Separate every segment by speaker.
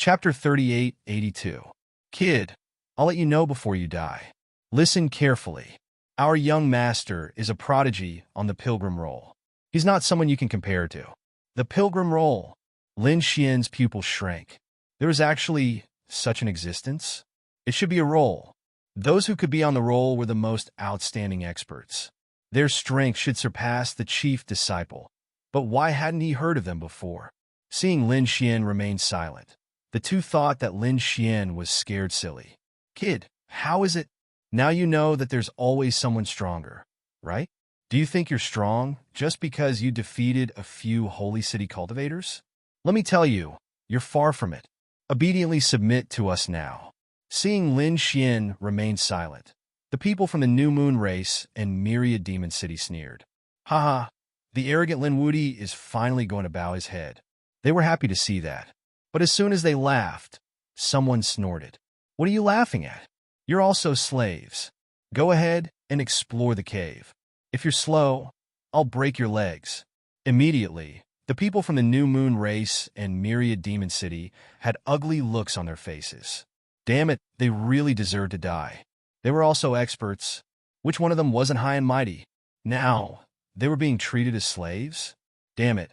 Speaker 1: Chapter 3882. Kid, I'll let you know before you die. Listen carefully. Our young master is a prodigy on the pilgrim role. He's not someone you can compare to. The pilgrim role. Lin Xian's pupils shrank. There is actually such an existence? It should be a role. Those who could be on the roll were the most outstanding experts. Their strength should surpass the chief disciple. But why hadn't he heard of them before? Seeing Lin Xian remain silent, the two thought that Lin Xian was scared silly. Kid, how is it? Now you know that there's always someone stronger, right? Do you think you're strong just because you defeated a few holy city cultivators? Let me tell you, you're far from it. Obediently submit to us now. Seeing Lin Xian remain silent, the people from the New Moon race and myriad demon city sneered. Haha, the arrogant Lin Wudi is finally going to bow his head. They were happy to see that. But as soon as they laughed, someone snorted. What are you laughing at? You're also slaves. Go ahead and explore the cave. If you're slow, I'll break your legs. Immediately, the people from the New Moon race and myriad demon city had ugly looks on their faces. Damn it, they really deserved to die. They were also experts. Which one of them wasn't high and mighty? Now, they were being treated as slaves? Damn it.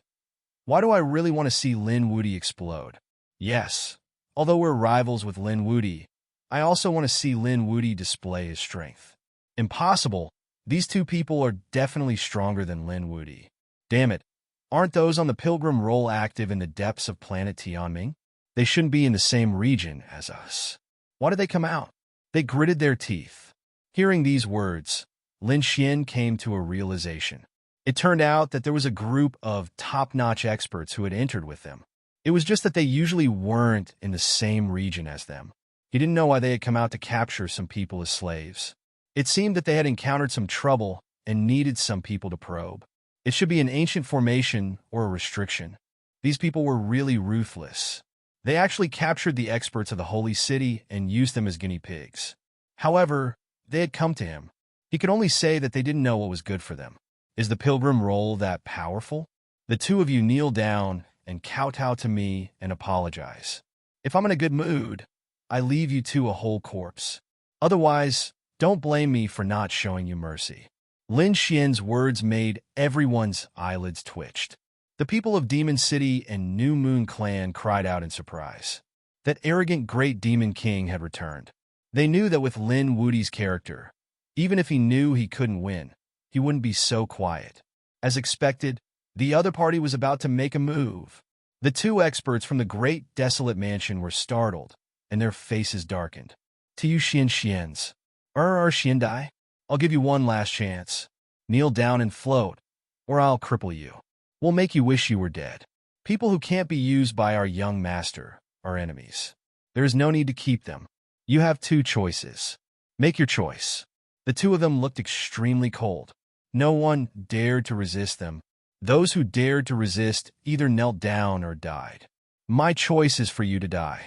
Speaker 1: Why do I really want to see Lin Wudi explode? Yes, although we're rivals with Lin Wudi, I also want to see Lin Wudi display his strength. Impossible. These two people are definitely stronger than Lin Wudi. Damn it. Aren't those on the pilgrim role active in the depths of planet Tianming? They shouldn't be in the same region as us. Why did they come out? They gritted their teeth. Hearing these words, Lin Xian came to a realization. It turned out that there was a group of top-notch experts who had entered with them. It was just that they usually weren't in the same region as them. He didn't know why they had come out to capture some people as slaves. It seemed that they had encountered some trouble and needed some people to probe. It should be an ancient formation or a restriction. These people were really ruthless. They actually captured the experts of the Holy City and used them as guinea pigs. However, they had come to him. He could only say that they didn't know what was good for them. Is the pilgrim role that powerful? The two of you kneel down and kowtow to me and apologize. If I'm in a good mood, I leave you two a whole corpse. Otherwise, don't blame me for not showing you mercy. Lin Xian's words made everyone's eyelids twitched. The people of Demon City and New Moon Clan cried out in surprise. That arrogant great demon king had returned. They knew that with Lin Wudi's character, even if he knew he couldn't win, he wouldn't be so quiet. As expected, the other party was about to make a move. The two experts from the great desolate mansion were startled, and their faces darkened. To you Xians. Xian Dai? I'll give you one last chance. Kneel down and float, or I'll cripple you. We'll make you wish you were dead. People who can't be used by our young master are enemies. There is no need to keep them. You have two choices. Make your choice. The two of them looked extremely cold. No one dared to resist them. Those who dared to resist either knelt down or died. My choice is for you to die.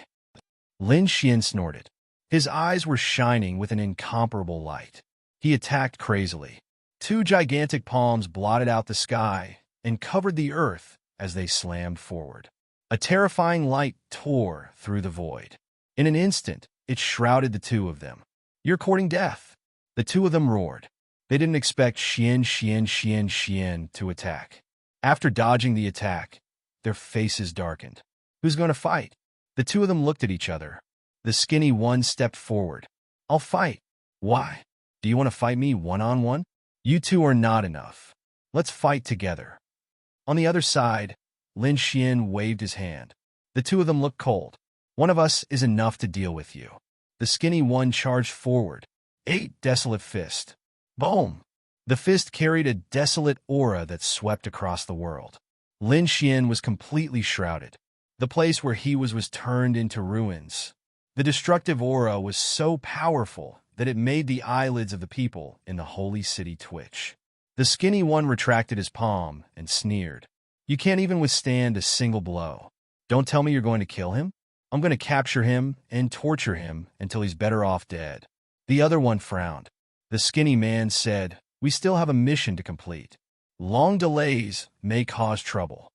Speaker 1: Lin Xian snorted. His eyes were shining with an incomparable light. He attacked crazily. Two gigantic palms blotted out the sky and covered the earth as they slammed forward. A terrifying light tore through the void. In an instant, it shrouded the two of them. You're courting death. The two of them roared. They didn't expect Xian to attack. After dodging the attack, their faces darkened. Who's going to fight? The two of them looked at each other. The skinny one stepped forward. I'll fight. Why? Do you want to fight me one-on-one? You two are not enough. Let's fight together. On the other side, Lin Xian waved his hand. The two of them looked cold. One of us is enough to deal with you. The skinny one charged forward. 8 desolate fist. Boom! The fist carried a desolate aura that swept across the world. Lin Xian was completely shrouded. The place where he was turned into ruins. The destructive aura was so powerful that it made the eyelids of the people in the holy city twitch. The skinny one retracted his palm and sneered. You can't even withstand a single blow. Don't tell me you're going to kill him? I'm going to capture him and torture him until he's better off dead. The other one frowned. The skinny man said, we still have a mission to complete. Long delays may cause trouble.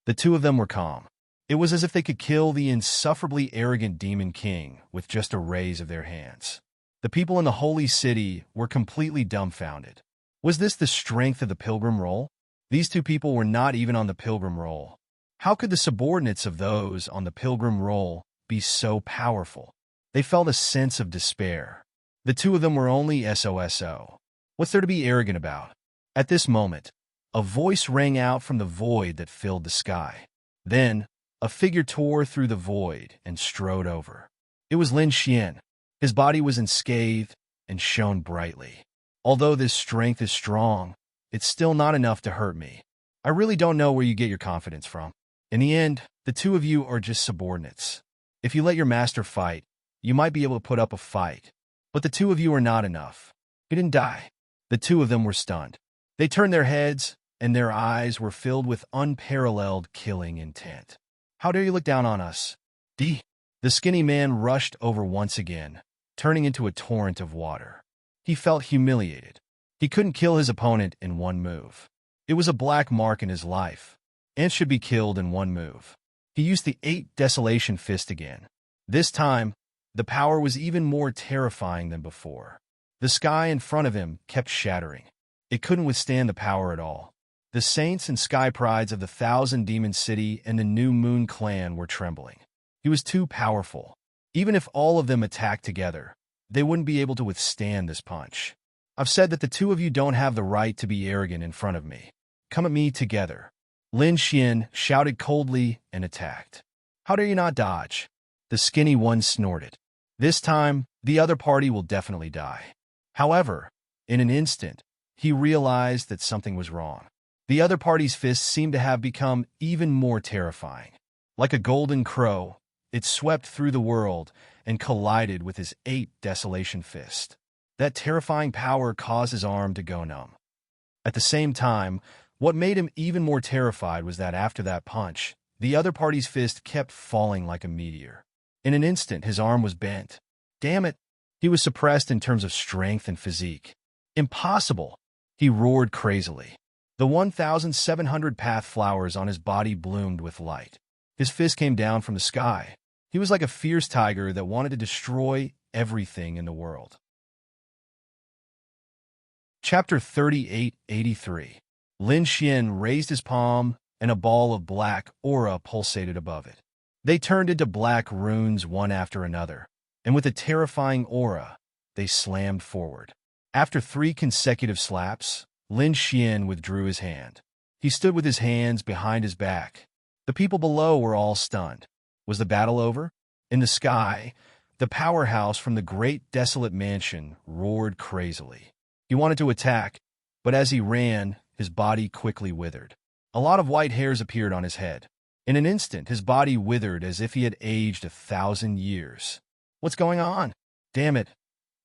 Speaker 1: The two of them were calm. It was as if they could kill the insufferably arrogant demon king with just a raise of their hands. The people in the holy city were completely dumbfounded. Was this the strength of the pilgrim roll? These two people were not even on the pilgrim roll. How could the subordinates of those on the pilgrim roll be so powerful? They felt a sense of despair. The two of them were only SOSO. What's there to be arrogant about? At this moment, a voice rang out from the void that filled the sky. Then, a figure tore through the void and strode over. It was Lin Xian. His body was unscathed and shone brightly. Although this strength is strong, it's still not enough to hurt me. I really don't know where you get your confidence from. In the end, the two of you are just subordinates. If you let your master fight, you might be able to put up a fight. But the two of you are not enough. He didn't die. The two of them were stunned. They turned their heads, and their eyes were filled with unparalleled killing intent. How dare you look down on us? D. The skinny man rushed over once again, turning into a torrent of water. He felt humiliated. He couldn't kill his opponent in one move. It was a black mark in his life, and should be killed in one move. He used the 8 Desolation Fist again. This time, the power was even more terrifying than before. The sky in front of him kept shattering. It couldn't withstand the power at all. The saints and sky prides of the Thousand Demon City and the New Moon clan were trembling. He was too powerful. Even if all of them attacked together, they wouldn't be able to withstand this punch. I've said that the two of you don't have the right to be arrogant in front of me. Come at me together. Lin Xian shouted coldly and attacked. How dare you not dodge? The skinny one snorted. This time, the other party will definitely die. However, in an instant, he realized that something was wrong. The other party's fists seemed to have become even more terrifying. Like a golden crow, it swept through the world and collided with his 8 Desolation Fist. That terrifying power caused his arm to go numb. At the same time, what made him even more terrified was that after that punch, the other party's fist kept falling like a meteor. In an instant, his arm was bent. Damn it! He was suppressed in terms of strength and physique. Impossible! He roared crazily. The 1,700 path flowers on his body bloomed with light. His fist came down from the sky. He was like a fierce tiger that wanted to destroy everything in the world. Chapter 3883. Lin Xian raised his palm, and a ball of black aura pulsated above it. They turned into black runes one after another, and with a terrifying aura, they slammed forward. After 3 consecutive slaps, Lin Xian withdrew his hand. He stood with his hands behind his back. The people below were all stunned. Was the battle over? In the sky, the powerhouse from the great desolate mansion roared crazily. He wanted to attack, but as he ran, his body quickly withered. A lot of white hairs appeared on his head. In an instant, his body withered as if he had aged 1,000 years. What's going on? Damn it.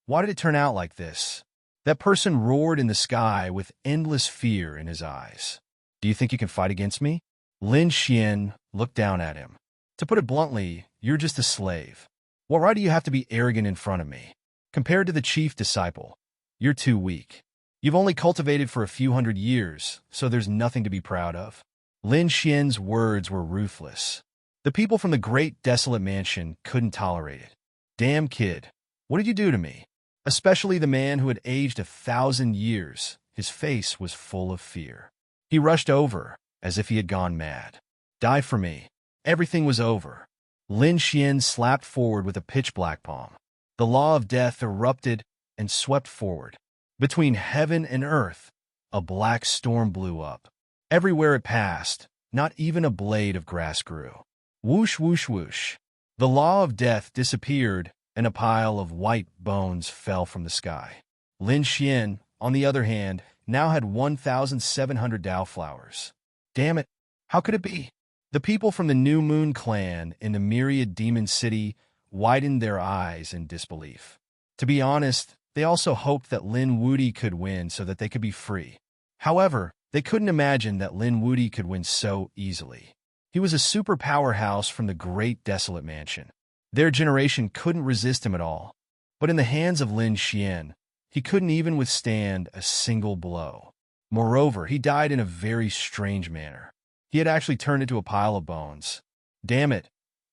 Speaker 1: Why did it turn out like this? That person roared in the sky with endless fear in his eyes. Do you think you can fight against me? Lin Xian looked down at him. To put it bluntly, you're just a slave. What right do you have to be arrogant in front of me? Compared to the chief disciple, you're too weak. You've only cultivated for a few hundred years, so there's nothing to be proud of. Lin Xian's words were ruthless. The people from the great desolate mansion couldn't tolerate it. Damn kid, what did you do to me? Especially the man who had aged 1,000 years. His face was full of fear. He rushed over, as if he had gone mad. Die for me. Everything was over. Lin Xian slapped forward with a pitch-black palm. The law of death erupted and swept forward. Between heaven and earth, a black storm blew up. Everywhere it passed, not even a blade of grass grew. Whoosh, whoosh, whoosh. The law of death disappeared, and a pile of white bones fell from the sky. Lin Xian, on the other hand, now had 1,700 Dao flowers. Damn it, how could it be? The people from the New Moon clan in the myriad demon city widened their eyes in disbelief. To be honest, they also hoped that Lin Wuti could win so that they could be free. However, they couldn't imagine that Lin Wuti could win so easily. He was a super powerhouse from the great desolate mansion. Their generation couldn't resist him at all. But in the hands of Lin Xian, he couldn't even withstand a single blow. Moreover, he died in a very strange manner. He had actually turned into a pile of bones. Damn it.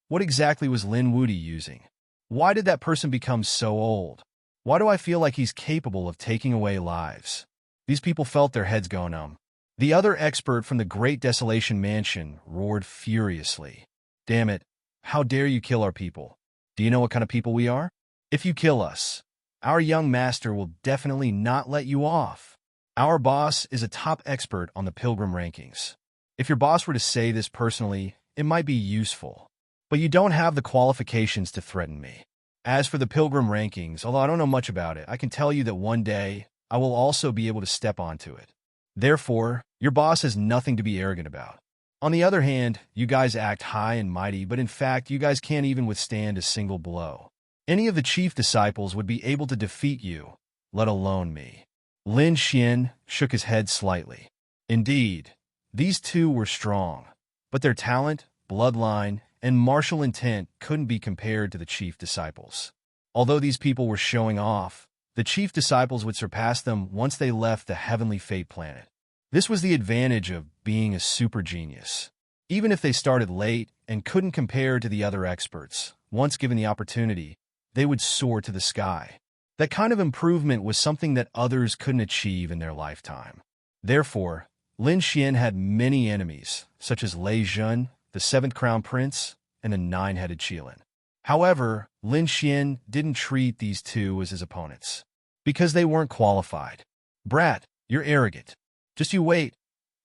Speaker 1: What exactly was Lin Wudi using? Why did that person become so old? Why do I feel like he's capable of taking away lives? These people felt their heads go numb. The other expert from the Great Desolation Mansion roared furiously. Damn it. How dare you kill our people? Do you know what kind of people we are? If you kill us, our young master will definitely not let you off. Our boss is a top expert on the Pilgrim rankings. If your boss were to say this personally, it might be useful. But you don't have the qualifications to threaten me. As for the Pilgrim rankings, although I don't know much about it, I can tell you that one day I will also be able to step onto it. Therefore, your boss has nothing to be arrogant about. On the other hand, you guys act high and mighty, but in fact, you guys can't even withstand a single blow. Any of the chief disciples would be able to defeat you, let alone me. Lin Xian shook his head slightly. Indeed, these two were strong, but their talent, bloodline, and martial intent couldn't be compared to the chief disciples. Although these people were showing off, the chief disciples would surpass them once they left the Heavenly Fate planet. This was the advantage of being a super genius. Even if they started late and couldn't compare to the other experts, once given the opportunity, they would soar to the sky. That kind of improvement was something that others couldn't achieve in their lifetime. Therefore, Lin Xian had many enemies, such as Lei Zhen, the Seventh Crown Prince, and the Nine-Headed Qilin. However, Lin Xian didn't treat these two as his opponents, because they weren't qualified. Brat, you're arrogant. Just you wait.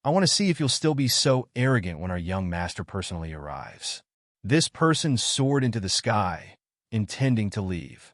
Speaker 1: I want to see if you'll still be so arrogant when our young master personally arrives. This person soared into the sky, intending to leave.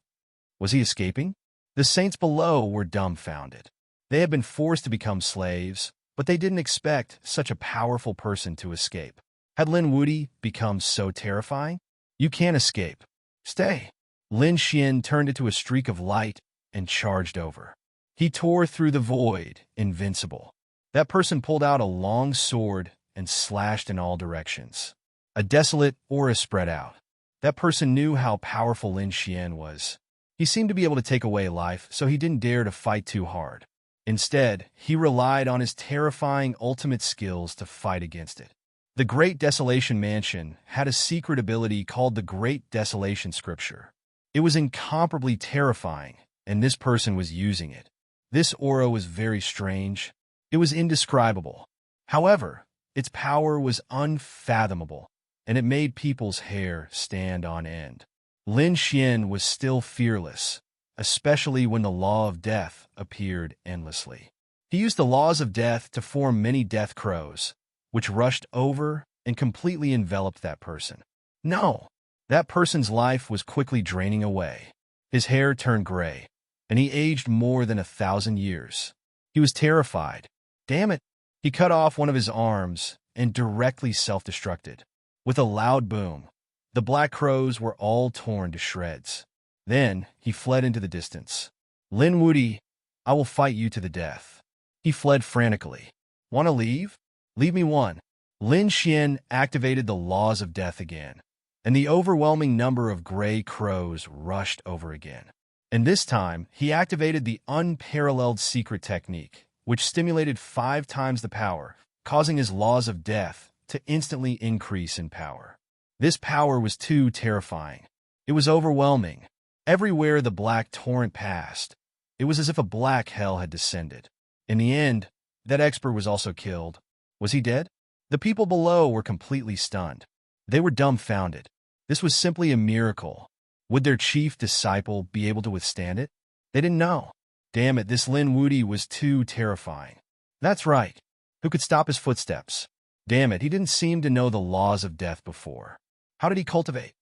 Speaker 1: Was he escaping? The saints below were dumbfounded. They had been forced to become slaves, but they didn't expect such a powerful person to escape. Had Lin Wudi become so terrifying? You can't escape. Stay. Lin Xian turned into a streak of light and charged over. He tore through the void, invincible. That person pulled out a long sword and slashed in all directions. A desolate aura spread out. That person knew how powerful Lin Xian was. He seemed to be able to take away life, so he didn't dare to fight too hard. Instead, he relied on his terrifying ultimate skills to fight against it. The Great Desolation Mansion had a secret ability called the Great Desolation Scripture. It was incomparably terrifying, and this person was using it. This aura was very strange. It was indescribable. However, its power was unfathomable, and it made people's hair stand on end. Lin Xian was still fearless, especially when the law of death appeared endlessly. He used the laws of death to form many death crows, which rushed over and completely enveloped that person. No, that person's life was quickly draining away. His hair turned gray, and he aged more than 1,000 years. He was terrified. Damn it! He cut off one of his arms and directly self-destructed. With a loud boom, the black crows were all torn to shreds. Then he fled into the distance. Lin Wudi, I will fight you to the death. He fled frantically. Want to leave? Leave me one. Lin Xian activated the laws of death again, and the overwhelming number of gray crows rushed over again. And this time, he activated the unparalleled secret technique, which stimulated 5 times the power, causing his laws of death to instantly increase in power. This power was too terrifying. It was overwhelming. Everywhere the black torrent passed, it was as if a black hell had descended. In the end, that expert was also killed. Was he dead? The people below were completely stunned. They were dumbfounded. This was simply a miracle. Would their chief disciple be able to withstand it? They didn't know. Damn it, this Lin Wudi was too terrifying. That's right. Who could stop his footsteps? Damn it, he didn't seem to know the laws of death before. How did he cultivate?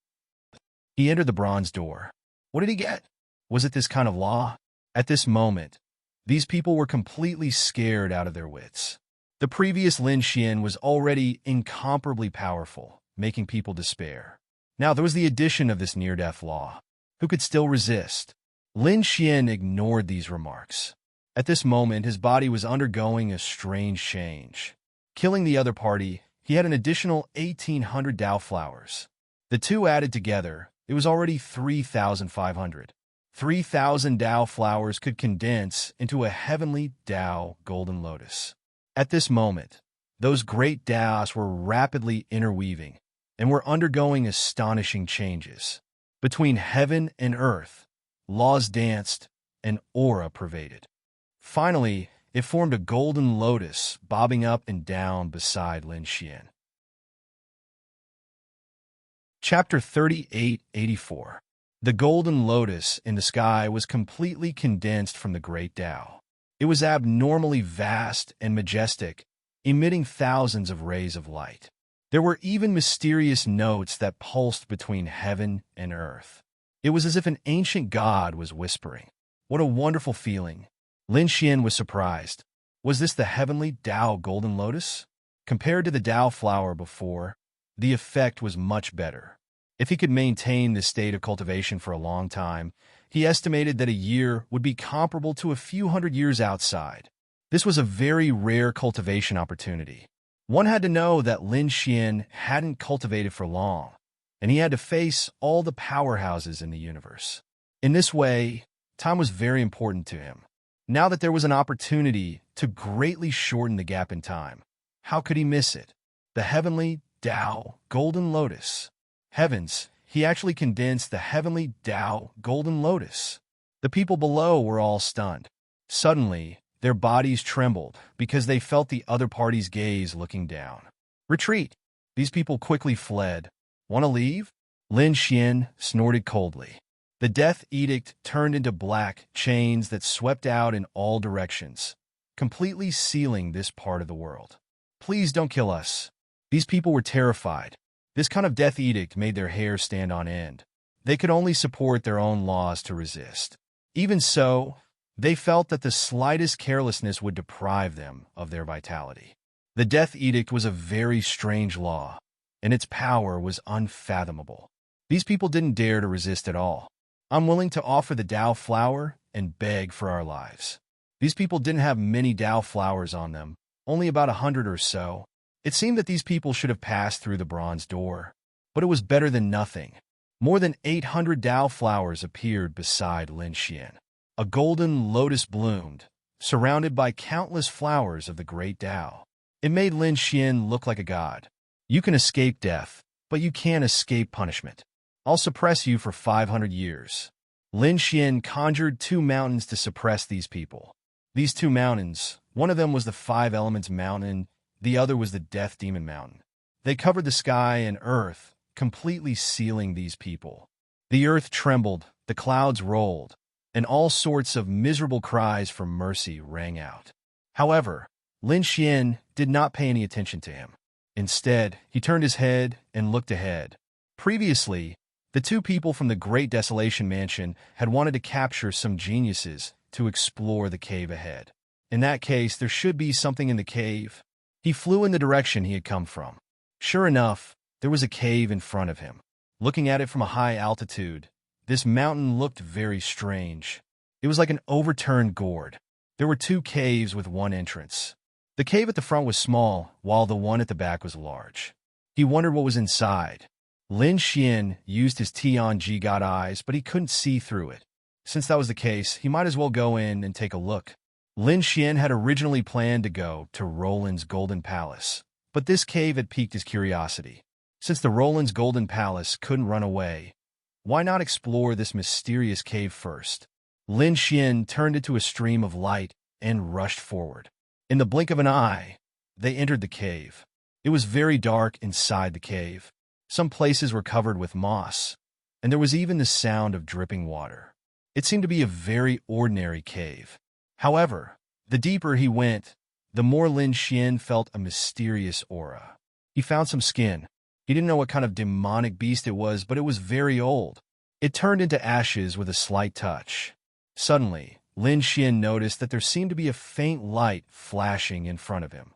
Speaker 1: He entered the bronze door. What did he get? Was it this kind of law? At this moment, these people were completely scared out of their wits. The previous Lin Xian was already incomparably powerful, making people despair. Now there was the addition of this near-death law. Who could still resist? Lin Xian ignored these remarks. At this moment, his body was undergoing a strange change. Killing the other party, he had an additional 1,800 Dao flowers. The two added together, it was already 3,500. 3,000 Dao flowers could condense into a heavenly Dao golden lotus. At this moment, those great Daos were rapidly interweaving, and were undergoing astonishing changes. Between heaven and earth, laws danced, and aura pervaded. Finally, it formed a golden lotus bobbing up and down beside Lin Xian. Chapter 3884. The golden lotus in the sky was completely condensed from the great Tao. It was abnormally vast and majestic, emitting thousands of rays of light. There were even mysterious notes that pulsed between heaven and earth. It was as if an ancient god was whispering. What a wonderful feeling! Lin Xian was surprised. Was this the heavenly Tao golden lotus? Compared to the Tao flower before, the effect was much better. If he could maintain this state of cultivation for a long time, he estimated that a year would be comparable to a few hundred years outside. This was a very rare cultivation opportunity. One had to know that Lin Xian hadn't cultivated for long, and he had to face all the powerhouses in the universe. In this way, time was very important to him. Now that there was an opportunity to greatly shorten the gap in time, how could he miss it? The heavenly Tao golden lotus. Heavens, he actually condensed the heavenly Tao golden lotus. The people below were all stunned. Suddenly, their bodies trembled because they felt the other party's gaze looking down. Retreat! These people quickly fled. Want to leave? Lin Xian snorted coldly. The death edict turned into black chains that swept out in all directions, completely sealing this part of the world. Please don't kill us. These people were terrified. This kind of death edict made their hair stand on end. They could only support their own laws to resist. Even so, they felt that the slightest carelessness would deprive them of their vitality. The death edict was a very strange law, and its power was unfathomable. These people didn't dare to resist at all. I'm willing to offer the Tao flower and beg for our lives. These people didn't have many Tao flowers on them, only about 100 or so. It seemed that these people should have passed through the bronze door, but it was better than nothing. More than 800 Tao flowers appeared beside Lin Xian. A golden lotus bloomed, surrounded by countless flowers of the great Tao. It made Lin Xian look like a god. You can escape death, but you can't escape punishment. I'll suppress you for 500 years. Lin Xian conjured 2 mountains to suppress these people. These 2 mountains, one of them was the 5 Elements Mountain, the other was the Death Demon Mountain. They covered the sky and earth, completely sealing these people. The earth trembled, the clouds rolled, and all sorts of miserable cries for mercy rang out. However, Lin Xian did not pay any attention to him. Instead, he turned his head and looked ahead. Previously, the 2 people from the Great Desolation Mansion had wanted to capture some geniuses to explore the cave ahead. In that case, there should be something in the cave. He flew in the direction he had come from. Sure enough, there was a cave in front of him. Looking at it from a high altitude, this mountain looked very strange. It was like an overturned gourd. There were 2 caves with 1 entrance. The cave at the front was small, while the one at the back was large. He wondered what was inside. Lin Xian used his Tianji God eyes, but he couldn't see through it. Since that was the case, he might as well go in and take a look. Lin Xian had originally planned to go to Roland's Golden Palace, but this cave had piqued his curiosity. Since the Roland's Golden Palace couldn't run away, why not explore this mysterious cave first? Lin Xian turned into a stream of light and rushed forward. In the blink of an eye, they entered the cave. It was very dark inside the cave. Some places were covered with moss, and there was even the sound of dripping water. It seemed to be a very ordinary cave. However, the deeper he went, the more Lin Xian felt a mysterious aura. He found some skin. He didn't know what kind of demonic beast it was, but it was very old. It turned into ashes with a slight touch. Suddenly, Lin Xian noticed that there seemed to be a faint light flashing in front of him.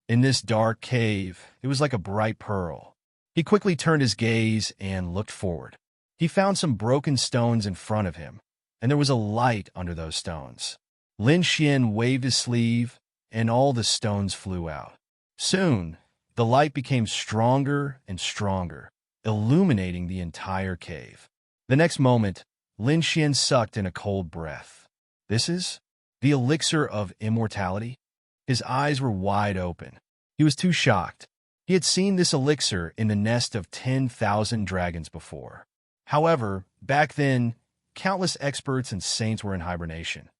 Speaker 1: In this dark cave, it was like a bright pearl. He quickly turned his gaze and looked forward. He found some broken stones in front of him, and there was a light under those stones. Lin Xian waved his sleeve, and all the stones flew out. Soon, the light became stronger and stronger, illuminating the entire cave. The next moment, Lin Xian sucked in a cold breath. This is the elixir of immortality? His eyes were wide open. He was too shocked. He had seen this elixir in the nest of 10,000 dragons before. However, back then, countless experts and saints were in hibernation.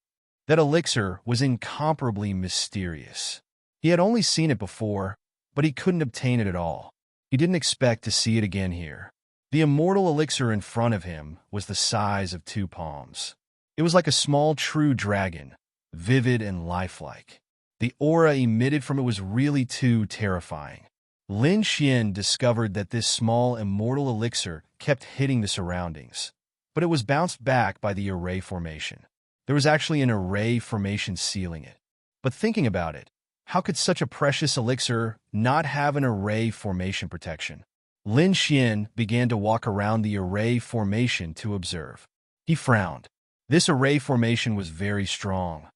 Speaker 1: That elixir was incomparably mysterious. He had only seen it before, but he couldn't obtain it at all. He didn't expect to see it again here. The immortal elixir in front of him was the size of 2 palms. It was like a small true dragon, vivid and lifelike. The aura emitted from it was really too terrifying. Lin Xian discovered that this small immortal elixir kept hitting the surroundings, but it was bounced back by the array formation. There was actually an array formation sealing it. But thinking about it, how could such a precious elixir not have an array formation protection? Lin Xian began to walk around the array formation to observe. He frowned. This array formation was very strong,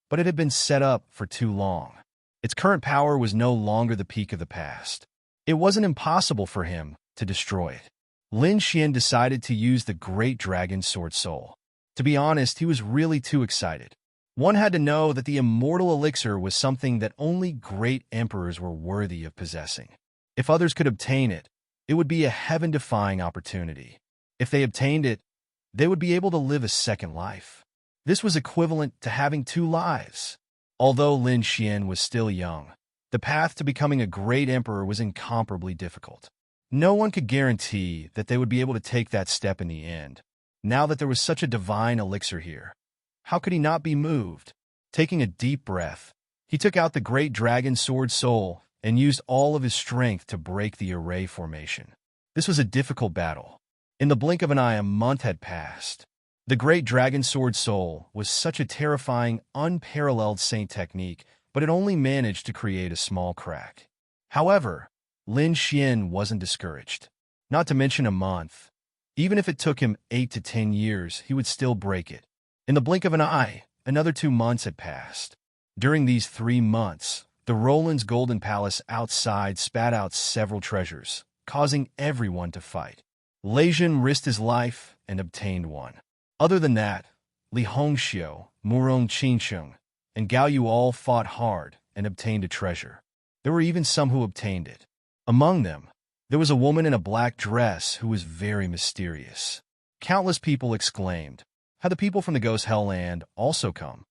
Speaker 1: but it had been set up for too long. Its current power was no longer the peak of the past. It wasn't impossible for him to destroy it. Lin Xian decided to use the Great Dragon Sword Soul. To be honest, he was really too excited. One had to know that the immortal elixir was something that only great emperors were worthy of possessing. If others could obtain it, it would be a heaven-defying opportunity. If they obtained it, they would be able to live a second life. This was equivalent to having 2 lives. Although Lin Xian was still young, the path to becoming a great emperor was incomparably difficult. No one could guarantee that they would be able to take that step in the end. Now that there was such a divine elixir here, how could he not be moved? Taking a deep breath, he took out the Great Dragon Sword Soul and used all of his strength to break the array formation. This was a difficult battle. In the blink of an eye, a month had passed. The Great Dragon Sword Soul was such a terrifying, unparalleled saint technique, but it only managed to create a small crack. However, Lin Xian wasn't discouraged. Not to mention a month. Even if it took him 8 to 10 years, he would still break it. In the blink of an eye, another 2 months had passed. During these 3 months, the Roland's Golden Palace outside spat out several treasures, causing everyone to fight. Lei Jun risked his life and obtained one. Other than that, Li Hongxiu, Murong Qingsheng, and Gao Yu all fought hard and obtained a treasure. There were even some who obtained it. Among them, there was a woman in a black dress who was very mysterious. Countless people exclaimed, "Had the people from the Ghost Hellland also come?"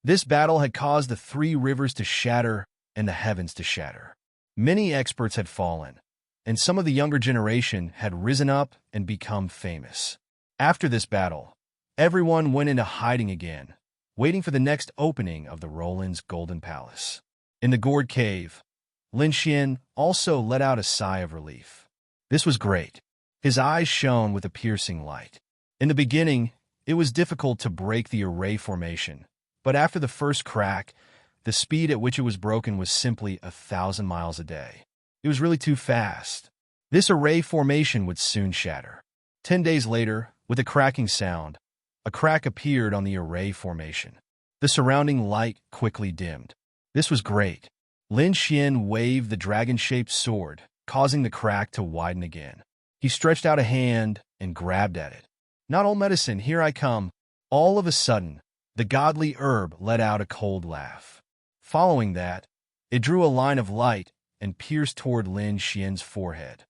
Speaker 1: This battle had caused the 3 rivers to shatter and the heavens to shatter. Many experts had fallen, and some of the younger generation had risen up and become famous. After this battle, everyone went into hiding again, waiting for the next opening of the Roland's Golden Palace. In the gourd cave, Lin Xian also let out a sigh of relief. This was great. His eyes shone with a piercing light. In the beginning, it was difficult to break the array formation, but after the first crack, the speed at which it was broken was simply 1,000 miles a day. It was really too fast. This array formation would soon shatter. 10 days later, with a cracking sound, a crack appeared on the array formation. The surrounding light quickly dimmed. This was great. Lin Xian waved the dragon-shaped sword, causing the crack to widen again. He stretched out a hand and grabbed at it. "Not all medicine, here I come." All of a sudden, the godly herb let out a cold laugh. Following that, it drew a line of light and pierced toward Lin Xian's forehead.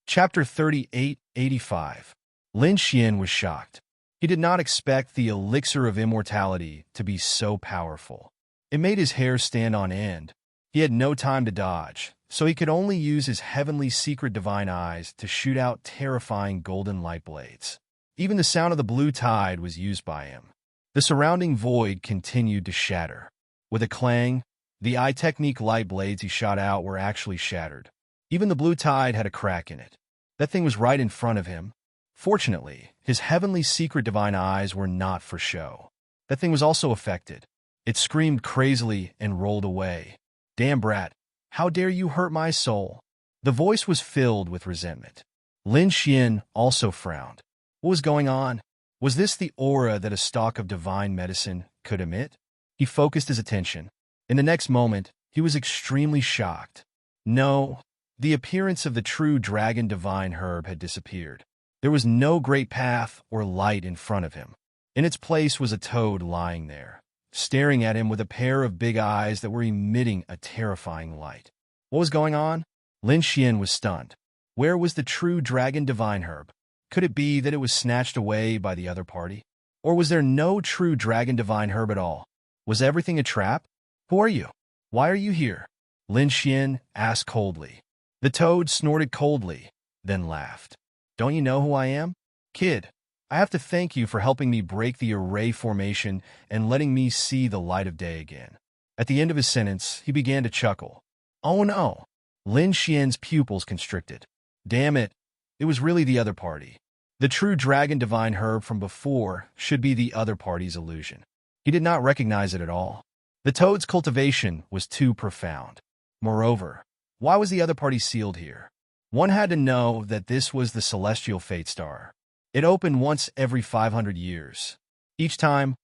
Speaker 1: Chapter 38-85. Lin Xian was shocked. He did not expect the elixir of immortality to be so powerful. It made his hair stand on end. He had no time to dodge, so he could only use his heavenly secret divine eyes to shoot out terrifying golden light blades. Even the sound of the blue tide was used by him. The surrounding void continued to shatter. With a clang, the eye technique light blades he shot out were actually shattered. Even the blue tide had a crack in it. That thing was right in front of him. Fortunately, his heavenly secret divine eyes were not for show. That thing was also affected. It screamed crazily and rolled away. "Damn brat, how dare you hurt my soul?" The voice was filled with resentment. Lin Xian also frowned. What was going on? Was this the aura that a stalk of divine medicine could emit? He focused his attention. In the next moment, he was extremely shocked. No, the appearance of the true dragon divine herb had disappeared. There was no great path or light in front of him. In its place was a toad lying there, staring at him with a pair of big eyes that were emitting a terrifying light. What was going on? Lin Xian was stunned. Where was the true dragon divine herb? Could it be that it was snatched away by the other party? Or was there no true dragon divine herb at all? Was everything a trap? Who are you? Why are you here? Lin Xian asked coldly. The toad snorted coldly, then laughed. Don't you know who I am? Kid, I have to thank you for helping me break the array formation and letting me see the light of day again. At the end of his sentence, he began to chuckle. Oh no! Lin Xian's pupils constricted. Damn it, it was really the other party. The true dragon divine herb from before should be the other party's illusion. He did not recognize it at all. The toad's cultivation was too profound. Moreover, why was the other party sealed here? One had to know that this was the celestial fate star. It opened once every 500 years. Each time,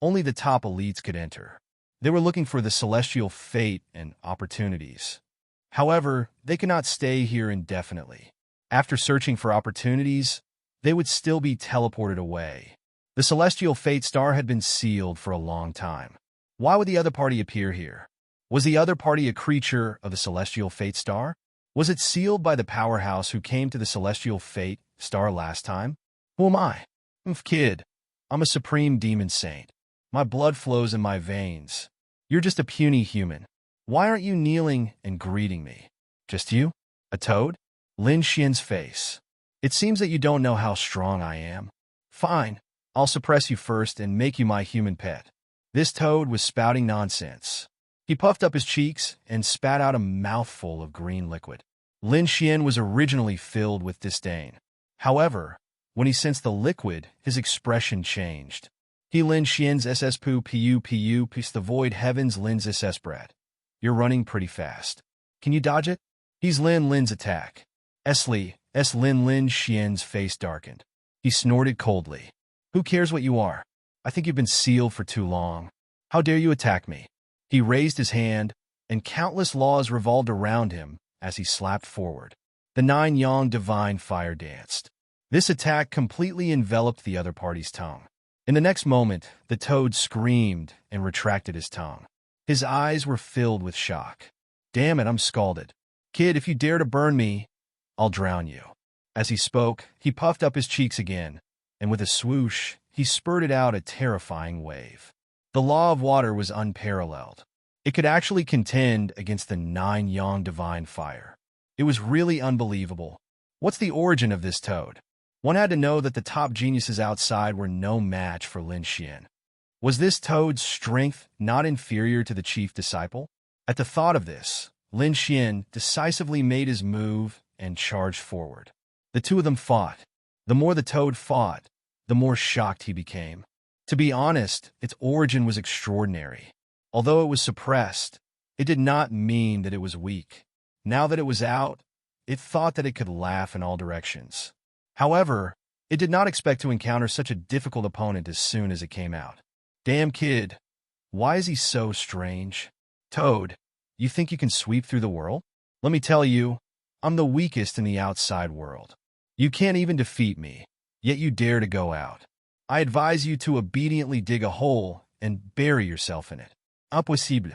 Speaker 1: only the top elites could enter. They were looking for the celestial fate and opportunities. However, they could not stay here indefinitely. After searching for opportunities, they would still be teleported away. The celestial fate star had been sealed for a long time. Why would the other party appear here? Was the other party a creature of the celestial fate star? Was it sealed by the powerhouse who came to the celestial fate star last time? Who am I? Kid, I'm a supreme demon saint. My blood flows in my veins. You're just a puny human. Why aren't you kneeling and greeting me? Just you? A toad? Lin Xian's face. It seems that you don't know how strong I am. Fine, I'll suppress you first and make you my human pet. This toad was spouting nonsense. He puffed up his cheeks and spat out a mouthful of green liquid. Lin Xian was originally filled with disdain. However, when he sensed the liquid, his expression changed. He Lin Xian's SS pu peace the void heavens Lin's SS brat. You're running pretty fast. Can you dodge it? He's Lin's attack. Lin Xian's face darkened. He snorted coldly. Who cares what you are? I think you've been sealed for too long. How dare you attack me? He raised his hand, and countless laws revolved around him as he slapped forward. The 9 yang divine fire danced. This attack completely enveloped the other party's tongue. In the next moment, the toad screamed and retracted his tongue. His eyes were filled with shock. Damn it, I'm scalded. Kid, if you dare to burn me, I'll drown you. As he spoke, he puffed up his cheeks again, and with a swoosh, he spurted out a terrifying wave. The law of water was unparalleled. It could actually contend against the 9 yang divine fire. It was really unbelievable. What's the origin of this toad? One had to know that the top geniuses outside were no match for Lin Xian. Was this toad's strength not inferior to the chief disciple? At the thought of this, Lin Xian decisively made his move and charged forward. The two of them fought. The more the toad fought, the more shocked he became. To be honest, its origin was extraordinary. Although it was suppressed, it did not mean that it was weak. Now that it was out, it thought that it could laugh in all directions. However, it did not expect to encounter such a difficult opponent as soon as it came out. Damn kid, why is he so strange? Toad, you think you can sweep through the world? Let me tell you, I'm the weakest in the outside world. You can't even defeat me, yet you dare to go out. I advise you to obediently dig a hole and bury yourself in it. Impossible.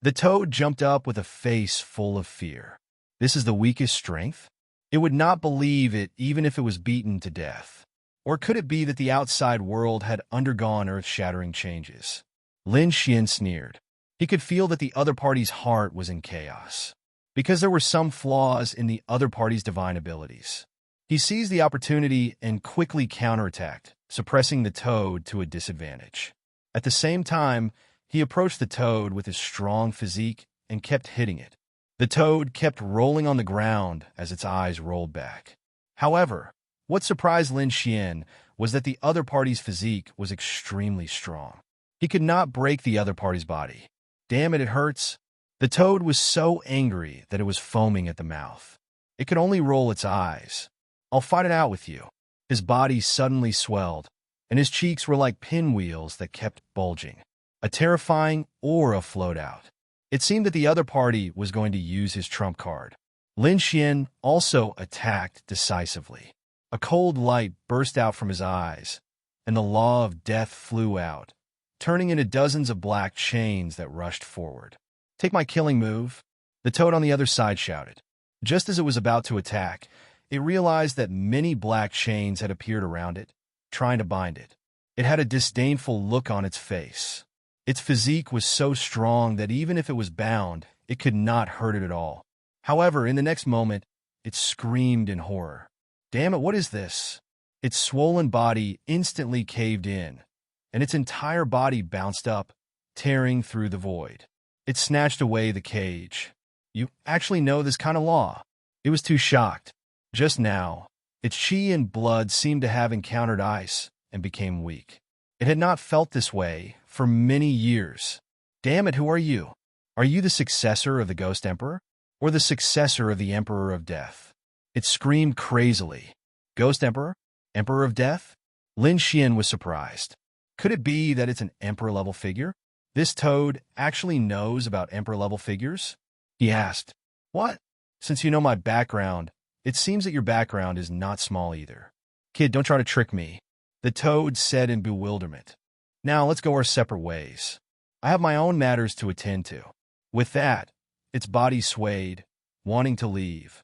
Speaker 1: The toad jumped up with a face full of fear. This is the weakest strength? It would not believe it even if it was beaten to death. Or could it be that the outside world had undergone earth-shattering changes? Lin Xian sneered. He could feel that the other party's heart was in chaos, because there were some flaws in the other party's divine abilities. He seized the opportunity and quickly counterattacked, suppressing the toad to a disadvantage. At the same time, he approached the toad with his strong physique and kept hitting it. The toad kept rolling on the ground as its eyes rolled back. However, what surprised Lin Xian was that the other party's physique was extremely strong. He could not break the other party's body. Damn it, it hurts. The toad was so angry that it was foaming at the mouth. It could only roll its eyes. I'll fight it out with you. His body suddenly swelled, and his cheeks were like pinwheels that kept bulging. A terrifying aura flowed out. It seemed that the other party was going to use his trump card. Lin Xian also attacked decisively. A cold light burst out from his eyes, and the law of death flew out, turning into dozens of black chains that rushed forward. "Take my killing move," the toad on the other side shouted. Just as it was about to attack, it realized that many black chains had appeared around it, trying to bind it. It had a disdainful look on its face. Its physique was so strong that even if it was bound, it could not hurt it at all. However, in the next moment, it screamed in horror. "Damn it, what is this?" Its swollen body instantly caved in, and its entire body bounced up, tearing through the void. It snatched away the cage. "You actually know this kind of law?" It was too shocked. Just now, its chi and blood seemed to have encountered ice and became weak. It had not felt this way for many years. "Damn it, who are you? Are you the successor of the Ghost Emperor? Or the successor of the Emperor of Death?" It screamed crazily. "Ghost Emperor? Emperor of Death?" Lin Xian was surprised. Could it be that it's an Emperor-level figure? This toad actually knows about Emperor-level figures? He asked. "What? Since you know my background, it seems that your background is not small either." "Kid, don't try to trick me," the toad said in bewilderment. "Now let's go our separate ways. I have my own matters to attend to." With that, its body swayed, wanting to leave.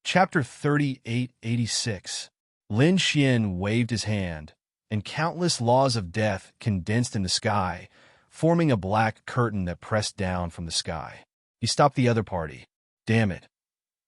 Speaker 1: Chapter 3886. Lin Xian waved his hand, and countless laws of death condensed in the sky, forming a black curtain that pressed down from the sky. He stopped the other party. "Damn it.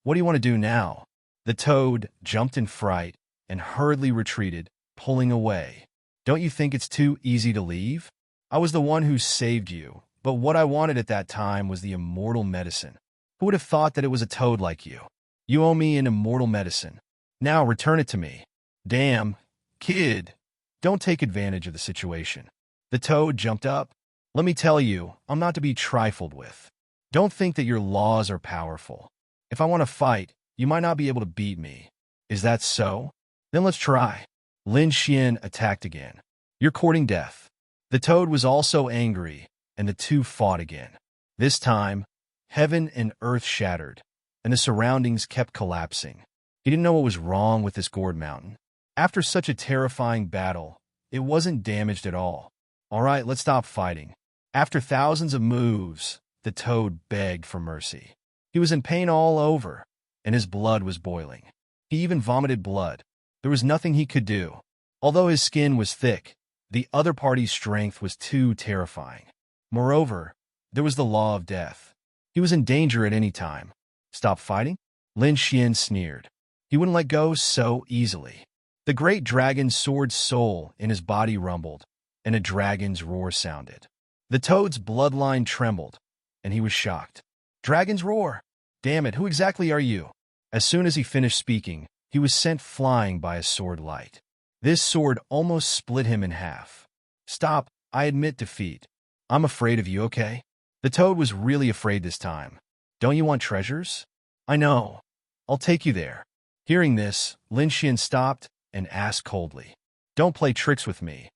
Speaker 1: What do you want to do now?" The toad jumped in fright and hurriedly retreated, pulling away. "Don't you think it's too easy to leave? I was the one who saved you, but what I wanted at that time was the immortal medicine. Who would have thought that it was a toad like you? You owe me an immortal medicine. Now return it to me." "Damn, kid. Don't take advantage of the situation." The toad jumped up. "Let me tell you, I'm not to be trifled with. Don't think that your laws are powerful. If I want to fight, you might not be able to beat me. Is that so? Then let's try." Lin Xian attacked again. "You're courting death." The toad was also angry, and the two fought again. This time, heaven and earth shattered, and the surroundings kept collapsing. He didn't know what was wrong with this gourd mountain. After such a terrifying battle, it wasn't damaged at all. "All right, let's stop fighting." After thousands of moves, the toad begged for mercy. He was in pain all over, and his blood was boiling. He even vomited blood. There was nothing he could do. Although his skin was thick, the other party's strength was too terrifying. Moreover, there was the law of death. He was in danger at any time. "Stop fighting?" Lin Xian sneered. He wouldn't let go so easily. The great dragon's sword soul in his body rumbled, and a dragon's roar sounded. The toad's bloodline trembled, and he was shocked. "Dragon's roar? Damn it, who exactly are you?" As soon as he finished speaking, he was sent flying by a sword light. This sword almost split him in half. "Stop, I admit defeat. I'm afraid of you, okay?" The toad was really afraid this time. "Don't you want treasures?" "I know. I'll take you there." Hearing this, Lin Xian stopped and asked coldly, "Don't play tricks with me,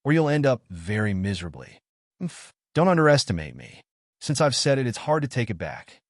Speaker 1: or you'll end up very miserably." "Don't underestimate me. Since I've said it, it's hard to take it back."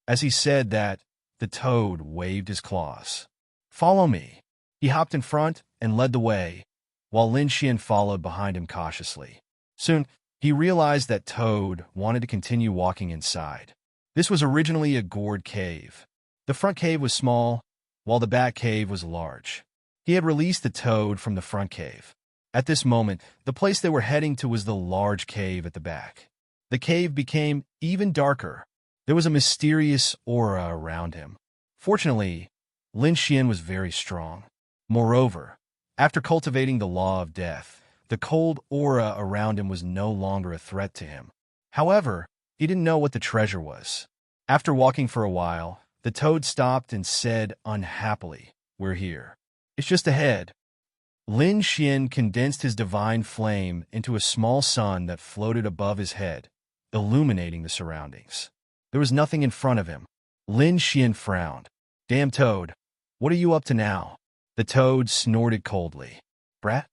Speaker 1: As he said that, the toad waved his claws. "Follow me." He hopped in front and led the way, while Lin Xian followed behind him cautiously. Soon, he realized that Toad wanted to continue walking inside. This was originally a gourd cave. The front cave was small, while the back cave was large. He had released the toad from the front cave. At this moment, the place they were heading to was the large cave at the back. The cave became even darker. There was a mysterious aura around him. Fortunately, Lin Xian was very strong. Moreover, after cultivating the law of death, the cold aura around him was no longer a threat to him. However, he didn't know what the treasure was. After walking for a while, the toad stopped and said unhappily, "We're here. It's just ahead." Lin Xian condensed his divine flame into a small sun that floated above his head, illuminating the surroundings. There was nothing in front of him. Lin Xian frowned. "Damn Toad, what are you up to now?" The toad snorted coldly. "Brat,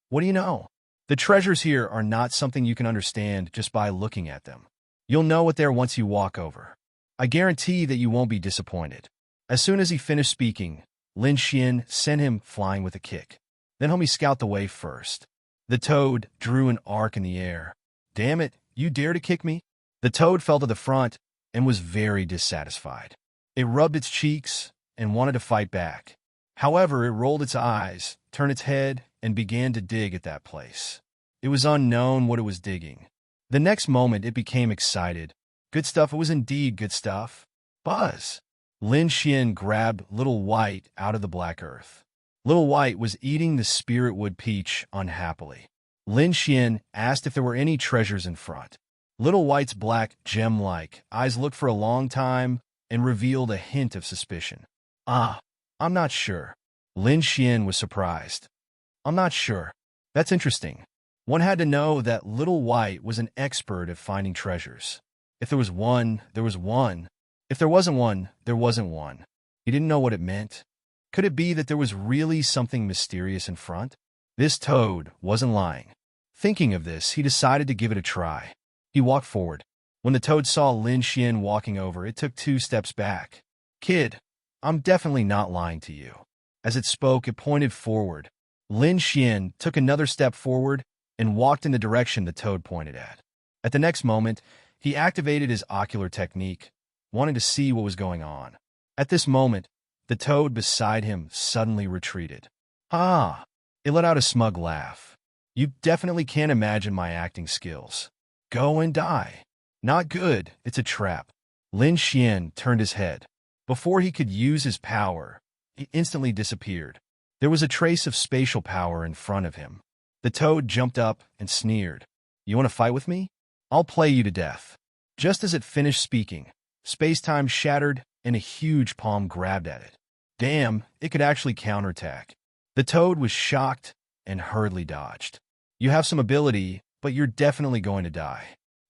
Speaker 1: what do you know? The treasures here are not something you can understand just by looking at them. You'll know what they're once you walk over. I guarantee that you won't be disappointed." As soon as he finished speaking, Lin Xian sent him flying with a kick. Then help me scout the way first. The toad drew an arc in the air. Damn it, you dare to kick me? The toad fell to the front and was very dissatisfied. It rubbed its cheeks and wanted to fight back. However, it rolled its eyes, turned its head, and began to dig at that place. It was unknown what it was digging. The next moment, it became excited. Good stuff, it was indeed good stuff. Buzz! Lin Xian grabbed Little White out of the black earth. Little White was eating the spirit wood peach unhappily. Lin Xian asked if there were any treasures in front. Little White's black, gem-like eyes looked for a long time and revealed a hint of suspicion. I'm not sure. Lin Xian was surprised. I'm not sure. That's interesting. One had to know that Little White was an expert at finding treasures. If there was one, there was one. If there wasn't one, there wasn't one. He didn't know what it meant. Could it be that there was really something mysterious in front? This toad wasn't lying. Thinking of this, he decided to give it a try. He walked forward. When the toad saw Lin Xian walking over, it took 2 steps back. Kid, I'm definitely not lying to you. As it spoke, it pointed forward. Lin Xian took another step forward and walked in the direction the toad pointed at. At the next moment, he activated his ocular technique, wanting to see what was going on. At this moment, the toad beside him suddenly retreated. It let out a smug laugh. You definitely can't imagine my acting skills. Go and die. Not good, it's a trap. Lin Xian turned his head. Before he could use his power, he instantly disappeared. There was a trace of spatial power in front of him. The toad jumped up and sneered. You want to fight with me? I'll play you to death. Just as it finished speaking, space-time shattered and a huge palm grabbed at it. Damn, it could actually counterattack. The toad was shocked and hurriedly dodged. You have some ability, but you're definitely going to die.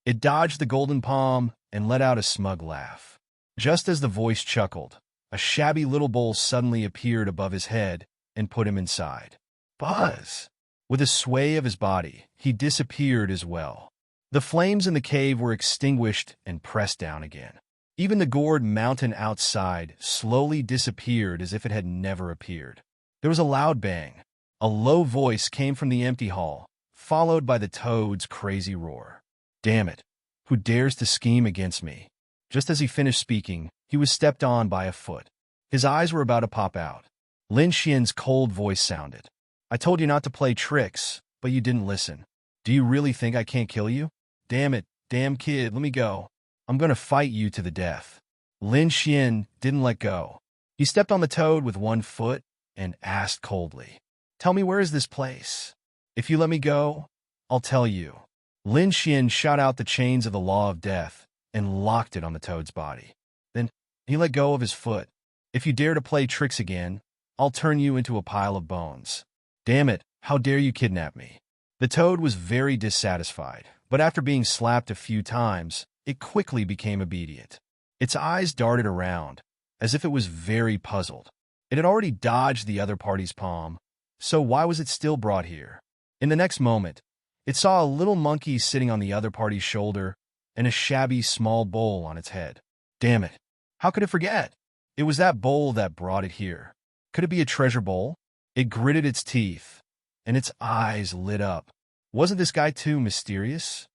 Speaker 1: It dodged the golden palm and let out a smug laugh. Just as the voice chuckled, a shabby little bowl suddenly appeared above his head and put him inside. Buzz! With a sway of his body, he disappeared as well. The flames in the cave were extinguished and pressed down again. Even the gourd mountain outside slowly disappeared as if it had never appeared. There was a loud bang. A low voice came from the empty hall, followed by the toad's crazy roar. Damn it! Who dares to scheme against me? Just as he finished speaking, he was stepped on by a foot. His eyes were about to pop out. Lin Xian's cold voice sounded. I told you not to play tricks, but you didn't listen. Do you really think I can't kill you? Damn it, damn kid, let me go. I'm going to fight you to the death. Lin Xian didn't let go. He stepped on the toad with one foot and asked coldly, Tell me, where is this place? If you let me go, I'll tell you. Lin Xian shot out the chains of the law of death and locked it on the toad's body. Then he let go of his foot. If you dare to play tricks again, I'll turn you into a pile of bones. Damn it, how dare you kidnap me? The toad was very dissatisfied, but after being slapped a few times, it quickly became obedient. Its eyes darted around, as if it was very puzzled. It had already dodged the other party's palm, so why was it still brought here? In the next moment, it saw a little monkey sitting on the other party's shoulder and a shabby small bowl on its head. Damn it, how could it forget? It was that bowl that brought it here. Could it be a treasure bowl? It gritted its teeth, and its eyes lit up. Wasn't this guy too mysterious?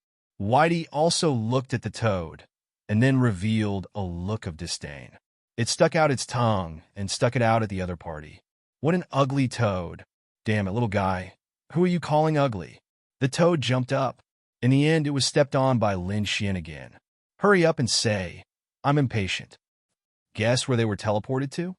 Speaker 1: Whitey also looked at the toad, and then revealed a look of disdain. It stuck out its tongue and stuck it out at the other party. What an ugly toad. Damn it, little guy. Who are you calling ugly? The toad jumped up. In the end, it was stepped on by Lin Xian again. Hurry up and say, I'm impatient. Guess where they were teleported to?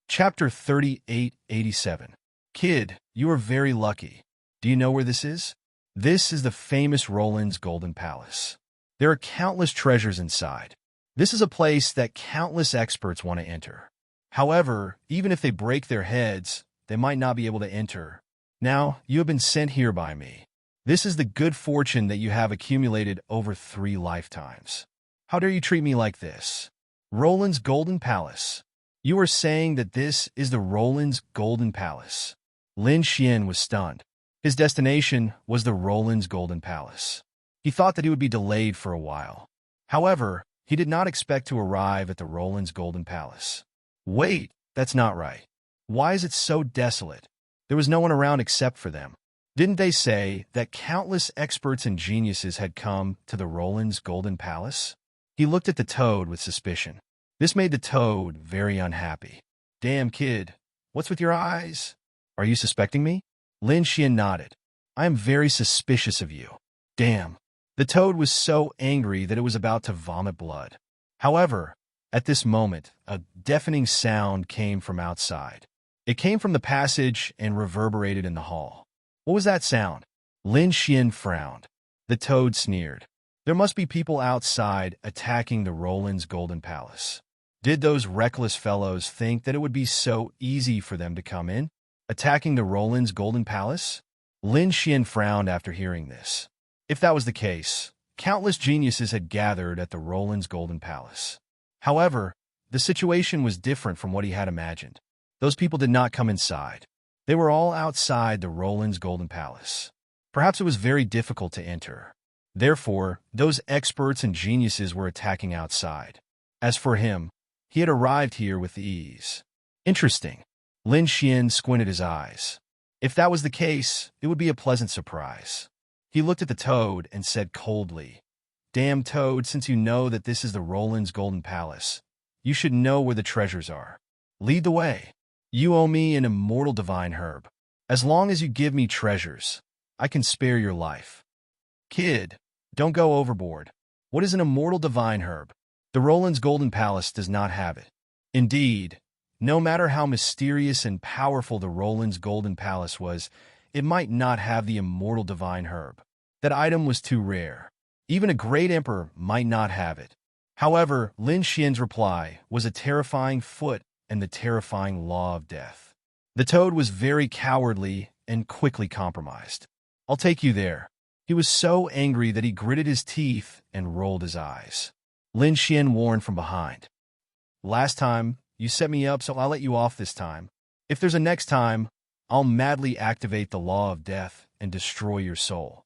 Speaker 1: Chapter 3887. Kid, you are very lucky. Do you know where this is? This is the famous Roland's Golden Palace. There are countless treasures inside. This is a place that countless experts want to enter. However, even if they break their heads, they might not be able to enter. Now, you have been sent here by me. This is the good fortune that you have accumulated over 3 lifetimes. How dare you treat me like this? Roland's Golden Palace. You are saying that this is the Roland's Golden Palace. Lin Xian was stunned. His destination was the Roland's Golden Palace. He thought that he would be delayed for a while. However, he did not expect to arrive at the Roland's Golden Palace. Wait, that's not right. Why is it so desolate? There was no one around except for them. Didn't they say that countless experts and geniuses had come to the Roland's Golden Palace? He looked at the toad with suspicion. This made the toad very unhappy. Damn, kid, what's with your eyes? Are you suspecting me? Lin Xian nodded. I am very suspicious of you. Damn. The toad was so angry that it was about to vomit blood. However, at this moment, a deafening sound came from outside. It came from the passage and reverberated in the hall. What was that sound? Lin Xian frowned. The toad sneered. There must be people outside attacking the Roland's Golden Palace. Did those reckless fellows think that it would be so easy for them to come in, attacking the Roland's Golden Palace? Lin Xian frowned after hearing this. If that was the case, countless geniuses had gathered at the Roland's Golden Palace. However, the situation was different from what he had imagined. Those people did not come inside. They were all outside the Roland's Golden Palace. Perhaps it was very difficult to enter. Therefore, those experts and geniuses were attacking outside. As for him, he had arrived here with ease. Interesting. Lin Xian squinted his eyes. If that was the case, it would be a pleasant surprise. He looked at the toad and said coldly, Damn toad, since you know that this is the Roland's Golden Palace, you should know where the treasures are. Lead the way. You owe me an immortal divine herb. As long as you give me treasures, I can spare your life. Kid, don't go overboard. What is an immortal divine herb? The Roland's Golden Palace does not have it. Indeed, no matter how mysterious and powerful the Roland's Golden Palace was, it might not have the immortal divine herb. That item was too rare. Even a great emperor might not have it. However, Lin Xian's reply was a terrifying foot and the terrifying law of death. The toad was very cowardly and quickly compromised. I'll take you there. He was so angry that he gritted his teeth and rolled his eyes. Lin Xian warned from behind. Last time, you set me up, so I'll let you off this time. If there's a next time, I'll madly activate the law of death and destroy your soul.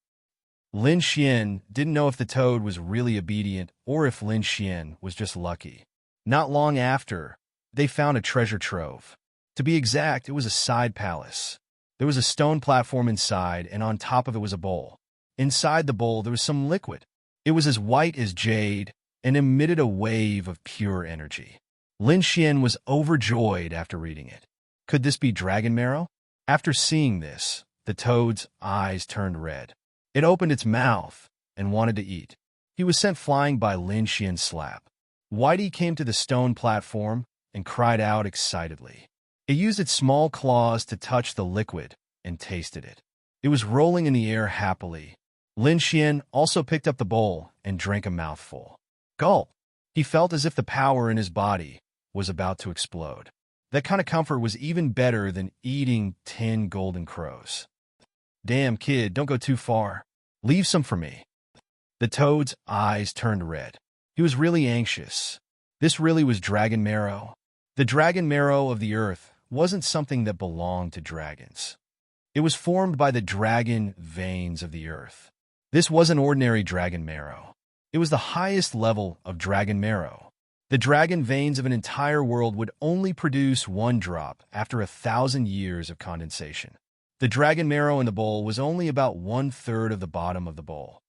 Speaker 1: Lin Xian didn't know if the toad was really obedient or if Lin Xian was just lucky. Not long after, they found a treasure trove. To be exact, it was a side palace. There was a stone platform inside, and on top of it was a bowl. Inside the bowl, there was some liquid. It was as white as jade and emitted a wave of pure energy. Lin Xian was overjoyed after reading it. Could this be dragon marrow? After seeing this, the toad's eyes turned red. It opened its mouth and wanted to eat. He was sent flying by Lin Xian's slap. Whitey came to the stone platform and cried out excitedly. It used its small claws to touch the liquid and tasted it. It was rolling in the air happily. Lin Xian also picked up the bowl and drank a mouthful. Gulp! He felt as if the power in his body was about to explode. That kind of comfort was even better than eating 10 golden crows. Damn, kid, don't go too far. Leave some for me. The toad's eyes turned red. He was really anxious. This really was dragon marrow. The dragon marrow of the earth wasn't something that belonged to dragons. It was formed by the dragon veins of the earth. This wasn't ordinary dragon marrow. It was the highest level of dragon marrow. The dragon veins of an entire world would only produce one drop after 1,000 years of condensation. The dragon marrow in the bowl was only about 1/3 of the bottom of the bowl.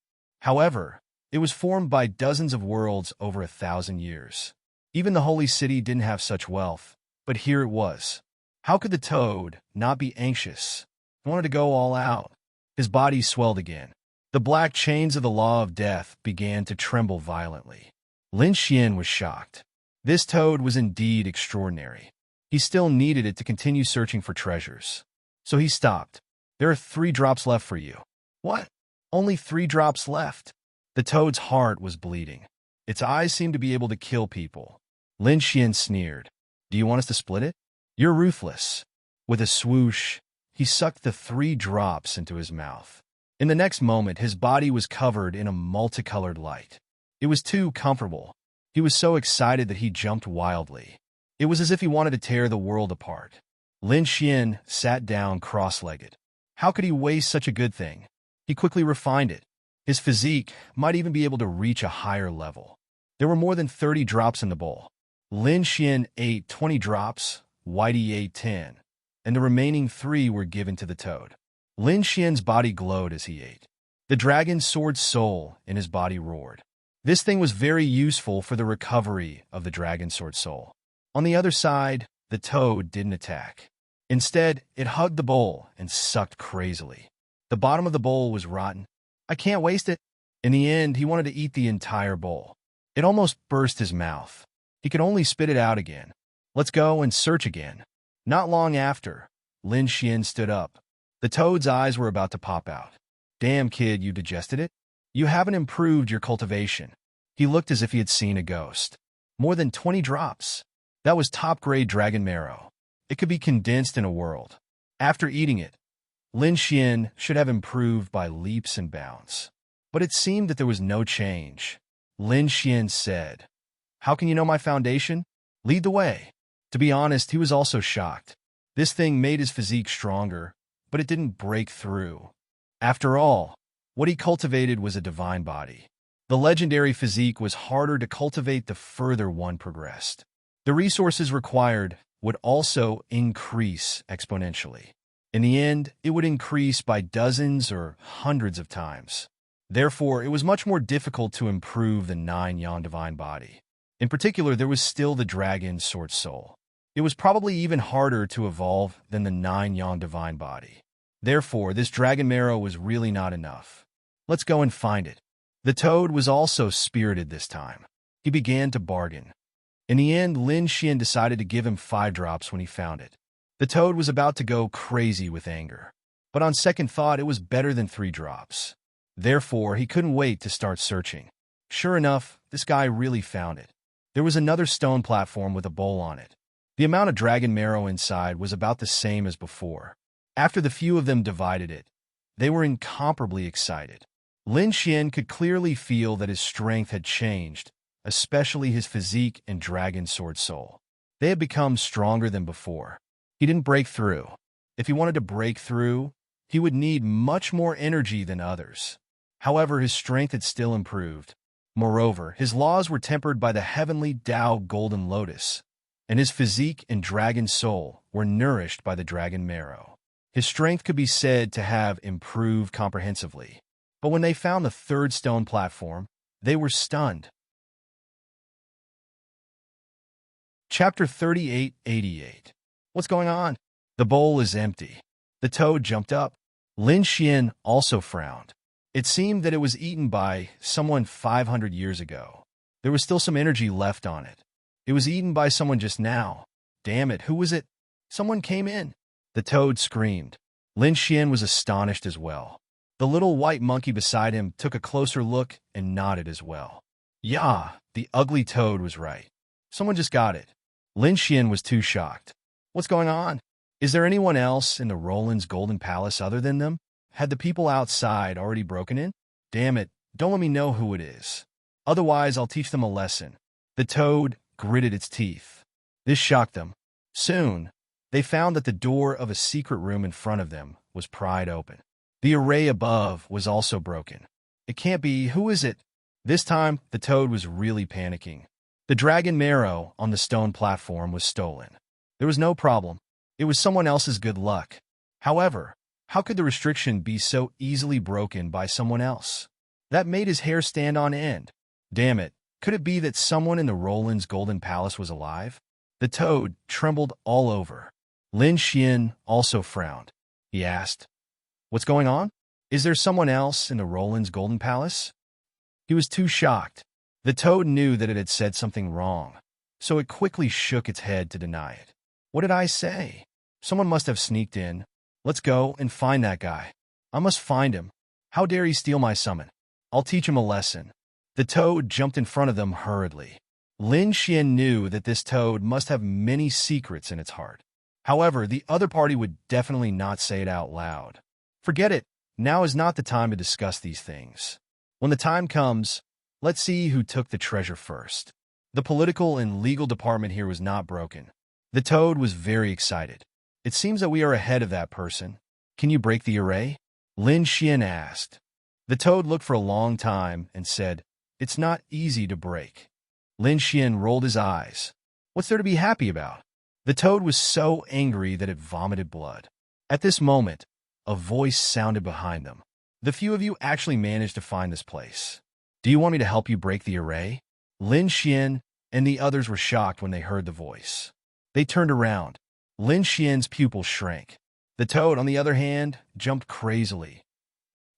Speaker 1: However, it was formed by dozens of worlds over 1,000 years. Even the holy city didn't have such wealth, but here it was. How could the toad not be anxious? He wanted to go all out. His body swelled again. The black chains of the law of death began to tremble violently. Lin Xian was shocked. This toad was indeed extraordinary. He still needed it to continue searching for treasures. So he stopped. There are 3 drops left for you. What? Only 3 drops left? The toad's heart was bleeding. Its eyes seemed to be able to kill people. Lin Xian sneered. Do you want us to split it? You're ruthless. With a swoosh, he sucked the 3 drops into his mouth. In the next moment, his body was covered in a multicolored light. It was too comfortable. He was so excited that he jumped wildly. It was as if he wanted to tear the world apart. Lin Xian sat down cross-legged. How could he waste such a good thing? He quickly refined it. His physique might even be able to reach a higher level. There were more than 30 drops in the bowl. Lin Xian ate 20 drops, Whitey ate 10, and the remaining 3 were given to the toad. Lin Xian's body glowed as he ate. The dragon sword's soul in his body roared. This thing was very useful for the recovery of the dragon sword soul. On the other side, the toad didn't attack. Instead, it hugged the bowl and sucked crazily. The bottom of the bowl was rotten. I can't waste it. In the end, he wanted to eat the entire bowl. It almost burst his mouth. He could only spit it out again. Let's go and search again. Not long after, Lin Xian stood up. The toad's eyes were about to pop out. Damn, kid, you digested it? You haven't improved your cultivation. He looked as if he had seen a ghost. More than 20 drops. That was top-grade dragon marrow. It could be condensed in a world. After eating it, Lin Xian should have improved by leaps and bounds. But it seemed that there was no change. Lin Xian said, "How can you know my foundation? Lead the way." To be honest, he was also shocked. This thing made his physique stronger, but it didn't break through. After all, what he cultivated was a divine body. The legendary physique was harder to cultivate the further one progressed. The resources required would also increase exponentially. In the end, it would increase by dozens or hundreds of times. Therefore, it was much more difficult to improve the 9-Yan divine body. In particular, there was still the dragon sword soul. It was probably even harder to evolve than the 9-Yan divine body. Therefore, this dragon marrow was really not enough. Let's go and find it. The toad was also spirited this time. He began to bargain. In the end, Lin Xian decided to give him 5 drops when he found it. The toad was about to go crazy with anger. But on second thought, it was better than 3 drops. Therefore, he couldn't wait to start searching. Sure enough, this guy really found it. There was another stone platform with a bowl on it. The amount of dragon marrow inside was about the same as before. After the few of them divided it, they were incomparably excited. Lin Xian could clearly feel that his strength had changed, especially his physique and dragon sword soul. They had become stronger than before. He didn't break through. If he wanted to break through, he would need much more energy than others. However, his strength had still improved. Moreover, his laws were tempered by the heavenly Tao golden lotus, and his physique and dragon soul were nourished by the dragon marrow. His strength could be said to have improved comprehensively. But when they found the 3rd stone platform, they were stunned. Chapter 3888. What's going on? The bowl is empty. The toad jumped up. Lin Xian also frowned. It seemed that it was eaten by someone 500 years ago. There was still some energy left on it. It was eaten by someone just now. Damn it, who was it? Someone came in. The toad screamed. Lin Xian was astonished as well. The little white monkey beside him took a closer look and nodded as well. Yeah, the ugly toad was right. Someone just got it. Lin Xian was too shocked. What's going on? Is there anyone else in the Roland's Golden Palace other than them? Had the people outside already broken in? Damn it, don't let me know who it is. Otherwise, I'll teach them a lesson. The toad gritted its teeth. This shocked them. Soon, they found that the door of a secret room in front of them was pried open. The array above was also broken. It can't be. Who is it? This time, the toad was really panicking. The dragon marrow on the stone platform was stolen. There was no problem. It was someone else's good luck. However, how could the restriction be so easily broken by someone else? That made his hair stand on end. Damn it, could it be that someone in the Roland's Golden Palace was alive? The toad trembled all over. Lin Xian also frowned. He asked, "What's going on? Is there someone else in the Roland's Golden Palace?" He was too shocked. The toad knew that it had said something wrong, so it quickly shook its head to deny it. What did I say? Someone must have sneaked in. Let's go and find that guy. I must find him. How dare he steal my summon? I'll teach him a lesson. The toad jumped in front of them hurriedly. Lin Xian knew that this toad must have many secrets in its heart. However, the other party would definitely not say it out loud. Forget it. Now is not the time to discuss these things. When the time comes, let's see who took the treasure first. The political and legal department here was not broken. The toad was very excited. It seems that we are ahead of that person. Can you break the array? Lin Xian asked. The toad looked for a long time and said, "It's not easy to break." Lin Xian rolled his eyes. What's there to be happy about? The toad was so angry that it vomited blood. At this moment, a voice sounded behind them. The few of you actually managed to find this place. Do you want me to help you break the array? Lin Xian and the others were shocked when they heard the voice. They turned around. Lin Xian's pupils shrank. The toad, on the other hand, jumped crazily.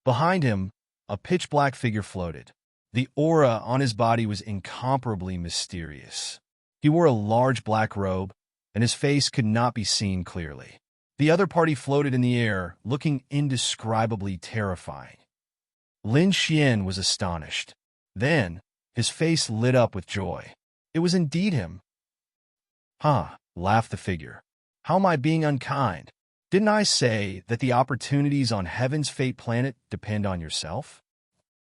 Speaker 1: Behind him, a pitch-black figure floated. The aura on his body was incomparably mysterious. He wore a large black robe, and his face could not be seen clearly. The other party floated in the air, looking indescribably terrifying. Lin Xian was astonished. Then, his face lit up with joy. It was indeed him. "Huh," laughed the figure. "How am I being unkind? Didn't I say that the opportunities on Heaven's fate planet depend on yourself?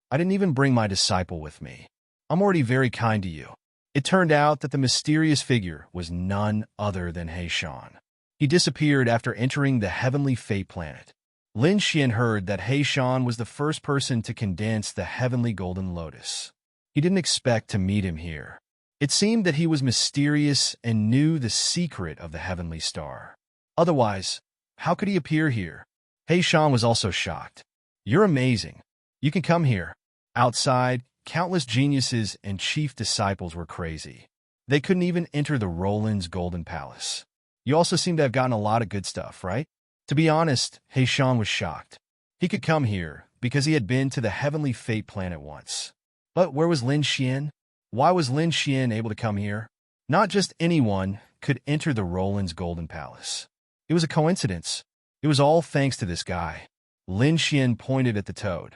Speaker 1: I didn't even bring my disciple with me. I'm already very kind to you." It turned out that the mysterious figure was none other than He Shan. He disappeared after entering the heavenly fate planet. Lin Xian heard that He Shan was the first person to condense the heavenly golden lotus. He didn't expect to meet him here. It seemed that he was mysterious and knew the secret of the heavenly star. Otherwise, how could he appear here? He Shan was also shocked. "You're amazing. You can come here." Outside, countless geniuses and chief disciples were crazy. They couldn't even enter the Roland's Golden Palace. "You also seem to have gotten a lot of good stuff, right?" To be honest, He Shan was shocked. He could come here because he had been to the heavenly fate planet once. But where was Lin Xian? Why was Lin Xian able to come here? Not just anyone could enter the Roland's Golden Palace. It was a coincidence. It was all thanks to this guy. Lin Xian pointed at the toad.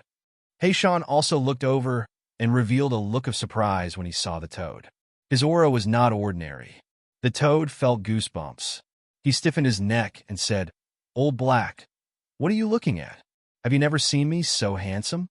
Speaker 1: He Shan also looked over and revealed a look of surprise when he saw the toad. His aura was not ordinary. The toad felt goosebumps. He stiffened his neck and said, "Old Black, what are you looking at? Have you never seen me so handsome?"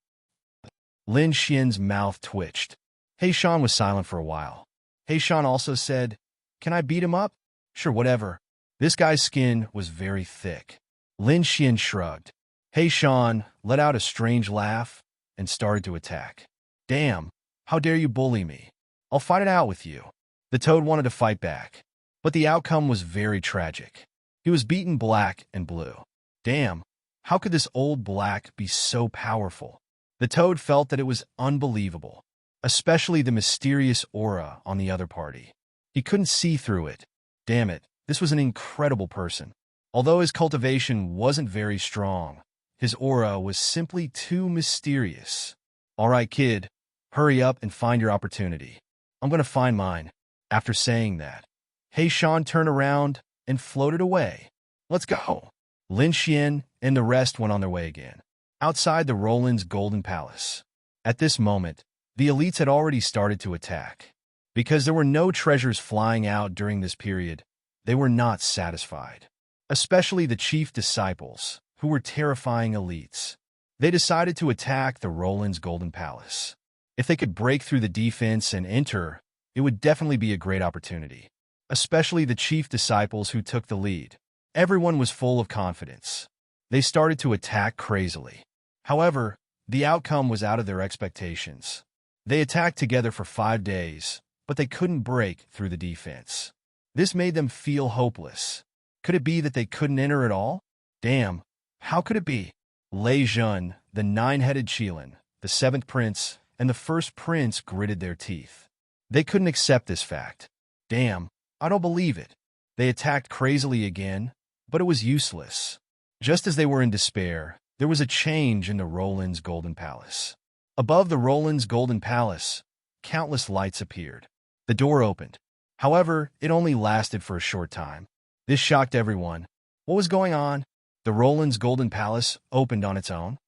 Speaker 1: Lin Xian's mouth twitched. He Shan was silent for a while. He Shan also said, "Can I beat him up?" "Sure, whatever." This guy's skin was very thick. Lin Xian shrugged. He Shan let out a strange laugh and started to attack. "Damn, how dare you bully me? I'll fight it out with you." The toad wanted to fight back, but the outcome was very tragic. He was beaten black and blue. Damn, how could this old black be so powerful? The toad felt that it was unbelievable, especially the mysterious aura on the other party. He couldn't see through it. Damn it, this was an incredible person. Although his cultivation wasn't very strong, his aura was simply too mysterious. "All right, kid, hurry up and find your opportunity. I'm going to find mine." After saying that, He Shan turned around and floated away. "Let's go." Lin Xian and the rest went on their way again. Outside the Roland's Golden Palace. At this moment, the elites had already started to attack. Because there were no treasures flying out during this period, they were not satisfied. Especially the chief disciples, who were terrifying elites. They decided to attack the Roland's Golden Palace. If they could break through the defense and enter, it would definitely be a great opportunity. Especially the chief disciples who took the lead. Everyone was full of confidence. They started to attack crazily. However, the outcome was out of their expectations. They attacked together for 5 days, but they couldn't break through the defense. This made them feel hopeless. Could it be that they couldn't enter at all? Damn, how could it be? Lei Jun, the 9-headed Qilin, the 7th prince, and the 1st prince gritted their teeth. They couldn't accept this fact. Damn, I don't believe it. They attacked crazily again, but it was useless. Just as they were in despair, there was a change in the Roland's Golden Palace. Above the Roland's Golden Palace, countless lights appeared. The door opened. However, it only lasted for a short time. This shocked everyone. What was going on? The Roland's Golden Palace opened on its own.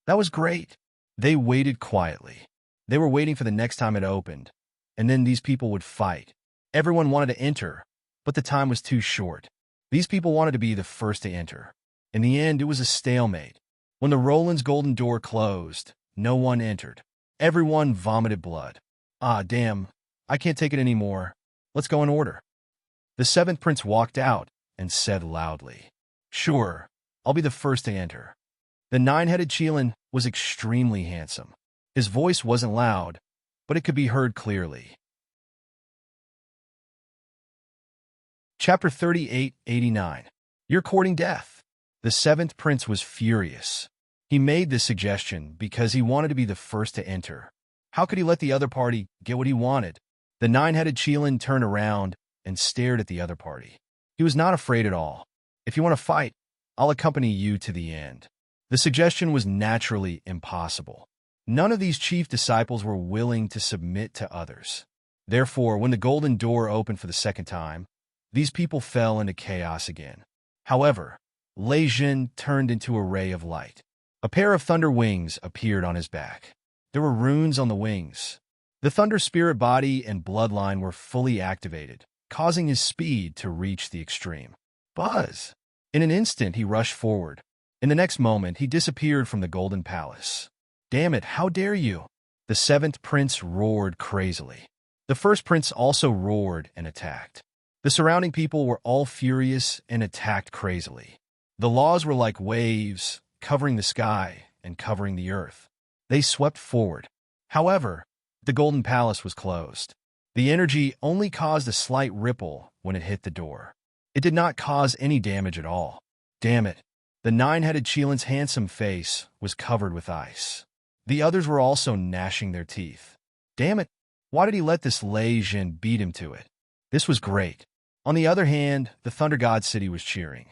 Speaker 1: That was great. They waited quietly. They were waiting for the next time it opened, and then these people would fight. Everyone wanted to enter, but the time was too short. These people wanted to be the first to enter. In the end, it was a stalemate. When the Roland's golden door closed, no one entered. Everyone vomited blood. Ah, damn, I can't take it anymore. Let's go in order. The 7th prince walked out and said loudly, "Sure, I'll be the first to enter." The 9-headed Qilin was extremely handsome. His voice wasn't loud, but it could be heard clearly. Chapter 3889. You're courting death. The seventh prince was furious. He made this suggestion because he wanted to be the first to enter. How could he let the other party get what he wanted? The nine-headed Chelan turned around and stared at the other party. He was not afraid at all. If you want to fight, I'll accompany you to the end. The suggestion was naturally impossible. None of these chief disciples were willing to submit to others. Therefore, when the golden door opened for the second time, these people fell into chaos again. However, Lei Jin turned into a ray of light. A pair of thunder wings appeared on his back. There were runes on the wings. The thunder spirit body and bloodline were fully activated, causing his speed to reach the extreme. Buzz! In an instant, he rushed forward. In the next moment, he disappeared from the Golden Palace. Damn it, how dare you! The seventh prince roared crazily. The first prince also roared and attacked. The surrounding people were all furious and attacked crazily. The laws were like waves, covering the sky and covering the earth. They swept forward. However, the Golden Palace was closed. The energy only caused a slight ripple when it hit the door. It did not cause any damage at all. Damn it. The nine-headed Chelan's handsome face was covered with ice. The others were also gnashing their teeth. Damn it. Why did he let this Lei Jin beat him to it? This was great. On the other hand, the Thunder God City was cheering.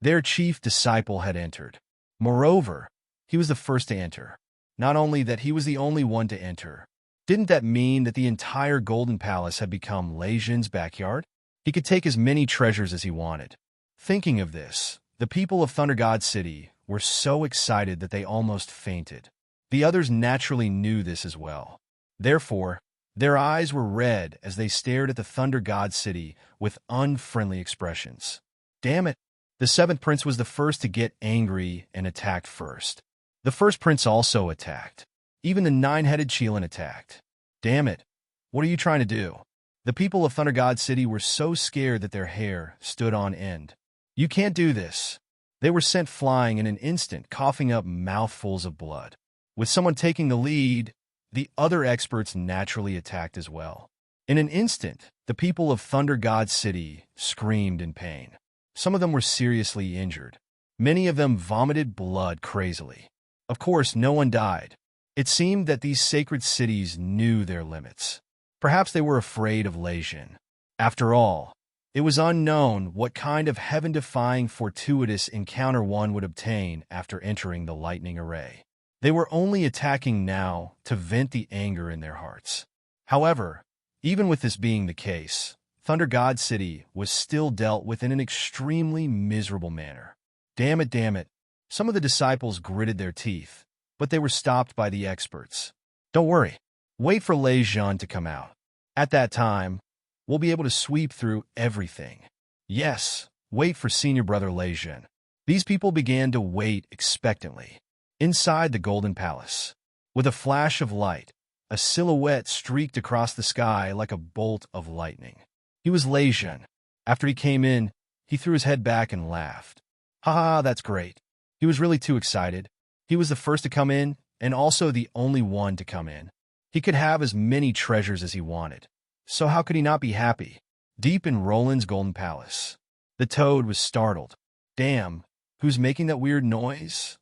Speaker 1: Their chief disciple had entered. Moreover, he was the first to enter. Not only that he was the only one to enter, didn't that mean that the entire Golden Palace had become Lei Jin's backyard? He could take as many treasures as he wanted. Thinking of this, the people of Thunder God City were so excited that they almost fainted. The others naturally knew this as well. Therefore, their eyes were red as they stared at the Thunder God City with unfriendly expressions. Damn it! The seventh prince was the first to get angry and attacked first. The first prince also attacked. Even the nine-headed Chelan attacked. Damn it! What are you trying to do? The people of Thunder God City were so scared that their hair stood on end. You can't do this. They were sent flying in an instant, coughing up mouthfuls of blood. With someone taking the lead, the other experts naturally attacked as well. In an instant, the people of Thunder God City screamed in pain. Some of them were seriously injured. Many of them vomited blood crazily. Of course, no one died. It seemed that these sacred cities knew their limits. Perhaps they were afraid of Lei Jin. After all, it was unknown what kind of heaven-defying fortuitous encounter one would obtain after entering the lightning array. They were only attacking now to vent the anger in their hearts. However, even with this being the case, Thunder God City was still dealt with in an extremely miserable manner. Damn it. Some of the disciples gritted their teeth, but they were stopped by the experts. Don't worry. Wait for Lei Jin to come out. At that time, we'll be able to sweep through everything. Yes, wait for senior brother Lei Jin. These people began to wait expectantly. Inside the Golden Palace, with a flash of light, a silhouette streaked across the sky like a bolt of lightning. He was Lei Jin. After he came in, he threw his head back and laughed. Ha, that's great. He was really too excited. He was the first to come in, and also the only one to come in. He could have as many treasures as he wanted. So how could he not be happy? Deep in Roland's Golden Palace, the toad was startled. Damn, who's making that weird noise?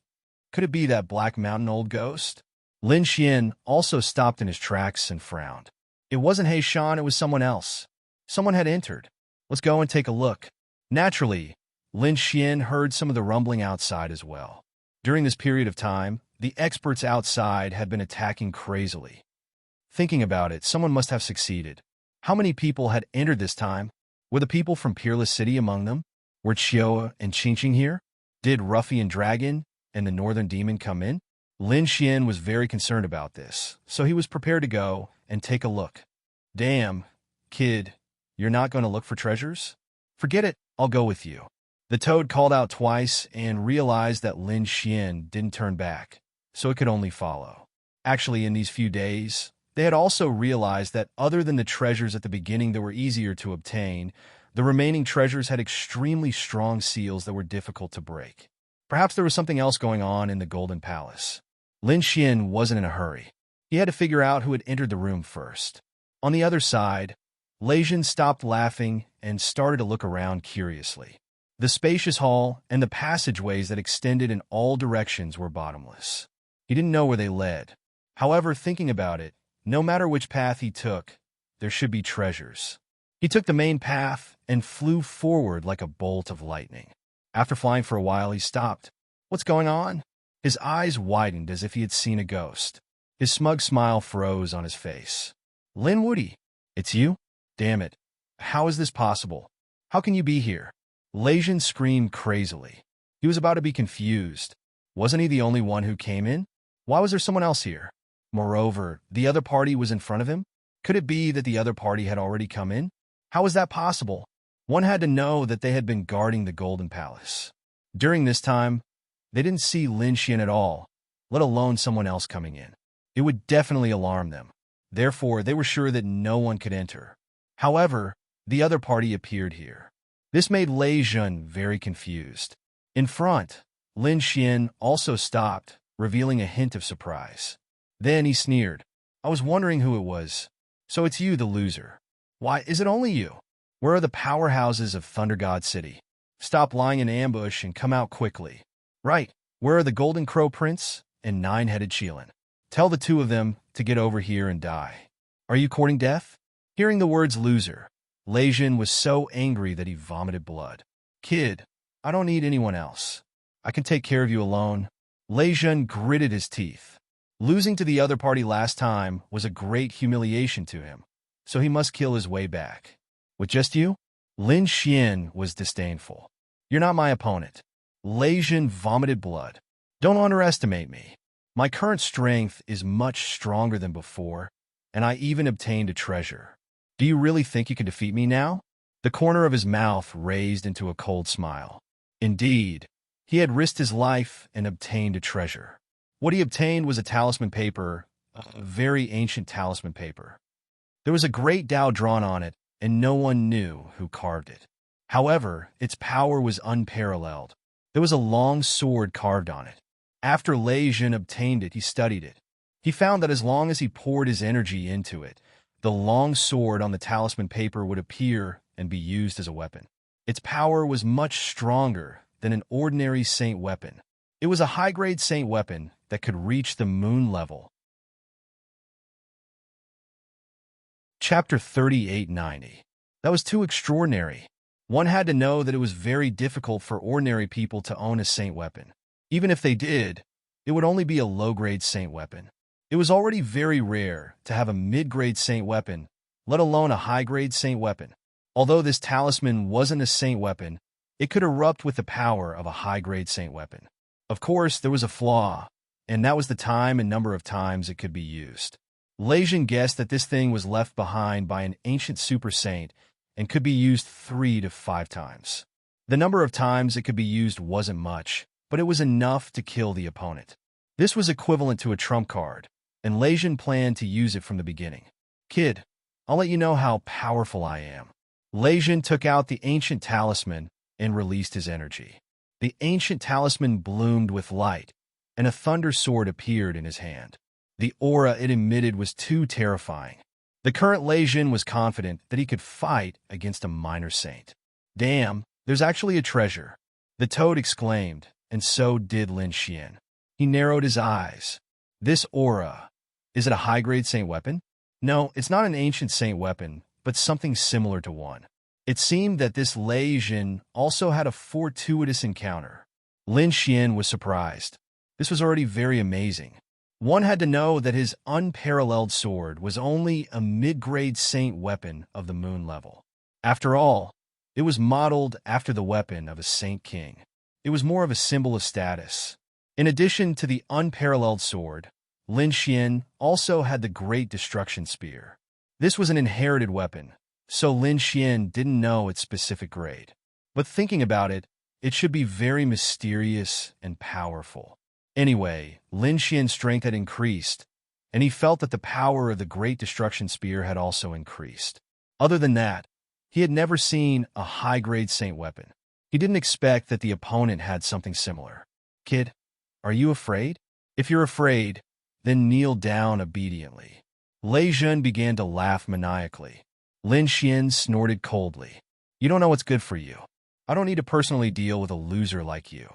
Speaker 1: Could it be that Black Mountain old ghost? Lin Xian also stopped in his tracks and frowned. It wasn't He Shan, it was someone else. Someone had entered. Let's go and take a look. Naturally, Lin Xian heard some of the rumbling outside as well. During this period of time, the experts outside had been attacking crazily. Thinking about it, someone must have succeeded. How many people had entered this time? Were the people from Peerless City among them? Were Chiao and Qingqing here? Did Ruffian Dragon and the Northern Demon come in? Lin Xian was very concerned about this, so he was prepared to go and take a look. Damn, kid, you're not going to look for treasures? Forget it, I'll go with you. The toad called out twice and realized that Lin Xian didn't turn back, so it could only follow. Actually, in these few days, they had also realized that other than the treasures at the beginning that were easier to obtain, the remaining treasures had extremely strong seals that were difficult to break. Perhaps there was something else going on in the Golden Palace. Lin Xian wasn't in a hurry. He had to figure out who had entered the room first. On the other side, Lei Jin stopped laughing and started to look around curiously. The spacious hall and the passageways that extended in all directions were bottomless. He didn't know where they led. However, thinking about it, no matter which path he took, there should be treasures. He took the main path and flew forward like a bolt of lightning. After flying for a while, he stopped. What's going on? His eyes widened as if he had seen a ghost. His smug smile froze on his face. Lin Woody, it's you? Damn it. How is this possible? How can you be here? Leijun screamed crazily. He was about to be confused. Wasn't he the only one who came in? Why was there someone else here? Moreover, the other party was in front of him? Could it be that the other party had already come in? How was that possible? One had to know that they had been guarding the Golden Palace. During this time, they didn't see Lin Xian at all, let alone someone else coming in. It would definitely alarm them. Therefore, they were sure that no one could enter. However, the other party appeared here. This made Lei Jun very confused. In front, Lin Xian also stopped, revealing a hint of surprise. Then he sneered. I was wondering who it was. So it's you, the loser. Why, is it only you? Where are the powerhouses of Thunder God City? Stop lying in ambush and come out quickly. Right, where are the Golden Crow Prince and Nine-Headed Qilin? Tell the two of them to get over here and die. Are you courting death? Hearing the words loser, Leijun was so angry that he vomited blood. Kid, I don't need anyone else. I can take care of you alone. Leijun gritted his teeth. Losing to the other party last time was a great humiliation to him, so he must kill his way back. With just you? Lin Xian was disdainful. You're not my opponent. Leijun vomited blood. Don't underestimate me. My current strength is much stronger than before, and I even obtained a treasure. Do you really think you can defeat me now? The corner of his mouth raised into a cold smile. Indeed, he had risked his life and obtained a treasure. What he obtained was a talisman paper, a very ancient talisman paper. There was a great Tao drawn on it, and no one knew who carved it. However, its power was unparalleled. There was a long sword carved on it. After Leijun obtained it, he studied it. He found that as long as he poured his energy into it, the long sword on the talisman paper would appear and be used as a weapon. Its power was much stronger than an ordinary saint weapon. It was a high-grade saint weapon that could reach the moon level. Chapter 3890. That was too extraordinary. One had to know that it was very difficult for ordinary people to own a saint weapon. Even if they did, it would only be a low-grade saint weapon. It was already very rare to have a mid-grade saint weapon, let alone a high-grade saint weapon. Although this talisman wasn't a saint weapon, it could erupt with the power of a high-grade saint weapon. Of course, there was a flaw, and that was the time and number of times it could be used. Leijun guessed that this thing was left behind by an ancient super saint and could be used 3 to 5 times. The number of times it could be used wasn't much, but it was enough to kill the opponent. This was equivalent to a trump card, and Leijun planned to use it from the beginning. Kid, I'll let you know how powerful I am. Leijun took out the ancient talisman and released his energy. The ancient talisman bloomed with light, and a thunder sword appeared in his hand. The aura it emitted was too terrifying. The current Leijun was confident that he could fight against a minor saint. Damn, there's actually a treasure, the toad exclaimed, and so did Lin Xian. He narrowed his eyes. This aura, is it a high-grade saint weapon? No, it's not an ancient saint weapon, but something similar to one. It seemed that this Leijun also had a fortuitous encounter. Lin Xian was surprised. This was already very amazing. One had to know that his unparalleled sword was only a mid-grade saint weapon of the moon level. After all, it was modeled after the weapon of a saint king. It was more of a symbol of status. In addition to the unparalleled sword, Lin Xian also had the Great Destruction Spear. This was an inherited weapon, so Lin Xian didn't know its specific grade. But thinking about it, it should be very mysterious and powerful. Anyway, Lin Xian's strength had increased, and he felt that the power of the Great Destruction Spear had also increased. Other than that, he had never seen a high-grade saint weapon. He didn't expect that the opponent had something similar. Kid, are you afraid? If you're afraid, then kneel down obediently. Leijun began to laugh maniacally. Lin Xian snorted coldly. You don't know what's good for you. I don't need to personally deal with a loser like you.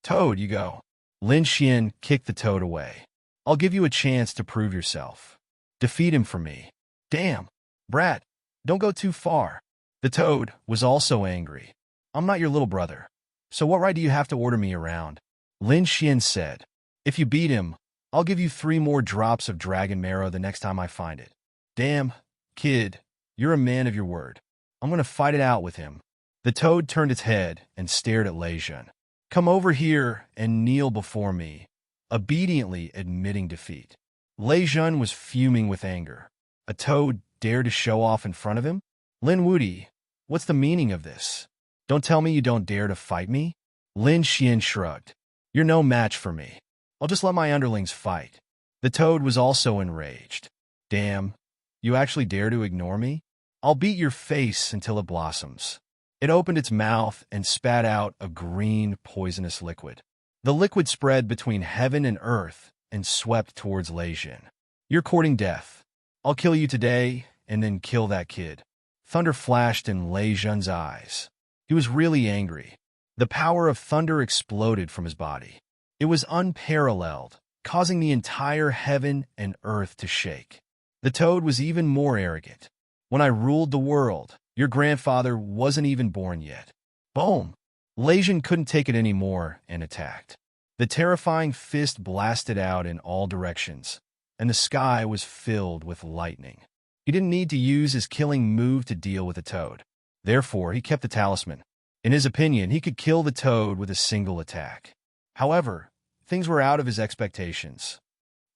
Speaker 1: Toad, you go. Lin Xian kicked the toad away. I'll give you a chance to prove yourself. Defeat him for me. Damn. Brat, don't go too far. The toad was also angry. I'm not your little brother. So what right do you have to order me around? Lin Xian said. If you beat him, I'll give you 3 more drops of dragon marrow the next time I find it. Damn, kid, you're a man of your word. I'm going to fight it out with him. The toad turned its head and stared at Lei Jun. Come over here and kneel before me, obediently admitting defeat. Lei Jun was fuming with anger. A toad dared to show off in front of him? Lin Wudi, what's the meaning of this? Don't tell me you don't dare to fight me? Lin Xian shrugged. You're no match for me. I'll just let my underlings fight. The toad was also enraged. Damn, you actually dare to ignore me? I'll beat your face until it blossoms. It opened its mouth and spat out a green, poisonous liquid. The liquid spread between heaven and earth and swept towards Lei Jun. You're courting death. I'll kill you today and then kill that kid. Thunder flashed in Lei Jun's eyes. He was really angry. The power of thunder exploded from his body. It was unparalleled, causing the entire heaven and earth to shake. The toad was even more arrogant. When I ruled the world, your grandfather wasn't even born yet. Boom! Lei Jun couldn't take it anymore and attacked. The terrifying fist blasted out in all directions, and the sky was filled with lightning. He didn't need to use his killing move to deal with the toad. Therefore, he kept the talisman. In his opinion, he could kill the toad with a single attack. However, things were out of his expectations.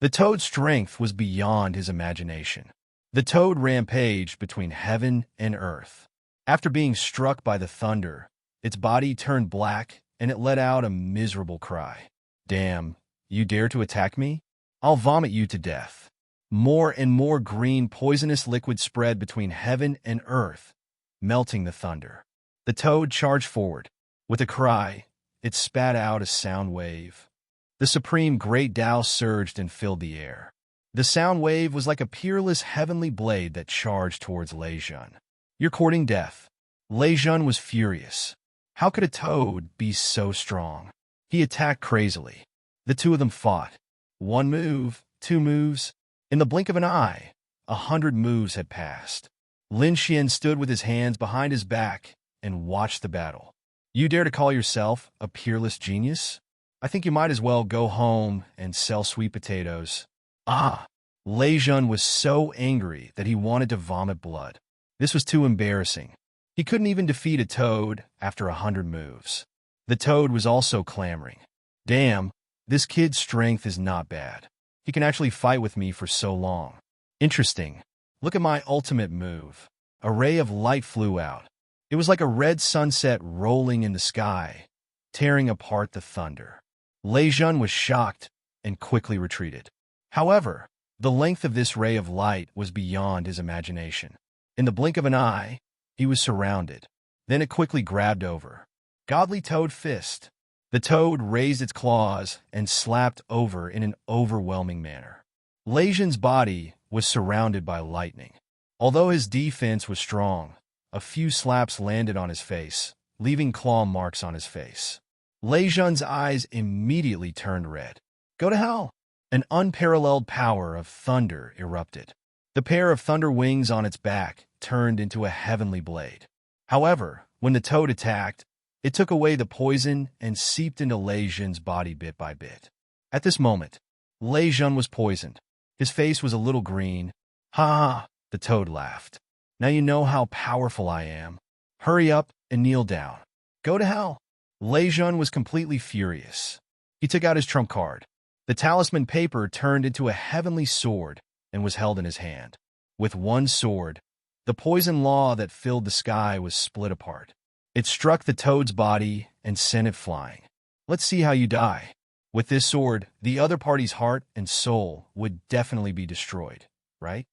Speaker 1: The toad's strength was beyond his imagination. The toad rampaged between heaven and earth. After being struck by the thunder, its body turned black and it let out a miserable cry. Damn, you dare to attack me? I'll vomit you to death. More and more green, poisonous liquid spread between heaven and earth, melting the thunder. The toad charged forward. With a cry, it spat out a sound wave. The supreme great Tao surged and filled the air. The sound wave was like a peerless heavenly blade that charged towards Lei Jun. You're courting death. Lei Jun was furious. How could a toad be so strong? He attacked crazily. The two of them fought. 1 move, 2 moves. In the blink of an eye, 100 moves had passed. Lin Xian stood with his hands behind his back and watched the battle. You dare to call yourself a peerless genius? I think you might as well go home and sell sweet potatoes. Ah! Lei Jun was so angry that he wanted to vomit blood. This was too embarrassing. He couldn't even defeat a toad after 100 moves. The toad was also clamoring. Damn, this kid's strength is not bad. He can actually fight with me for so long. Interesting. Look at my ultimate move. A ray of light flew out. It was like a red sunset rolling in the sky, tearing apart the thunder. Lei Jun was shocked and quickly retreated. However, the length of this ray of light was beyond his imagination. In the blink of an eye, he was surrounded. Then it quickly grabbed over. Godly Toad Fist. The toad raised its claws and slapped over in an overwhelming manner. Lei Jun's body was surrounded by lightning. Although his defense was strong, a few slaps landed on his face, leaving claw marks on his face. Lei Jun's eyes immediately turned red. Go to hell! An unparalleled power of thunder erupted. The pair of thunder wings on its back turned into a heavenly blade. However, when the toad attacked, it took away the poison and seeped into Lei Jun's body bit by bit. At this moment, Lei Jun was poisoned. His face was a little green. Ha ha, the toad laughed. Now you know how powerful I am. Hurry up and kneel down. Go to hell. Lei Jun was completely furious. He took out his trump card. The talisman paper turned into a heavenly sword and was held in his hand. With one sword, the poison law that filled the sky was split apart. It struck the toad's body and sent it flying. Let's see how you die. With this sword, the other party's heart and soul would definitely be destroyed, right?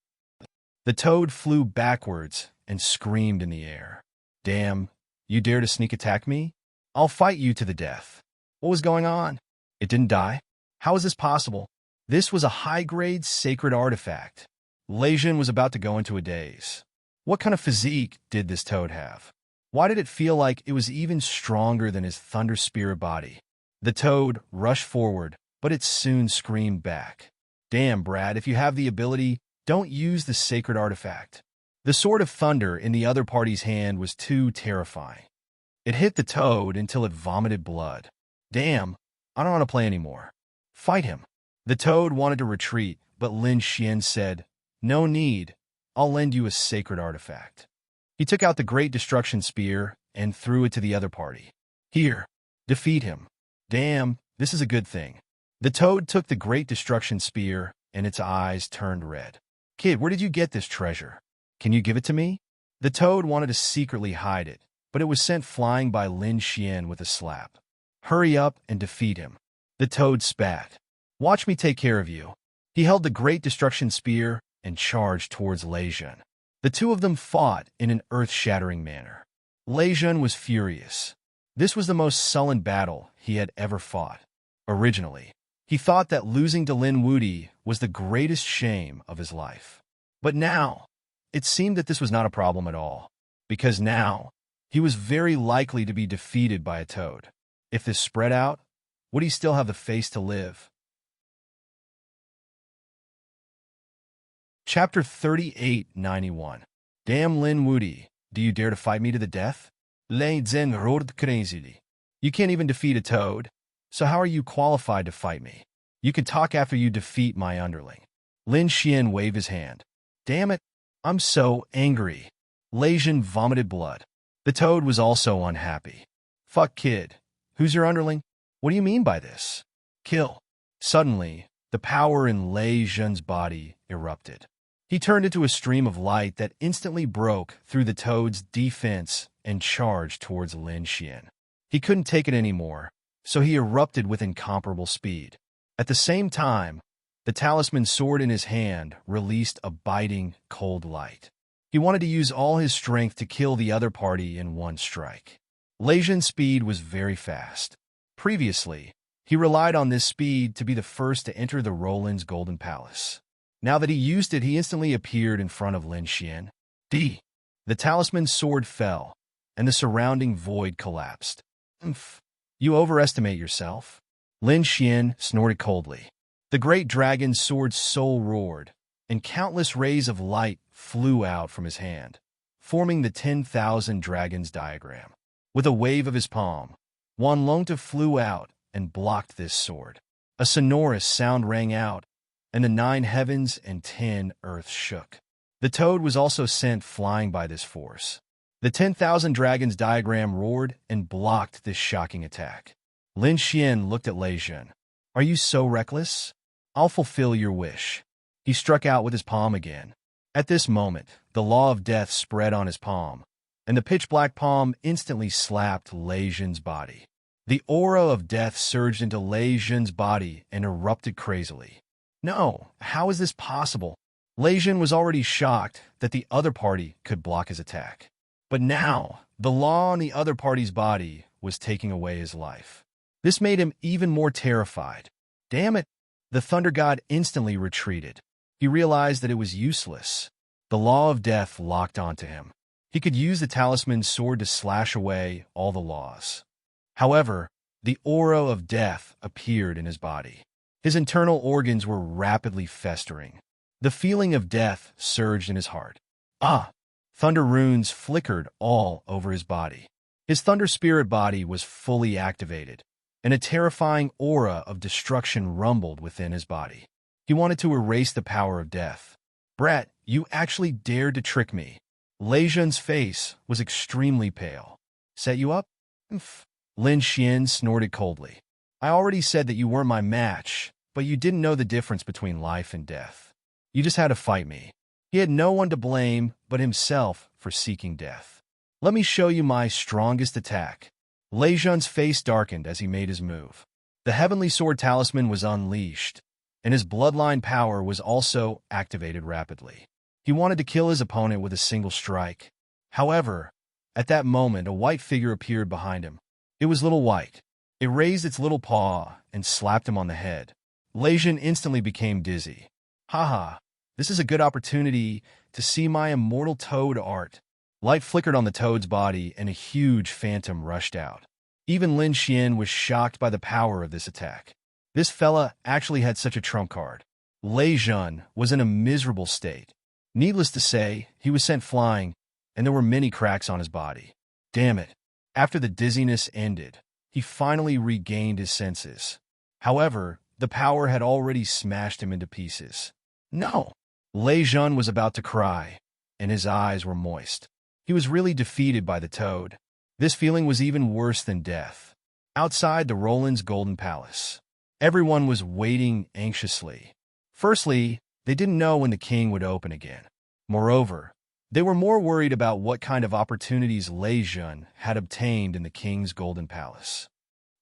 Speaker 1: The toad flew backwards and screamed in the air. Damn, you dare to sneak attack me? I'll fight you to the death. What was going on? It didn't die? How is this possible? This was a high-grade sacred artifact. Lei Jun was about to go into a daze. What kind of physique did this toad have? Why did it feel like it was even stronger than his thunder spirit body? The toad rushed forward, but it soon screamed back. Damn, Brad, if you have the ability, don't use the sacred artifact. The sword of thunder in the other party's hand was too terrifying. It hit the toad until it vomited blood. Damn, I don't want to play anymore. Fight him. The toad wanted to retreat, but Lin Xian said, "No need. I'll lend you a sacred artifact." He took out the Great Destruction Spear and threw it to the other party. "Here, defeat him." Damn, this is a good thing. The toad took the Great Destruction Spear, and its eyes turned red. "Kid, where did you get this treasure? Can you give it to me?" The toad wanted to secretly hide it, but it was sent flying by Lin Xian with a slap. "Hurry up and defeat him." The toad spat. "Watch me take care of you." He held the Great Destruction Spear and charged towards Lei Jun. The two of them fought in an earth-shattering manner. Lei Jun was furious. This was the most sullen battle he had ever fought. Originally, he thought that losing to Lin Wudi was the greatest shame of his life. But now, it seemed that this was not a problem at all, because now, he was very likely to be defeated by a toad. If this spread out, would he still have the face to live? Chapter 3891. Damn Lin Wudi, do you dare to fight me to the death? Lei Zhen roared crazily. You can't even defeat a toad, so how are you qualified to fight me? You can talk after you defeat my underling. Lin Xian waved his hand. Damn it, I'm so angry. Lei Jun vomited blood. The toad was also unhappy. Fuck kid, who's your underling? What do you mean by this? Kill. Suddenly, the power in Lei Jun's body erupted. He turned into a stream of light that instantly broke through the toad's defense and charged towards Lin Xian. He couldn't take it anymore, so he erupted with incomparable speed. At the same time, the talisman sword in his hand released a biting, cold light. He wanted to use all his strength to kill the other party in one strike. Lei Jun's speed was very fast. Previously, he relied on this speed to be the first to enter the Roland's Golden Palace. Now that he used it, he instantly appeared in front of Lin Xian. D. The talisman's sword fell, and the surrounding void collapsed. Umph. You overestimate yourself. Lin Xian snorted coldly. The great dragon's sword's soul roared, and countless rays of light flew out from his hand, forming the 10,000 dragons diagram. With a wave of his palm, Wan Longta flew out and blocked this sword. A sonorous sound rang out, and the 9 heavens and 10 earths shook. The toad was also sent flying by this force. The 10,000 dragons diagram roared and blocked this shocking attack. Lin Xian looked at Lei Jun. Are you so reckless? I'll fulfill your wish. He struck out with his palm again. At this moment, the law of death spread on his palm, and the pitch-black palm instantly slapped Lei Jun's body. The aura of death surged into Lei Jun's body and erupted crazily. No, how is this possible? Lei Jun was already shocked that the other party could block his attack. But now, the law on the other party's body was taking away his life. This made him even more terrified. Damn it! The Thunder God instantly retreated. He realized that it was useless. The law of death locked onto him. He could use the talisman's sword to slash away all the laws. However, the aura of death appeared in his body. His internal organs were rapidly festering. The feeling of death surged in his heart. Ah! Thunder runes flickered all over his body. His thunder spirit body was fully activated, and a terrifying aura of destruction rumbled within his body. He wanted to erase the power of death. Brett, you actually dared to trick me. Lei Jun's face was extremely pale. Set you up? Lin Xian snorted coldly. I already said that you weren't my match, but you didn't know the difference between life and death. You just had to fight me. He had no one to blame but himself for seeking death. Let me show you my strongest attack. Lei Jun's face darkened as he made his move. The Heavenly Sword Talisman was unleashed, and his bloodline power was also activated rapidly. He wanted to kill his opponent with a single strike. However, at that moment, a white figure appeared behind him. It was Little White. It raised its little paw and slapped him on the head. Lei Jun instantly became dizzy. Haha, this is a good opportunity to see my immortal toad art. Light flickered on the toad's body, and a huge phantom rushed out. Even Lin Xian was shocked by the power of this attack. This fella actually had such a trump card. Lei Jun was in a miserable state. Needless to say, he was sent flying, and there were many cracks on his body. Damn it. After the dizziness ended, he finally regained his senses. However, the power had already smashed him into pieces. No! Lei Jun was about to cry, and his eyes were moist. He was really defeated by the toad. This feeling was even worse than death. Outside the Roland's Golden Palace, everyone was waiting anxiously. Firstly, they didn't know when the king would open again. Moreover, they were more worried about what kind of opportunities Lei Jun had obtained in the king's Golden Palace.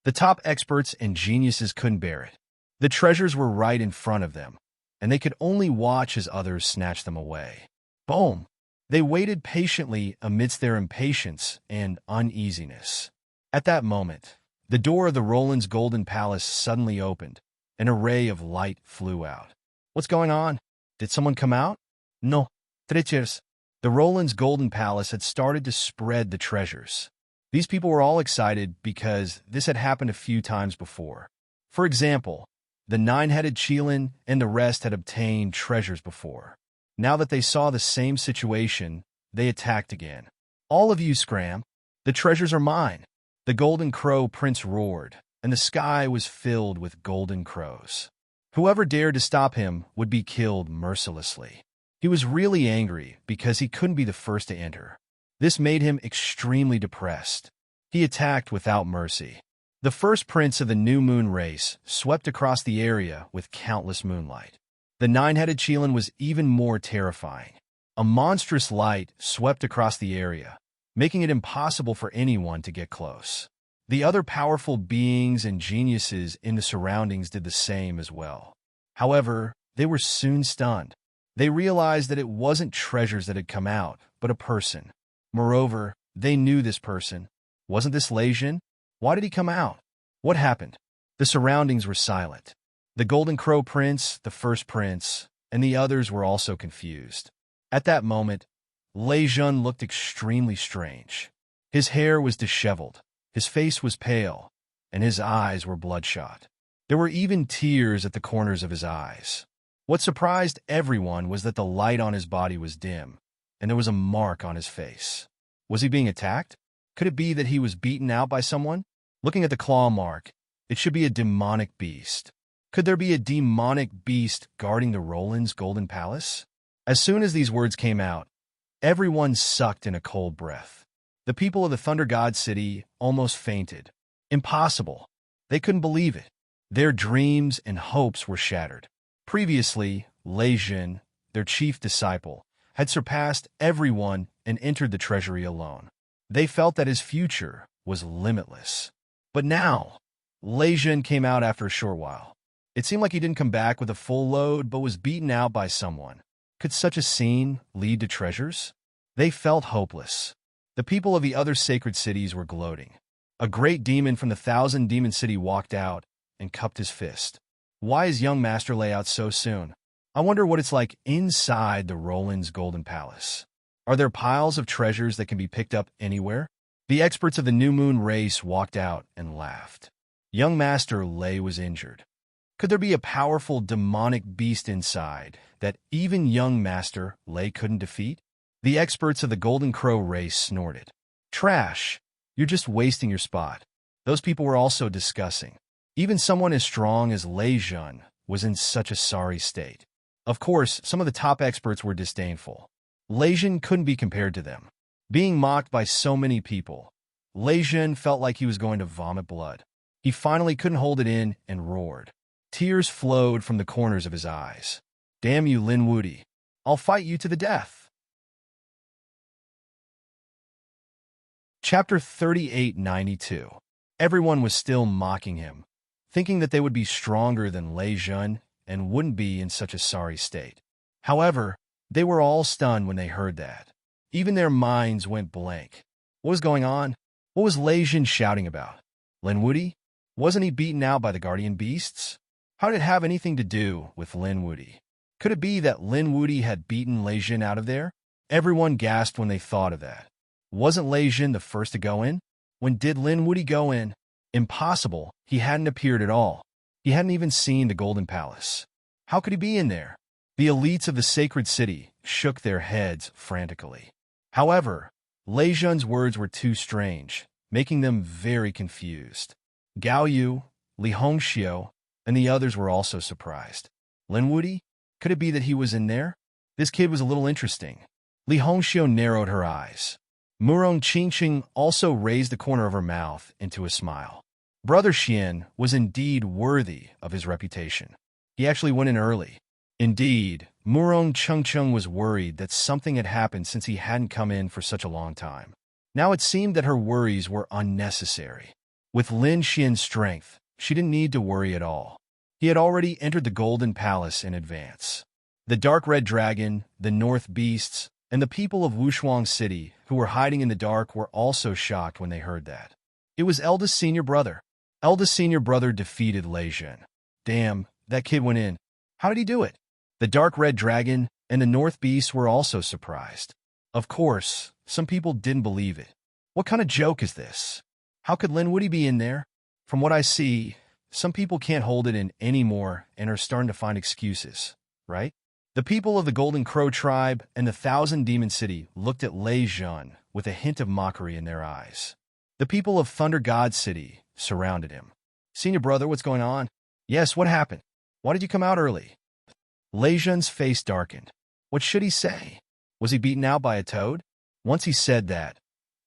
Speaker 1: The top experts and geniuses couldn't bear it. The treasures were right in front of them, and they could only watch as others snatched them away. Boom! They waited patiently amidst their impatience and uneasiness. At that moment, the door of the Roland's Golden Palace suddenly opened. An array of light flew out. What's going on? Did someone come out? No. Treasures. The Roland's Golden Palace had started to spread the treasures. These people were all excited because this had happened a few times before. For example, the nine-headed Qilin and the rest had obtained treasures before. Now that they saw the same situation, they attacked again. All of you scram. The treasures are mine. The Golden Crow Prince roared, and the sky was filled with golden crows. Whoever dared to stop him would be killed mercilessly. He was really angry because he couldn't be the first to enter. This made him extremely depressed. He attacked without mercy. The first prince of the new moon race swept across the area with countless moonlight. The nine-headed Qilin was even more terrifying. A monstrous light swept across the area, making it impossible for anyone to get close. The other powerful beings and geniuses in the surroundings did the same as well. However, they were soon stunned. They realized that it wasn't treasures that had come out, but a person. Moreover, they knew this person. Wasn't this Lei Jun? Why did he come out? What happened? The surroundings were silent. The Golden Crow Prince, the first prince, and the others were also confused. At that moment, Lei Jun looked extremely strange. His hair was disheveled, his face was pale, and his eyes were bloodshot. There were even tears at the corners of his eyes. What surprised everyone was that the light on his body was dim, and there was a mark on his face. Was he being attacked? Could it be that he was beaten out by someone? Looking at the claw mark, it should be a demonic beast. Could there be a demonic beast guarding the Roland's Golden Palace? As soon as these words came out, everyone sucked in a cold breath. The people of the Thunder God City almost fainted. Impossible. They couldn't believe it. Their dreams and hopes were shattered. Previously, Lei Jun, their chief disciple, had surpassed everyone and entered the treasury alone. They felt that his future was limitless. But now, Lei Jun came out after a short while. It seemed like he didn't come back with a full load, but was beaten out by someone. Could such a scene lead to treasures? They felt hopeless. The people of the other sacred cities were gloating. A great demon from the Thousand Demon City walked out and cupped his fist. Why is young Master Lei out so soon? I wonder what it's like inside the Roland's Golden Palace. Are there piles of treasures that can be picked up anywhere? The experts of the New Moon race walked out and laughed. Young Master Lei was injured. Could there be a powerful demonic beast inside that even young Master Lei couldn't defeat? The experts of the Golden Crow race snorted. Trash! You're just wasting your spot. Those people were also discussing. Even someone as strong as Lei Jun was in such a sorry state. Of course, some of the top experts were disdainful. Lei Jun couldn't be compared to them. Being mocked by so many people, Lei Jun felt like he was going to vomit blood. He finally couldn't hold it in and roared. Tears flowed from the corners of his eyes. Damn you, Lin Wudi. I'll fight you to the death. Chapter 3892. Everyone was still mocking him, thinking that they would be stronger than Lei Jun and wouldn't be in such a sorry state. However, they were all stunned when they heard that. Even their minds went blank. What was going on? What was Lei Jun shouting about? Lin Wudi? Wasn't he beaten out by the guardian beasts? How did it have anything to do with Lin Wudi? Could it be that Lin Wudi had beaten Lei Jun out of there? Everyone gasped when they thought of that. Wasn't Lei Jin the first to go in? When did Lin Wuti go in? Impossible. He hadn't appeared at all. He hadn't even seen the Golden Palace. How could he be in there? The elites of the sacred city shook their heads frantically. However, Lei Jun's words were too strange, making them very confused. Gao Yu, Li Hongxiu, and the others were also surprised. Lin Wuti? Could it be that he was in there? This kid was a little interesting. Li Hongxiu narrowed her eyes. Murong Qingqing also raised the corner of her mouth into a smile. Brother Xian was indeed worthy of his reputation. He actually went in early. Indeed, Murong Chengcheng was worried that something had happened since he hadn't come in for such a long time. Now it seemed that her worries were unnecessary. With Lin Xian's strength, she didn't need to worry at all. He had already entered the Golden Palace in advance. The Dark Red Dragon, the North Beasts, and the people of Wushuang City, who were hiding in the dark, were also shocked when they heard that. It was Eldest Senior Brother. Eldest Senior Brother defeated Lei Jin. Damn, that kid went in. How did he do it? The Dark Red Dragon and the North Beasts were also surprised. Of course, some people didn't believe it. What kind of joke is this? How could Lin Wuti be in there? From what I see, some people can't hold it in anymore and are starting to find excuses, right? The people of the Golden Crow tribe and the Thousand Demon City looked at Lei Jun with a hint of mockery in their eyes. The people of Thunder God City surrounded him. Senior Brother, what's going on? Yes, what happened? Why did you come out early? Lei Jun's face darkened. What should he say? Was he beaten out by a toad? Once he said that,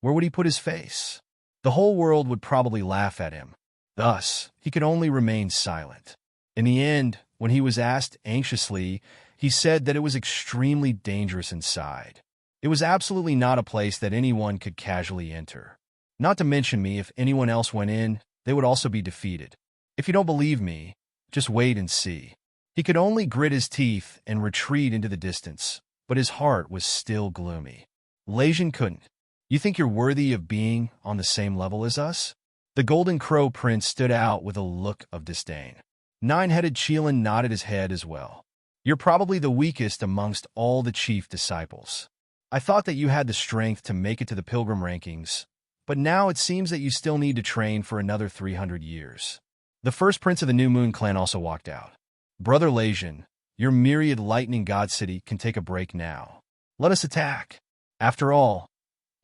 Speaker 1: where would he put his face? The whole world would probably laugh at him. Thus, he could only remain silent. In the end, when he was asked anxiously, he said that it was extremely dangerous inside. It was absolutely not a place that anyone could casually enter. Not to mention me, if anyone else went in, they would also be defeated. If you don't believe me, just wait and see. He could only grit his teeth and retreat into the distance, but his heart was still gloomy. Lei Jin couldn't. You think you're worthy of being on the same level as us? The Golden Crow Prince stood out with a look of disdain. Nine-headed Qilin nodded his head as well. You're probably the weakest amongst all the chief disciples. I thought that you had the strength to make it to the pilgrim rankings, but now it seems that you still need to train for another 300 years. The first prince of the New Moon clan also walked out. Brother Lei Jin, your myriad lightning god city can take a break now. Let us attack. After all,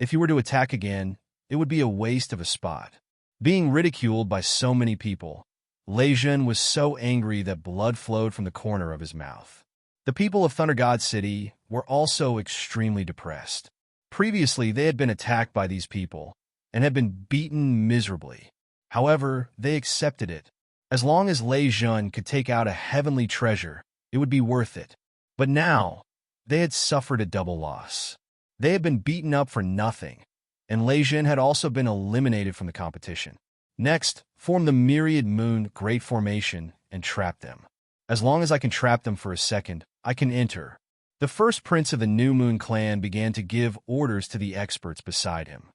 Speaker 1: if you were to attack again, it would be a waste of a spot. Being ridiculed by so many people, Lei Jin was so angry that blood flowed from the corner of his mouth. The people of Thunder God City were also extremely depressed. Previously, they had been attacked by these people and had been beaten miserably. However, they accepted it. As long as Lei Jin could take out a heavenly treasure, it would be worth it. But now, they had suffered a double loss. They had been beaten up for nothing, and Lei Jin had also been eliminated from the competition. Next, form the Myriad Moon Great Formation and trap them. As long as I can trap them for a second, I can enter. The first prince of the New Moon clan began to give orders to the experts beside him.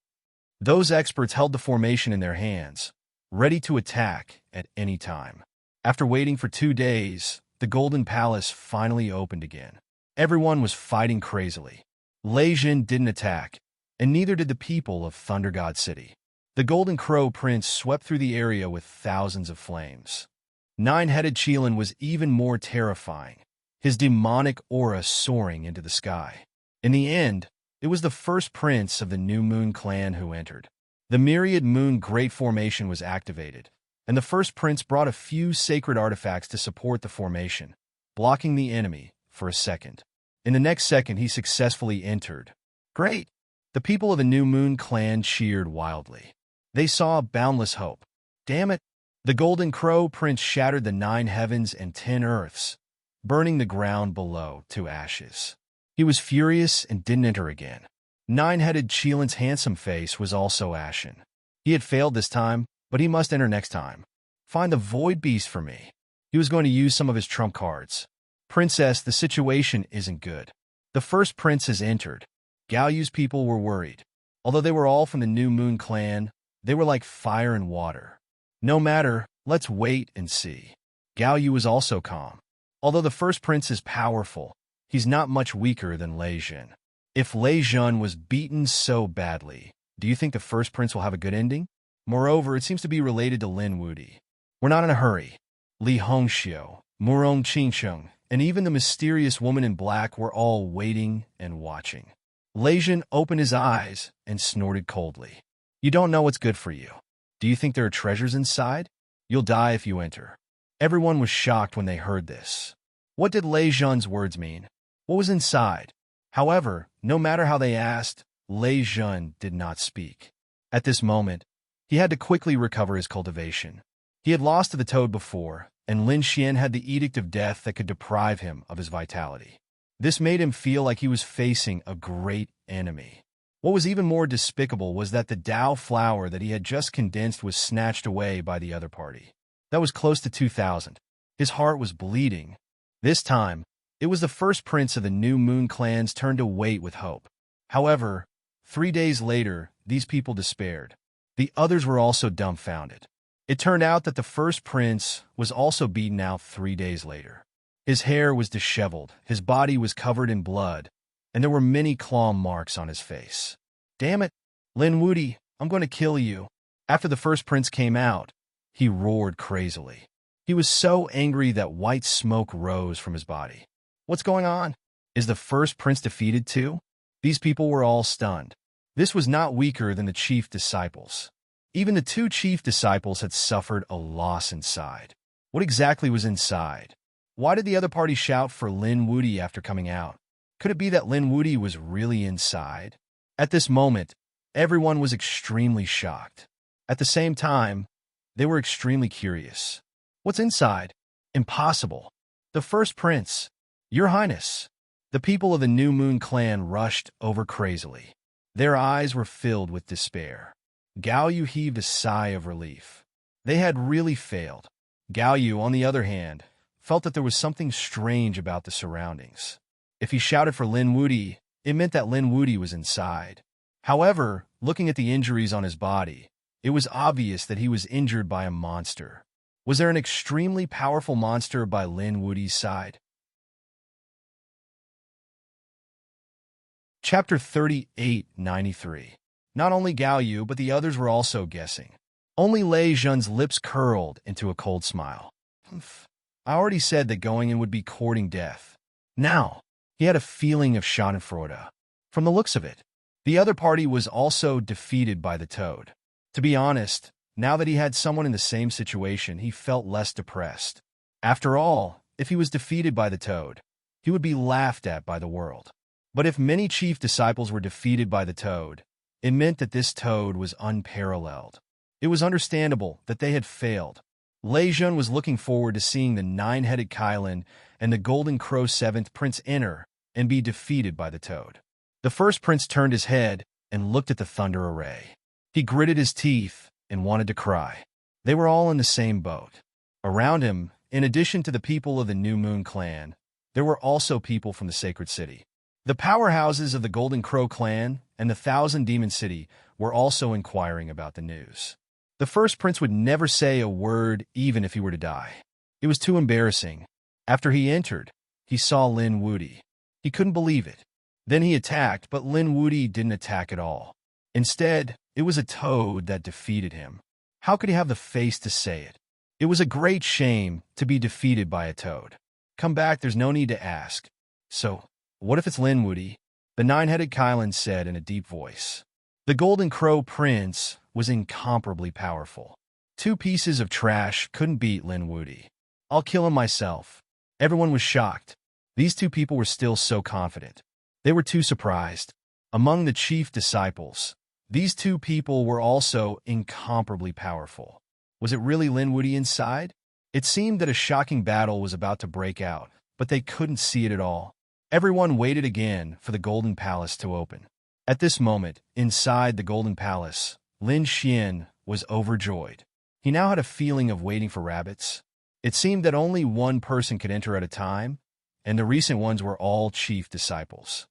Speaker 1: Those experts held the formation in their hands, ready to attack at any time. After waiting for 2 days, the Golden Palace finally opened again. Everyone was fighting crazily. Lei Jin didn't attack, and neither did the people of Thunder God City. The Golden Crow Prince swept through the area with thousands of flames. Nine-headed Qilin was even more terrifying, his demonic aura soaring into the sky. In the end, it was the first prince of the New Moon clan who entered. The Myriad Moon Great Formation was activated, and the first prince brought a few sacred artifacts to support the formation, blocking the enemy for a second. In the next second, he successfully entered. Great! The people of the New Moon clan cheered wildly. They saw boundless hope. Damn it! The Golden Crow Prince shattered the 9 heavens and 10 earths, burning the ground below to ashes. He was furious and didn't enter again. Nine-headed Qilin's handsome face was also ashen. He had failed this time, but he must enter next time. Find the Void Beast for me. He was going to use some of his trump cards. Princess, the situation isn't good. The first prince has entered. Gao Yu's people were worried. Although they were all from the New Moon clan, they were like fire and water. No matter, let's wait and see. Gao Yu was also calm. Although the first prince is powerful, he's not much weaker than Lei Jin. If Lei Jun was beaten so badly, do you think the first prince will have a good ending? Moreover, it seems to be related to Lin Wudi. We're not in a hurry. Li Hongxiu, Murong Qingsheng, and even the mysterious woman in black were all waiting and watching. Lei Jun opened his eyes and snorted coldly. You don't know what's good for you. Do you think there are treasures inside? You'll die if you enter. Everyone was shocked when they heard this. What did Lei Jun's words mean? What was inside? However, no matter how they asked, Lei Jun did not speak. At this moment, he had to quickly recover his cultivation. He had lost to the toad before, and Lin Xian had the edict of death that could deprive him of his vitality. This made him feel like he was facing a great enemy. What was even more despicable was that the Dao flower that he had just condensed was snatched away by the other party. That was close to 2,000. His heart was bleeding. This time, it was the first prince of the New Moon clan's turn to wait with hope. However, 3 days later, these people despaired. The others were also dumbfounded. It turned out that the first prince was also beaten out 3 days later. His hair was disheveled, his body was covered in blood, and there were many claw marks on his face. Damn it, Lin Wudi, I'm going to kill you. After the first prince came out, he roared crazily. He was so angry that white smoke rose from his body. What's going on? Is the first prince defeated too? These people were all stunned. This was not weaker than the chief disciples. Even the 2 chief disciples had suffered a loss inside. What exactly was inside? Why did the other party shout for Lin Wudi after coming out? Could it be that Lin Wudi was really inside? At this moment, everyone was extremely shocked. At the same time, they were extremely curious. What's inside? Impossible. The first prince. Your Highness. The people of the New Moon clan rushed over crazily. Their eyes were filled with despair. Gao Yu heaved a sigh of relief. They had really failed. Gao Yu, on the other hand, felt that there was something strange about the surroundings. If he shouted for Lin Wudi, it meant that Lin Wudi was inside. However, looking at the injuries on his body, it was obvious that he was injured by a monster. Was there an extremely powerful monster by Lin Wudi's side? Chapter 3893. Not only Gao Yu, but the others were also guessing. Only Lei Jun's lips curled into a cold smile. I already said that going in would be courting death. Now, he had a feeling of schadenfreude. From the looks of it, the other party was also defeated by the toad. To be honest, now that he had someone in the same situation, he felt less depressed. After all, if he was defeated by the toad, he would be laughed at by the world. But if many chief disciples were defeated by the toad, it meant that this toad was unparalleled. It was understandable that they had failed. Lei Jun was looking forward to seeing the 9-headed Kylan and the Golden Crow 7th Prince enter and be defeated by the toad. The first prince turned his head and looked at the thunder array. He gritted his teeth and wanted to cry. They were all in the same boat. Around him, in addition to the people of the New Moon clan, there were also people from the Sacred City. The powerhouses of the Golden Crow clan and the Thousand Demon City were also inquiring about the news. The first prince would never say a word even if he were to die. It was too embarrassing. After he entered, he saw Lin Wudi. He couldn't believe it. Then he attacked, but Lin Wudi didn't attack at all. Instead, it was a toad that defeated him. How could he have the face to say it? It was a great shame to be defeated by a toad. Come back, there's no need to ask. So, what if it's Lin Wudi? The 9-headed Kylan said in a deep voice. The Golden Crow Prince was incomparably powerful. 2 pieces of trash couldn't beat Lin Wudi. I'll kill him myself. Everyone was shocked. These 2 people were still so confident. They were too surprised. Among the chief disciples, these 2 people were also incomparably powerful. Was it really Lin Wudi inside? It seemed that a shocking battle was about to break out, but they couldn't see it at all. Everyone waited again for the Golden Palace to open. At this moment, inside the Golden Palace, Lin Xian was overjoyed. He now had a feeling of waiting for rabbits. It seemed that only one person could enter at a time, and the recent ones were all chief disciples.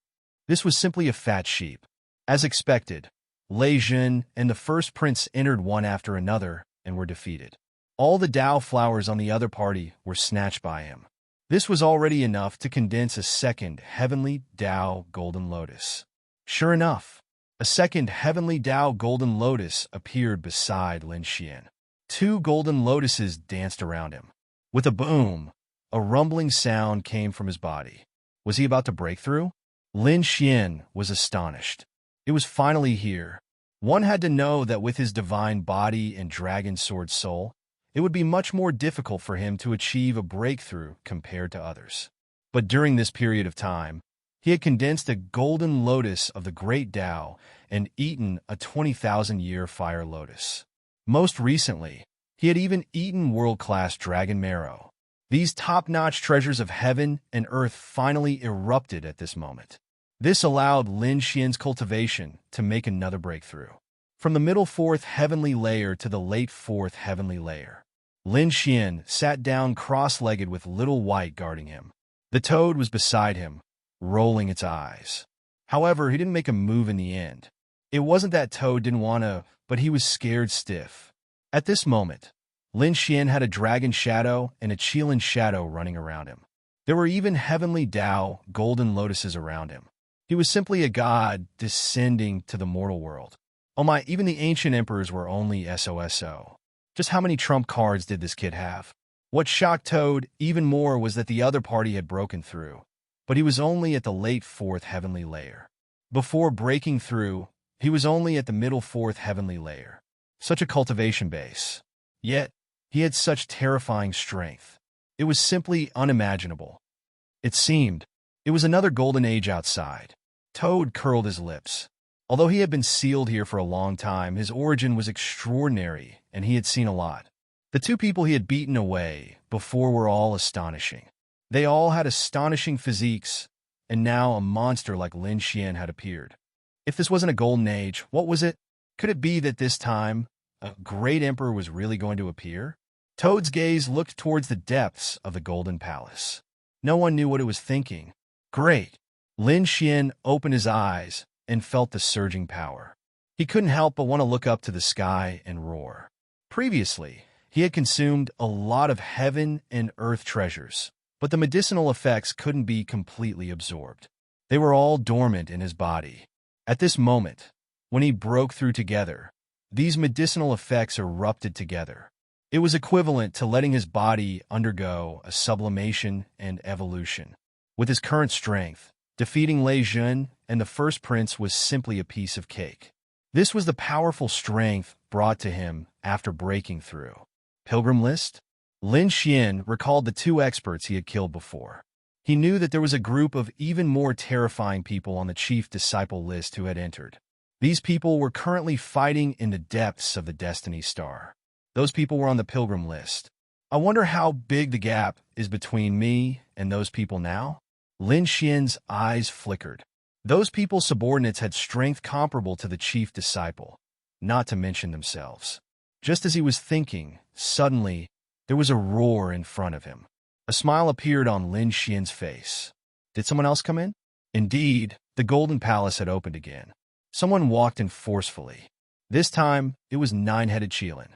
Speaker 1: This was simply a fat sheep. As expected, Lei Jun and the first prince entered one after another and were defeated. All the Dao flowers on the other party were snatched by him. This was already enough to condense a second heavenly Dao golden lotus. Sure enough, a second heavenly Tao golden lotus appeared beside Lin Xian. Two golden lotuses danced around him. With a boom, a rumbling sound came from his body. Was he about to break through? Lin Xian was astonished. It was finally here. One had to know that with his divine body and dragon sword soul, it would be much more difficult for him to achieve a breakthrough compared to others. But during this period of time, he had condensed a golden lotus of the great Tao and eaten a 20,000-year fire lotus. Most recently, he had even eaten world-class dragon marrow. These top-notch treasures of heaven and earth finally erupted at this moment. This allowed Lin Xian's cultivation to make another breakthrough. From the middle fourth heavenly layer to the late fourth heavenly layer, Lin Xian sat down cross-legged with Little White guarding him. The toad was beside him, rolling its eyes. However, he didn't make a move in the end. It wasn't that Toad didn't want to, but he was scared stiff. At this moment, Lin Xian had a dragon shadow and a Qilin shadow running around him. There were even heavenly Tao golden lotuses around him. He was simply a god descending to the mortal world. Oh my, even the ancient emperors were only SOSO. Just how many trump cards did this kid have? What shocked Toad even more was that the other party had broken through, but he was only at the late fourth heavenly layer. Before breaking through, he was only at the middle fourth heavenly layer. Such a cultivation base. Yet, he had such terrifying strength. It was simply unimaginable. It seemed it was another golden age outside. Toad curled his lips. Although he had been sealed here for a long time, his origin was extraordinary, and he had seen a lot. The two people he had beaten away before were all astonishing. They all had astonishing physiques, and now a monster like Lin Xian had appeared. If this wasn't a golden age, what was it? Could it be that this time, a great emperor was really going to appear? Toad's gaze looked towards the depths of the golden palace. No one knew what it was thinking. Great! Lin Xian opened his eyes and felt the surging power. He couldn't help but want to look up to the sky and roar. Previously, he had consumed a lot of heaven and earth treasures, but the medicinal effects couldn't be completely absorbed. They were all dormant in his body. At this moment, when he broke through together, these medicinal effects erupted together. It was equivalent to letting his body undergo a sublimation and evolution. With his current strength, defeating Lei Jun and the first prince was simply a piece of cake. This was the powerful strength brought to him after breaking through. Pilgrim list? Lin Xian recalled the two experts he had killed before. He knew that there was a group of even more terrifying people on the chief disciple list who had entered. These people were currently fighting in the depths of the Destiny Star. Those people were on the pilgrim list. I wonder how big the gap is between me and those people now? Lin Xian's eyes flickered. Those people's subordinates had strength comparable to the chief disciple, not to mention themselves. Just as he was thinking, suddenly, there was a roar in front of him. A smile appeared on Lin Xian's face. Did someone else come in? Indeed, the Golden Palace had opened again. Someone walked in forcefully. This time, it was Nine-Headed Qilin.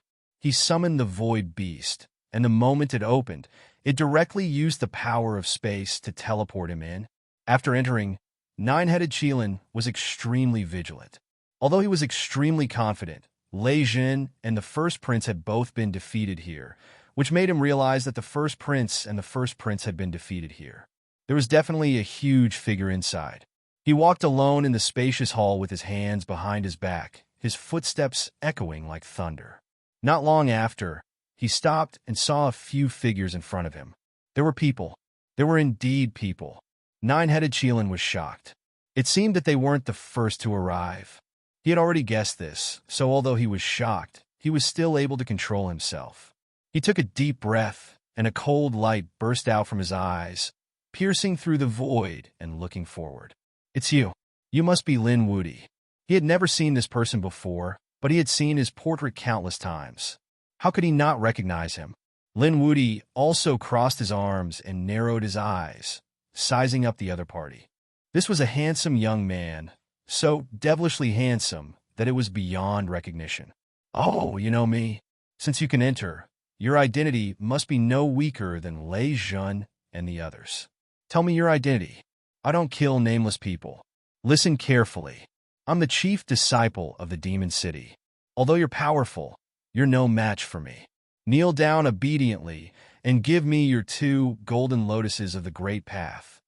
Speaker 1: He summoned the Void Beast, and the moment it opened, it directly used the power of space to teleport him in. After entering, Nine-Headed Qilin was extremely vigilant. Although he was extremely confident, Lei Jun and the First Prince had both been defeated here, which made him realize that the First Prince and the First Prince had been defeated here. There was definitely a huge figure inside. He walked alone in the spacious hall with his hands behind his back, his footsteps echoing like thunder. Not long after, he stopped and saw a few figures in front of him. There were people. There were indeed people. Nine-Headed Qilin was shocked. It seemed that they weren't the first to arrive. He had already guessed this, so although he was shocked, he was still able to control himself. He took a deep breath, and a cold light burst out from his eyes, piercing through the void and looking forward. It's you. You must be Lin Wudi. He had never seen this person before, but he had seen his portrait countless times. How could he not recognize him? Lin Wudi also crossed his arms and narrowed his eyes, sizing up the other party. This was a handsome young man, so devilishly handsome that it was beyond recognition. Oh, you know me. Since you can enter, your identity must be no weaker than Lei Jun and the others. Tell me your identity. I don't kill nameless people. Listen carefully. I'm the chief disciple of the demon city. Although you're powerful, you're no match for me. Kneel down obediently and give me your 2 golden lotuses of the great path,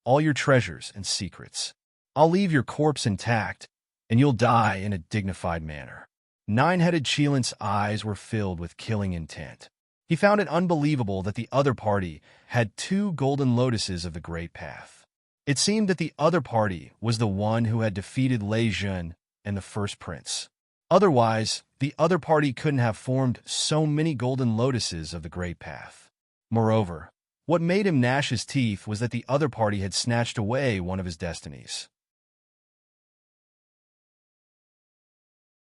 Speaker 1: all your treasures and secrets. I'll leave your corpse intact, and you'll die in a dignified manner. Nine-headed Cheelin's eyes were filled with killing intent. He found it unbelievable that the other party had 2 golden lotuses of the great path. It seemed that the other party was the one who had defeated Lei Jun and the first prince. Otherwise, the other party couldn't have formed so many golden lotuses of the great path. Moreover, what made him gnash his teeth was that the other party had snatched away one of his destinies.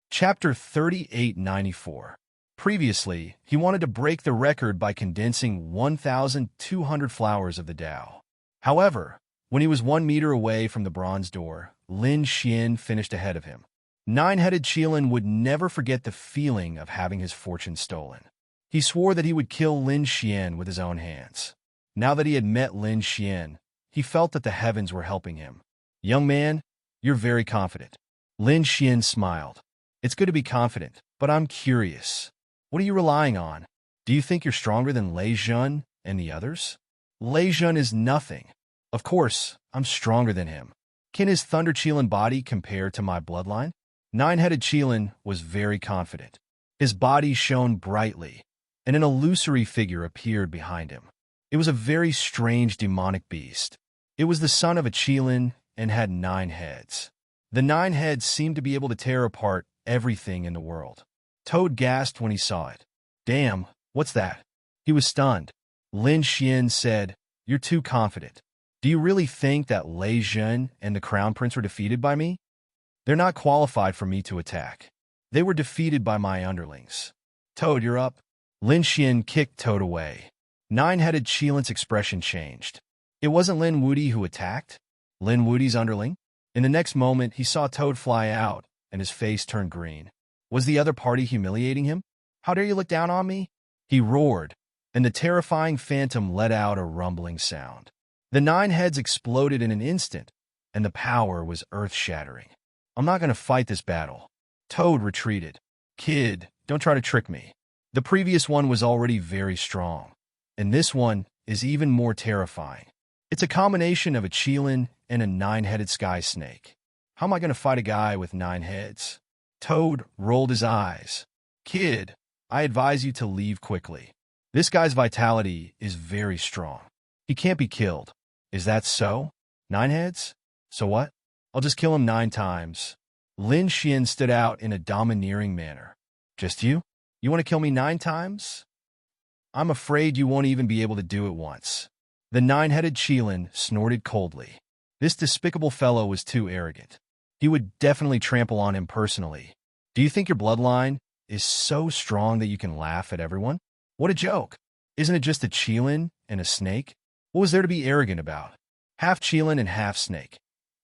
Speaker 1: Chapter 3894. Previously, he wanted to break the record by condensing 1,200 flowers of the Tao. However, when he was 1 meter away from the bronze door, Lin Xian finished ahead of him. Nine-headed Cheelin would never forget the feeling of having his fortune stolen. He swore that he would kill Lin Xian with his own hands. Now that he had met Lin Xian, he felt that the heavens were helping him. Young man, you're very confident. Lin Xian smiled. It's good to be confident, but I'm curious. What are you relying on? Do you think you're stronger than Lei Jun and the others? Lei Jun is nothing. Of course, I'm stronger than him. Can his Thunder Cheelin body compare to my bloodline? Nine-headed Cheelin was very confident. His body shone brightly, and an illusory figure appeared behind him. It was a very strange demonic beast. It was the son of a Cheelin and had 9 heads. The 9 heads seemed to be able to tear apart everything in the world. Toad gasped when he saw it. Damn, what's that? He was stunned. Lin Xian said, You're too confident. Do you really think that Lei Jun and the Crown Prince were defeated by me? They're not qualified for me to attack. They were defeated by my underlings. Toad, you're up. Lin Xian kicked Toad away. Nine-headed Cheelin's expression changed. It wasn't Lin Wudi who attacked. Lin Wudi's underling? In the next moment, he saw Toad fly out, and his face turned green. Was the other party humiliating him? How dare you look down on me? He roared, and the terrifying phantom let out a rumbling sound. The 9 heads exploded in an instant, and the power was earth-shattering. I'm not going to fight this battle. Toad retreated. Kid, don't try to trick me. The previous one was already very strong, and this one is even more terrifying. It's a combination of a Cheelin and a 9-headed sky snake. How am I going to fight a guy with 9 heads? Toad rolled his eyes. Kid, I advise you to leave quickly. This guy's vitality is very strong. He can't be killed. Is that so? 9 heads? So what? I'll just kill him 9 times. Lin Xian stood out in a domineering manner. Just you? You want to kill me 9 times? I'm afraid you won't even be able to do it once. The 9-headed Cheelin snorted coldly. This despicable fellow was too arrogant. He would definitely trample on him personally. Do you think your bloodline is so strong that you can laugh at everyone? What a joke. Isn't it just a Cheelin and a snake? What was there to be arrogant about? Half Cheelin and half snake.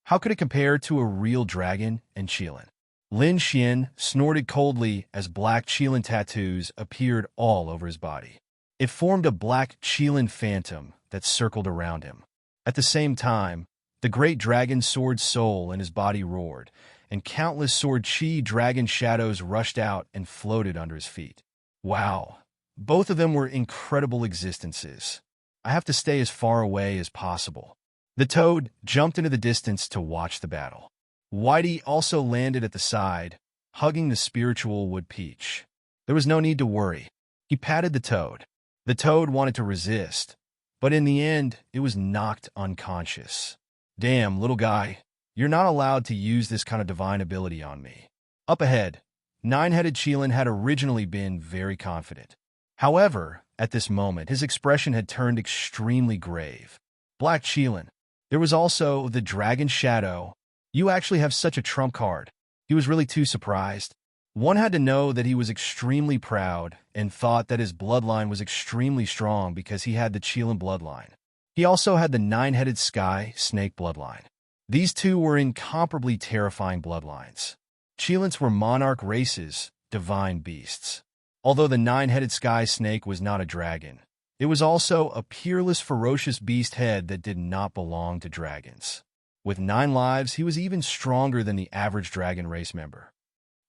Speaker 1: How could it compare to a real dragon and Cheelin? Lin Xian snorted coldly as black Cheelin tattoos appeared all over his body. It formed a black Cheelin phantom that circled around him. At the same time, the great dragon sword soul in his body roared, and countless sword chi dragon shadows rushed out and floated under his feet. Wow, both of them were incredible existences. I have to stay as far away as possible. The Toad jumped into the distance to watch the battle. Whitey also landed at the side, hugging the spiritual wood peach. There was no need to worry. He patted the Toad. The Toad wanted to resist, but in the end, it was knocked unconscious. Damn, little guy, you're not allowed to use this kind of divine ability on me. Up ahead, 9-headed Cheelin had originally been very confident. However, at this moment, his expression had turned extremely grave. Black Cheelin. There was also the Dragon Shadow. You actually have such a trump card. He was really too surprised. One had to know that he was extremely proud and thought that his bloodline was extremely strong because he had the Cheelin bloodline. He also had the 9-headed Sky Snake bloodline. These two were incomparably terrifying bloodlines. Cheelins were monarch races, divine beasts. Although the 9-headed Sky Snake was not a dragon, it was also a peerless, ferocious beast head that did not belong to dragons. With 9 lives, he was even stronger than the average dragon race member.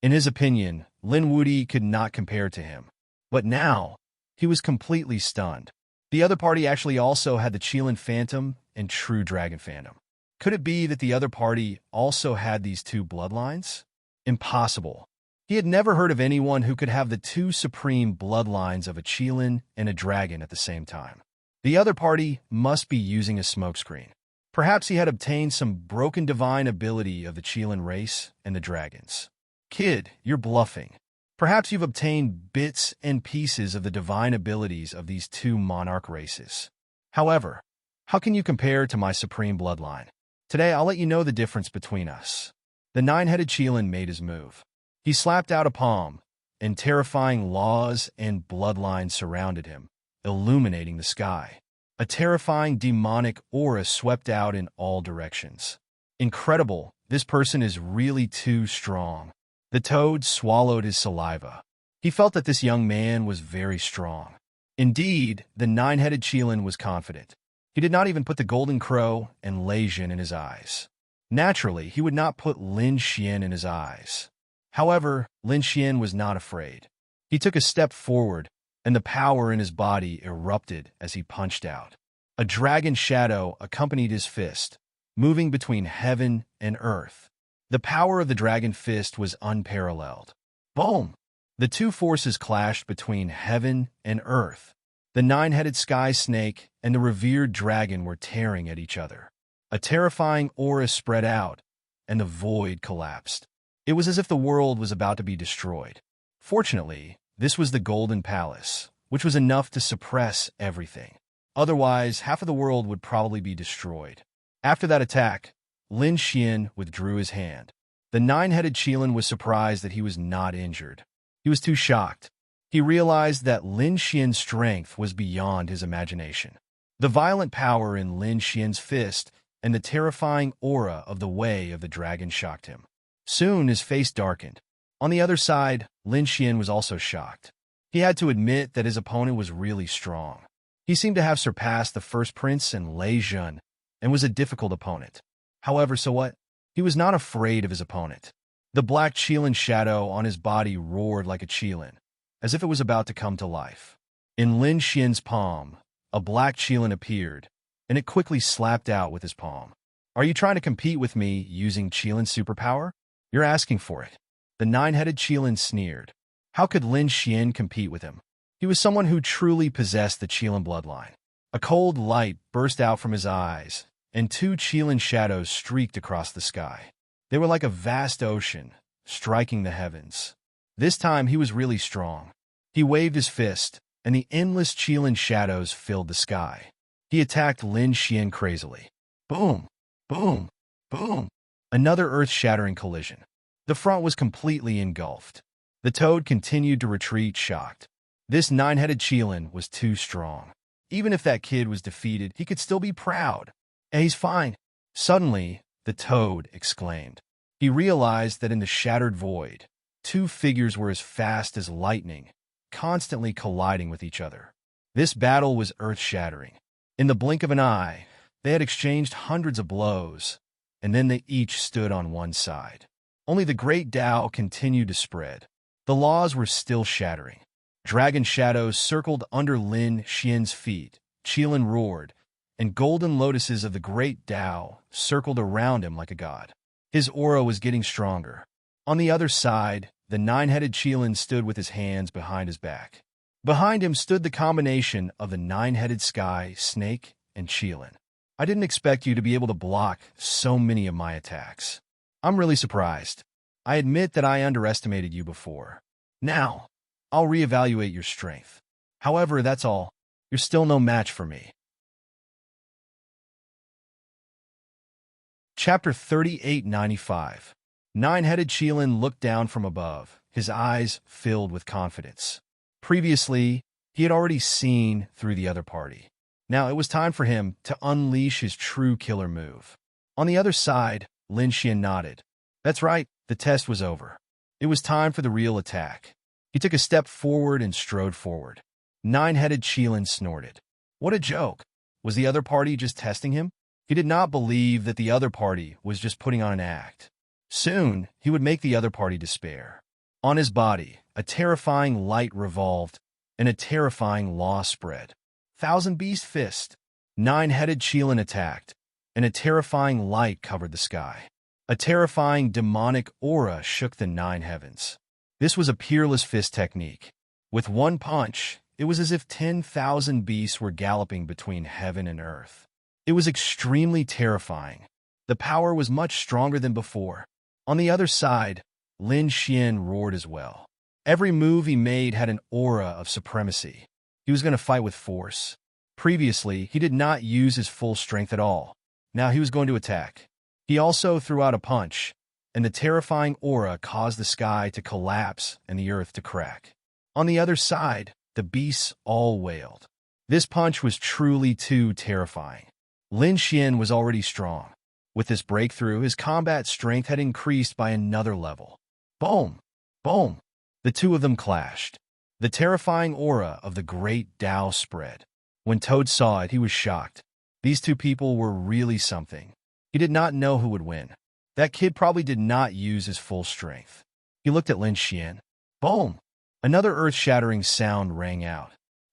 Speaker 1: In his opinion, Lin Wudi could not compare to him. But now, he was completely stunned. The other party actually also had the Qilin Phantom and True Dragon Phantom. Could it be that the other party also had these two bloodlines? Impossible. He had never heard of anyone who could have the two supreme bloodlines of a Qilin and a dragon at the same time. The other party must be using a smokescreen. Perhaps he had obtained some broken divine ability of the Qilin race and the dragons. Kid, you're bluffing. Perhaps you've obtained bits and pieces of the divine abilities of these two monarch races. However, how can you compare to my supreme bloodline? Today, I'll let you know the difference between us. The 9-headed Qilin made his move. He slapped out a palm, and terrifying laws and bloodlines surrounded him, illuminating the sky. A terrifying demonic aura swept out in all directions. Incredible, this person is really too strong. The toad swallowed his saliva. He felt that this young man was very strong. Indeed, the 9-headed Qilin was confident. He did not even put the golden crow and Lei Jin in his eyes. Naturally, he would not put Lin Xian in his eyes. However, Lin Xian was not afraid. He took a step forward, and the power in his body erupted as he punched out. A dragon shadow accompanied his fist, moving between heaven and earth. The power of the dragon fist was unparalleled. Boom! The two forces clashed between heaven and earth. The 9-headed sky snake and the revered dragon were tearing at each other. A terrifying aura spread out, and the void collapsed. It was as if the world was about to be destroyed. Fortunately, this was the Golden Palace, which was enough to suppress everything. Otherwise, half of the world would probably be destroyed. After that attack, Lin Xian withdrew his hand. The 9-headed Qilin was surprised that he was not injured. He was too shocked. He realized that Lin Xian's strength was beyond his imagination. The violent power in Lin Xian's fist and the terrifying aura of the way of the dragon shocked him. Soon his face darkened. On the other side, Lin Xian was also shocked. He had to admit that his opponent was really strong. He seemed to have surpassed the first prince and Lei Jin, and was a difficult opponent. However, so what? He was not afraid of his opponent. The black Qilin shadow on his body roared like a Qilin, as if it was about to come to life. In Lin Xian's palm, a black Qilin appeared, and it quickly slapped out with his palm. Are you trying to compete with me using Qilin's superpower? You're asking for it. The 9-headed Qilin sneered. How could Lin Xian compete with him? He was someone who truly possessed the Qilin bloodline. A cold light burst out from his eyes, and 2 Qilin shadows streaked across the sky. They were like a vast ocean, striking the heavens. This time he was really strong. He waved his fist, and the endless Qilin shadows filled the sky. He attacked Lin Xian crazily. Boom! Boom! Boom! Another earth-shattering collision. The front was completely engulfed. The toad continued to retreat, shocked. This 9-headed Qilin was too strong. Even if that kid was defeated, he could still be proud. Hey, he's fine. Suddenly, the toad exclaimed. He realized that in the shattered void, 2 figures were as fast as lightning, constantly colliding with each other. This battle was earth-shattering. In the blink of an eye, they had exchanged hundreds of blows, and then they each stood on one side. Only the great Tao continued to spread. The laws were still shattering. Dragon shadows circled under Lin Xian's feet, Qilin roared, and golden lotuses of the great Tao circled around him like a god. His aura was getting stronger. On the other side, the 9-headed Qilin stood with his hands behind his back. Behind him stood the combination of the 9-headed sky, snake, and Qilin. I didn't expect you to be able to block so many of my attacks. I'm really surprised. I admit that I underestimated you before. Now, I'll reevaluate your strength. However, that's all. You're still no match for me. Chapter 3895. 9-headed Qilin looked down from above, his eyes filled with confidence. Previously, he had already seen through the other party. Now it was time for him to unleash his true killer move. On the other side, Lin Xian nodded. That's right, the test was over. It was time for the real attack. He took a step forward and strode forward. 9-headed Qilin snorted. What a joke. Was the other party just testing him? He did not believe that the other party was just putting on an act. Soon, he would make the other party despair. On his body, a terrifying light revolved, and a terrifying law spread. Thousand Beast Fist. Nine-headed Chelan attacked, and a terrifying light covered the sky. A terrifying demonic aura shook the nine heavens. This was a peerless fist technique. With one punch, it was as if 10,000 beasts were galloping between heaven and earth. It was extremely terrifying. The power was much stronger than before. On the other side, Lin Xian roared as well. Every move he made had an aura of supremacy. He was going to fight with force. Previously, he did not use his full strength at all. Now he was going to attack. He also threw out a punch, and the terrifying aura caused the sky to collapse and the earth to crack. On the other side, the beasts all wailed. This punch was truly too terrifying. Lin Xian was already strong. With this breakthrough, his combat strength had increased by another level. Boom! Boom! The two of them clashed. The terrifying aura of the great Tao spread. When Toad saw it, he was shocked. These two people were really something. He did not know who would win. That kid probably did not use his full strength. He looked at Lin Xian. Boom! Another earth-shattering sound rang out.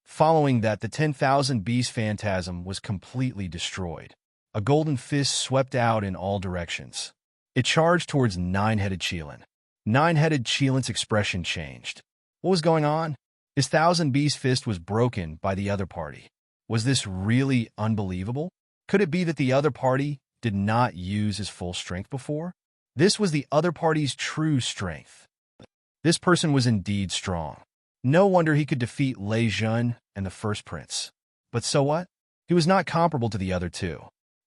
Speaker 1: Following that, the 10,000 Beast Phantasm was completely destroyed. A golden fist swept out in all directions. It charged towards Nine-Headed Chelan. Nine-Headed Chelan's expression changed. What was going on? His 1,000 Beast Fist was broken by the other party. Was this really unbelievable? Could it be that the other party did not use his full strength before? This was the other party's true strength. This person was indeed strong. No wonder he could defeat Lei Jun and the First Prince. But so what? He was not comparable to the other two.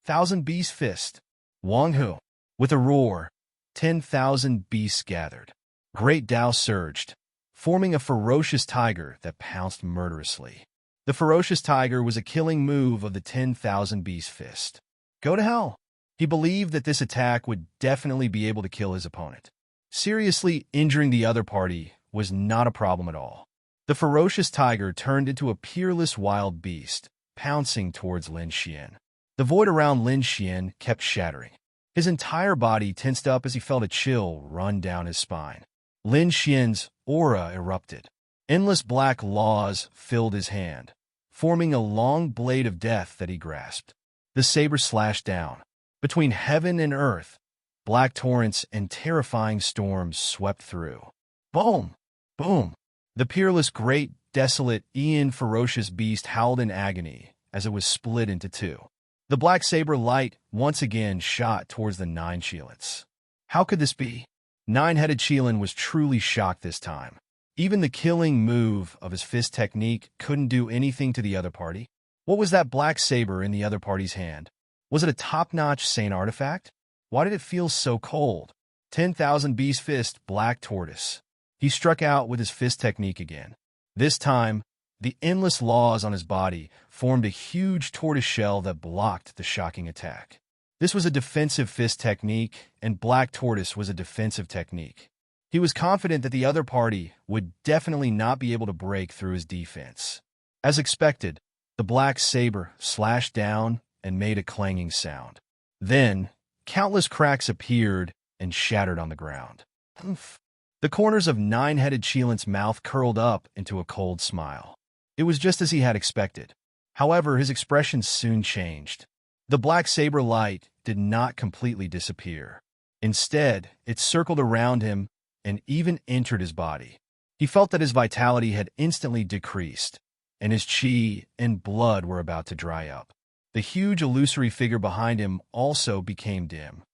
Speaker 1: 1,000 Beast Fist. Wang Hu. With a roar, 10,000 beasts gathered. Great Tao surged, forming a ferocious tiger that pounced murderously. The ferocious tiger was a killing move of the 10,000 Beast Fist. Go to hell! He believed that this attack would definitely be able to kill his opponent. Seriously injuring the other party was not a problem at all. The ferocious tiger turned into a peerless wild beast, pouncing towards Lin Xian. The void around Lin Xian kept shattering. His entire body tensed up as he felt a chill run down his spine. Lin Xian's aura erupted. Endless black laws filled his hand, forming a long blade of death that he grasped. The saber slashed down. Between heaven and earth, black torrents and terrifying storms swept through. Boom! Boom! The peerless, great, desolate, ferocious beast howled in agony as it was split into two. The black saber light once again shot towards the nine Chelans. How could this be? Nine-headed Chelan was truly shocked this time. Even the killing move of his fist technique couldn't do anything to the other party. What was that black saber in the other party's hand? Was it a top-notch Saint artifact? Why did it feel so cold? 10,000 Beast Fist, Black Tortoise. He struck out with his fist technique again. This time, the endless laws on his body formed a huge tortoise shell that blocked the shocking attack. This was a defensive fist technique, and Black Tortoise was a defensive technique. He was confident that the other party would definitely not be able to break through his defense. As expected, the black saber slashed down and made a clanging sound. Then, countless cracks appeared and shattered on the ground. Humph. The corners of Nine-Headed Chelan's mouth curled up into a cold smile. It was just as he had expected. However, his expression soon changed. The black saber light did not completely disappear. Instead, it circled around him and even entered his body. He felt that his vitality had instantly decreased, and his chi and blood were about to dry up. The huge illusory figure behind him also became dim.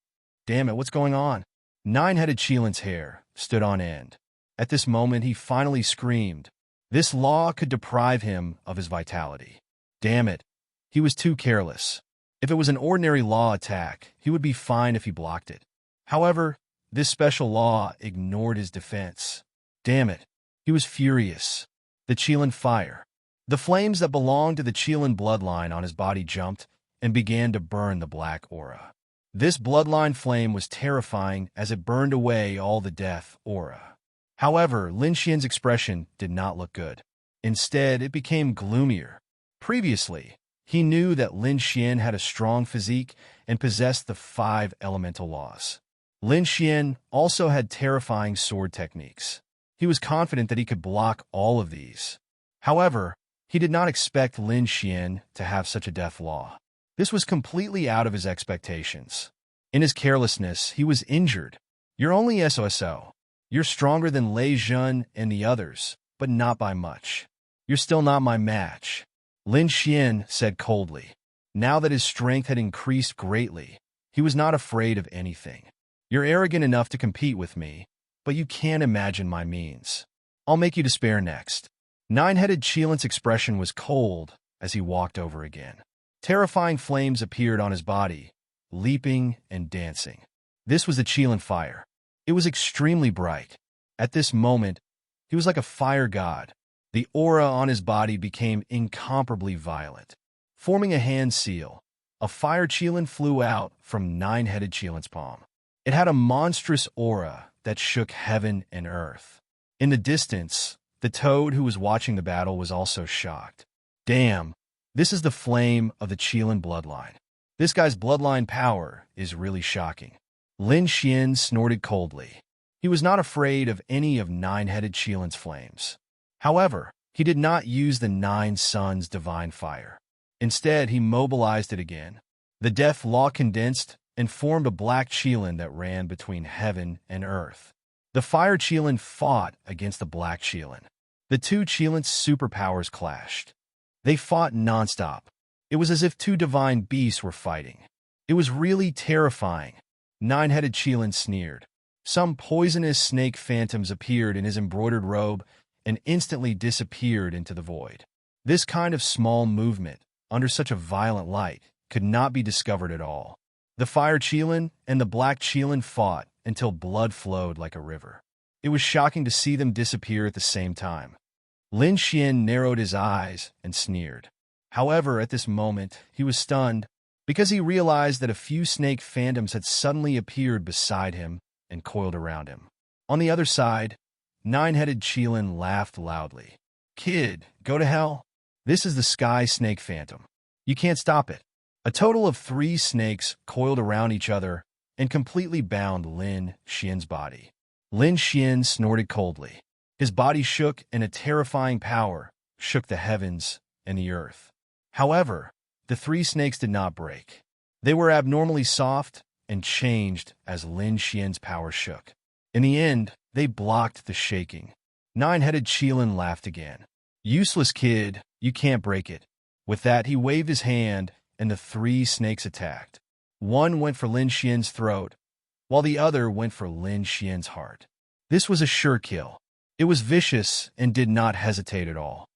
Speaker 1: Damn it, what's going on? Nine-Headed Chelan's hair stood on end. At this moment, he finally screamed. This law could deprive him of his vitality. Damn it, he was too careless. If it was an ordinary law attack, he would be fine if he blocked it. However, this special law ignored his defense. Damn it, he was furious. The Chelan fire. The flames that belonged to the Chelan bloodline on his body jumped and began to burn the black aura. This bloodline flame was terrifying as it burned away all the death aura. However, Lin Xian's expression did not look good. Instead, it became gloomier. Previously, He knew that Lin Xian had a strong physique and possessed the 5 elemental laws. Lin Xian also had terrifying sword techniques. He was confident that he could block all of these. However, he did not expect Lin Xian to have such a death law. This was completely out of his expectations. In his carelessness, he was injured. "You're only SOSO. You're stronger than Lei Jun and the others, but not by much. You're still not my match," Lin Xian said coldly. Now that his strength had increased greatly, he was not afraid of anything. "You're arrogant enough to compete with me, but you can't imagine my means. I'll make you despair next." Nine-headed Qilin's expression was cold as he walked over again. Terrifying flames appeared on his body, leaping and dancing. This was the Qilin fire. It was extremely bright. At this moment, he was like a fire god. The aura on his body became incomparably violent. Forming a hand seal, a fire Qilin flew out from nine-headed Qilin's palm. It had a monstrous aura that shook heaven and earth. In the distance, the toad who was watching the battle was also shocked. "Damn, this is the flame of the Qilin bloodline. This guy's bloodline power is really shocking." Lin Xian snorted coldly. He was not afraid of any of nine-headed Qilin's flames. However, he did not use the Nine Suns' divine fire. Instead, he mobilized it again. The death law condensed and formed a black Qilin that ran between heaven and earth. The fire Qilin fought against the black Qilin. The two Qilin's superpowers clashed. They fought nonstop. It was as if two divine beasts were fighting. It was really terrifying. Nine-headed Qilin sneered. Some poisonous snake phantoms appeared in his embroidered robe and instantly disappeared into the void. This kind of small movement, under such a violent light, could not be discovered at all. The fire Qilin and the black Qilin fought until blood flowed like a river. It was shocking to see them disappear at the same time. Lin Xian narrowed his eyes and sneered. However, at this moment, he was stunned because he realized that a few snake phantoms had suddenly appeared beside him and coiled around him. On the other side, nine-headed Qilin laughed loudly. "Kid, go to hell. This is the sky snake phantom. You can't stop it." A total of 3 snakes coiled around each other and completely bound Lin Xian's body. Lin Xian snorted coldly. His body shook and a terrifying power shook the heavens and the earth. However, the 3 snakes did not break. They were abnormally soft and changed as Lin Xian's power shook. In the end, they blocked the shaking. Nine-headed Qilin laughed again. "Useless kid, you can't break it." With that, he waved his hand and the 3 snakes attacked. One went for Lin Xian's throat, while the other went for Lin Xian's heart. This was a sure kill. It was vicious and did not hesitate at all.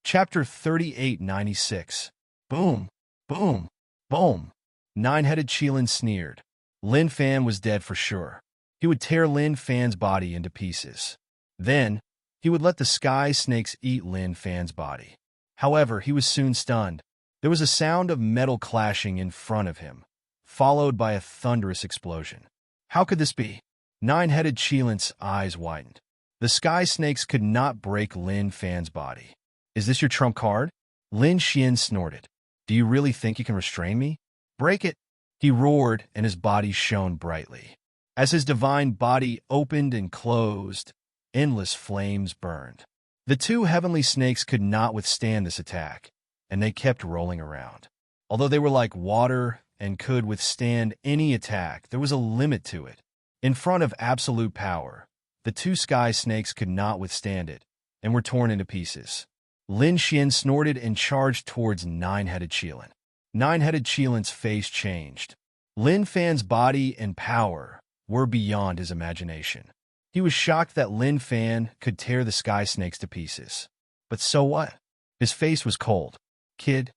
Speaker 1: Chapter 3896. Boom, boom, boom. Nine-headed Qilin sneered. Lin Fan was dead for sure. He would tear Lin Fan's body into pieces. Then, he would let the sky snakes eat Lin Fan's body. However, he was soon stunned. There was a sound of metal clashing in front of him, followed by a thunderous explosion. How could this be? Nine-headed Qilin's eyes widened. The sky snakes could not break Lin Fan's body. "Is this your trump card?" Lin Xian snorted. "Do you really think you can restrain me? Break it!" He roared, and his body shone brightly. As his divine body opened and closed, endless flames burned. The 2 heavenly snakes could not withstand this attack, and they kept rolling around. Although they were like water and could withstand any attack, there was a limit to it. In front of absolute power, the 2 sky snakes could not withstand it and were torn into pieces. Lin Xian snorted and charged towards nine-headed Qilin. Nine-headed Qilin's face changed. Lin Fan's body and power were beyond his imagination. He was shocked that Lin Fan could tear the sky snakes to pieces. But so what? His face was cold. "Kid,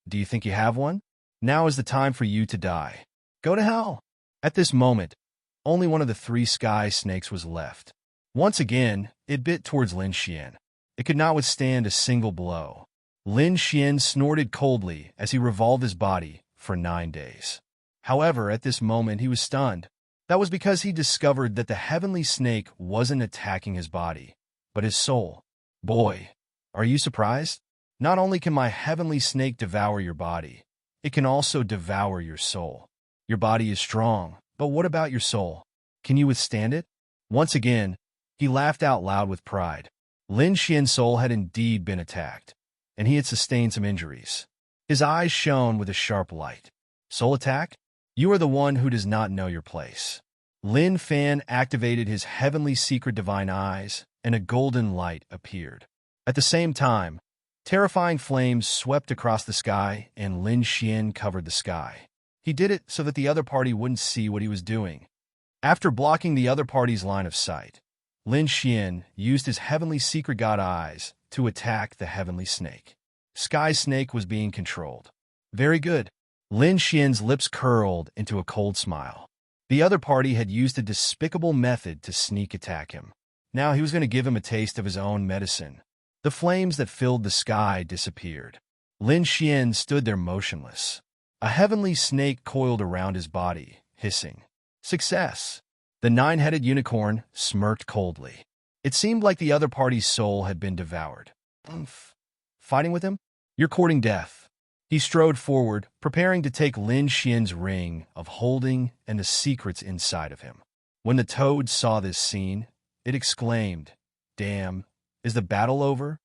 Speaker 1: do you think you have one? Now is the time for you to die. Go to hell." At this moment, only one of the 3 sky snakes was left. Once again, it bit towards Lin Xian. It could not withstand a single blow. Lin Xian snorted coldly as he revolved his body for 9 days. However, at this moment, he was stunned. That was because he discovered that the heavenly snake wasn't attacking his body, but his soul. "Boy, Are you surprised? Not only can my heavenly snake devour your body, it can also devour your soul. Your body is strong, but what about your soul? Can you withstand it? Once again, he laughed out loud with pride. Lin Xian's soul had indeed been attacked, and he had sustained some injuries. His eyes shone with a sharp light. Soul attack? You are the one who does not know your place. Lin Fan activated his heavenly secret divine eyes, and a golden light appeared. At the same time, terrifying flames swept across the sky, and Lin Xian covered the sky. He did it so that the other party wouldn't see what he was doing. After blocking the other party's line of sight, Lin Xian used his heavenly secret god eyes to attack the heavenly snake. Sky Snake was being controlled. Very good. Lin Xian's lips curled into a cold smile. The other party had used a despicable method to sneak attack him. Now he was going to give him a taste of his own medicine. The flames that filled the sky disappeared. Lin Xian stood there motionless. A heavenly snake coiled around his body, hissing. Success! The nine-headed unicorn smirked coldly. It seemed like the other party's soul had been devoured. Fighting with him? You're courting death. He strode forward, preparing to take Lin Xian's ring of holding and the secrets inside of him. When the toad saw this scene, it exclaimed, "Damn, is the battle over?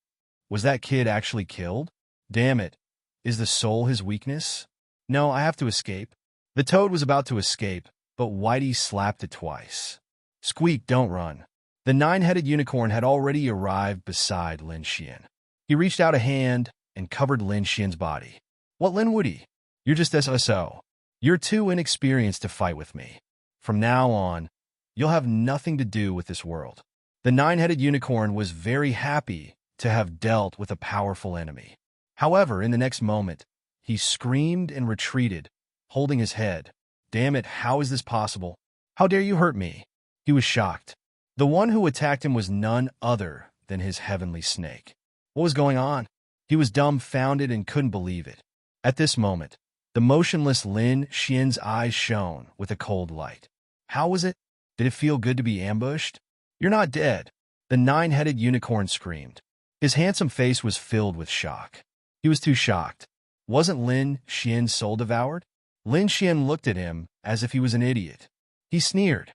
Speaker 1: Was that kid actually killed? Damn it, is the soul his weakness? No, I have to escape." The toad was about to escape, but Whitey slapped it twice. Squeak, don't run. The nine-headed unicorn had already arrived beside Lin Xian. He reached out a hand and covered Lin Xian's body. What, Lin Woody? You're just SSO. You're too inexperienced to fight with me. From now on, you'll have nothing to do with this world. The nine-headed unicorn was very happy to have dealt with a powerful enemy. However, in the next moment, he screamed and retreated, holding his head. Damn it, how is this possible? How dare you hurt me? He was shocked. The one who attacked him was none other than his heavenly snake. What was going on? He was dumbfounded and couldn't believe it. At this moment, the motionless Lin Xian's eyes shone with a cold light. How was it? Did it feel good to be ambushed? You're not dead, the nine-headed unicorn screamed. His handsome face was filled with shock. He was too shocked. Wasn't Lin Xian's soul devoured? Lin Xian looked at him as if he was an idiot. He sneered.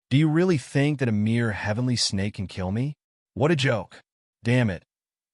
Speaker 1: Do you really think that a mere heavenly snake can kill me? What a joke. Damn it.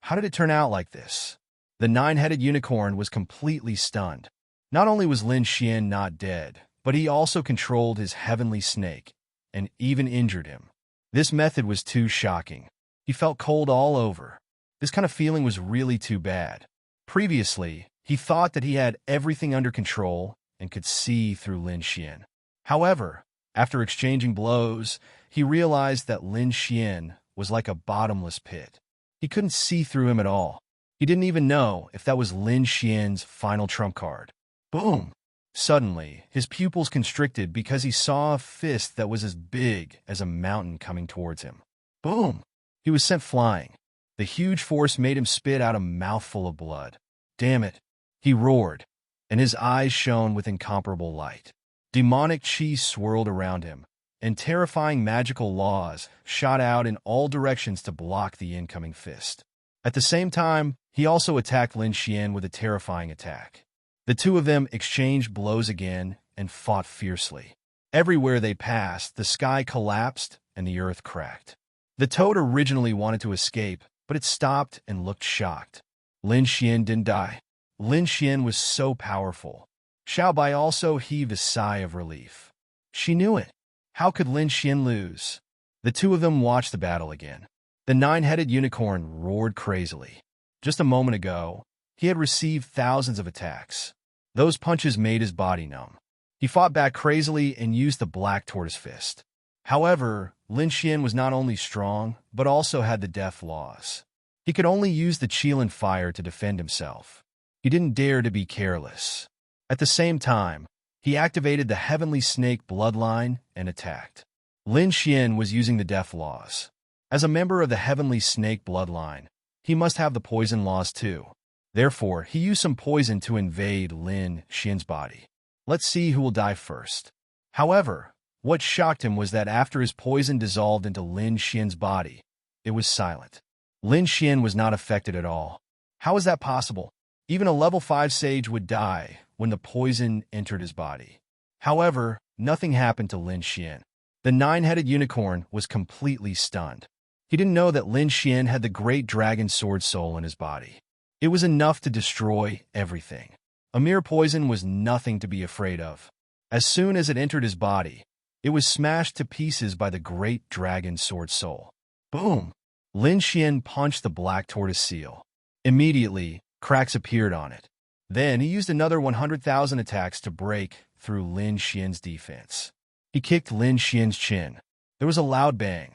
Speaker 1: How did it turn out like this? The nine-headed unicorn was completely stunned. Not only was Lin Xian not dead, but he also controlled his heavenly snake and even injured him. This method was too shocking. He felt cold all over. This kind of feeling was really too bad. Previously, he thought that he had everything under control and could see through Lin Xian. However, after exchanging blows, he realized that Lin Xian was like a bottomless pit. He couldn't see through him at all. He didn't even know if that was Lin Xian's final trump card. Boom! Suddenly, his pupils constricted because he saw a fist that was as big as a mountain coming towards him. Boom! He was sent flying. The huge force made him spit out a mouthful of blood. Damn it! He roared, and his eyes shone with incomparable light. Demonic chi swirled around him, and terrifying magical laws shot out in all directions to block the incoming fist. At the same time, he also attacked Lin Xian with a terrifying attack. The two of them exchanged blows again and fought fiercely. Everywhere they passed, the sky collapsed and the earth cracked. The toad originally wanted to escape, but it stopped and looked shocked. Lin Xian didn't die. Lin Xian was so powerful. Xiaobai also heaved a sigh of relief. She knew it. How could Lin Xian lose? The two of them watched the battle again. The nine-headed unicorn roared crazily. Just a moment ago, he had received thousands of attacks. Those punches made his body numb. He fought back crazily and used the black tortoise fist. However, Lin Xian was not only strong, but also had the death laws. He could only use the Qilin fire to defend himself. He didn't dare to be careless. At the same time, he activated the heavenly snake bloodline and attacked. Lin Xian was using the death laws. As a member of the heavenly snake bloodline, he must have the poison laws too. Therefore, he used some poison to invade Lin Xian's body. Let's see who will die first. However, what shocked him was that after his poison dissolved into Lin Xian's body, it was silent. Lin Xian was not affected at all. How is that possible? Even a level 5 sage would die when the poison entered his body. However, nothing happened to Lin Xian. The nine-headed unicorn was completely stunned. He didn't know that Lin Xian had the great dragon sword soul in his body. It was enough to destroy everything. A mere poison was nothing to be afraid of. As soon as it entered his body, it was smashed to pieces by the great dragon sword soul. Boom! Lin Xian punched the black tortoise seal. Immediately, cracks appeared on it. Then he used another 100,000 attacks to break through Lin Xian's defense. He kicked Lin Xian's chin. There was a loud bang.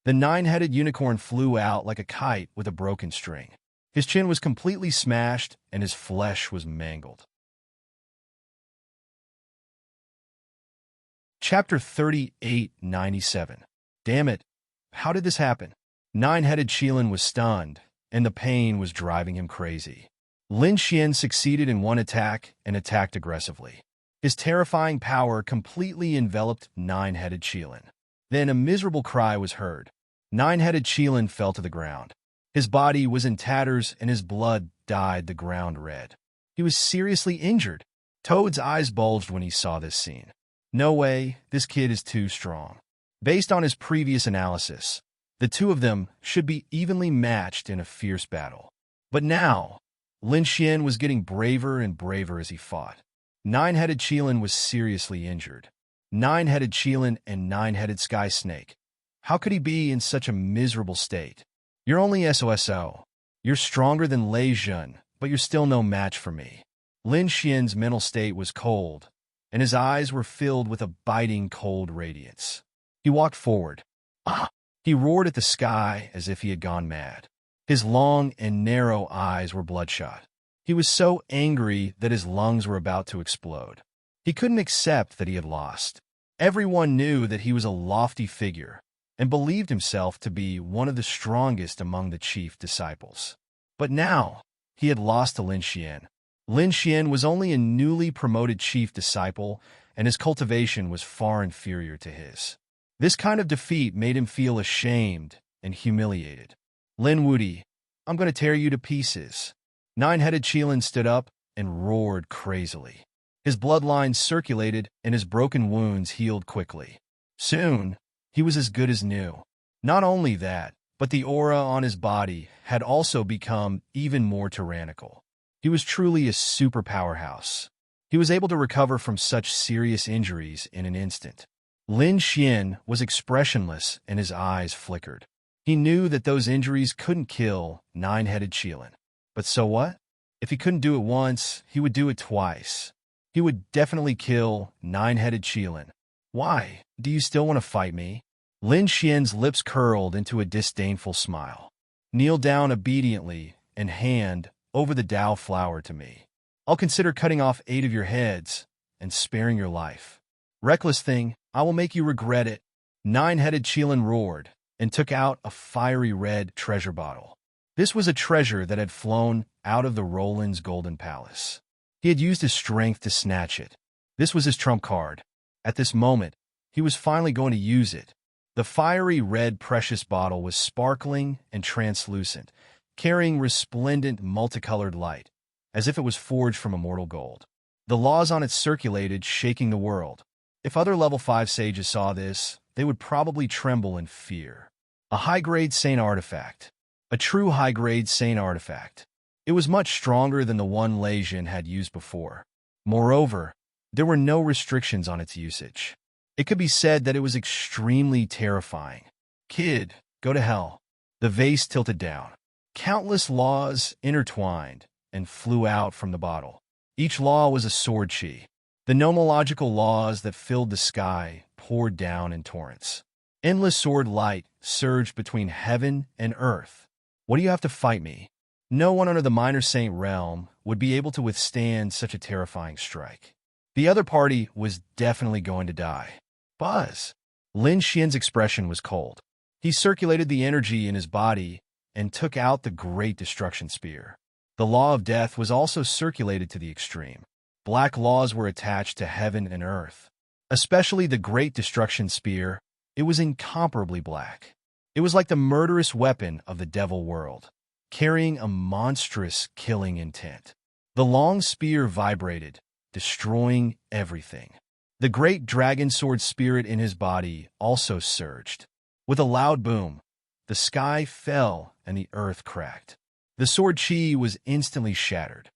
Speaker 1: The nine-headed unicorn flew out like a kite with a broken string. His chin was completely smashed and his flesh was mangled. Chapter 3897. Damn it. How did this happen? Nine-headed Qilin was stunned, and the pain was driving him crazy. Lin Xian succeeded in one attack and attacked aggressively. His terrifying power completely enveloped nine-headed Qilin. Then a miserable cry was heard. Nine-headed Qilin fell to the ground. His body was in tatters and his blood dyed the ground red. He was seriously injured. Toad's eyes bulged when he saw this scene. No way, this kid is too strong. Based on his previous analysis, the two of them should be evenly matched in a fierce battle. But now, Lin Xian was getting braver and braver as he fought. Nine-headed Qilin was seriously injured. Nine-headed Qilin and nine-headed Sky Snake. How could he be in such a miserable state? You're only SOSO. You're stronger than Lei Jun, but you're still no match for me. Lin Xian's mental state was cold, and his eyes were filled with a biting cold radiance. He walked forward. He roared at the sky as if he had gone mad. His long and narrow eyes were bloodshot. He was so angry that his lungs were about to explode. He couldn't accept that he had lost. Everyone knew that he was a lofty figure and believed himself to be one of the strongest among the chief disciples. But now, he had lost to Lin Xian. Lin Xian was only a newly promoted chief disciple, and his cultivation was far inferior to his. This kind of defeat made him feel ashamed and humiliated. Lin Wudi, I'm going to tear you to pieces. Nine-headed Qilin stood up and roared crazily. His bloodlines circulated and his broken wounds healed quickly. Soon, he was as good as new. Not only that, but the aura on his body had also become even more tyrannical. He was truly a super powerhouse. He was able to recover from such serious injuries in an instant. Lin Xian was expressionless and his eyes flickered. He knew that those injuries couldn't kill nine-headed Qilin. But so what? If he couldn't do it once, he would do it twice. He would definitely kill nine-headed Qilin. Why? Do you still want to fight me? Lin Xian's lips curled into a disdainful smile. Kneel down obediently and hand over the Dao flower to me. I'll consider cutting off 8 of your heads and sparing your life. Reckless thing, I will make you regret it. Nine-headed Qilin roared and took out a fiery red treasure bottle. This was a treasure that had flown out of the Roland's golden palace. He had used his strength to snatch it. This was his trump card. At this moment, he was finally going to use it. The fiery red precious bottle was sparkling and translucent, carrying resplendent multicolored light, as if it was forged from immortal gold. The laws on it circulated, shaking the world. If other level 5 sages saw this, they would probably tremble in fear. A high-grade Saint artifact. A true high-grade Saint artifact. It was much stronger than the one Lei Jun had used before. Moreover, there were no restrictions on its usage. It could be said that it was extremely terrifying. Kid, go to hell. The vase tilted down. Countless laws intertwined and flew out from the bottle. Each law was a sword chi. The nomological laws that filled the sky poured down in torrents. Endless sword light surged between heaven and earth. What do you have to fight me? No one under the minor saint realm would be able to withstand such a terrifying strike. The other party was definitely going to die. Buzz. Lin Xian's expression was cold. He circulated the energy in his body and took out the great destruction spear. The law of death was also circulated to the extreme. Black laws were attached to heaven and earth. Especially the great destruction spear, it was incomparably black. It was like the murderous weapon of the devil world, carrying a monstrous killing intent. The long spear vibrated, destroying everything. The great dragon sword spirit in his body also surged. With a loud boom, the sky fell and the earth cracked. The sword chi was instantly shattered.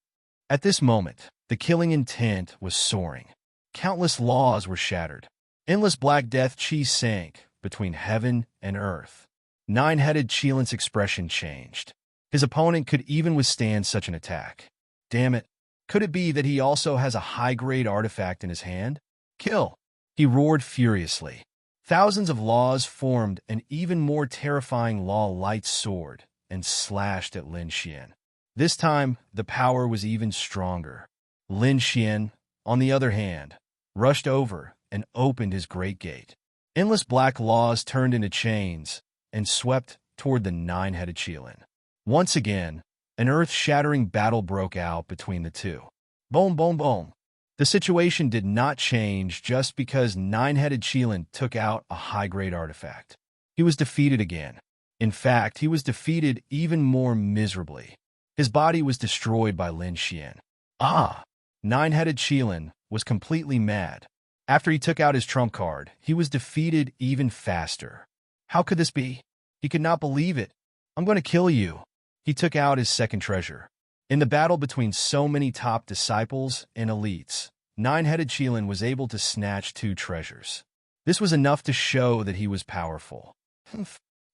Speaker 1: At this moment, the killing intent was soaring. Countless laws were shattered. Endless black death chi sank between heaven and earth. Nine-headed Chilin's expression changed. His opponent could even withstand such an attack. Damn it. Could it be that he also has a high-grade artifact in his hand? Kill! He roared furiously. Thousands of laws formed an even more terrifying law-light sword and slashed at Lin Xian. This time, the power was even stronger. Lin Xian, on the other hand, rushed over and opened his great gate. Endless black laws turned into chains and swept toward the nine-headed Qilin. Once again, an earth-shattering battle broke out between the two. Boom, boom, boom. The situation did not change just because nine-headed Qilin took out a high-grade artifact. He was defeated again. In fact, he was defeated even more miserably. His body was destroyed by Lin Xian. Nine-headed Qilin was completely mad. After he took out his trump card, he was defeated even faster. How could this be? He could not believe it. I'm going to kill you. He took out his second treasure. In the battle between so many top disciples and elites, nine-headed Qilin was able to snatch 2 treasures. This was enough to show that he was powerful.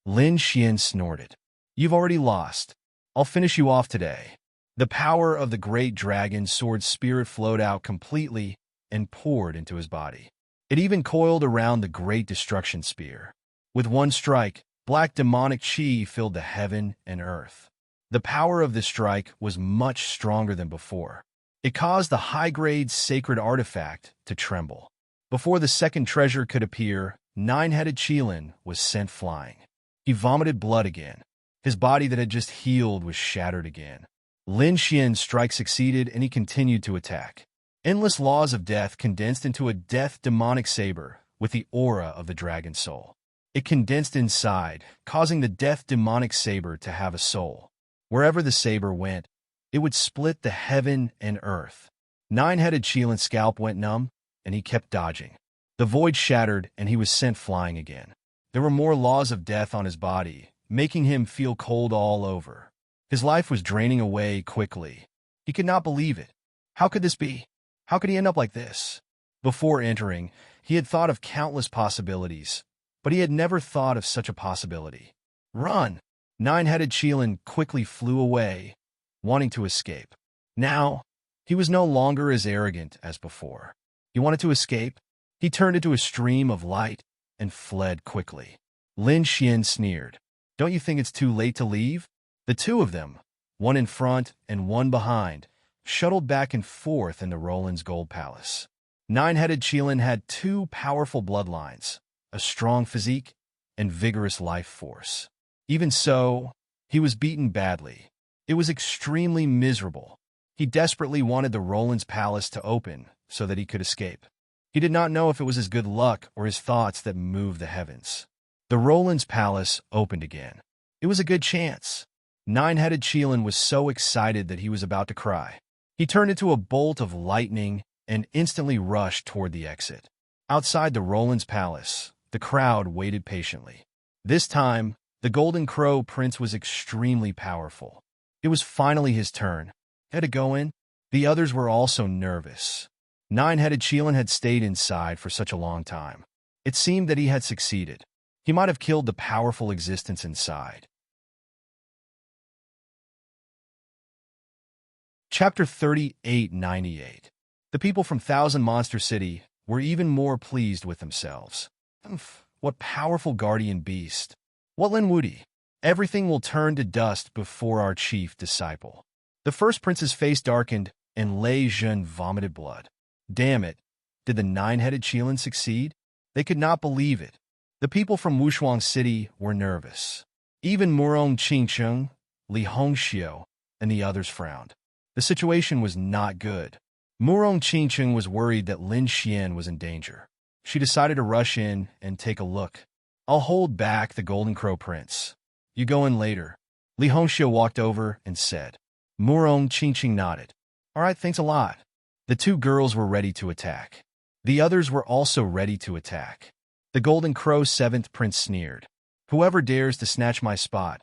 Speaker 1: Lin Xian snorted. You've already lost. I'll finish you off today. The power of the great dragon sword spirit flowed out completely and poured into his body. It even coiled around the great destruction spear. With one strike, black demonic chi filled the heaven and earth. The power of this strike was much stronger than before. It caused the high-grade sacred artifact to tremble. Before the second treasure could appear, nine-headed Qilin was sent flying. He vomited blood again. His body that had just healed was shattered again. Lin Xian's strike succeeded and he continued to attack. Endless laws of death condensed into a death demonic saber with the aura of the dragon soul. It condensed inside, causing the death demonic saber to have a soul. Wherever the saber went, it would split the heaven and earth. Nine-headed Qilin's scalp went numb, and he kept dodging. The void shattered, and he was sent flying again. There were more laws of death on his body, making him feel cold all over. His life was draining away quickly. He could not believe it. How could this be? How could he end up like this? Before entering, he had thought of countless possibilities, but he had never thought of such a possibility. Run! Nine-headed Qilin quickly flew away, wanting to escape. Now, he was no longer as arrogant as before. He wanted to escape. He turned into a stream of light and fled quickly. Lin Xian sneered. Don't you think it's too late to leave? The two of them, one in front and one behind, shuttled back and forth in the Roland's Gold Palace. Nine-headed Qilin had 2 powerful bloodlines, a strong physique and vigorous life force. Even so, he was beaten badly. It was extremely miserable. He desperately wanted the Roland's Palace to open so that he could escape. He did not know if it was his good luck or his thoughts that moved the heavens. The Roland's Palace opened again. It was a good chance. Nine-headed Qilin was so excited that he was about to cry. He turned into a bolt of lightning and instantly rushed toward the exit. Outside the Roland's Palace, the crowd waited patiently. This time, the Golden Crow Prince was extremely powerful. It was finally his turn. He had to go in. The others were also nervous. Nine-headed Qilin had stayed inside for such a long time. It seemed that he had succeeded. He might have killed the powerful existence inside. Chapter 3898. The people from Thousand Monster City were even more pleased with themselves. What powerful guardian beast. What Lin Wudi? Everything will turn to dust before our chief disciple. The first prince's face darkened, and Lei Zhen vomited blood. Damn it! Did the nine-headed Qilin succeed? They could not believe it. The people from Wushuang City were nervous. Even Murong Qingcheng, Li Hongxiu, and the others frowned. The situation was not good. Murong Qingcheng was worried that Lin Xian was in danger. She decided to rush in and take a look. I'll hold back the Golden Crow Prince. You go in later. Li Hongxiu walked over and said. Murong Qingqing nodded. All right, thanks a lot. The two girls were ready to attack. The others were also ready to attack. The Golden Crow Seventh Prince sneered. Whoever dares to snatch my spot,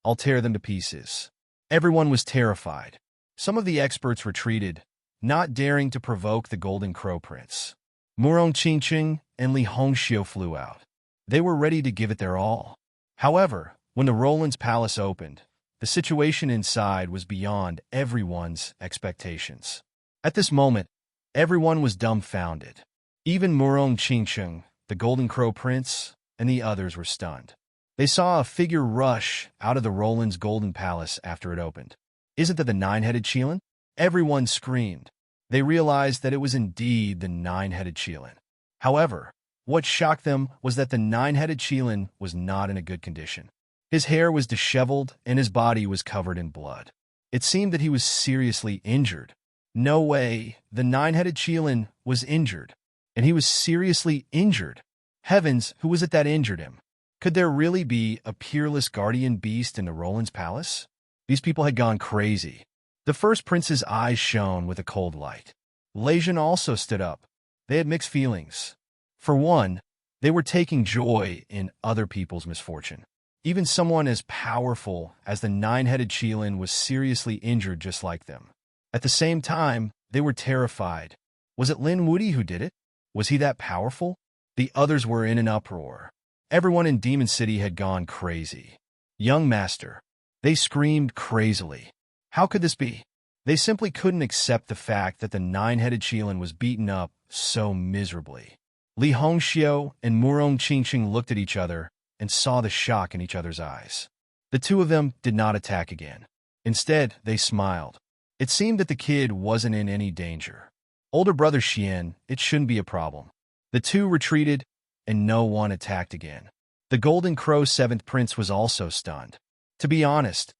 Speaker 1: I'll tear them to pieces. Everyone was terrified. Some of the experts retreated, not daring to provoke the Golden Crow Prince. Murong Qingqing and Li Hongxiu flew out. They were ready to give it their all. However, when the Roland's palace opened, the situation inside was beyond everyone's expectations. At this moment, everyone was dumbfounded. Even Murong Qingqing, the Golden Crow Prince, and the others were stunned. They saw a figure rush out of the Roland's golden palace after it opened. Isn't that the nine-headed Qilin? Everyone screamed. They realized that it was indeed the nine-headed Qilin. However, what shocked them was that the nine-headed Qilin was not in a good condition. His hair was disheveled and his body was covered in blood. It seemed that he was seriously injured. No way, the nine-headed Qilin was injured. And he was seriously injured. Heavens, who was it that injured him? Could there really be a peerless guardian beast in the Roland's palace? These people had gone crazy. The first prince's eyes shone with a cold light. Lejeune also stood up. They had mixed feelings. For one, they were taking joy in other people's misfortune. Even someone as powerful as the nine-headed Qilin was seriously injured just like them. At the same time, they were terrified. Was it Lin Wuyi who did it? Was he that powerful? The others were in an uproar. Everyone in Demon City had gone crazy. Young master. They screamed crazily. How could this be? They simply couldn't accept the fact that the nine-headed Qilin was beaten up so miserably. Li Hongxiu and Murong Qingqing looked at each other and saw the shock in each other's eyes. The two of them did not attack again. Instead, they smiled. It seemed that the kid wasn't in any danger. Older brother Xian, it shouldn't be a problem. The two retreated, and no one attacked again. The Golden Crow Seventh Prince was also stunned. To be honest,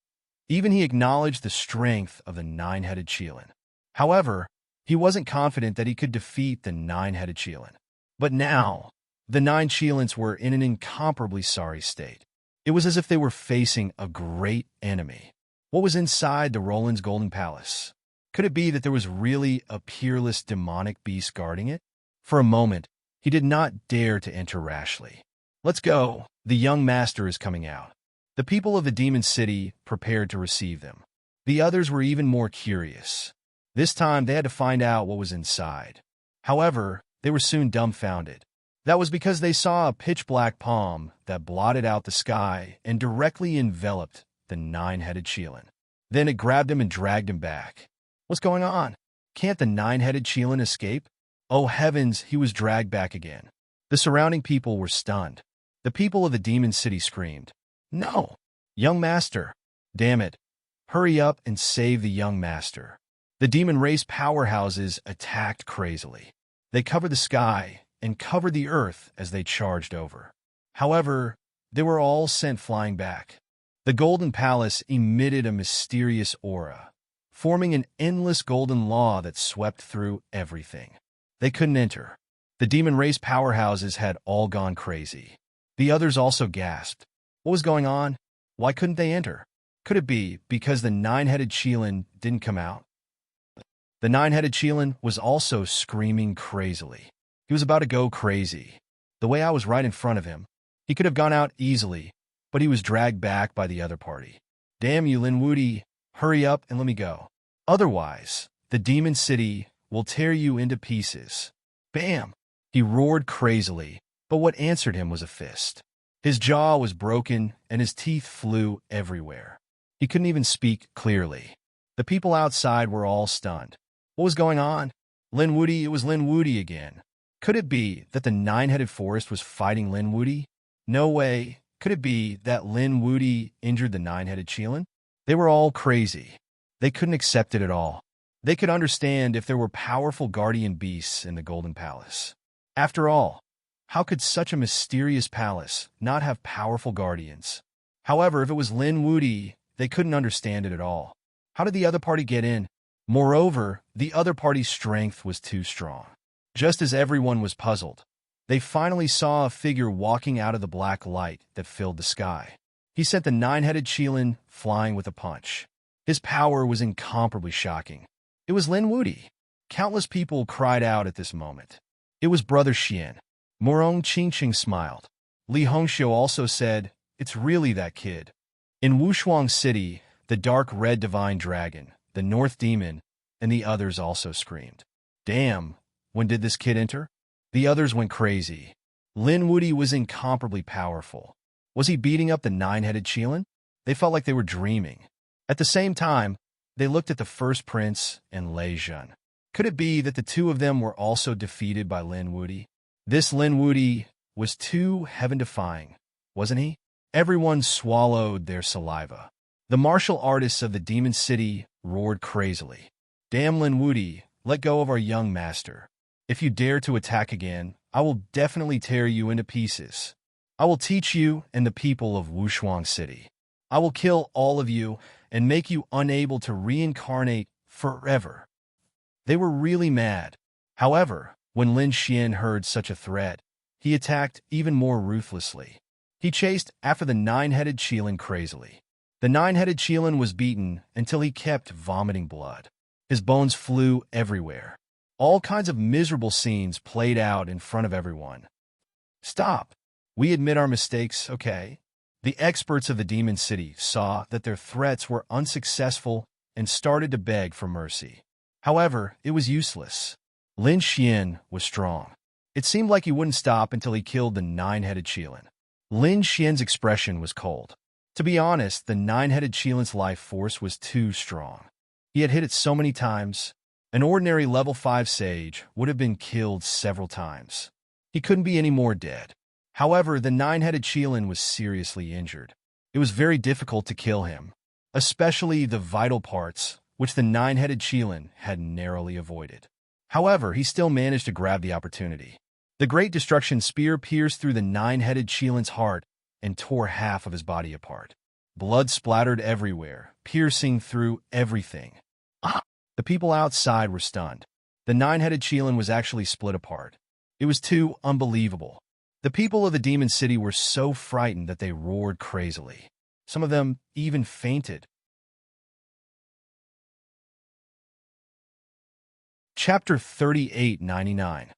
Speaker 1: even he acknowledged the strength of the nine-headed Qilin. However, he wasn't confident that he could defeat the nine-headed Qilin. But now, the nine Qilins were in an incomparably sorry state. It was as if they were facing a great enemy. What was inside the Roland's Golden Palace? Could it be that there was really a peerless demonic beast guarding it? For a moment, he did not dare to enter rashly. Let's go. The young master is coming out. The people of the Demon City prepared to receive them. The others were even more curious. This time, they had to find out what was inside. However, they were soon dumbfounded. That was because they saw a pitch-black palm that blotted out the sky and directly enveloped the nine-headed Qilin. Then it grabbed him and dragged him back. What's going on? Can't the nine-headed Qilin escape? Oh heavens, he was dragged back again. The surrounding people were stunned. The people of the Demon City screamed, "No! Young master! Damn it! Hurry up and save the young master!" The demon race powerhouses attacked crazily. They covered the sky and covered the earth as they charged over. However, they were all sent flying back. The Golden Palace emitted a mysterious aura, forming an endless golden law that swept through everything. They couldn't enter. The demon race powerhouses had all gone crazy. The others also gasped. What was going on? Why couldn't they enter? Could it be because the nine-headed Qilin didn't come out? The nine-headed Qilin was also screaming crazily. He was about to go crazy. The way I was right in front of him, he could have gone out easily, but he was dragged back by the other party. Damn you, Lin Wuyi, hurry up and let me go. Otherwise, the Demon City will tear you into pieces. Bam! He roared crazily, but what answered him was a fist. His jaw was broken and his teeth flew everywhere. He couldn't even speak clearly. The people outside were all stunned. What was going on? Lin Wuyi, it was Lin Wuyi again. Could it be that the nine-headed forest was fighting Lin Wuyi? No way. Could it be that Lin Wuyi injured the nine-headed Qilin? They were all crazy. They couldn't accept it at all. They could understand if there were powerful guardian beasts in the Golden Palace. After all, how could such a mysterious palace not have powerful guardians? However, if it was Lin Wuyi, they couldn't understand it at all. How did the other party get in? Moreover, the other party's strength was too strong. Just as everyone was puzzled, They finally saw a figure walking out of the black light that filled the sky. He sent the nine-headed Qilin flying with a punch. His power was incomparably shocking. It was Lin Wuti. Countless people cried out at this moment. It was Brother Xian. Morong Qingqing smiled. Li Hongxiu also said, "It's really that kid." In Wushuang City, the dark red divine dragon, the North Demon, and the others also screamed. Damn, when did this kid enter? The others went crazy. Lin Wuti was incomparably powerful. Was he beating up the nine-headed Qilin? They felt like they were dreaming. At the same time, they looked at the first prince and Lei Zhen. Could it be that the two of them were also defeated by Lin Wuti? This Lin Wuti was too heaven-defying, wasn't he? Everyone swallowed their saliva. The martial artists of the Demon City roared crazily. Damn Lin Wuti, let go of our young master. If you dare to attack again, I will definitely tear you into pieces. I will teach you and the people of Wushuang City. I will kill all of you and make you unable to reincarnate forever. They were really mad. However, when Lin Xian heard such a threat, he attacked even more ruthlessly. He chased after the nine-headed Qilin crazily. The nine-headed Qilin was beaten until he kept vomiting blood. His bones flew everywhere. All kinds of miserable scenes played out in front of everyone. Stop. We admit our mistakes, okay? The experts of the Demon City saw that their threats were unsuccessful and started to beg for mercy. However, it was useless. Lin Xian was strong. It seemed like he wouldn't stop until he killed the nine-headed Qilin. Lin Xian's expression was cold. To be honest, the nine-headed Qilin's life force was too strong. He had hit it so many times. An ordinary level 5 sage would have been killed several times. He couldn't be any more dead. However, the nine-headed Qilin was seriously injured. It was very difficult to kill him, especially the vital parts, which the nine-headed Qilin had narrowly avoided. However, he still managed to grab the opportunity. The Great Destruction Spear pierced through the nine-headed Qilin's heart and tore half of his body apart. Blood splattered everywhere, piercing through everything. The people outside were stunned. The nine-headed Qilin was actually split apart. It was too unbelievable. The people of the Demon City were so frightened that they roared crazily. Some of them even fainted. Chapter 3899.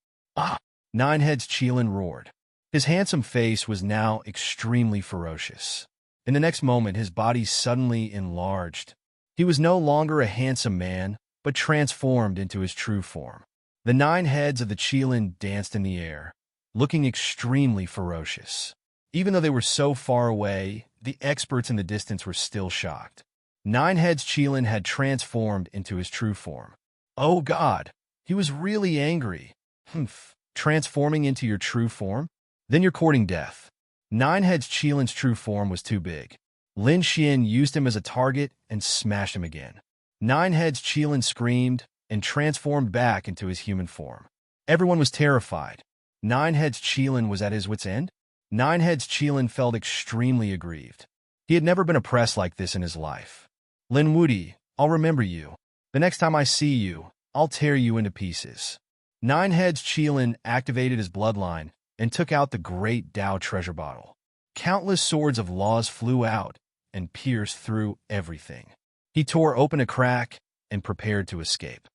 Speaker 1: Ninehead's Qilin roared. His handsome face was now extremely ferocious. In the next moment, his body suddenly enlarged. He was no longer a handsome man, but transformed into his true form. The nine heads of the Qilin danced in the air, looking extremely ferocious. Even though they were so far away, the experts in the distance were still shocked. Ninehead's Qilin had transformed into his true form. Oh God, he was really angry. Transforming into your true form? Then you're courting death. Ninehead's Qilin's true form was too big. Lin Xian used him as a target and smashed him again. Ninehead's Qilin screamed and transformed back into his human form. Everyone was terrified. Ninehead's Qilin was at his wit's end? Ninehead's Qilin felt extremely aggrieved. He had never been oppressed like this in his life. Lin Wuti, I'll remember you. The next time I see you, I'll tear you into pieces. Ninehead's Qilin activated his bloodline and took out the great Dao treasure bottle. Countless swords of laws flew out and pierced through everything. He tore open a crack and prepared to escape.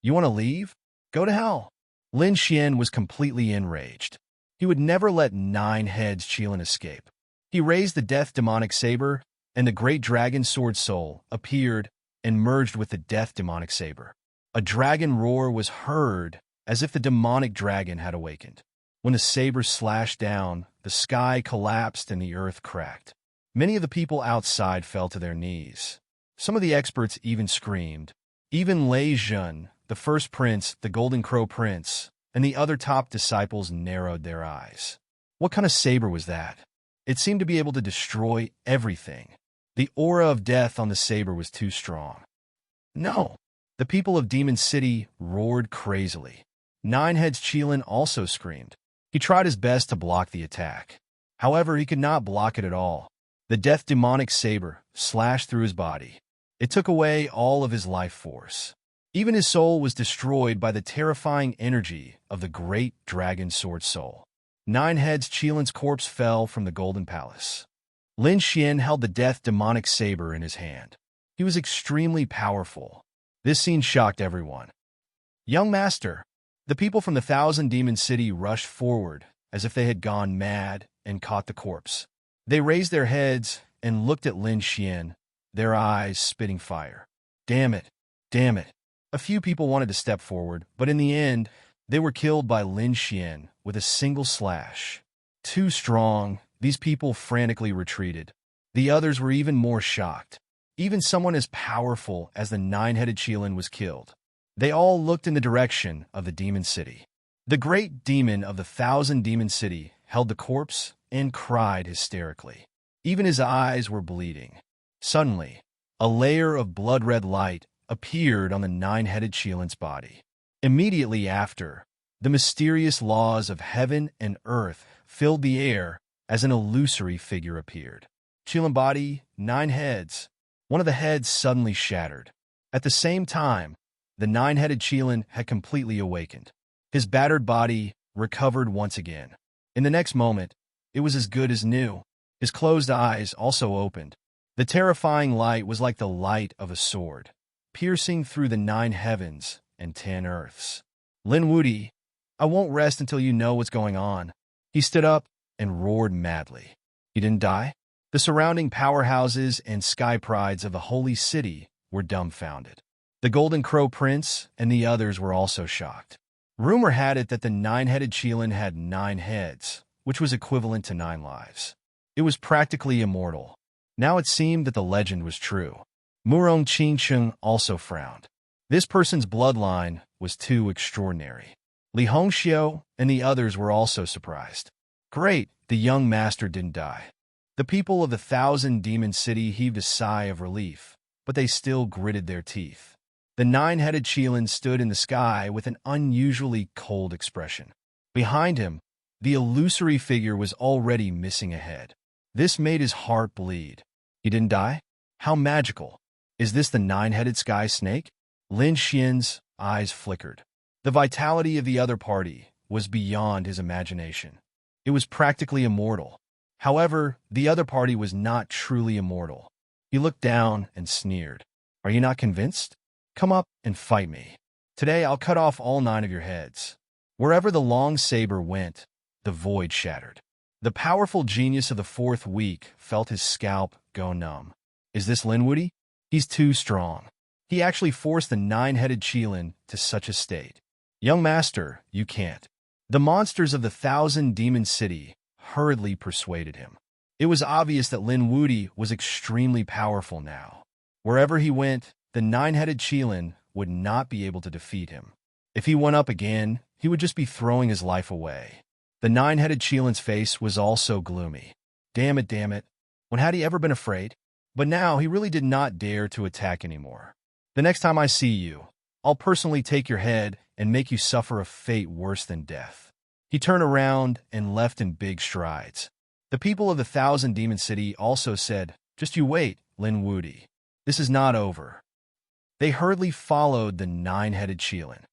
Speaker 1: You want to leave? Go to hell. Lin Xian was completely enraged. He would never let Ninehead's Qilin escape. He raised the death demonic saber, and the great dragon sword soul appeared and merged with the death demonic saber. A dragon roar was heard as if the demonic dragon had awakened. When the saber slashed down, the sky collapsed and the earth cracked. Many of the people outside fell to their knees. Some of the experts even screamed. Even Lei Zhen, the first prince, the Golden Crow Prince, and the other top disciples narrowed their eyes. What kind of saber was that? It seemed to be able to destroy everything. The aura of death on the saber was too strong. No! The people of Demon City roared crazily. Ninehead's Qilin also screamed. He tried his best to block the attack. However, he could not block it at all. The death demonic saber slashed through his body. It took away all of his life force. Even his soul was destroyed by the terrifying energy of the great dragon sword soul. 9 heads Qilin's corpse fell from the golden palace. Lin Xian held the death demonic saber in his hand. He was extremely powerful. This scene shocked everyone. Young master! The people from the Thousand Demon City rushed forward as if they had gone mad and caught the corpse. They raised their heads and looked at Lin Xian, their eyes spitting fire. Damn it! Damn it! A few people wanted to step forward, but in the end, they were killed by Lin Xian with a single slash. Too strong, these people frantically retreated. The others were even more shocked. Even someone as powerful as the 9-headed Qilin was killed. They all looked in the direction of the demon city. The great demon of the Thousand Demon City held the corpse and cried hysterically. Even his eyes were bleeding. Suddenly, a layer of blood-red light appeared on the 9-headed Qilin's body. Immediately after, the mysterious laws of heaven and earth filled the air as an illusory figure appeared. Qilin body, 9 heads. One of the heads suddenly shattered. At the same time, the 9-headed Qilin had completely awakened. His battered body recovered once again. In the next moment, it was as good as new. His closed eyes also opened. The terrifying light was like the light of a sword, piercing through the 9 heavens and 10 earths. Lin Wudi, I won't rest until you know what's going on. He stood up and roared madly. He didn't die? The surrounding powerhouses and sky prides of the holy city were dumbfounded. The Golden Crow Prince and the others were also shocked. Rumor had it that the 9-headed Qilin had 9 heads, which was equivalent to 9 lives. It was practically immortal. Now it seemed that the legend was true. Murong Qingsheng also frowned. This person's bloodline was too extraordinary. Li Hongxiu and the others were also surprised. Great, the young master didn't die. The people of the Thousand Demon City heaved a sigh of relief, but they still gritted their teeth. The 9-headed Qilin stood in the sky with an unusually cold expression. Behind him, the illusory figure was already missing a head. This made his heart bleed. He didn't die? How magical. Is this the 9-headed sky snake? Lin Xian's eyes flickered. The vitality of the other party was beyond his imagination. It was practically immortal. However, the other party was not truly immortal. He looked down and sneered. Are you not convinced? Come up and fight me. Today I'll cut off all 9 of your heads. Wherever the long saber went, the void shattered. The powerful genius of the 4th week felt his scalp go numb. Is this Lin Wudi? He's too strong. He actually forced the 9-headed Qilin to such a state. Young master, you can't. The monsters of the Thousand Demon City hurriedly persuaded him. It was obvious that Lin Wudi was extremely powerful now. Wherever he went, the 9-headed Qilin would not be able to defeat him. If he went up again, he would just be throwing his life away. The 9-headed Qilin's face was also gloomy. Damn it, damn it. When had he ever been afraid? But now he really did not dare to attack anymore. The next time I see you, I'll personally take your head and make you suffer a fate worse than death. He turned around and left in big strides. The people of the Thousand Demon City also said, just you wait, Lin Wudi. This is not over. They hurriedly followed the 9-headed Qilin.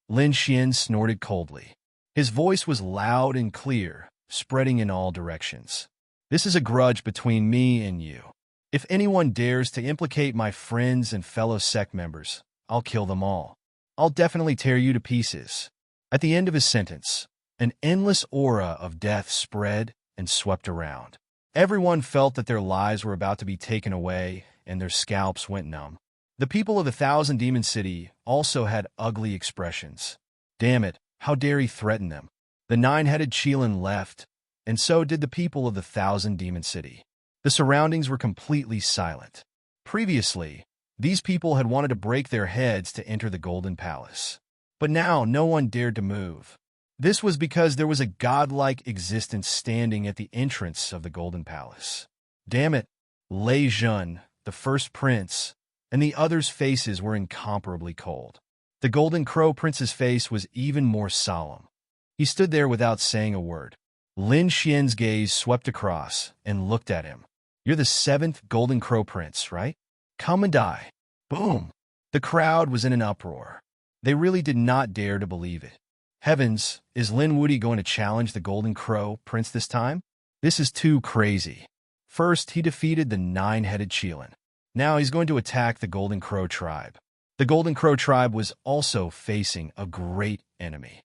Speaker 1: Lin Xian snorted coldly. His voice was loud and clear, spreading in all directions. This is a grudge between me and you. If anyone dares to implicate my friends and fellow sect members, I'll kill them all. I'll definitely tear you to pieces. At the end of his sentence, an endless aura of death spread and swept around. Everyone felt that their lives were about to be taken away and their scalps went numb. The people of the Thousand Demon City also had ugly expressions. Damn it, how dare he threaten them? The 9-headed Qilin left, and so did the people of the Thousand Demon City. The surroundings were completely silent. Previously, these people had wanted to break their heads to enter the Golden Palace. But now no one dared to move. This was because there was a godlike existence standing at the entrance of the Golden Palace. Damn it, Lei Jun, the first prince, and the others' faces were incomparably cold. The Golden Crow Prince's face was even more solemn. He stood there without saying a word. Lin Xian's gaze swept across and looked at him. You're the 7th Golden Crow Prince, right? Come and die. Boom! The crowd was in an uproar. They really did not dare to believe it. Heavens, is Lin Wudy going to challenge the Golden Crow Prince this time? This is too crazy. First, he defeated the nine-headed Qilin. Now he's going to attack the Golden Crow tribe. The Golden Crow tribe was also facing a great enemy.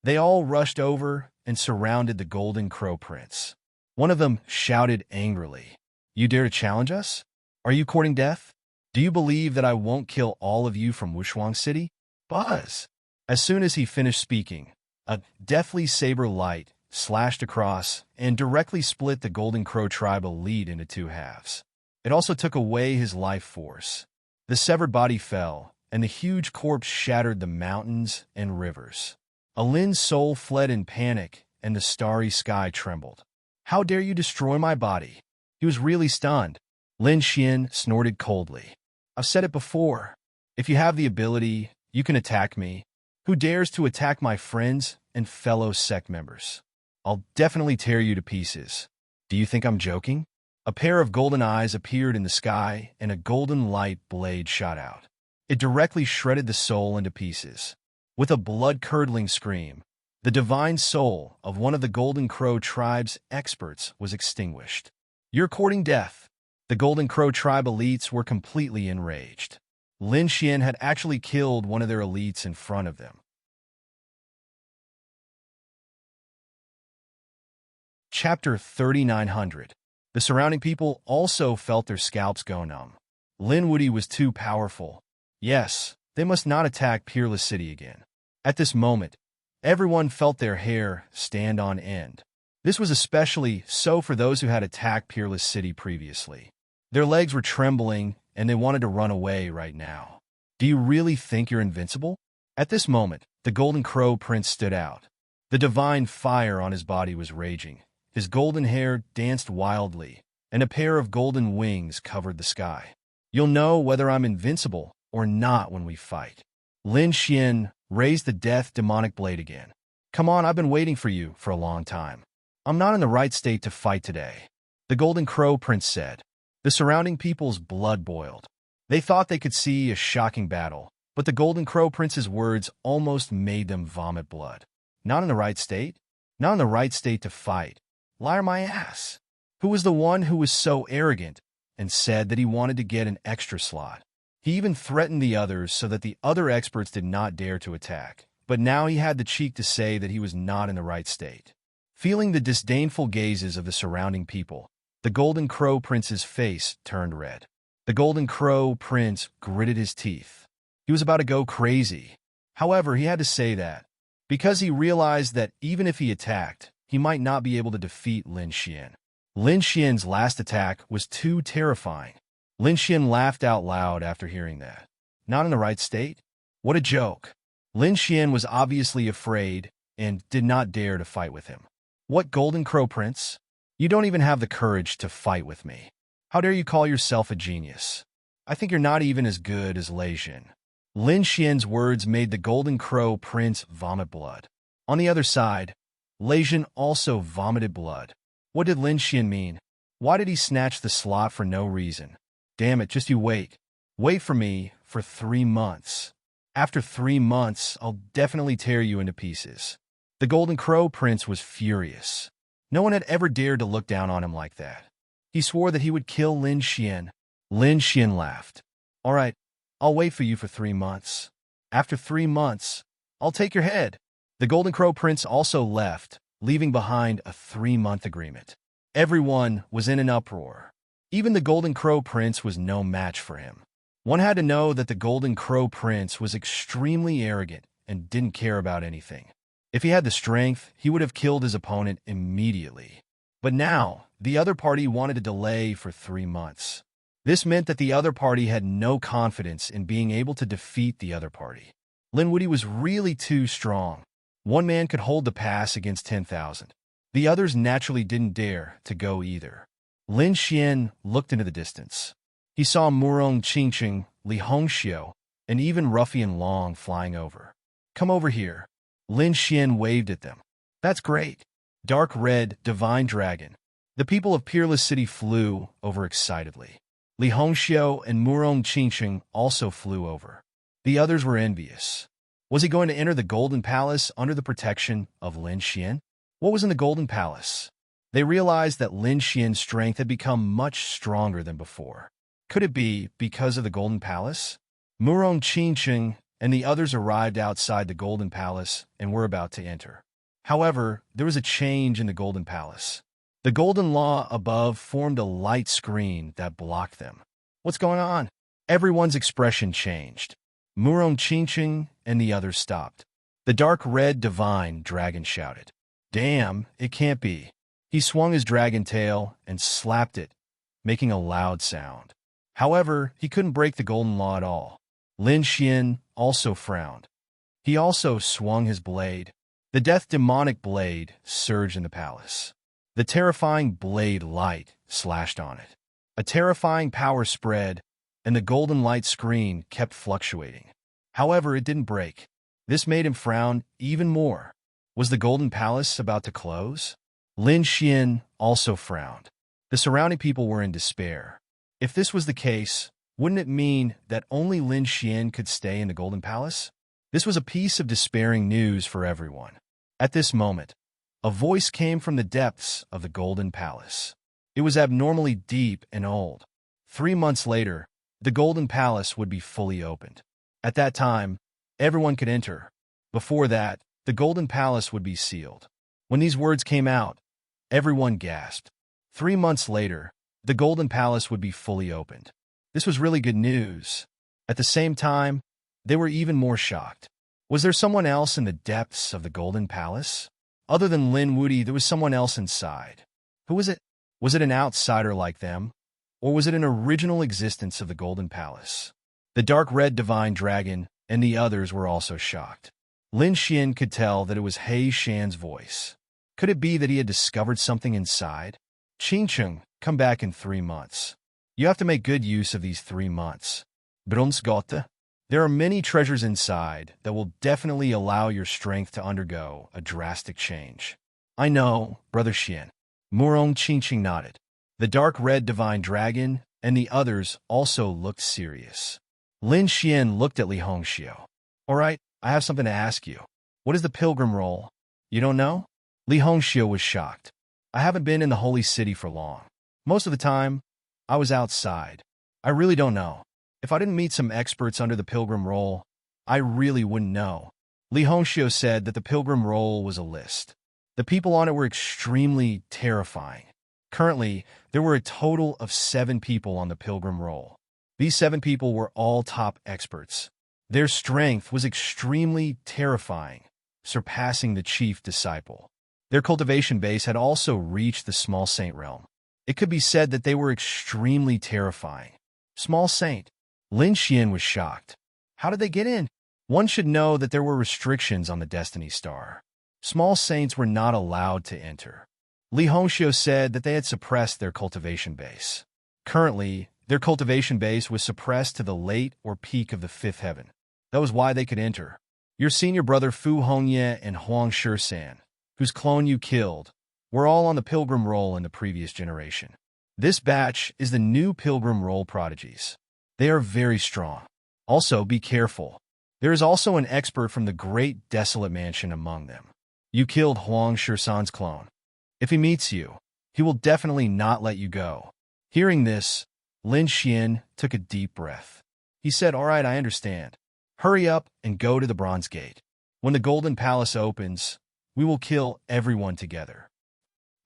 Speaker 1: They all rushed over and surrounded the Golden Crow Prince. One of them shouted angrily, "You dare to challenge us? Are you courting death? Do you believe that I won't kill all of you from Wushuang City?" Buzz! As soon as he finished speaking, a deathly saber light slashed across and directly split the Golden Crow tribe elite into two halves. It also took away his life force. The severed body fell, and the huge corpse shattered the mountains and rivers. Lin's soul fled in panic, and the starry sky trembled. "How dare you destroy my body?" He was really stunned. Lin Xian snorted coldly. "I've said it before. If you have the ability, you can attack me. Who dares to attack my friends and fellow sect members? I'll definitely tear you to pieces. Do you think I'm joking?" A pair of golden eyes appeared in the sky, and a golden light blade shot out. It directly shredded the soul into pieces. With a blood-curdling scream, the divine soul of one of the Golden Crow tribe's experts was extinguished. "You're courting death." The Golden Crow tribe elites were completely enraged. Lin Xian had actually killed one of their elites in front of them. Chapter 3900. The surrounding people also felt their scalps go numb. Lin Wudy was too powerful. Yes, they must not attack Peerless City again. At this moment, everyone felt their hair stand on end. This was especially so for those who had attacked Peerless City previously. Their legs were trembling, and they wanted to run away right now. "Do you really think you're invincible?" At this moment, the Golden Crow Prince stood out. The divine fire on his body was raging. His golden hair danced wildly, and a pair of golden wings covered the sky. "You'll know whether I'm invincible or not when we fight." Lin Xian raised the death demonic blade again. "Come on, I've been waiting for you for a long time. I'm not in the right state to fight today," the Golden Crow Prince said. The surrounding people's blood boiled. They thought they could see a shocking battle, but the Golden Crow Prince's words almost made them vomit blood. "Not in the right state? Not in the right state to fight. Liar my ass. Who was the one who was so arrogant and said that he wanted to get an extra slot? He even threatened the others so that the other experts did not dare to attack, but now he had the cheek to say that he was not in the right state." Feeling the disdainful gazes of the surrounding people, the Golden Crow Prince's face turned red. The Golden Crow Prince gritted his teeth. He was about to go crazy. However, he had to say that, because he realized that even if he attacked, he might not be able to defeat Lin Xian. Lin Xian's last attack was too terrifying. Lin Xian laughed out loud after hearing that. Not in the right state? What a joke. Lin Xian was obviously afraid and did not dare to fight with him. "What, Golden Crow Prince? You don't even have the courage to fight with me. How dare you call yourself a genius? I think you're not even as good as Lei Jin." Lin Xian's words made the Golden Crow Prince vomit blood. On the other side, Lei Jin also vomited blood. What did Lin Xian mean? Why did he snatch the slot for no reason? Damn it, just you wait. Wait for me for 3 months. After 3 months, I'll definitely tear you into pieces. The Golden Crow Prince was furious. No one had ever dared to look down on him like that. He swore that he would kill Lin Xian. Lin Xian laughed. "All right, I'll wait for you for 3 months. After 3 months, I'll take your head." The Golden Crow Prince also left, leaving behind a 3-month agreement. Everyone was in an uproar. Even the Golden Crow Prince was no match for him. One had to know that the Golden Crow Prince was extremely arrogant and didn't care about anything. If he had the strength, he would have killed his opponent immediately. But now, the other party wanted to delay for 3 months. This meant that the other party had no confidence in being able to defeat the other party. Lin Wudy was really too strong. One man could hold the pass against 10,000. The others naturally didn't dare to go either. Lin Xian looked into the distance. He saw Murong Qingqing, Li Hongxiu, and even Ruffian Long flying over. "Come over here." Lin Xian waved at them. "That's great." Dark Red, Divine Dragon. The people of Peerless City flew over excitedly. Li Hongxiu and Murong Qingqing also flew over. The others were envious. Was he going to enter the Golden Palace under the protection of Lin Xian? What was in the Golden Palace? They realized that Lin Xian's strength had become much stronger than before. Could it be because of the Golden Palace? Murong Qingcheng and the others arrived outside the Golden Palace and were about to enter. However, there was a change in the Golden Palace. The Golden Law above formed a light screen that blocked them. What's going on? Everyone's expression changed. Murong Qingcheng and the others stopped. The dark red divine dragon shouted, "Damn, it can't be." He swung his dragon tail and slapped it, making a loud sound. However, he couldn't break the Golden Law at all. Lin Xian also frowned. He also swung his blade. The death demonic blade surged in the palace. The terrifying blade light slashed on it. A terrifying power spread, and the golden light screen kept fluctuating. However, it didn't break. This made him frown even more. Was the Golden Palace about to close? Lin Xian also frowned. The surrounding people were in despair. If this was the case, wouldn't it mean that only Lin Xian could stay in the Golden Palace? This was a piece of despairing news for everyone. At this moment, a voice came from the depths of the Golden Palace. It was abnormally deep and old. 3 months later, the Golden Palace would be fully opened. At that time, everyone could enter. Before that, the Golden Palace would be sealed. When these words came out, everyone gasped. 3 months later, the Golden Palace would be fully opened. This was really good news. At the same time, they were even more shocked. Was there someone else in the depths of the Golden Palace? Other than Lin Wudi, there was someone else inside. Who was it? Was it an outsider like them? Or was it an original existence of the Golden Palace? The dark red divine dragon and the others were also shocked. Lin Xian could tell that it was He Shan's voice. Could it be that he had discovered something inside? Qingcheng, come back in 3 months. You have to make good use of these 3 months. Brunskota. There are many treasures inside that will definitely allow your strength to undergo a drastic change. I know, Brother Xian. Murong Qingcheng nodded. The dark red divine dragon and the others also looked serious. Lin Xian looked at Li Hongxiu. All right, I have something to ask you. What is the pilgrim roll? You don't know? Li Hongxiu was shocked. I haven't been in the holy city for long. Most of the time, I was outside. I really don't know. If I didn't meet some experts under the pilgrim roll, I really wouldn't know. Li Hongxiu said that the pilgrim roll was a list. The people on it were extremely terrifying. Currently, there were a total of 7 people on the pilgrim roll. These 7 people were all top experts. Their strength was extremely terrifying, surpassing the chief disciple. Their cultivation base had also reached the small saint realm. It could be said that they were extremely terrifying. Small saint. Lin Xian was shocked. How did they get in? One should know that there were restrictions on the Destiny Star. Small saints were not allowed to enter. Li Hongxiu said that they had suppressed their cultivation base. Currently, their cultivation base was suppressed to the late or peak of the 5th heaven. That was why they could enter. Your senior brother Fu Hongye and Huang Shisan, whose clone you killed, were all on the pilgrim roll in the previous generation. This batch is the new pilgrim roll prodigies. They are very strong. Also, be careful. There is also an expert from the great desolate mansion among them. You killed Huang Shisan's clone. If he meets you, he will definitely not let you go. Hearing this, Lin Xian took a deep breath. He said, all right, I understand. Hurry up and go to the Bronze Gate. When the Golden Palace opens, we will kill everyone together.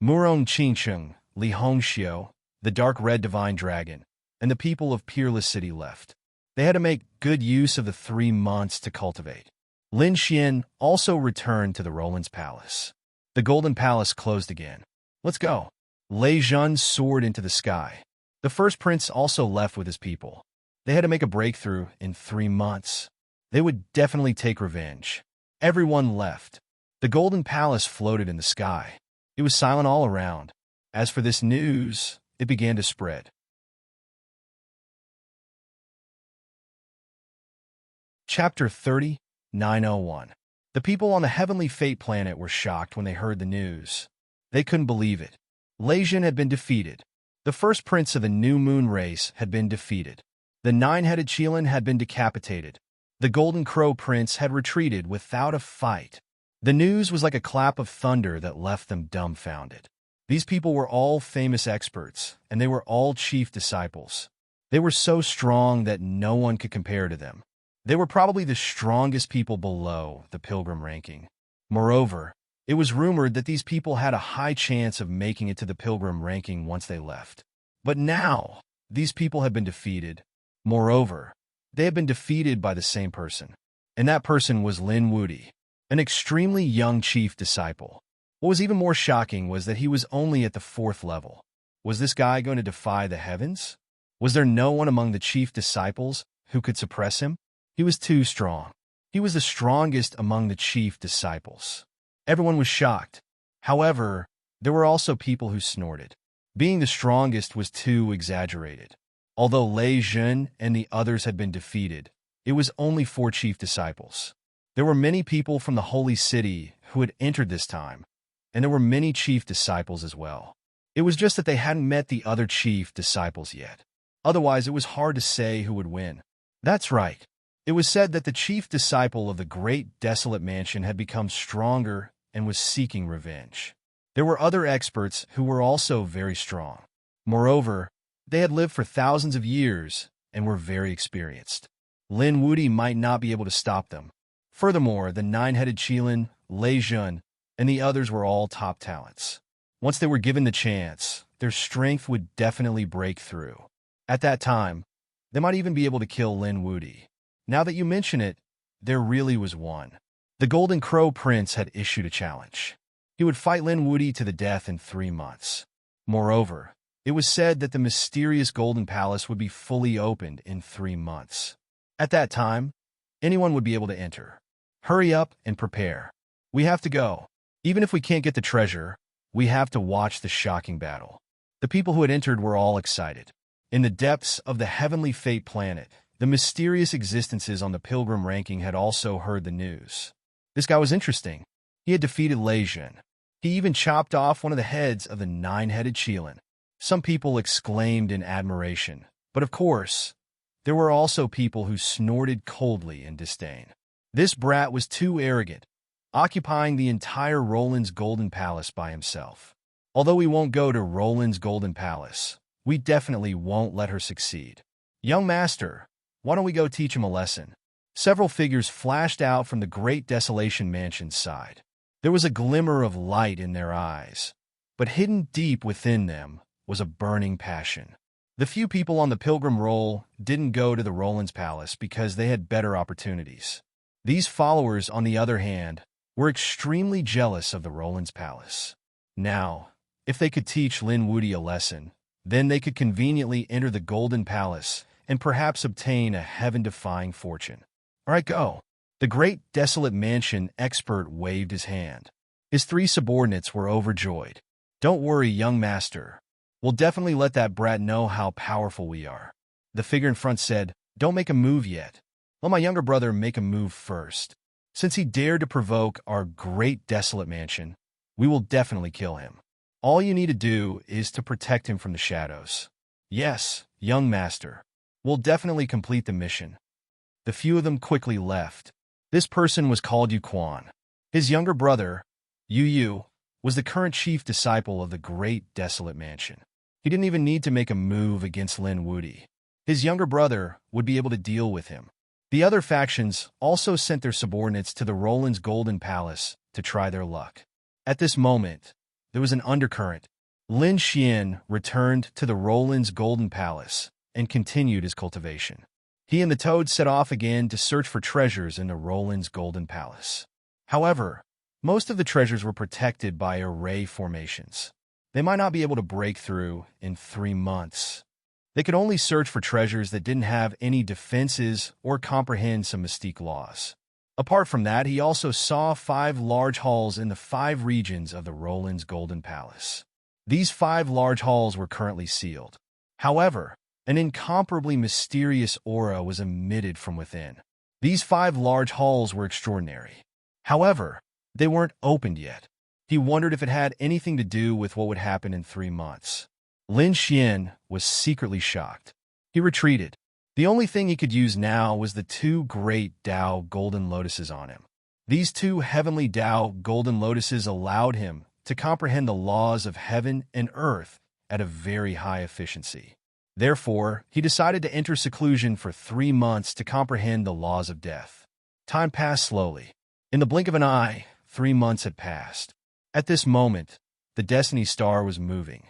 Speaker 1: Murong Qingcheng, Li Hongxiu, the dark red divine dragon, and the people of Peerless City left. They had to make good use of the 3 months to cultivate. Lin Xian also returned to the Roland's Palace. The Golden Palace closed again. Let's go. Lei Zhun soared into the sky. The first prince also left with his people. They had to make a breakthrough in 3 months. They would definitely take revenge. Everyone left. The Golden Palace floated in the sky. It was silent all around. As for this news, it began to spread. Chapter 30, 901. The people on the Heavenly Fate planet were shocked when they heard the news. They couldn't believe it. Lei Zhun had been defeated. The first prince of the New Moon race had been defeated. The 9-headed Qilin had been decapitated. The Golden Crow Prince had retreated without a fight. The news was like a clap of thunder that left them dumbfounded. These people were all famous experts, and they were all chief disciples. They were so strong that no one could compare to them. They were probably the strongest people below the pilgrim ranking. Moreover, it was rumored that these people had a high chance of making it to the pilgrim ranking once they left. But now, these people had been defeated. Moreover, they had been defeated by the same person. And that person was Lin Wudi, an extremely young chief disciple. What was even more shocking was that he was only at the 4th level. Was this guy going to defy the heavens? Was there no one among the chief disciples who could suppress him? He was too strong. He was the strongest among the chief disciples. Everyone was shocked. However, there were also people who snorted. Being the strongest was too exaggerated. Although Lei Jun and the others had been defeated, it was only 4 chief disciples. There were many people from the holy city who had entered this time, and there were many chief disciples as well. It was just that they hadn't met the other chief disciples yet. Otherwise, it was hard to say who would win. That's right. It was said that the chief disciple of the great desolate mansion had become stronger and was seeking revenge. There were other experts who were also very strong. Moreover, they had lived for thousands of years and were very experienced. Lin Wudi might not be able to stop them. Furthermore, the 9-headed Qilin, Lei Jun, and the others were all top talents. Once they were given the chance, their strength would definitely break through. At that time, they might even be able to kill Lin Wudi. Now that you mention it, there really was one. The Golden Crow Prince had issued a challenge. He would fight Lin Wudi to the death in 3 months. Moreover, it was said that the mysterious Golden Palace would be fully opened in 3 months. At that time, anyone would be able to enter. Hurry up and prepare. We have to go. Even if we can't get the treasure, we have to watch the shocking battle. The people who had entered were all excited. In the depths of the heavenly fate planet, the mysterious existences on the pilgrim ranking had also heard the news. This guy was interesting. He had defeated Lei Jun. He even chopped off one of the heads of the 9-headed Qilin. Some people exclaimed in admiration, but of course, there were also people who snorted coldly in disdain. This brat was too arrogant, occupying the entire Roland's Golden Palace by himself. Although we won't go to Roland's Golden Palace, we definitely won't let her succeed. Young master, why don't we go teach him a lesson? Several figures flashed out from the Great Desolation Mansion's side. There was a glimmer of light in their eyes, but hidden deep within them was a burning passion. The few people on the pilgrim roll didn't go to the Roland's Palace because they had better opportunities. These followers, on the other hand, were extremely jealous of the Roland's Palace. Now, if they could teach Lin Wudi a lesson, then they could conveniently enter the Golden Palace and perhaps obtain a heaven-defying fortune. All right, go. The Great Desolate Mansion expert waved his hand. His 3 subordinates were overjoyed. Don't worry, young master. We'll definitely let that brat know how powerful we are. The figure in front said, don't make a move yet. Let my younger brother make a move first. Since he dared to provoke our Great Desolate Mansion, we will definitely kill him. All you need to do is to protect him from the shadows. Yes, young master. We'll definitely complete the mission. The few of them quickly left. This person was called Yu Quan. His younger brother, Yu, was the current chief disciple of the Great Desolate Mansion. He didn't even need to make a move against Lin Wudi. His younger brother would be able to deal with him. The other factions also sent their subordinates to the Roland's Golden Palace to try their luck. At this moment, there was an undercurrent. Lin Xian returned to the Roland's Golden Palace and continued his cultivation. He and the Toad set off again to search for treasures in the Roland's Golden Palace. However, most of the treasures were protected by array formations. They might not be able to break through in 3 months. They could only search for treasures that didn't have any defenses or comprehend some mystique laws. Apart from that, he also saw 5 large halls in the 5 regions of the Roland's Golden Palace. These 5 large halls were currently sealed. However, an incomparably mysterious aura was emitted from within. These 5 large halls were extraordinary. However, they weren't opened yet. He wondered if it had anything to do with what would happen in 3 months. Lin Xian was secretly shocked. He retreated. The only thing he could use now was the two great Tao golden lotuses on him. These two heavenly Tao golden lotuses allowed him to comprehend the laws of heaven and earth at a very high efficiency. Therefore, he decided to enter seclusion for 3 months to comprehend the laws of death. Time passed slowly. In the blink of an eye, 3 months had passed. At this moment, the Destiny Star was moving.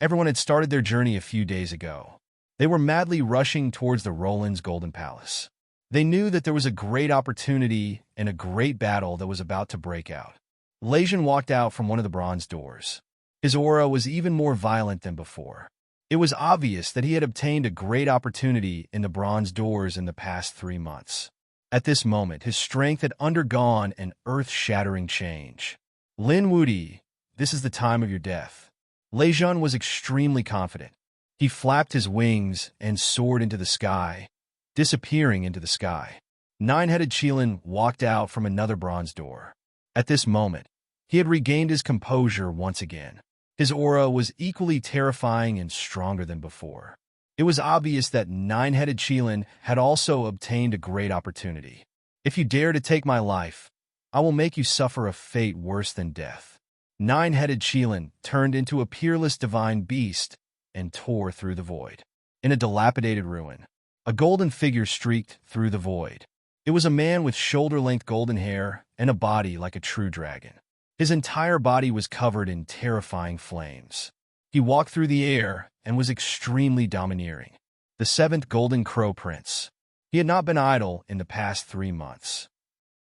Speaker 1: Everyone had started their journey a few days ago. They were madly rushing towards the Roland's Golden Palace. They knew that there was a great opportunity and a great battle that was about to break out. Lejeune walked out from one of the bronze doors. His aura was even more violent than before. It was obvious that he had obtained a great opportunity in the bronze doors in the past 3 months. At this moment, his strength had undergone an earth-shattering change. Lin Wuti, this is the time of your death. Lejeune was extremely confident. He flapped his wings and soared into the sky, disappearing into the sky. Nine-headed Qilin walked out from another bronze door. At this moment, he had regained his composure once again. His aura was equally terrifying and stronger than before. It was obvious that Nine-headed Qilin had also obtained a great opportunity. If you dare to take my life, I will make you suffer a fate worse than death. Nine-headed Qilin turned into a peerless divine beast and tore through the void. In a dilapidated ruin, a golden figure streaked through the void. It was a man with shoulder-length golden hair and a body like a true dragon. His entire body was covered in terrifying flames. He walked through the air and was extremely domineering. The 7th Golden Crow Prince. He had not been idle in the past 3 months.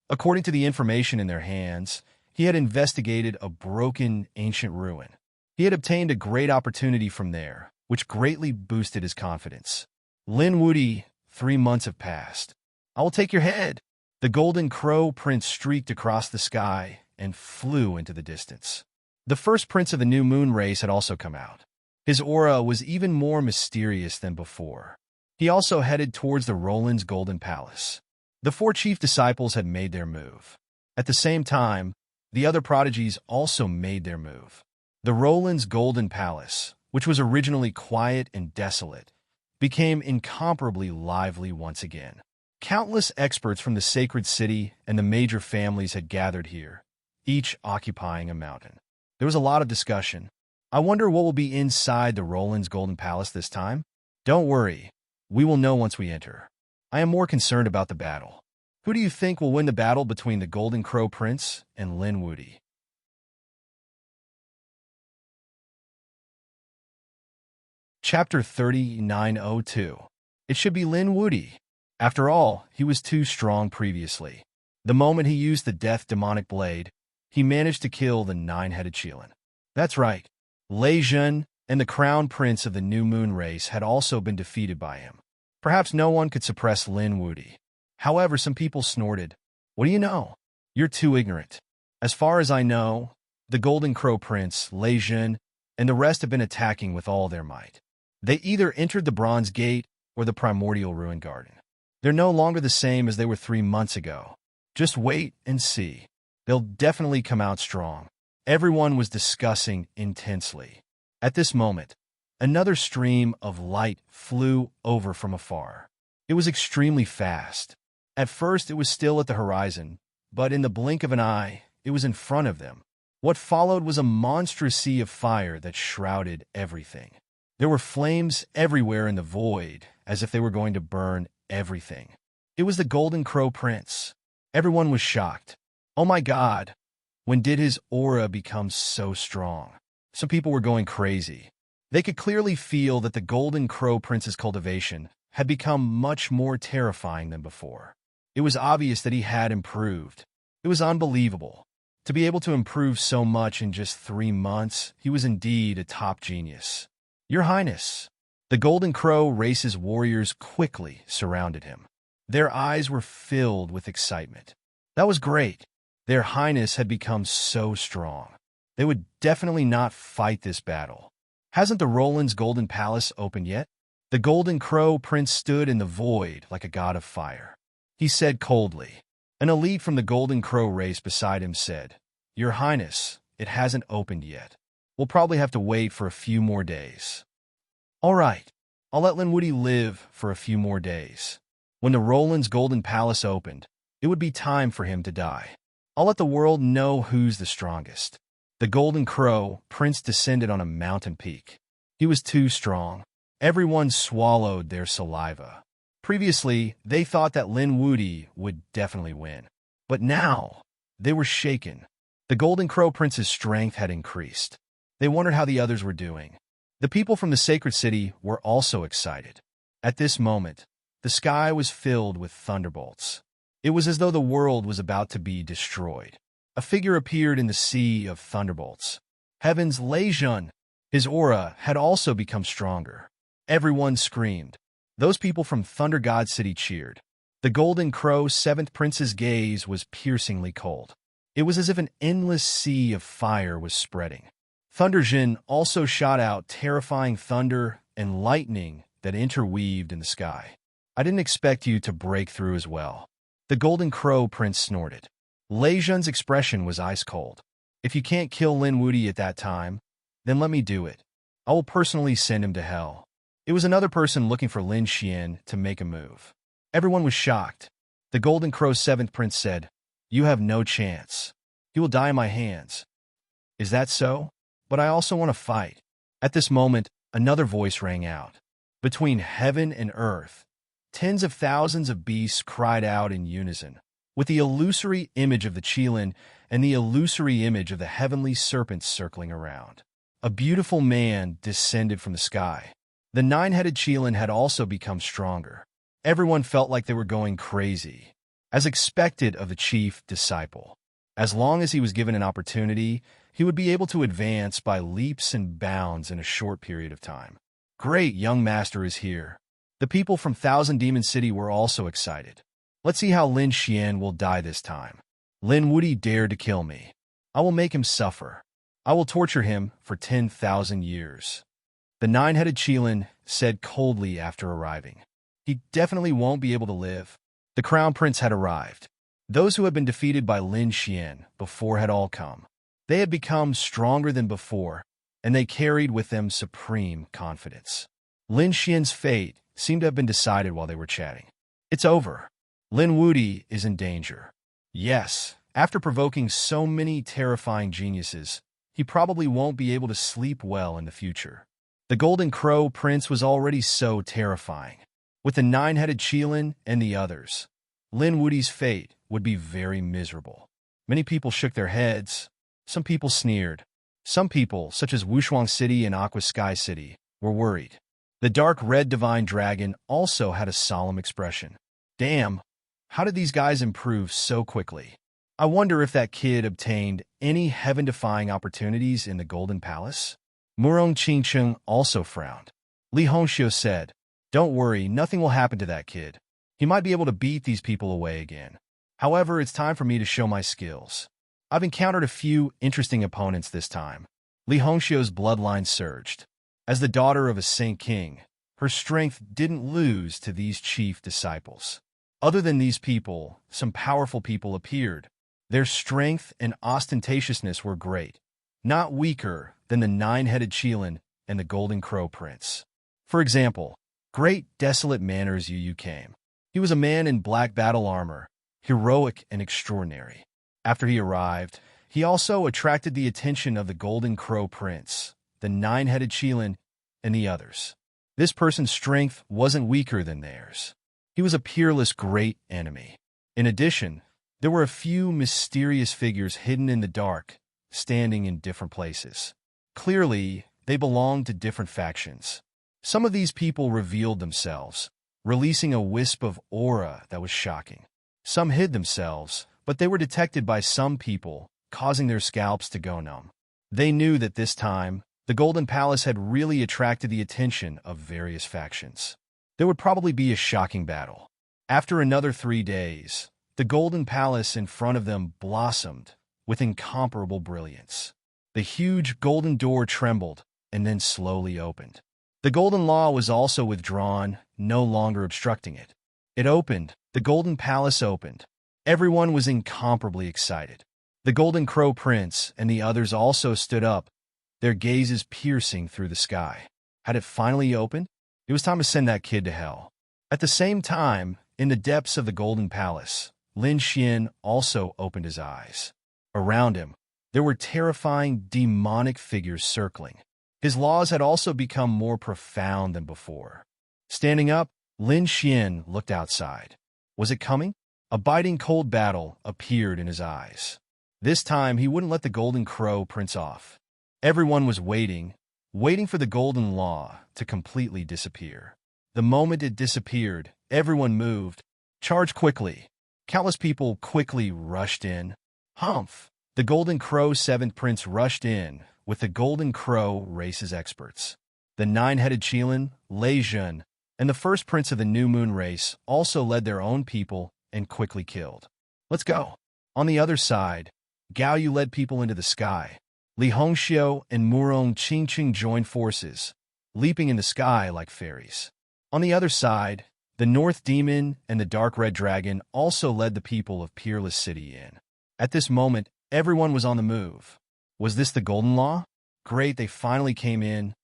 Speaker 1: According to the information in their hands, he had investigated a broken ancient ruin. He had obtained a great opportunity from there, which greatly boosted his confidence. Lin Wuti, 3 months have passed. I will take your head. The Golden Crow Prince streaked across the sky and flew into the distance. The first prince of the new moon race had also come out. His aura was even more mysterious than before. He also headed towards the Roland's Golden Palace. The 4 chief disciples had made their move. At the same time, the other prodigies also made their move. The Roland's Golden Palace, which was originally quiet and desolate, became incomparably lively once again. Countless experts from the sacred city and the major families had gathered here, each occupying a mountain. There was a lot of discussion. I wonder what will be inside the Roland's Golden Palace this time? Don't worry, we will know once we enter. I am more concerned about the battle. Who do you think will win the battle between the Golden Crow Prince and Lin Wuti? Chapter 3902. It should be Lin Wuti. After all, he was too strong previously. The moment he used the death demonic blade, he managed to kill the 9-headed Qilin. That's right. Lejeune and the crown prince of the new moon race had also been defeated by him. Perhaps no one could suppress Lin Wuti. However, some people snorted. What do you know? You're too ignorant. As far as I know, the Golden Crow Prince, Lejeune, and the rest have been attacking with all their might. They either entered the Bronze Gate or the Primordial Ruin Garden. They're no longer the same as they were 3 months ago. Just wait and see. They'll definitely come out strong. Everyone was discussing intensely. At this moment, another stream of light flew over from afar. It was extremely fast. At first, it was still at the horizon, but in the blink of an eye, it was in front of them. What followed was a monstrous sea of fire that shrouded everything. There were flames everywhere in the void, as if they were going to burn everything. It was the Golden Crow Prince. Everyone was shocked. Oh my God, when did his aura become so strong? Some people were going crazy. They could clearly feel that the Golden Crow Prince's cultivation had become much more terrifying than before. It was obvious that he had improved. It was unbelievable. To be able to improve so much in just 3 months, he was indeed a top genius. Your Highness. The Golden Crow race's warriors quickly surrounded him. Their eyes were filled with excitement. That was great. Their Highness had become so strong. They would definitely not fight this battle. Hasn't the Roland's Golden Palace opened yet? The Golden Crow Prince stood in the void like a god of fire. He said coldly. An elite from the Golden Crow race beside him said, Your Highness, it hasn't opened yet. We'll probably have to wait for a few more days. All right. I'll let Linwoody live for a few more days. When the Roland's golden palace opened, it would be time for him to die. I'll let the world know who's the strongest. The Golden Crow Prince descended on a mountain peak. He was too strong. Everyone swallowed their saliva. Previously, they thought that Linwoody would definitely win. But now, they were shaken. The Golden Crow Prince's strength had increased. They wondered how the others were doing. The people from the sacred city were also excited. At this moment, the sky was filled with thunderbolts. It was as though the world was about to be destroyed. A figure appeared in the sea of thunderbolts. Heaven's Legion! His aura had also become stronger. Everyone screamed. Those people from Thunder God City cheered. The Golden Crow Seventh Prince's gaze was piercingly cold. It was as if an endless sea of fire was spreading. Thunderjin also shot out terrifying thunder and lightning that interweaved in the sky. I didn't expect you to break through as well. The Golden Crow Prince snorted. Legion's expression was ice cold. If you can't kill Linwoody at that time, then let me do it. I will personally send him to hell. It was another person looking for Lin Xian to make a move. Everyone was shocked. The Golden Crow Seventh Prince said, "You have no chance. He will die in my hands." Is that so? But I also want to fight. At this moment, another voice rang out. Between heaven and earth, tens of thousands of beasts cried out in unison, with the illusory image of the Qilin and the illusory image of the heavenly serpents circling around. A beautiful man descended from the sky. The nine-headed Qilin had also become stronger. Everyone felt like they were going crazy, as expected of the chief disciple. As long as he was given an opportunity, he would be able to advance by leaps and bounds in a short period of time. Great, young master is here. The people from Thousand Demon City were also excited. Let's see how Lin Xian will die this time. Linwoody dared to kill me. I will make him suffer. I will torture him for 10,000 years. The nine-headed Qilin said coldly after arriving. He definitely won't be able to live. The Crown Prince had arrived. Those who had been defeated by Lin Xian before had all come. They had become stronger than before, and they carried with them supreme confidence. Lin Xian's fate seemed to have been decided while they were chatting. It's over. Linwoody is in danger. Yes, after provoking so many terrifying geniuses, he probably won't be able to sleep well in the future. The Golden Crow Prince was already so terrifying. With the nine-headed Qilin and the others, Linwoody's fate would be very miserable. Many people shook their heads. Some people sneered. Some people, such as Wushuang City and Aqua Sky City, were worried. The dark red divine dragon also had a solemn expression. Damn, how did these guys improve so quickly? I wonder if that kid obtained any heaven-defying opportunities in the Golden Palace? Murong Qingcheng also frowned. Li Hongxiu said, "Don't worry, nothing will happen to that kid. He might be able to beat these people away again. However, it's time for me to show my skills. I've encountered a few interesting opponents this time." Li Hongxiu's bloodline surged. As the daughter of a Saint King, her strength didn't lose to these chief disciples. Other than these people, some powerful people appeared. Their strength and ostentatiousness were great, not weaker than the nine-headed Qilin and the Golden Crow Prince. For example, Great Desolate Manners Yu came. He was a man in black battle armor, heroic and extraordinary. After he arrived, he also attracted the attention of the Golden Crow Prince, the nine-headed Qilin, and the others. This person's strength wasn't weaker than theirs. He was a peerless great enemy. In addition, there were a few mysterious figures hidden in the dark, standing in different places. Clearly, they belonged to different factions. Some of these people revealed themselves, releasing a wisp of aura that was shocking. Some hid themselves, but they were detected by some people, causing their scalps to go numb. They knew that this time, the Golden Palace had really attracted the attention of various factions. There would probably be a shocking battle. After another 3 days, the Golden Palace in front of them blossomed with incomparable brilliance. The huge golden door trembled and then slowly opened. The Golden Law was also withdrawn, no longer obstructing it. It opened. The Golden Palace opened. Everyone was incomparably excited. The Golden Crow Prince and the others also stood up, their gazes piercing through the sky. Had it finally opened? It was time to send that kid to hell. At the same time, in the depths of the Golden Palace, Lin Xian also opened his eyes. Around him, there were terrifying, demonic figures circling. His laws had also become more profound than before. Standing up, Lin Xian looked outside. Was it coming? A biting cold battle appeared in his eyes. This time, he wouldn't let the Golden Crow Prince off. Everyone was waiting for the Golden Law to completely disappear. The moment it disappeared, everyone moved. Charge quickly. Countless people quickly rushed in. Humph! The Golden Crow Seventh Prince rushed in with the Golden Crow race's experts. The nine-headed Qilin, Lei Zhen, and the first prince of the New Moon race also led their own people and quickly killed. Let's go. On the other side, Gao Yu led people into the sky. Li Hongxiu and Murong Qingqing joined forces, leaping in the sky like fairies. On the other side, the North Demon and the Dark Red Dragon also led the people of Peerless City in. At this moment, everyone was on the move. Was this the Golden Law? Great, they finally came in.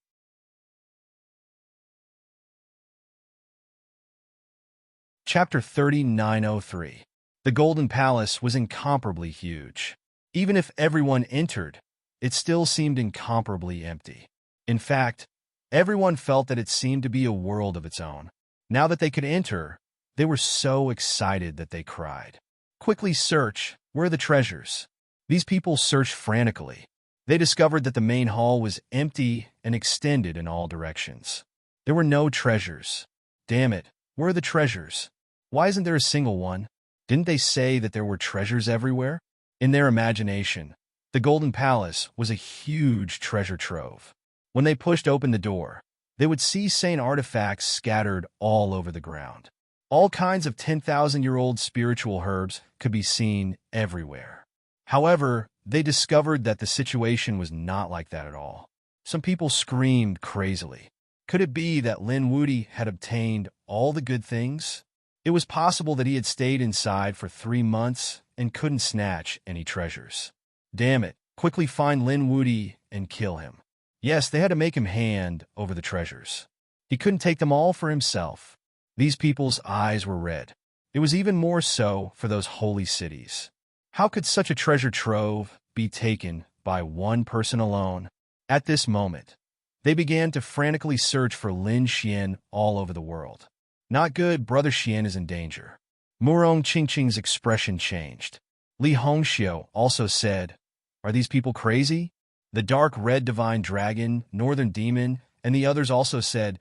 Speaker 1: Chapter 3903. The Golden Palace was incomparably huge. Even if everyone entered, it still seemed incomparably empty. In fact, everyone felt that it seemed to be a world of its own. Now that they could enter, they were so excited that they cried. Quickly search, where are the treasures? These people searched frantically. They discovered that the main hall was empty and extended in all directions. There were no treasures. Damn it, where are the treasures? Why isn't there a single one? Didn't they say that there were treasures everywhere? In their imagination, the Golden Palace was a huge treasure trove. When they pushed open the door, they would see sane artifacts scattered all over the ground. All kinds of 10,000-year-old spiritual herbs could be seen everywhere. However, they discovered that the situation was not like that at all. Some people screamed crazily. Could it be that Lin Wuti had obtained all the good things? It was possible that he had stayed inside for 3 months and couldn't snatch any treasures. Damn it, quickly find Lin Wuti and kill him. Yes, they had to make him hand over the treasures. He couldn't take them all for himself. These people's eyes were red. It was even more so for those holy cities. How could such a treasure trove be taken by one person alone? At this moment, they began to frantically search for Lin Xian all over the world. Not good, Brother Xian is in danger. Murong Qingqing's expression changed. Li Hongxiu also said, are these people crazy? The Dark Red Divine Dragon, Northern Demon, and the others also said,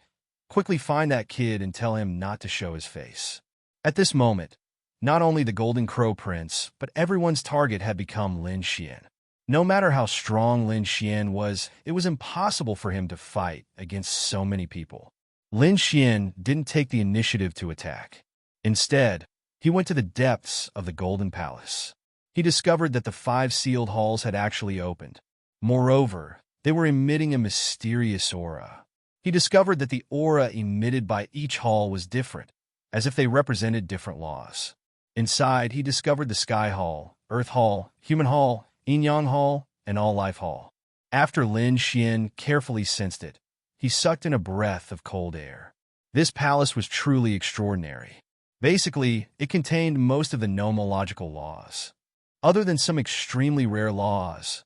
Speaker 1: quickly find that kid and tell him not to show his face. At this moment, not only the Golden Crow Prince, but everyone's target had become Lin Xian. No matter how strong Lin Xian was, it was impossible for him to fight against so many people. Lin Xian didn't take the initiative to attack. Instead, he went to the depths of the Golden Palace. He discovered that the 5 sealed halls had actually opened. Moreover, they were emitting a mysterious aura. He discovered that the aura emitted by each hall was different, as if they represented different laws. Inside, he discovered the Sky Hall, Earth Hall, Human Hall, Yin-Yang Hall, and All Life Hall. After Lin Xian carefully sensed it, he sucked in a breath of cold air. This palace was truly extraordinary. Basically, it contained most of the nomological laws. Other than some extremely rare laws,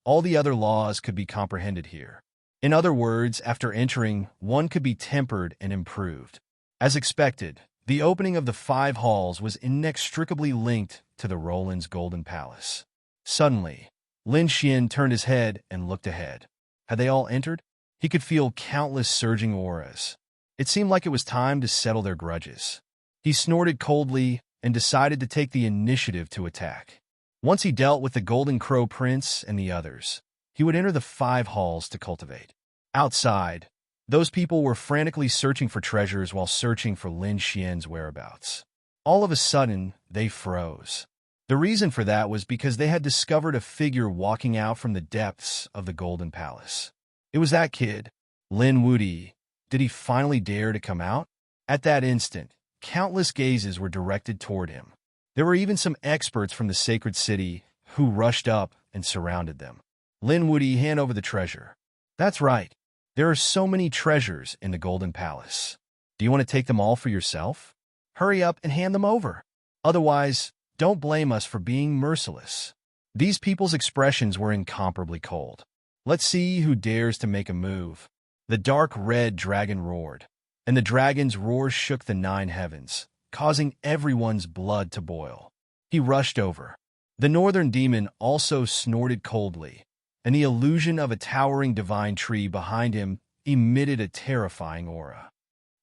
Speaker 1: all the other laws could be comprehended here. In other words, after entering, one could be tempered and improved. As expected, the opening of the 5 halls was inextricably linked to the Roland's Golden Palace. Suddenly, Lin Xian turned his head and looked ahead. Had they all entered? He could feel countless surging auras. It seemed like it was time to settle their grudges. He snorted coldly and decided to take the initiative to attack. Once he dealt with the Golden Crow Prince and the others, he would enter the 5 halls to cultivate. Outside, those people were frantically searching for treasures while searching for Lin Xian's whereabouts. All of a sudden, they froze. The reason for that was because they had discovered a figure walking out from the depths of the Golden Palace. It was that kid, Lin Wuti. Did he finally dare to come out? At that instant, countless gazes were directed toward him. There were even some experts from the sacred city who rushed up and surrounded them. Lin Wuti, hand over the treasure. That's right. There are so many treasures in the Golden Palace. Do you want to take them all for yourself? Hurry up and hand them over. Otherwise, don't blame us for being merciless. These people's expressions were incomparably cold. Let's see who dares to make a move. The dark red dragon roared, and the dragon's roar shook the 9 heavens, causing everyone's blood to boil. He rushed over. The northern demon also snorted coldly, and the illusion of a towering divine tree behind him emitted a terrifying aura.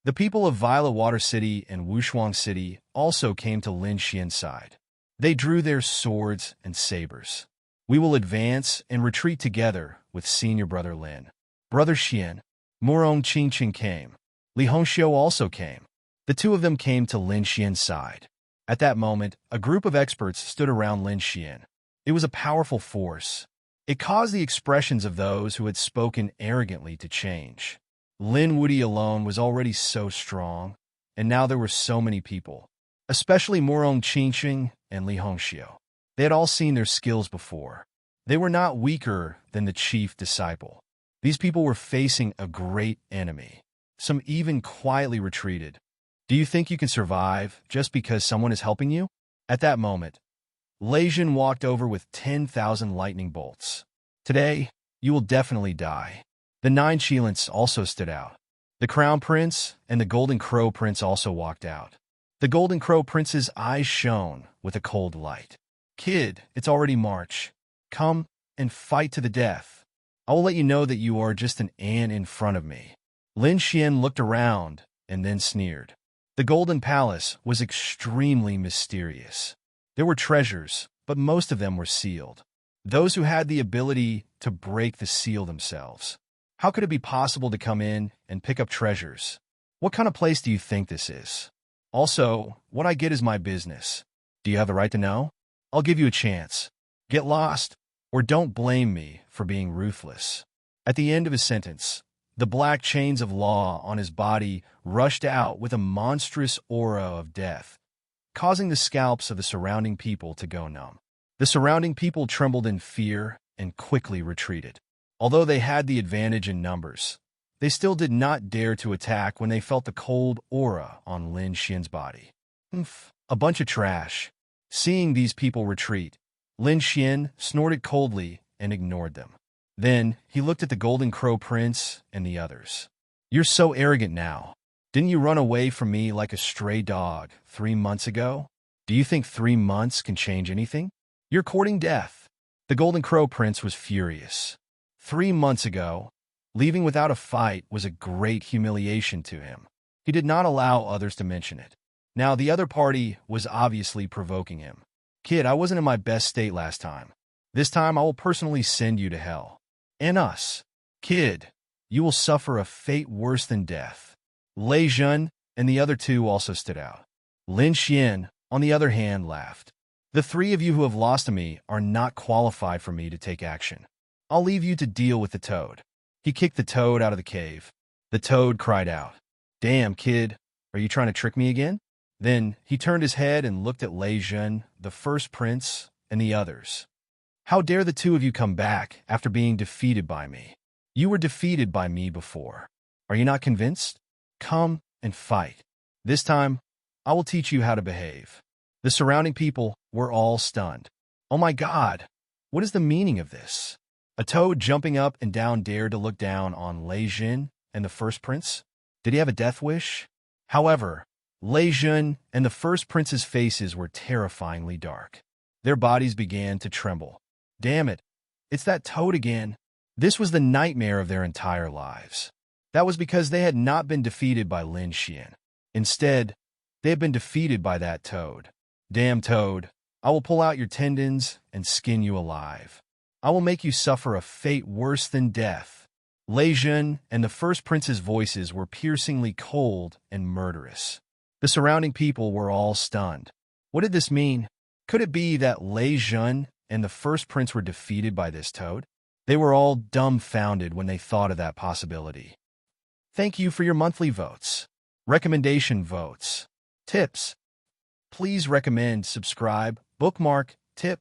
Speaker 1: The people of Violet Water City and Wushuang City also came to Lin Xian's side. They drew their swords and sabers. We will advance and retreat together with senior brother Lin. Brother Xian, Murong Qingqing came. Li Hongxiu also came. The two of them came to Lin Xian's side. At that moment, a group of experts stood around Lin Xian. It was a powerful force. It caused the expressions of those who had spoken arrogantly to change. Lin Wudi alone was already so strong, and now there were so many people, especially Murong Qingqing and Li Hongxiu. They had all seen their skills before. They were not weaker than the chief disciple. These people were facing a great enemy. Some even quietly retreated. Do you think you can survive just because someone is helping you? At that moment, Lei Jun walked over with 10,000 lightning bolts. Today, you will definitely die. The 9 Qilins also stood out. The Crown Prince and the Golden Crow Prince also walked out. The Golden Crow Prince's eyes shone with a cold light. Kid, it's already March. Come and fight to the death. I will let you know that you are just an ant in front of me. Lin Xian looked around and then sneered. The Golden Palace was extremely mysterious. There were treasures, but most of them were sealed. Those who had the ability to break the seal themselves. How could it be possible to come in and pick up treasures? What kind of place do you think this is? Also, what I get is my business. Do you have the right to know? I'll give you a chance. Get lost, or don't blame me for being ruthless. At the end of his sentence, the black chains of law on his body rushed out with a monstrous aura of death, causing the scalps of the surrounding people to go numb. The surrounding people trembled in fear and quickly retreated. Although they had the advantage in numbers, they still did not dare to attack when they felt the cold aura on Lin Xian's body. A bunch of trash. Seeing these people retreat, Lin Xian snorted coldly and ignored them. Then he looked at the Golden Crow Prince and the others. You're so arrogant now. Didn't you run away from me like a stray dog 3 months ago? Do you think 3 months can change anything? You're courting death. The Golden Crow Prince was furious. 3 months ago, leaving without a fight was a great humiliation to him. He did not allow others to mention it. Now the other party was obviously provoking him. Kid, I wasn't in my best state last time. This time I will personally send you to hell. And us. Kid, you will suffer a fate worse than death. Lei Jun and the other two also stood out. Lin Xian, on the other hand, laughed. The 3 of you who have lost to me are not qualified for me to take action. I'll leave you to deal with the toad. He kicked the toad out of the cave. The toad cried out, Damn, kid, are you trying to trick me again? Then he turned his head and looked at Lei Jun, the first prince, and the others. How dare the 2 of you come back after being defeated by me? You were defeated by me before. Are you not convinced? Come and fight. This time, I will teach you how to behave. The surrounding people were all stunned. Oh my God, what is the meaning of this? A toad jumping up and down dared to look down on Lei Jun and the first prince? Did he have a death wish? However, Lei Jun and the first prince's faces were terrifyingly dark. Their bodies began to tremble. Damn it, it's that toad again. This was the nightmare of their entire lives. That was because they had not been defeated by Lin Xian. Instead, they had been defeated by that toad. Damn toad, I will pull out your tendons and skin you alive. I will make you suffer a fate worse than death. Lei Jun and the first prince's voices were piercingly cold and murderous. The surrounding people were all stunned. What did this mean? Could it be that Lei Jun and the first prince were defeated by this toad? They were all dumbfounded when they thought of that possibility. Thank you for your monthly votes. Recommendation votes. Tips. Please recommend, subscribe, bookmark, tip.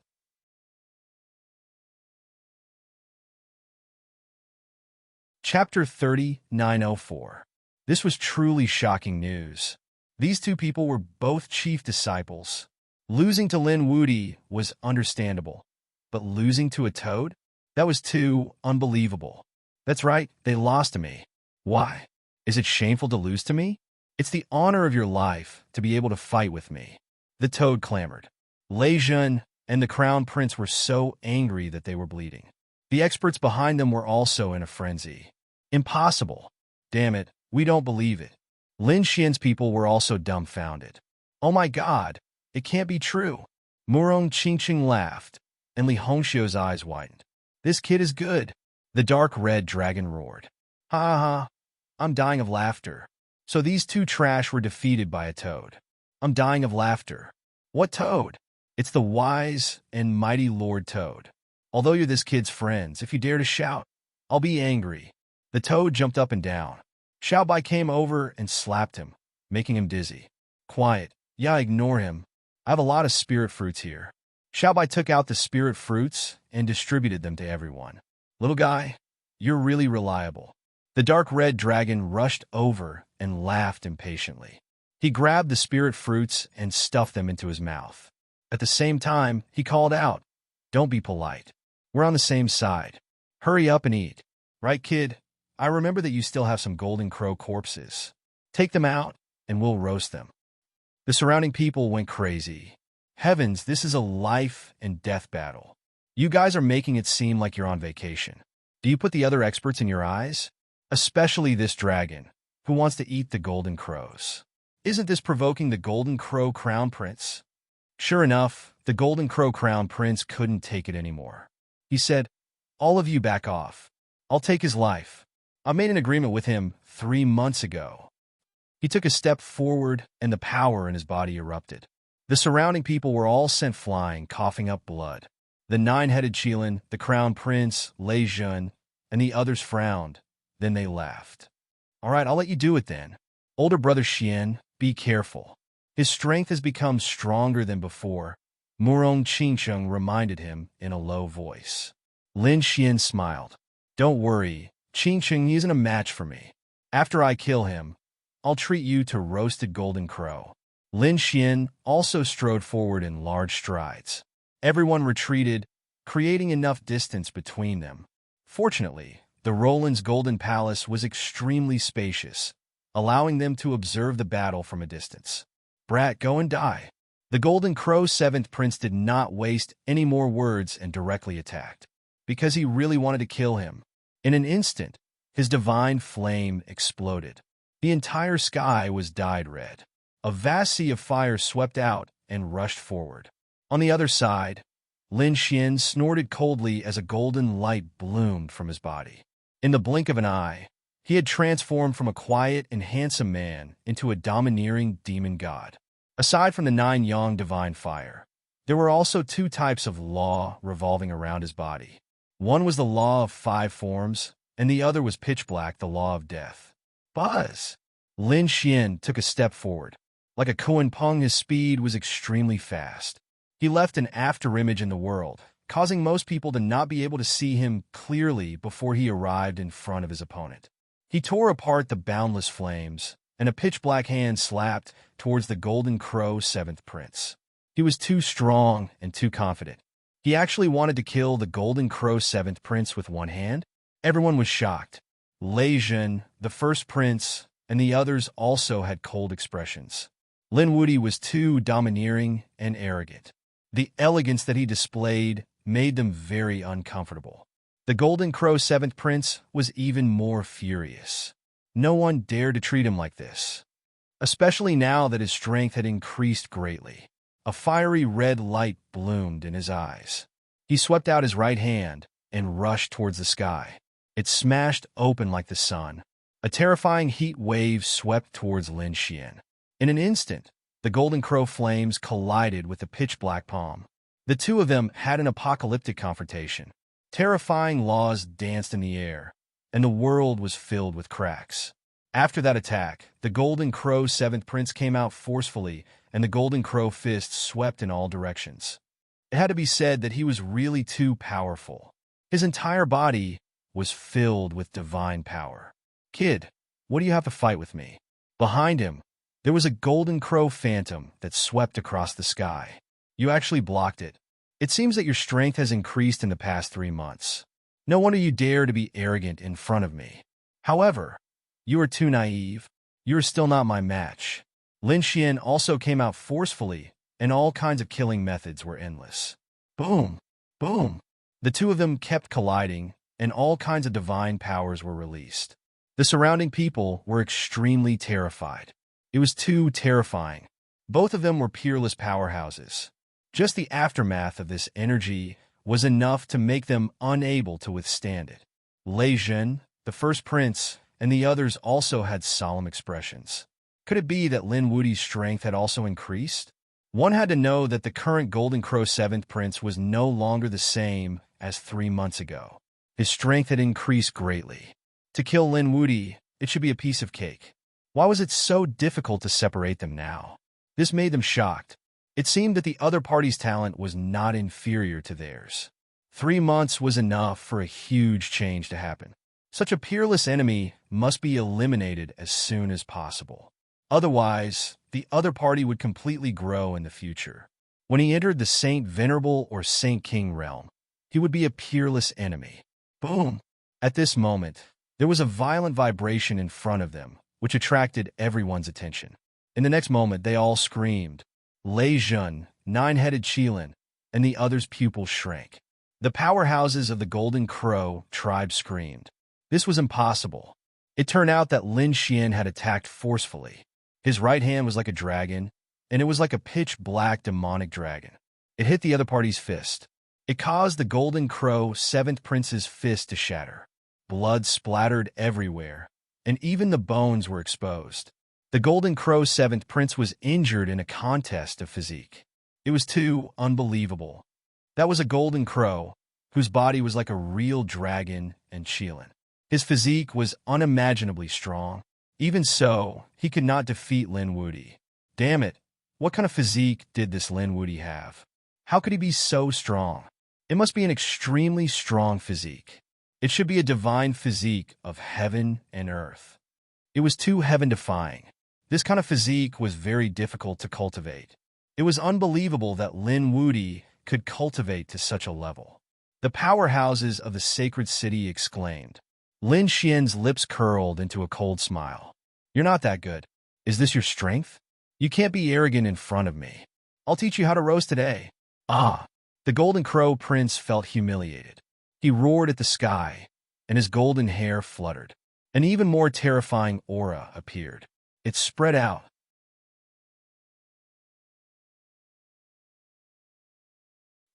Speaker 1: Chapter 3904. This was truly shocking news. These two people were both chief disciples. Losing to Lin Wudi was understandable, but losing to a toad? That was too unbelievable. That's right, they lost to me. Why? Is it shameful to lose to me? It's the honor of your life to be able to fight with me. The toad clamored. Lei Jun and the crown prince were so angry that they were bleeding. The experts behind them were also in a frenzy. Impossible. Damn it, we don't believe it. Lin Xian's people were also dumbfounded. Oh my god, it can't be true. Murong Qingqing laughed, and Li Hongxiu's eyes widened. This kid is good. The dark red dragon roared. Ha ha ha, I'm dying of laughter. So these two trash were defeated by a toad. I'm dying of laughter. What toad? It's the wise and mighty Lord Toad. Although you're this kid's friends, if you dare to shout, I'll be angry. The toad jumped up and down. Xiaobai came over and slapped him, making him dizzy. Quiet. Yeah, ignore him. I have a lot of spirit fruits here. Xiaobai took out the spirit fruits and distributed them to everyone. Little guy, you're really reliable. The dark red dragon rushed over and laughed impatiently. He grabbed the spirit fruits and stuffed them into his mouth. At the same time, he called out, Don't be polite. We're on the same side. Hurry up and eat. Right, kid? I remember that you still have some golden crow corpses. Take them out, and we'll roast them. The surrounding people went crazy. Heavens, this is a life and death battle. You guys are making it seem like you're on vacation. Do you put the other experts in your eyes? Especially this dragon, who wants to eat the golden crows. Isn't this provoking the golden crow crown prince? Sure enough, the golden crow crown prince couldn't take it anymore. He said, All of you back off. I'll take his life. I made an agreement with him 3 months ago. He took a step forward, and the power in his body erupted. The surrounding people were all sent flying, coughing up blood. The nine-headed Qilin, the crown prince, Lei Jun, and the others frowned. Then they laughed. All right, I'll let you do it then. Older brother Xian, be careful. His strength has become stronger than before, Murong Qingqing reminded him in a low voice. Lin Xian smiled. Don't worry, Qingqing isn't a match for me. After I kill him, I'll treat you to roasted golden crow. Lin Xian also strode forward in large strides. Everyone retreated, creating enough distance between them. Fortunately, the Roland's Golden Palace was extremely spacious, allowing them to observe the battle from a distance. Brat, go and die. The Golden Crow 7th Prince did not waste any more words and directly attacked, because he really wanted to kill him. In an instant, his divine flame exploded. The entire sky was dyed red. A vast sea of fire swept out and rushed forward. On the other side, Lin Xian snorted coldly as a golden light bloomed from his body. In the blink of an eye, he had transformed from a quiet and handsome man into a domineering demon god. Aside from the 9 yang divine fire, there were also 2 types of law revolving around his body. One was the law of 5 forms, and the other was pitch black, the law of death. Buzz! Lin Xian took a step forward. Like a Kuan Peng, his speed was extremely fast. He left an afterimage in the world, causing most people to not be able to see him clearly before he arrived in front of his opponent. He tore apart the boundless flames, and a pitch-black hand slapped towards the Golden Crow 7th Prince. He was too strong and too confident. He actually wanted to kill the Golden Crow 7th Prince with one hand? Everyone was shocked. Lei Jun, the first prince, and the others also had cold expressions. Lin Wudi was too domineering and arrogant. The elegance that he displayed made them very uncomfortable. The Golden Crow 7th Prince was even more furious. No one dared to treat him like this, especially now that his strength had increased greatly. A fiery red light bloomed in his eyes. He swept out his right hand and rushed towards the sky. It smashed open like the sun. A terrifying heat wave swept towards Lin Xian. In an instant, the Golden Crow flames collided with the pitch-black palm. The two of them had an apocalyptic confrontation. Terrifying laws danced in the air, and the world was filled with cracks. After that attack, the Golden Crow 7th Prince came out forcefully, and the Golden Crow fists swept in all directions. It had to be said that he was really too powerful. His entire body was filled with divine power. "Kid, what do you have to fight with me?" Behind him, there was a golden crow phantom that swept across the sky. "You actually blocked it. It seems that your strength has increased in the past 3 months. No wonder you dare to be arrogant in front of me. However, you are too naive. You are still not my match." Lin Xian also came out forcefully, and all kinds of killing methods were endless. Boom! Boom! The two of them kept colliding, and all kinds of divine powers were released. The surrounding people were extremely terrified. It was too terrifying. Both of them were peerless powerhouses. Just the aftermath of this energy was enough to make them unable to withstand it. Lei Zhen, the first prince, and the others also had solemn expressions. Could it be that Lin Wudi's strength had also increased? One had to know that the current Golden Crow 7th Prince was no longer the same as 3 months ago. His strength had increased greatly. To kill Lin Wudi, it should be a piece of cake. Why was it so difficult to separate them now? This made them shocked. It seemed that the other party's talent was not inferior to theirs. 3 months was enough for a huge change to happen. Such a peerless enemy must be eliminated as soon as possible. Otherwise, the other party would completely grow in the future. When he entered the Saint Venerable or Saint King realm, he would be a peerless enemy. Boom! At this moment, there was a violent vibration in front of them, which attracted everyone's attention. In the next moment, they all screamed. Lei Zhen, nine-headed Qilin, and the others' pupils shrank. The powerhouses of the Golden Crow tribe screamed. This was impossible. It turned out that Lin Xian had attacked forcefully. His right hand was like a dragon, and it was like a pitch-black demonic dragon. It hit the other party's fist. It caused the Golden Crow 7th Prince's fist to shatter. Blood splattered everywhere, and even the bones were exposed. The Golden Crow 7th Prince was injured in a contest of physique. It was too unbelievable. That was a Golden Crow, whose body was like a real dragon and Qilin. His physique was unimaginably strong. Even so, he could not defeat Lin Wudi. Damn it, what kind of physique did this Lin Wudi have? How could he be so strong? It must be an extremely strong physique. It should be a divine physique of heaven and earth. It was too heaven-defying. This kind of physique was very difficult to cultivate. It was unbelievable that Lin Wudi could cultivate to such a level. The powerhouses of the sacred city exclaimed. Lin Xian's lips curled into a cold smile. "You're not that good. Is this your strength? You can't be arrogant in front of me. I'll teach you how to roast today." Ah! The Golden Crow Prince felt humiliated. He roared at the sky, and his golden hair fluttered. An even more terrifying aura appeared. It spread out.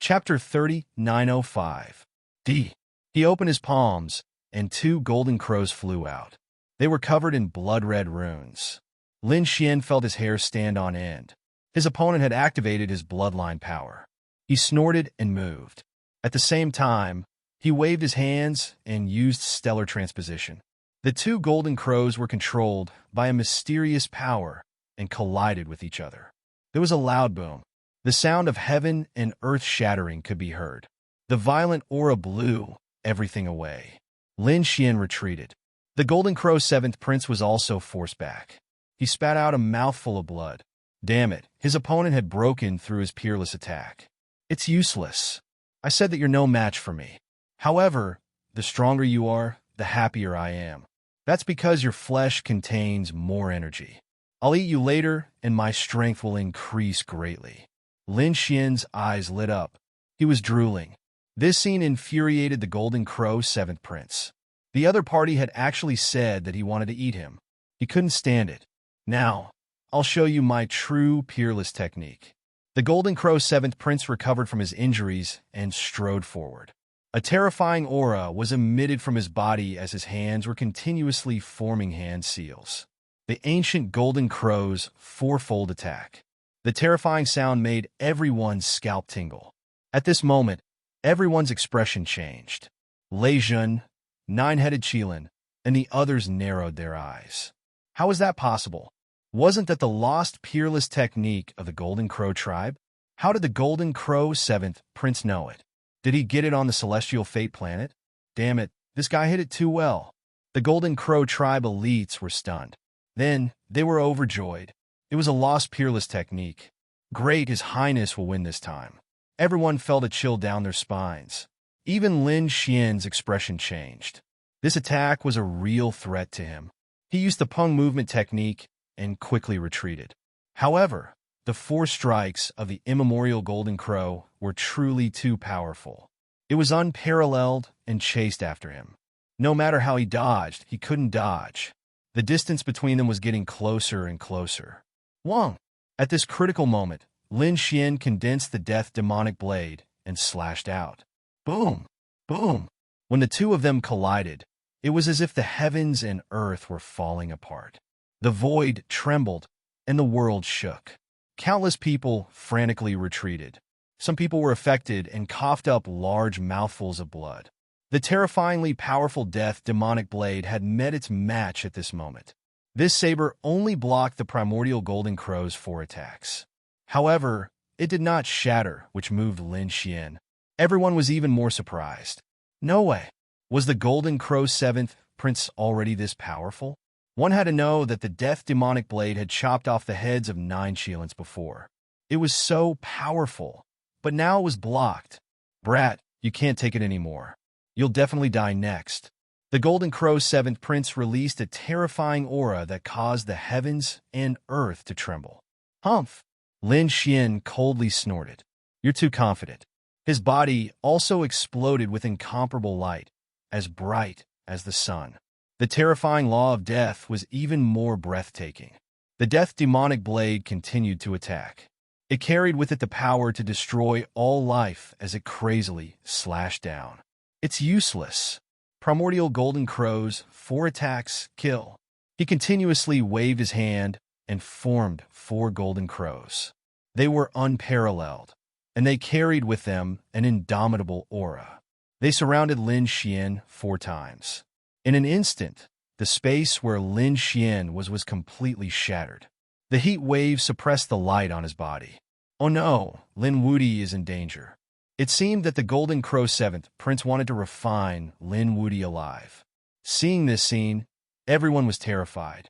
Speaker 1: Chapter 3905. D. He opened his palms, and 2 golden crows flew out. They were covered in blood-red runes. Lin Xian felt his hair stand on end. His opponent had activated his bloodline power. He snorted and moved. At the same time, he waved his hands and used stellar transposition. The 2 golden crows were controlled by a mysterious power and collided with each other. There was a loud boom. The sound of heaven and earth shattering could be heard. The violent aura blew everything away. Lin Xian retreated. The Golden Crow 7th Prince was also forced back. He spat out a mouthful of blood. Damn it, his opponent had broken through his peerless attack. "It's useless. I said that you're no match for me. However, the stronger you are, the happier I am. That's because your flesh contains more energy. I'll eat you later, and my strength will increase greatly." Lin Xian's eyes lit up. He was drooling. This scene infuriated the Golden Crow 7th Prince. The other party had actually said that he wanted to eat him. He couldn't stand it. "Now, I'll show you my true peerless technique." The Golden Crow 7th Prince recovered from his injuries and strode forward. A terrifying aura was emitted from his body as his hands were continuously forming hand seals. The ancient Golden Crow's fourfold attack. The terrifying sound made everyone's scalp tingle. At this moment, everyone's expression changed. Lei Zhen, nine-headed Qilin, and the others narrowed their eyes. How was that possible? Wasn't that the lost peerless technique of the Golden Crow tribe? How did the Golden Crow 7th Prince know it? Did he get it on the Celestial Fate planet? Damn it, This guy hit it too well. The Golden Crow tribe elites were stunned. Then, they were overjoyed. It was a lost peerless technique. Great, His Highness will win this time. Everyone felt a chill down their spines. Even Lin Xian's expression changed. This attack was a real threat to him. He used the Pung movement technique and quickly retreated. However, the 4 strikes of the immemorial Golden Crow were truly too powerful. It was unparalleled and chased after him. No matter how he dodged, he couldn't dodge. The distance between them was getting closer and closer. Wong! At this critical moment, Lin Xian condensed the death demonic blade and slashed out. Boom! Boom! When the two of them collided, it was as if the heavens and earth were falling apart. The void trembled, and the world shook. Countless people frantically retreated. Some people were affected and coughed up large mouthfuls of blood. The terrifyingly powerful death demonic blade had met its match at this moment. This saber only blocked the primordial Golden Crow's 4 attacks. However, it did not shatter, which moved Lin Xian. Everyone was even more surprised. No way. Was the Golden Crow's 7th prince already this powerful? One had to know that the death demonic blade had chopped off the heads of 9 Shilins before. It was so powerful, but now it was blocked. Brat, you can't take it anymore. You'll definitely die next. The Golden Crow's 7th prince released a terrifying aura that caused the heavens and earth to tremble. Humph! Lin Xian coldly snorted. You're too confident. His body also exploded with incomparable light, as bright as the sun. The terrifying law of death was even more breathtaking. The death demonic blade continued to attack. It carried with it the power to destroy all life as it crazily slashed down. It's useless. Primordial Golden Crow's 4 attacks kill. He continuously waved his hand and formed 4 Golden Crows. They were unparalleled, and they carried with them an indomitable aura. They surrounded Lin Xian 4 times. In an instant, the space where Lin Xian was completely shattered. The heat wave suppressed the light on his body. Oh no, Lin Wudi is in danger. It seemed that the Golden Crow 7th prince wanted to refine Lin Wudi alive. Seeing this scene, everyone was terrified.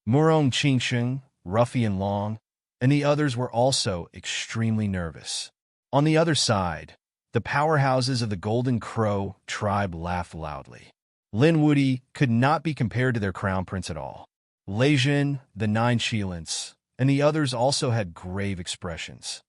Speaker 1: Murong Qingsheng, Ruffian Long, and the others were also extremely nervous. On the other side, the powerhouses of the Golden Crow tribe laughed loudly. Lin Wudi could not be compared to their crown prince at all. Lei Jin, the 9 Shilins, and the others also had grave expressions.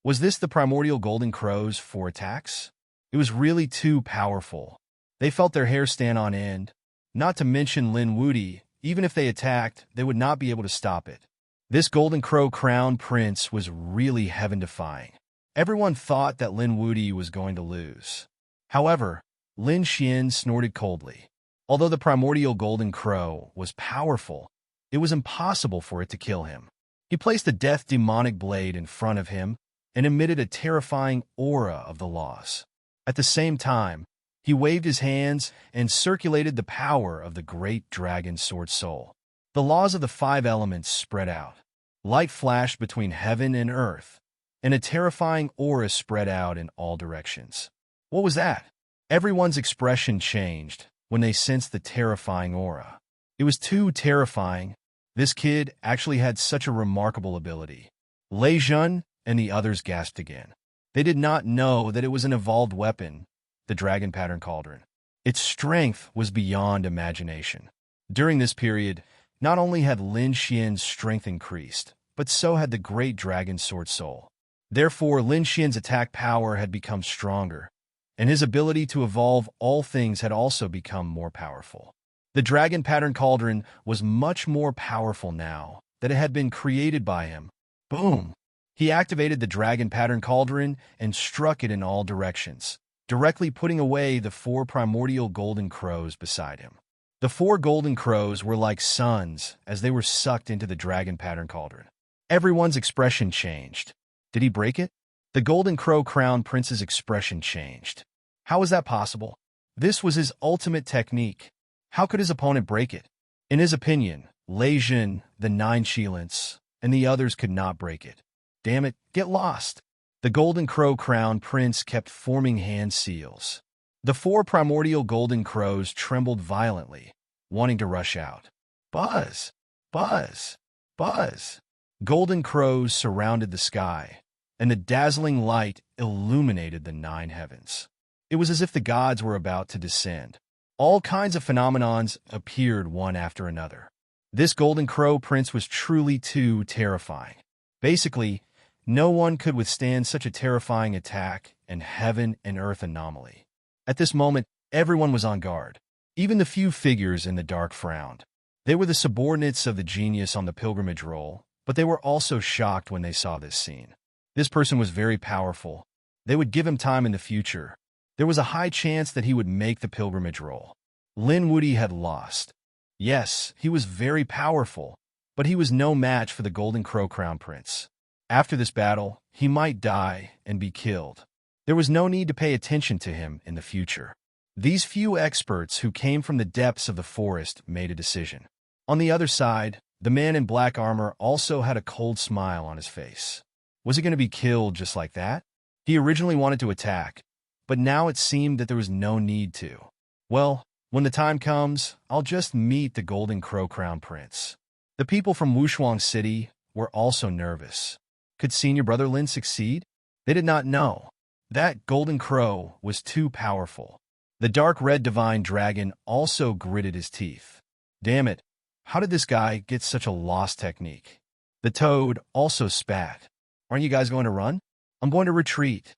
Speaker 1: Was this the primordial Golden Crow's 4 attacks? It was really too powerful. They felt their hair stand on end. Not to mention Lin Wudi, even if they attacked, they would not be able to stop it. This Golden Crow crown prince was really heaven-defying. Everyone thought that Lin Wudi was going to lose. However, Lin Xian snorted coldly. Although the primordial Golden Crow was powerful, it was impossible for it to kill him. He placed the death demonic blade in front of him and emitted a terrifying aura of the laws. At the same time, he waved his hands and circulated the power of the great dragon sword soul. The laws of the 5 elements spread out. Light flashed between heaven and earth, and a terrifying aura spread out in all directions. What was that? Everyone's expression changed when they sensed the terrifying aura. It was too terrifying. This kid actually had such a remarkable ability. Lei Jun and the others gasped again. They did not know that it was an evolved weapon, the Dragon Pattern Cauldron. Its strength was beyond imagination. During this period, not only had Lin Xian's strength increased, but so had the great dragon sword soul. Therefore, Lin Xian's attack power had become stronger, and his ability to evolve all things had also become more powerful. The Dragon Pattern Cauldron was much more powerful now that it had been created by him. Boom! He activated the Dragon Pattern Cauldron and struck it in all directions, directly putting away the 4 primordial Golden Crows beside him. The 4 Golden Crows were like suns as they were sucked into the Dragon Pattern Cauldron. Everyone's expression changed. Did he break it? The Golden Crow Crown Prince's expression changed. How was that possible? This was his ultimate technique. How could his opponent break it? In his opinion, Lei Jin, the 9 Shilins, and the others could not break it. Damn it, get lost. The Golden Crow Crown Prince kept forming hand seals. The four primordial golden crows trembled violently, wanting to rush out. Buzz! Buzz! Buzz! Golden crows surrounded the sky, and the dazzling light illuminated the nine heavens. It was as if the gods were about to descend. All kinds of phenomenons appeared one after another. This golden crow prince was truly too terrifying. Basically, no one could withstand such a terrifying attack, an heaven and earth anomaly. At this moment, everyone was on guard. Even the few figures in the dark frowned. They were the subordinates of the genius on the pilgrimage roll, but they were also shocked when they saw this scene. This person was very powerful. They would give him time in the future. There was a high chance that he would make the pilgrimage roll. Lin Woody had lost. Yes, he was very powerful, but he was no match for the Golden Crow Crown Prince. After this battle, he might die and be killed. There was no need to pay attention to him in the future. These few experts who came from the depths of the forest made a decision. On the other side, the man in black armor also had a cold smile on his face. Was he going to be killed just like that? He originally wanted to attack, but now it seemed that there was no need to. Well, when the time comes, I'll just meet the Golden Crow Crown Prince. The people from Wushuang City were also nervous. Could Senior Brother Lin succeed? They did not know. That Golden Crow was too powerful. The dark red divine dragon also gritted his teeth. Damn it, how did this guy get such a lost technique? The toad also spat. Aren't you guys going to run? I'm going to retreat.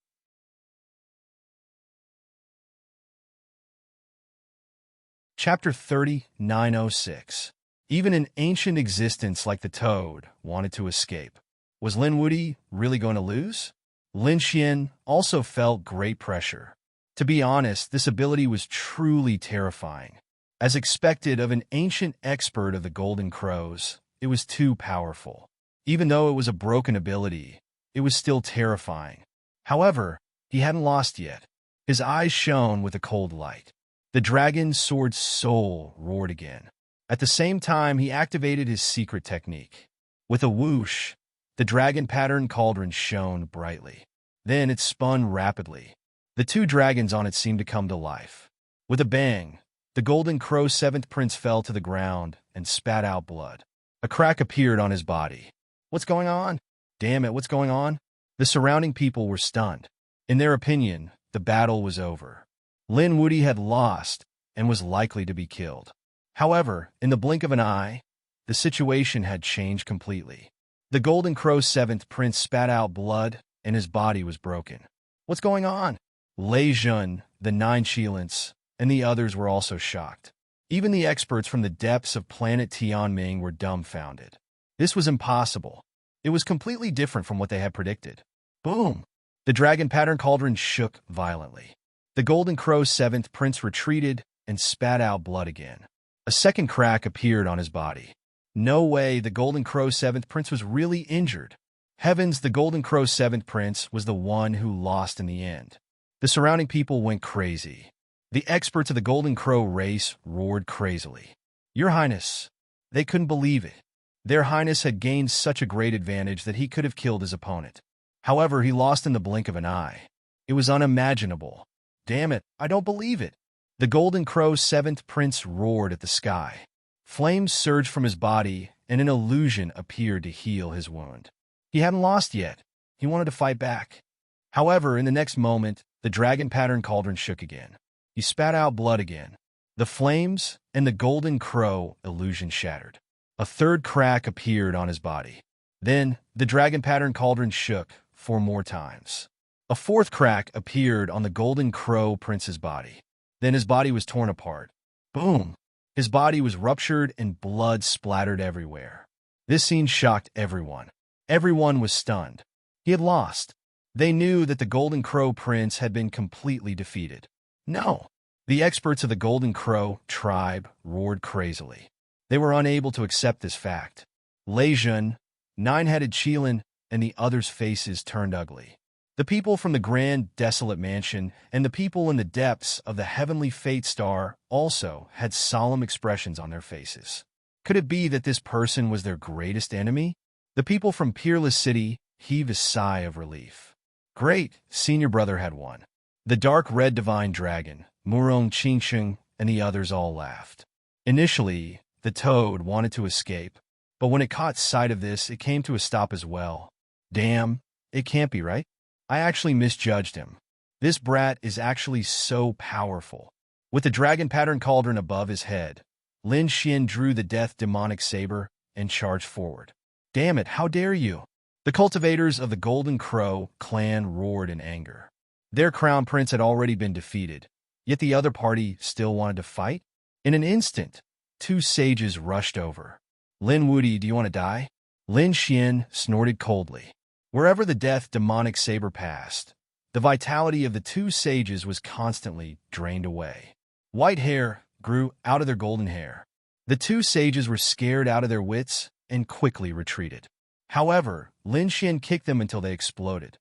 Speaker 1: Chapter 3906. Even an ancient existence like the toad wanted to escape. Was Lin Woody really going to lose? Lin Xian also felt great pressure. To be honest, this ability was truly terrifying. As expected of an ancient expert of the Golden Crows, it was too powerful. Even though it was a broken ability, it was still terrifying. However, he hadn't lost yet. His eyes shone with a cold light. The dragon's sword soul roared again. At the same time, he activated his secret technique. With a whoosh, the dragon pattern cauldron shone brightly. Then it spun rapidly. The two dragons on it seemed to come to life. With a bang, the Golden Crow 7th Prince fell to the ground and spat out blood. A crack appeared on his body. What's going on? Damn it, what's going on? The surrounding people were stunned. In their opinion, the battle was over. Lin Woody had lost and was likely to be killed. However, in the blink of an eye, the situation had changed completely. The Golden Crow 7th Prince spat out blood and his body was broken. What's going on? Lei Jun, the 9 Qilins, and the others were also shocked. Even the experts from the depths of planet Tianming were dumbfounded. This was impossible. It was completely different from what they had predicted. Boom! The dragon pattern cauldron shook violently. The Golden Crow 7th Prince retreated and spat out blood again. A second crack appeared on his body. No way, the Golden Crow 7th Prince was really injured. Heavens, the Golden Crow 7th Prince was the one who lost in the end. The surrounding people went crazy. The experts of the Golden Crow race roared crazily. Your Highness! They couldn't believe it. Their Highness had gained such a great advantage that he could have killed his opponent. However, he lost in the blink of an eye. It was unimaginable. Damn it, I don't believe it. The Golden Crow 7th Prince roared at the sky. Flames surged from his body, and an illusion appeared to heal his wound. He hadn't lost yet. He wanted to fight back. However, in the next moment, the dragon pattern cauldron shook again. He spat out blood again. The flames and the Golden Crow illusion shattered. A third crack appeared on his body. Then, the dragon pattern cauldron shook 4 more times. A fourth crack appeared on the Golden Crow Prince's body. Then his body was torn apart. Boom! His body was ruptured and blood splattered everywhere. This scene shocked everyone. Everyone was stunned. He had lost. They knew that the Golden Crow Prince had been completely defeated. No! The experts of the Golden Crow tribe roared crazily. They were unable to accept this fact. Lei Jun, 9-headed Qilin, and the others' faces turned ugly. The people from the grand desolate mansion and the people in the depths of the heavenly fate star also had solemn expressions on their faces. Could it be that this person was their greatest enemy? The people from Peerless City heaved a sigh of relief. Great, Senior Brother had won. The dark red divine dragon, Murong Qingsheng, and the others all laughed. Initially, the toad wanted to escape, but when it caught sight of this, it came to a stop as well. Damn, it can't be right. I actually misjudged him. This brat is actually so powerful. With the dragon pattern cauldron above his head, Lin Xian drew the death demonic saber and charged forward. Damn it, how dare you! The cultivators of the Golden Crow clan roared in anger. Their crown prince had already been defeated, yet the other party still wanted to fight? In an instant, two sages rushed over. Lin Wudi, do you want to die? Lin Xian snorted coldly. Wherever the death demonic saber passed, the vitality of the two sages was constantly drained away. White hair grew out of their golden hair. The two sages were scared out of their wits and quickly retreated. However, Lin Xian kicked them until they exploded.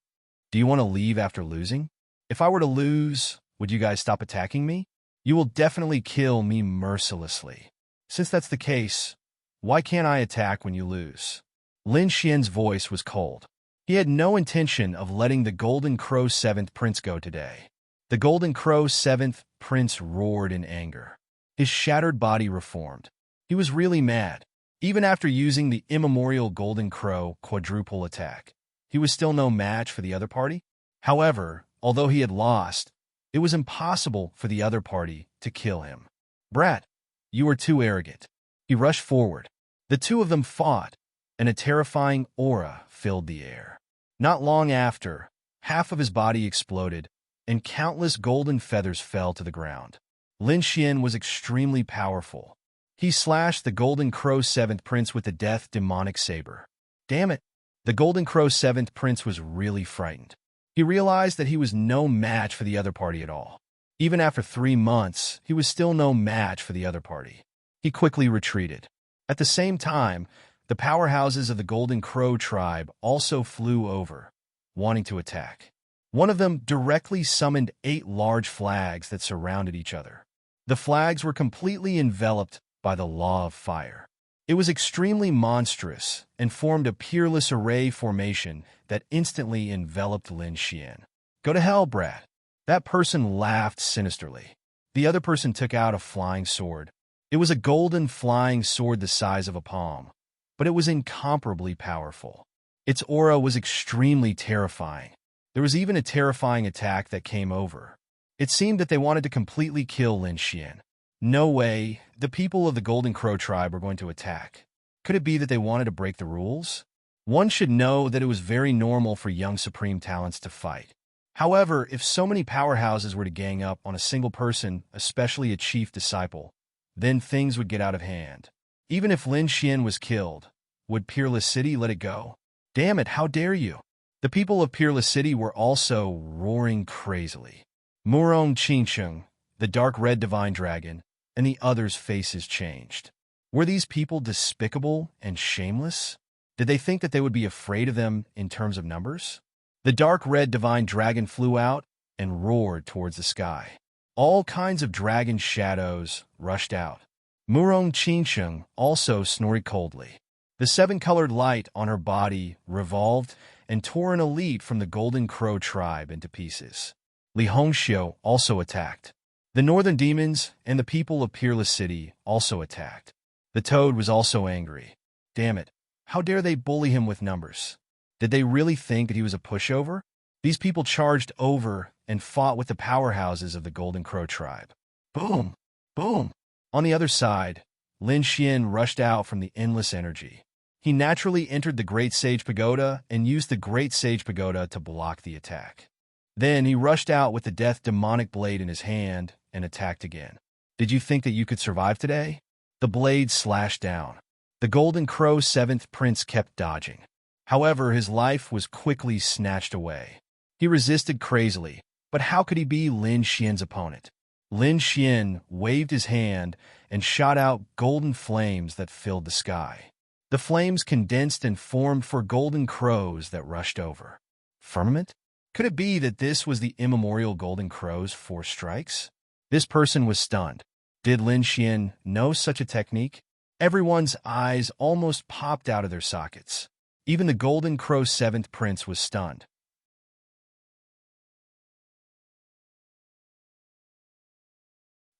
Speaker 1: Do you want to leave after losing? If I were to lose, would you guys stop attacking me? You will definitely kill me mercilessly. Since that's the case, why can't I attack when you lose? Lin Xian's voice was cold. He had no intention of letting the Golden Crow 7th Prince go today. The Golden Crow 7th Prince roared in anger. His shattered body reformed. He was really mad. Even after using the immemorial Golden Crow quadruple attack, he was still no match for the other party. However, although he had lost, it was impossible for the other party to kill him. Brat, you are too arrogant. He rushed forward. The two of them fought, and a terrifying aura filled the air. Not long after, half of his body exploded, and countless golden feathers fell to the ground. Lin Xian was extremely powerful. He slashed the Golden Crow 7th Prince with the death demonic saber. Damn it! The Golden Crow 7th Prince was really frightened. He realized that he was no match for the other party at all. Even after 3 months, he was still no match for the other party. He quickly retreated. At the same time, the powerhouses of the Golden Crow tribe also flew over, wanting to attack. One of them directly summoned 8 large flags that surrounded each other. The flags were completely enveloped by the law of fire. It was extremely monstrous and formed a peerless array formation that instantly enveloped Lin Xian. Go to hell, brat. That person laughed sinisterly. The other person took out a flying sword. It was a golden flying sword the size of a palm, but it was incomparably powerful. Its aura was extremely terrifying. There was even a terrifying attack that came over. It seemed that they wanted to completely kill Lin Xian. No way, the people of the Golden Crow tribe were going to attack. Could it be that they wanted to break the rules? One should know that it was very normal for young supreme talents to fight. However, if so many powerhouses were to gang up on a single person, especially a chief disciple, then things would get out of hand. Even if Lin Xian was killed, would Peerless City let it go? Damn it, how dare you! The people of Peerless City were also roaring crazily. Murong Qingsheng, the dark red divine dragon, and the others' faces changed. Were these people despicable and shameless? Did they think that they would be afraid of them in terms of numbers? The dark red divine dragon flew out and roared towards the sky. All kinds of dragon shadows rushed out. Murong Qingsheng also snorted coldly. The 7-colored light on her body revolved and tore an elite from the Golden Crow tribe into pieces. Li Hongxiu also attacked. The northern demons and the people of Peerless City also attacked. The toad was also angry. Damn it, how dare they bully him with numbers? Did they really think that he was a pushover? These people charged over and fought with the powerhouses of the Golden Crow tribe. Boom! Boom! On the other side, Lin Xian rushed out from the endless energy. He naturally entered the Great Sage Pagoda and used the Great Sage Pagoda to block the attack. Then he rushed out with the death demonic blade in his hand and attacked again. Did you think that you could survive today? The blade slashed down. The Golden Crow 7th Prince kept dodging. However, his life was quickly snatched away. He resisted crazily, but how could he be Lin Xian's opponent? Lin Xian waved his hand and shot out golden flames that filled the sky. The flames condensed and formed 4 golden crows that rushed over. Firmament? Could it be that this was the immemorial Golden Crow's 4 strikes? This person was stunned. Did Lin Xian know such a technique? Everyone's eyes almost popped out of their sockets. Even the Golden Crow 7th Prince was stunned.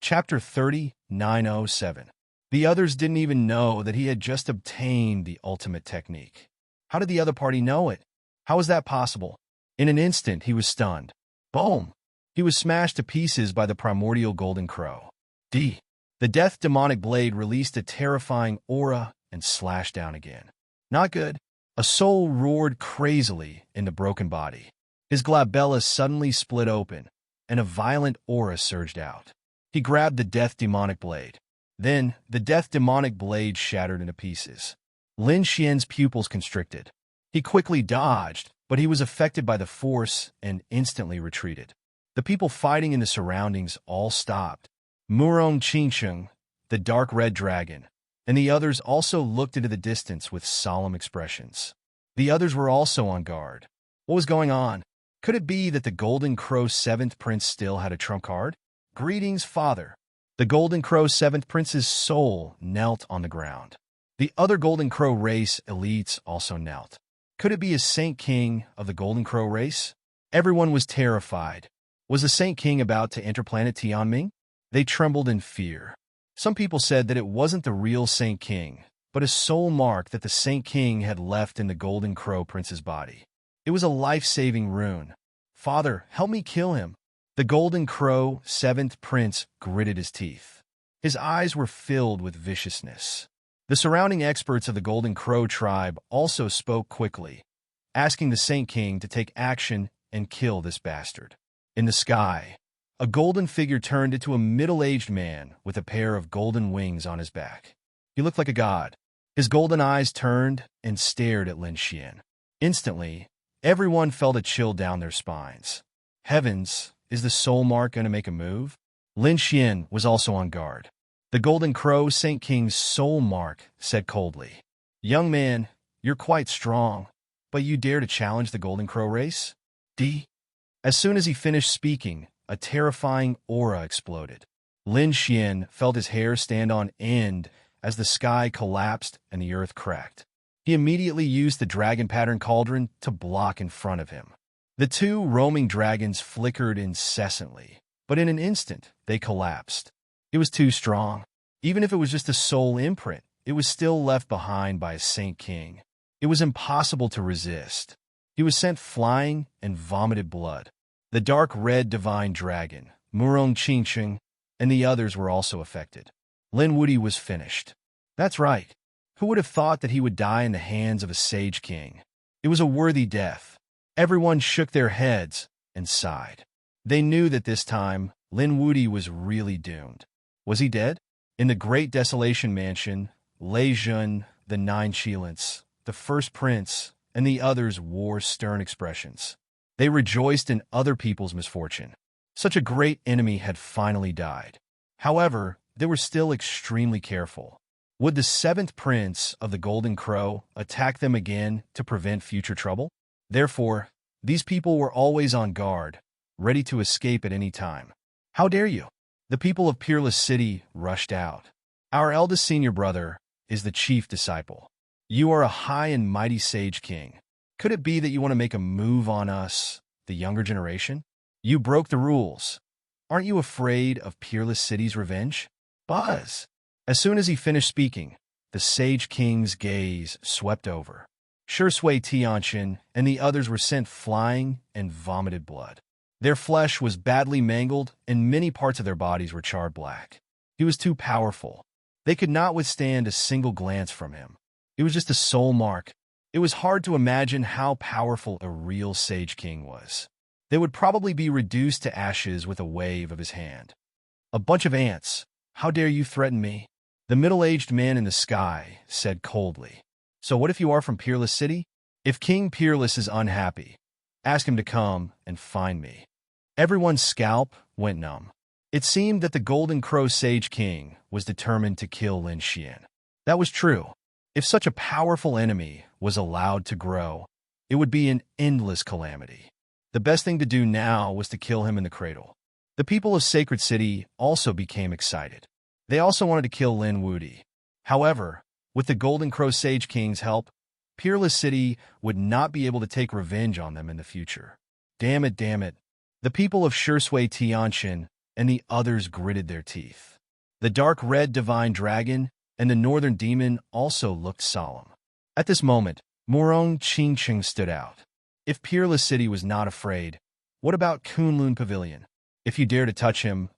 Speaker 1: Chapter 3907. The others didn't even know that he had just obtained the ultimate technique. How did the other party know it? How was that possible? In an instant, he was stunned. Boom! He was smashed to pieces by the primordial golden crow. The death demonic blade released a terrifying aura and slashed down again. Not good. A soul roared crazily in the broken body. His glabella suddenly split open, and a violent aura surged out. He grabbed the death demonic blade. Then, the death demonic blade shattered into pieces. Lin Xian's pupils constricted. He quickly dodged, but he was affected by the force and instantly retreated. The people fighting in the surroundings all stopped. Murong Qingsheng, the dark red dragon, and the others also looked into the distance with solemn expressions. The others were also on guard. What was going on? Could it be that the Golden Crow 7th Prince still had a trump card? Greetings, Father. The Golden Crow 7th Prince's soul knelt on the ground. The other Golden Crow race elites also knelt. Could it be a Saint King of the Golden Crow race? Everyone was terrified. Was the Saint King about to enter planet Tianming? They trembled in fear. Some people said that it wasn't the real Saint King, but a soul mark that the Saint King had left in the Golden Crow Prince's body. It was a life-saving rune. Father, help me kill him. The Golden Crow 7th Prince gritted his teeth. His eyes were filled with viciousness. The surrounding experts of the Golden Crow tribe also spoke quickly, asking the Saint King to take action and kill this bastard. In the sky, a golden figure turned into a middle-aged man with a pair of golden wings on his back. He looked like a god. His golden eyes turned and stared at Lin Xian. Instantly, everyone felt a chill down their spines. Heavens, is the soul mark going to make a move? Lin Xian was also on guard. The Golden Crow Saint King's soul mark said coldly, "Young man, you're quite strong, but you dare to challenge the Golden Crow race?" As soon as he finished speaking, a terrifying aura exploded. Lin Xian felt his hair stand on end as the sky collapsed and the earth cracked. He immediately used the dragon pattern cauldron to block in front of him. The two roaming dragons flickered incessantly, but in an instant, they collapsed. It was too strong. Even if it was just a soul imprint, it was still left behind by a Saint King. It was impossible to resist. He was sent flying and vomited blood. The dark red divine dragon, Murong Qingsheng, and the others were also affected. Lin Wudi was finished. That's right. Who would have thought that he would die in the hands of a sage king? It was a worthy death. Everyone shook their heads and sighed. They knew that this time, Lin Wudi was really doomed. Was he dead? In the Great Desolation Mansion, Lei Jun, the 9 Shilants, the first prince, and the others wore stern expressions. They rejoiced in other people's misfortune. Such a great enemy had finally died. However, they were still extremely careful. Would the 7th prince of the Golden Crow attack them again to prevent future trouble? Therefore, these people were always on guard, ready to escape at any time. How dare you? The people of Peerless City rushed out. Our eldest senior brother is the chief disciple. You are a high and mighty sage king. Could it be that you want to make a move on us, the younger generation? You broke the rules. Aren't you afraid of Peerless City's revenge? Buzz! As soon as he finished speaking, the Sage King's gaze swept over. Shui Tianxin and the others were sent flying and vomited blood. Their flesh was badly mangled and many parts of their bodies were charred black. He was too powerful. They could not withstand a single glance from him. It was just a soul mark. It was hard to imagine how powerful a real Sage King was. They would probably be reduced to ashes with a wave of his hand. A bunch of ants. How dare you threaten me? The middle-aged man in the sky said coldly. So what if you are from Peerless City? If King Peerless is unhappy, ask him to come and find me. Everyone's scalp went numb. It seemed that the Golden Crow Sage King was determined to kill Lin Xian. That was true. If such a powerful enemy was allowed to grow, it would be an endless calamity. The best thing to do now was to kill him in the cradle. The people of Sacred City also became excited. They also wanted to kill Lin Wudi. However, with the Golden Crow Sage King's help, Peerless City would not be able to take revenge on them in the future. Damn it, damn it. The people of Shui Tianxin and the others gritted their teeth. The dark red divine dragon and the northern demon also looked solemn. At this moment, Murong Qingqing stood out. If Peerless City was not afraid, what about Kunlun Pavilion? If you dare to touch him,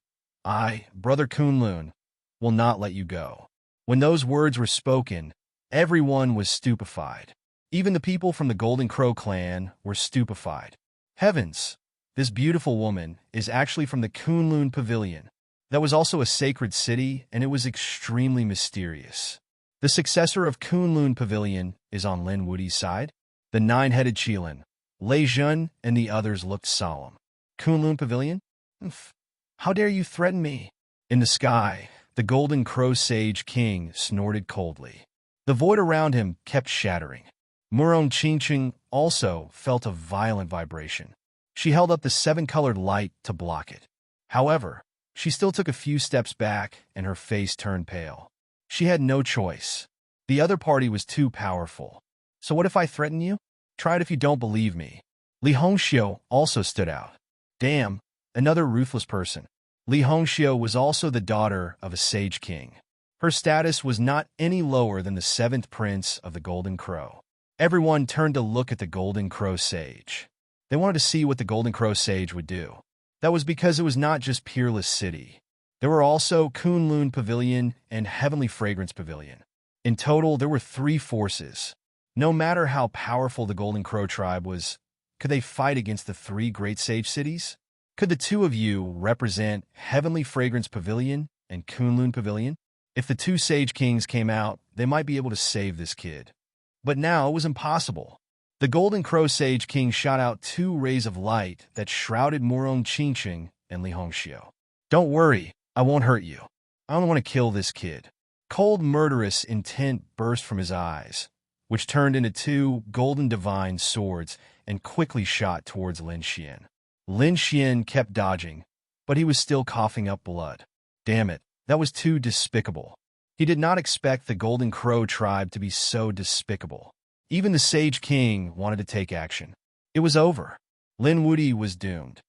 Speaker 1: I, Brother Kunlun, will not let you go. When those words were spoken, everyone was stupefied. Even the people from the Golden Crow clan were stupefied. Heavens! This beautiful woman is actually from the Kunlun Pavilion. That was also a sacred city, and it was extremely mysterious. The successor of Kunlun Pavilion is on Lin Wudi's side. The nine-headed Qilin, Lei Jun, and the others looked solemn. Kunlun Pavilion? How dare you threaten me? In the sky, the Golden Crow Sage King snorted coldly. The void around him kept shattering. Murong Qingqing also felt a violent vibration. She held up the seven-colored light to block it. However, she still took a few steps back, and her face turned pale. She had no choice. The other party was too powerful. So what if I threaten you? Try it if you don't believe me. Li Hongxiu also stood out. Damn, another ruthless person. Li Hongxiu was also the daughter of a sage king. Her status was not any lower than the seventh prince of the Golden Crow. Everyone turned to look at the Golden Crow Sage. They wanted to see what the Golden Crow Sage would do. That was because it was not just Peerless City. There were also Kunlun Pavilion and Heavenly Fragrance Pavilion. In total, there were 3 forces. No matter how powerful the Golden Crow tribe was, could they fight against the 3 great sage cities? Could the 2 of you represent Heavenly Fragrance Pavilion and Kunlun Pavilion? If the 2 sage kings came out, they might be able to save this kid. But now it was impossible. The Golden Crow Sage King shot out 2 rays of light that shrouded Murong Qingqing and Li Hongxiu. Don't worry, I won't hurt you. I only want to kill this kid. Cold, murderous intent burst from his eyes, which turned into 2 golden divine swords and quickly shot towards Lin Xian. Lin Xian kept dodging, but he was still coughing up blood. Damn it, that was too despicable. He did not expect the Golden Crow tribe to be so despicable. Even the Sage King wanted to take action. It was over. Lin Wudi was doomed.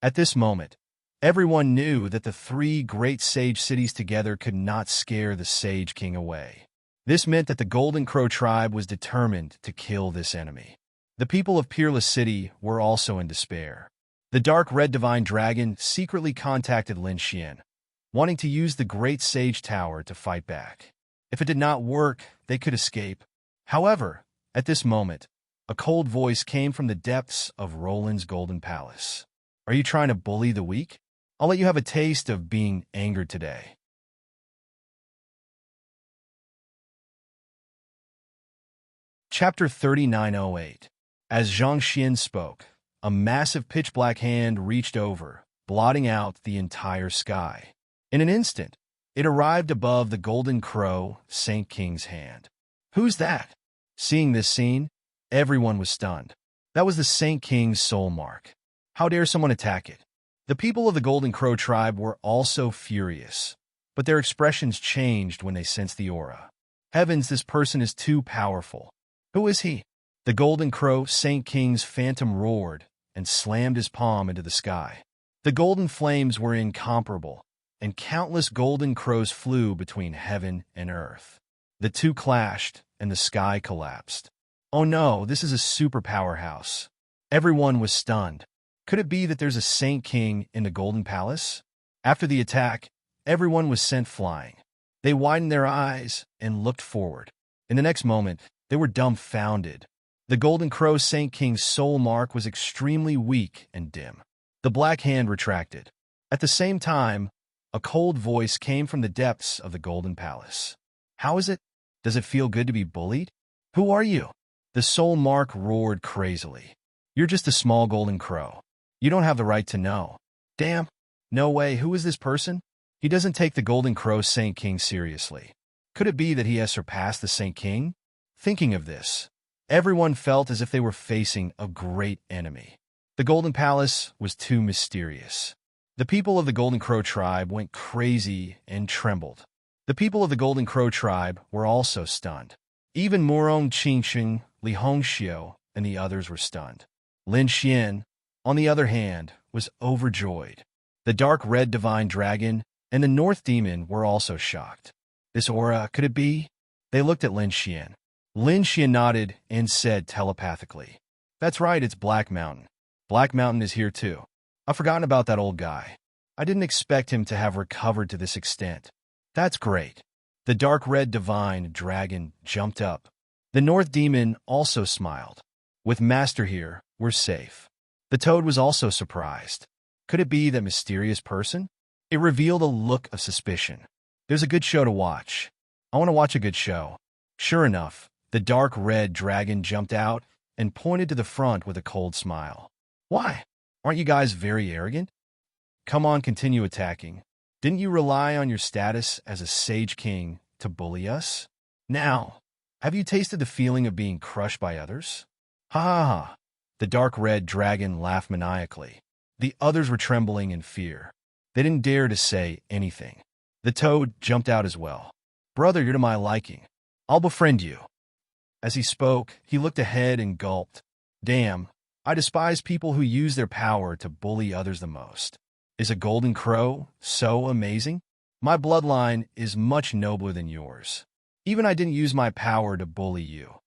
Speaker 1: At this moment, everyone knew that the 3 great sage cities together could not scare the Sage King away. This meant that the Golden Crow tribe was determined to kill this enemy. The people of Peerless City were also in despair. The dark red divine dragon secretly contacted Lin Xian, wanting to use the Great Sage Tower to fight back. If it did not work, they could escape. However, at this moment, a cold voice came from the depths of Roland's Golden Palace. Are you trying to bully the weak? I'll let you have a taste of being angered today. Chapter 3908. As Zhang Xian spoke, a massive pitch-black hand reached over, blotting out the entire sky. In an instant, it arrived above the Golden Crow Saint King's hand. Who's that? Seeing this scene, everyone was stunned. That was the Saint King's soul mark. How dare someone attack it? The people of the Golden Crow tribe were also furious, but their expressions changed when they sensed the aura. Heavens, this person is too powerful. Who is he? The Golden Crow Saint King's phantom roared and slammed his palm into the sky. The golden flames were incomparable, and countless golden crows flew between heaven and earth. The 2 clashed, and the sky collapsed. Oh no, this is a super powerhouse. Everyone was stunned. Could it be that there's a Saint King in the Golden Palace? After the attack, everyone was sent flying. They widened their eyes and looked forward. In the next moment, they were dumbfounded. The Golden Crow Saint King's soul mark was extremely weak and dim. The black hand retracted. At the same time, a cold voice came from the depths of the Golden Palace. How is it? Does it feel good to be bullied? Who are you? The soul mark roared crazily. You're just a small golden crow. You don't have the right to know. Damn. No way. Who is this person? He doesn't take the Golden Crow Saint King seriously. Could it be that he has surpassed the Saint King? Thinking of this, everyone felt as if they were facing a great enemy. The Golden Palace was too mysterious. The people of the Golden Crow tribe went crazy and trembled. The people of the Golden Crow tribe were also stunned. Even Murong Qingqing, Li Hongxiu, and the others were stunned. Lin Xian, on the other hand, was overjoyed. The dark red divine dragon and the north demon were also shocked. This aura, could it be? They looked at Lin Xian. Lin Xian nodded and said telepathically, "That's right, it's Black Mountain. Black Mountain is here too. I've forgotten about that old guy. I didn't expect him to have recovered to this extent. That's great." The dark red divine dragon jumped up. The north demon also smiled. "With Master here, we're safe." The toad was also surprised. Could it be that mysterious person? It revealed a look of suspicion. "There's a good show to watch. I want to watch a good show." Sure enough, the dark red dragon jumped out and pointed to the front with a cold smile. "Why? Aren't you guys very arrogant? Come on, continue attacking. Didn't you rely on your status as a sage king to bully us? Now, have you tasted the feeling of being crushed by others?" Ha ha ha. The dark red dragon laughed maniacally. The others were trembling in fear. They didn't dare to say anything. The toad jumped out as well. "Brother, you're to my liking. I'll befriend you." As he spoke, he looked ahead and gulped. "Damn, I despise people who use their power to bully others the most. Is a golden crow so amazing? My bloodline is much nobler than yours. Even I didn't use my power to bully you.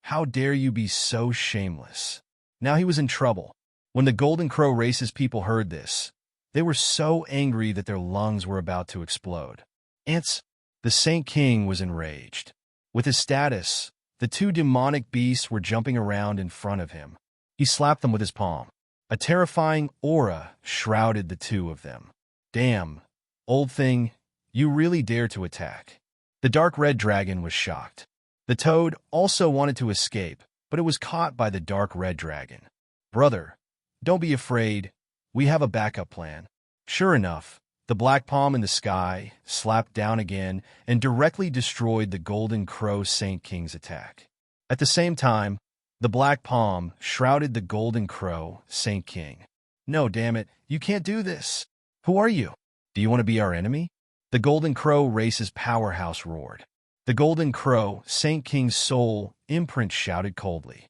Speaker 1: How dare you be so shameless?" Now he was in trouble. When the golden crow race's people heard this, they were so angry that their lungs were about to explode. Ants, the Saint King was enraged. With his status, the two demonic beasts were jumping around in front of him. He slapped them with his palm. A terrifying aura shrouded the two of them. "Damn, old thing, you really dare to attack." The dark red dragon was shocked. The toad also wanted to escape, but it was caught by the dark red dragon. "Brother, don't be afraid. We have a backup plan." Sure enough, the black palm in the sky slapped down again and directly destroyed the golden crow Saint King's attack. At the same time, the black palm shrouded the golden crow Saint King. "No, damn it, you can't do this. Who are you? Do you want to be our enemy?" The golden crow race's powerhouse roared. The golden crow Saint King's soul imprint shouted coldly,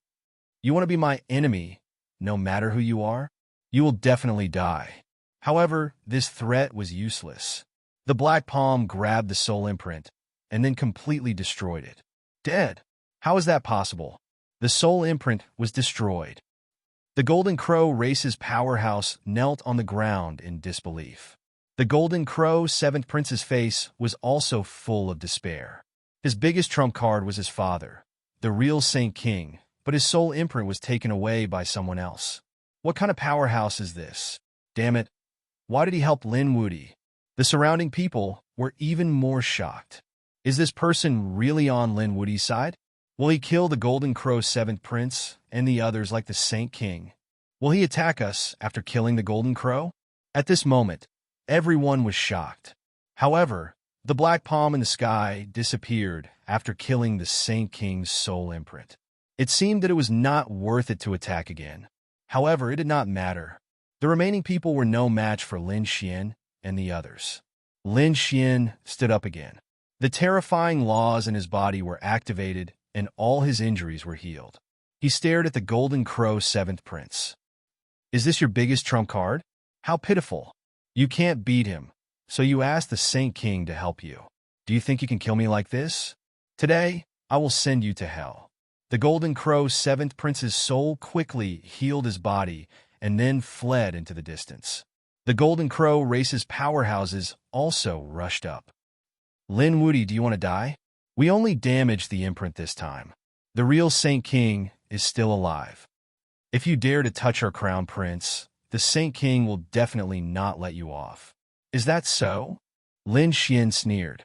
Speaker 1: "You want to be my enemy, no matter who you are? You will definitely die." However, this threat was useless. The black palm grabbed the soul imprint and then completely destroyed it. Dead? How is that possible? The soul imprint was destroyed. The golden crow race's powerhouse knelt on the ground in disbelief. The golden crow seventh prince's face was also full of despair. His biggest trump card was his father, the real Saint King, but his soul imprint was taken away by someone else. What kind of powerhouse is this? Damn it. Why did he help Lin Wudi? The surrounding people were even more shocked. Is this person really on Lin Wudi's side? Will he kill the golden crow seventh prince and the others like the Saint King? Will he attack us after killing the golden crow? At this moment, everyone was shocked. However, the black palm in the sky disappeared after killing the Saint King's soul imprint. It seemed that it was not worth it to attack again. However, it did not matter. The remaining people were no match for Lin Xian and the others. Lin Xian stood up again. The terrifying laws in his body were activated and all his injuries were healed. He stared at the golden crow seventh prince. "Is this your biggest trump card? How pitiful. You can't beat him, so you asked the Saint King to help you. Do you think you can kill me like this? Today, I will send you to hell." The golden crow seventh prince's soul quickly healed his body and then fled into the distance. The golden crow race's powerhouses also rushed up. "Lin Wudi, do you want to die? We only damaged the imprint this time. The real Saint King is still alive. If you dare to touch our crown prince, the Saint King will definitely not let you off." "Is that so?" Lin Xian sneered.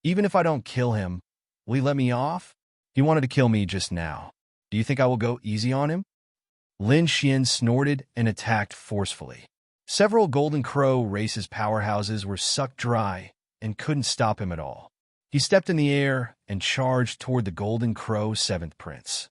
Speaker 1: "Even if I don't kill him, will he let me off? He wanted to kill me just now. Do you think I will go easy on him?" Lin Xian snorted and attacked forcefully. Several golden crow race's powerhouses were sucked dry and couldn't stop him at all. He stepped in the air and charged toward the golden crow seventh prince.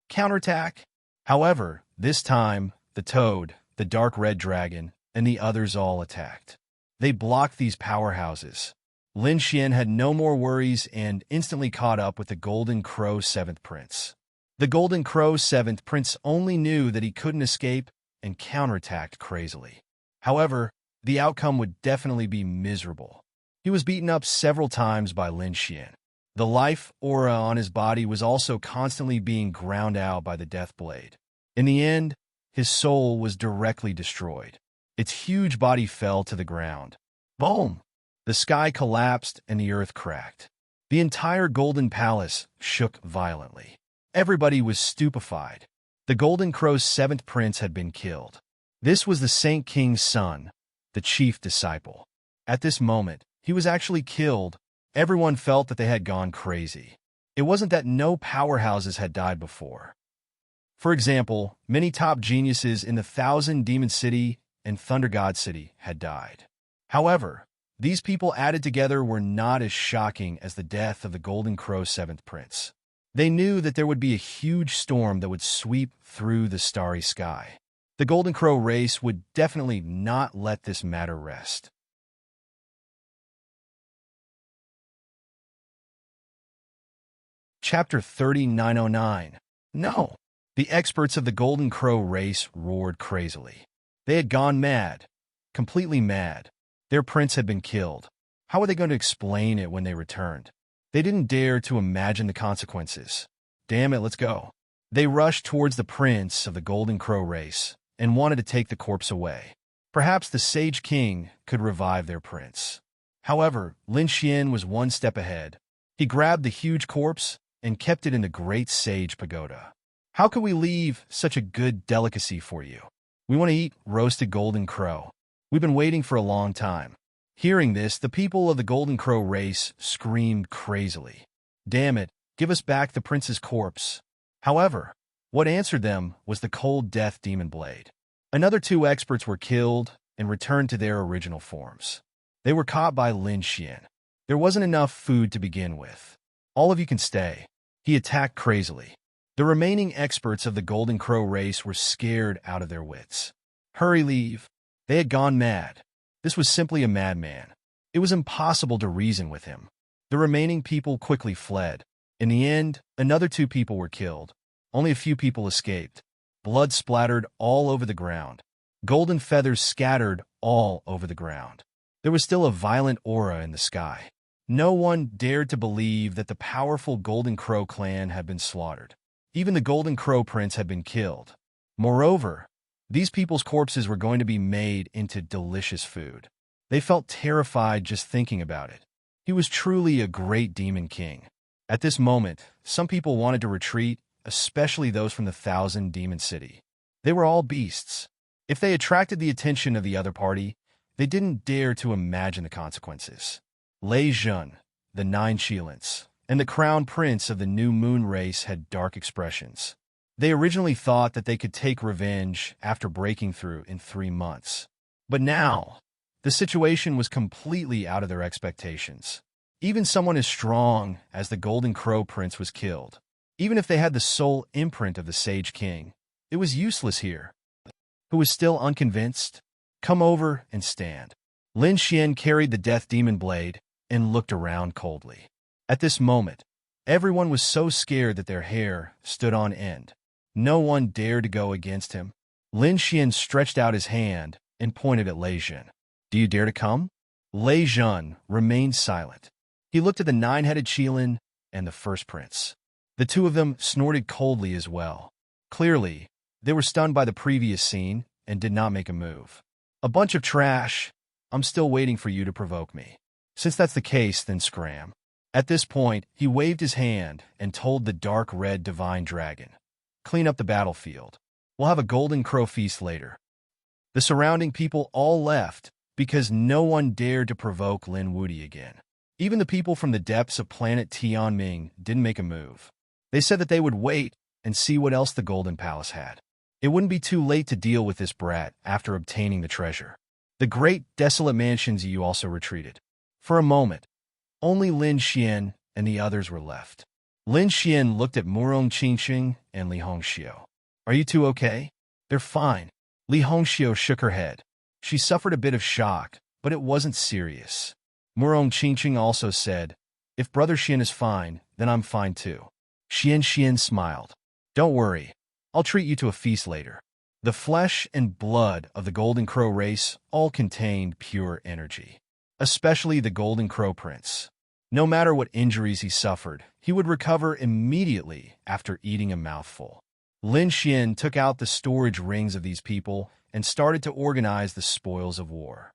Speaker 1: Counterattack! However, this time, the toad, the dark red dragon, and the others all attacked. They blocked these powerhouses. Lin Xian had no more worries and instantly caught up with the golden crow seventh prince. The golden crow seventh prince only knew that he couldn't escape and counterattacked crazily. However, the outcome would definitely be miserable. He was beaten up several times by Lin Xian. The life aura on his body was also constantly being ground out by the death blade. In the end, his soul was directly destroyed. Its huge body fell to the ground. Boom! The sky collapsed and the earth cracked. The entire Golden Palace shook violently. Everybody was stupefied. The Golden Crow's seventh prince had been killed. This was the Saint King's son, the chief disciple. At this moment, he was actually killed. Everyone felt that they had gone crazy. It wasn't that no powerhouses had died before. For example, many top geniuses in the Thousand Demon City and Thunder God City had died. However, these people added together were not as shocking as the death of the Golden Crow's seventh prince. They knew that there would be a huge storm that would sweep through the starry sky. The Golden Crow race would definitely not let this matter rest. Chapter 3909. No! The experts of the Golden Crow race roared crazily. They had gone mad. Completely mad. Their prince had been killed. How were they going to explain it when they returned? They didn't dare to imagine the consequences. Damn it, let's go. They rushed towards the prince of the Golden Crow race and wanted to take the corpse away. Perhaps the Sage King could revive their prince. However, Lin Xian was one step ahead. He grabbed the huge corpse and kept it in the Great Sage Pagoda. How could we leave such a good delicacy for you? We want to eat roasted Golden Crow. We've been waiting for a long time. Hearing this, the people of the Golden Crow race screamed crazily. Damn it, give us back the prince's corpse. However, what answered them was the cold death demon blade. Another two experts were killed and returned to their original forms. They were caught by Lin Xian. There wasn't enough food to begin with. All of you can stay. He attacked crazily. The remaining experts of the Golden Crow race were scared out of their wits. Hurry, leave. They had gone mad. This was simply a madman. It was impossible to reason with him. The remaining people quickly fled. In the end, another two people were killed. Only a few people escaped. Blood splattered all over the ground. Golden feathers scattered all over the ground. There was still a violent aura in the sky. No one dared to believe that the powerful Golden Crow clan had been slaughtered. Even the Golden Crow prince had been killed. Moreover, these people's corpses were going to be made into delicious food. They felt terrified just thinking about it. He was truly a great demon king. At this moment, some people wanted to retreat, especially those from the Thousand Demon City. They were all beasts. If they attracted the attention of the other party, they didn't dare to imagine the consequences. Lei Jun, the Nine Shilans, and the Crown Prince of the New Moon race had dark expressions. They originally thought that they could take revenge after breaking through in 3 months. But now, the situation was completely out of their expectations. Even someone as strong as the Golden Crow Prince was killed. Even if they had the soul imprint of the Sage King, it was useless here. Who was still unconvinced? Come over and stand. Lin Xian carried the Death Demon Blade and looked around coldly. At this moment, everyone was so scared that their hair stood on end. No one dared to go against him. Lin Xian stretched out his hand and pointed at Lei Jun. Do you dare to come? Lei Jun remained silent. He looked at the nine-headed Qilin and the first prince. The two of them snorted coldly as well. Clearly, they were stunned by the previous scene and did not make a move. A bunch of trash. I'm still waiting for you to provoke me. Since that's the case, then scram. At this point, he waved his hand and told the dark red divine dragon, clean up the battlefield. We'll have a Golden Crow feast later. The surrounding people all left because no one dared to provoke Lin Wudi again. Even the people from the depths of planet Tianming didn't make a move. They said that they would wait and see what else the Golden Palace had. It wouldn't be too late to deal with this brat after obtaining the treasure. The great desolate mansions you also retreated. For a moment, only Lin Xian and the others were left. Lin Xian looked at Murong Qingqing and Li Hongxiu. Are you two okay? They're fine. Li Hongxiu shook her head. She suffered a bit of shock, but it wasn't serious. Murong Qingqing also said, if Brother Xian is fine, then I'm fine too. Xian smiled. Don't worry. I'll treat you to a feast later. The flesh and blood of the Golden Crow race all contained pure energy, especially the Golden Crow Prince. No matter what injuries he suffered, he would recover immediately after eating a mouthful. Lin Xian took out the storage rings of these people and started to organize the spoils of war.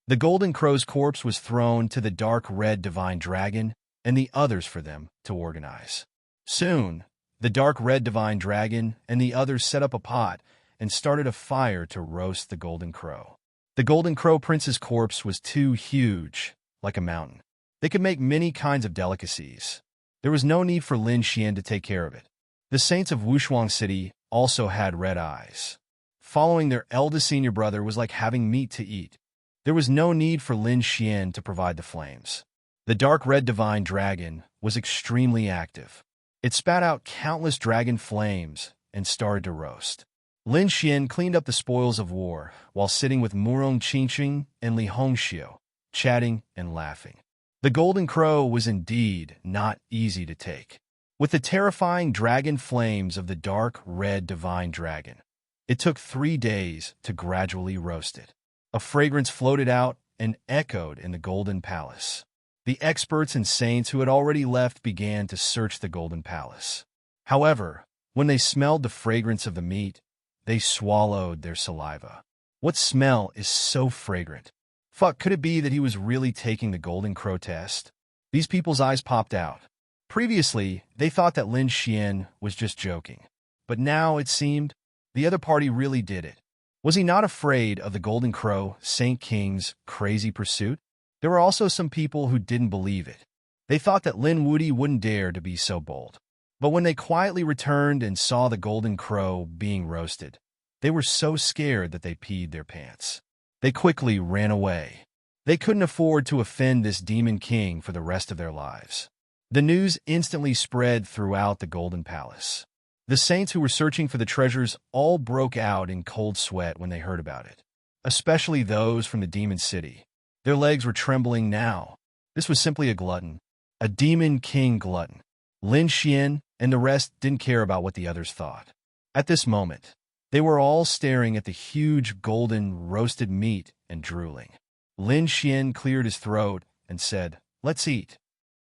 Speaker 1: The Golden Crow's corpse was thrown to the dark red divine dragon and the others for them to organize. Soon, the dark red divine dragon and the others set up a pot and started a fire to roast the Golden Crow. The Golden Crow Prince's corpse was too huge, like a mountain. They could make many kinds of delicacies. There was no need for Lin Xian to take care of it. The saints of Wushuang City also had red eyes. Following their eldest senior brother was like having meat to eat. There was no need for Lin Xian to provide the flames. The dark red divine dragon was extremely active. It spat out countless dragon flames and started to roast. Lin Xian cleaned up the spoils of war while sitting with Murong Qingqing and Li Hongxiu, chatting and laughing. The Golden Crow was indeed not easy to take. With the terrifying dragon flames of the dark red divine dragon, it took 3 days to gradually roast it. A fragrance floated out and echoed in the Golden Palace. The experts and saints who had already left began to search the Golden Palace. However, when they smelled the fragrance of the meat, they swallowed their saliva. What smell is so fragrant? Fuck, could it be that he was really taking the Golden Crow test? These people's eyes popped out. Previously, they thought that Lin Xian was just joking. But now, it seemed, the other party really did it. Was he not afraid of the Golden Crow, Saint King's crazy pursuit? There were also some people who didn't believe it. They thought that Lin Wudi wouldn't dare to be so bold. But when they quietly returned and saw the Golden Crow being roasted, they were so scared that they peed their pants. They quickly ran away. They couldn't afford to offend this demon king for the rest of their lives. The news instantly spread throughout the Golden Palace. The saints who were searching for the treasures all broke out in cold sweat when they heard about it, especially those from the demon city. Their legs were trembling now. This was simply a glutton, a demon king glutton. Lin Xian and the rest didn't care about what the others thought. At this moment, they were all staring at the huge golden roasted meat and drooling. Lin Xian cleared his throat and said, "Let's eat."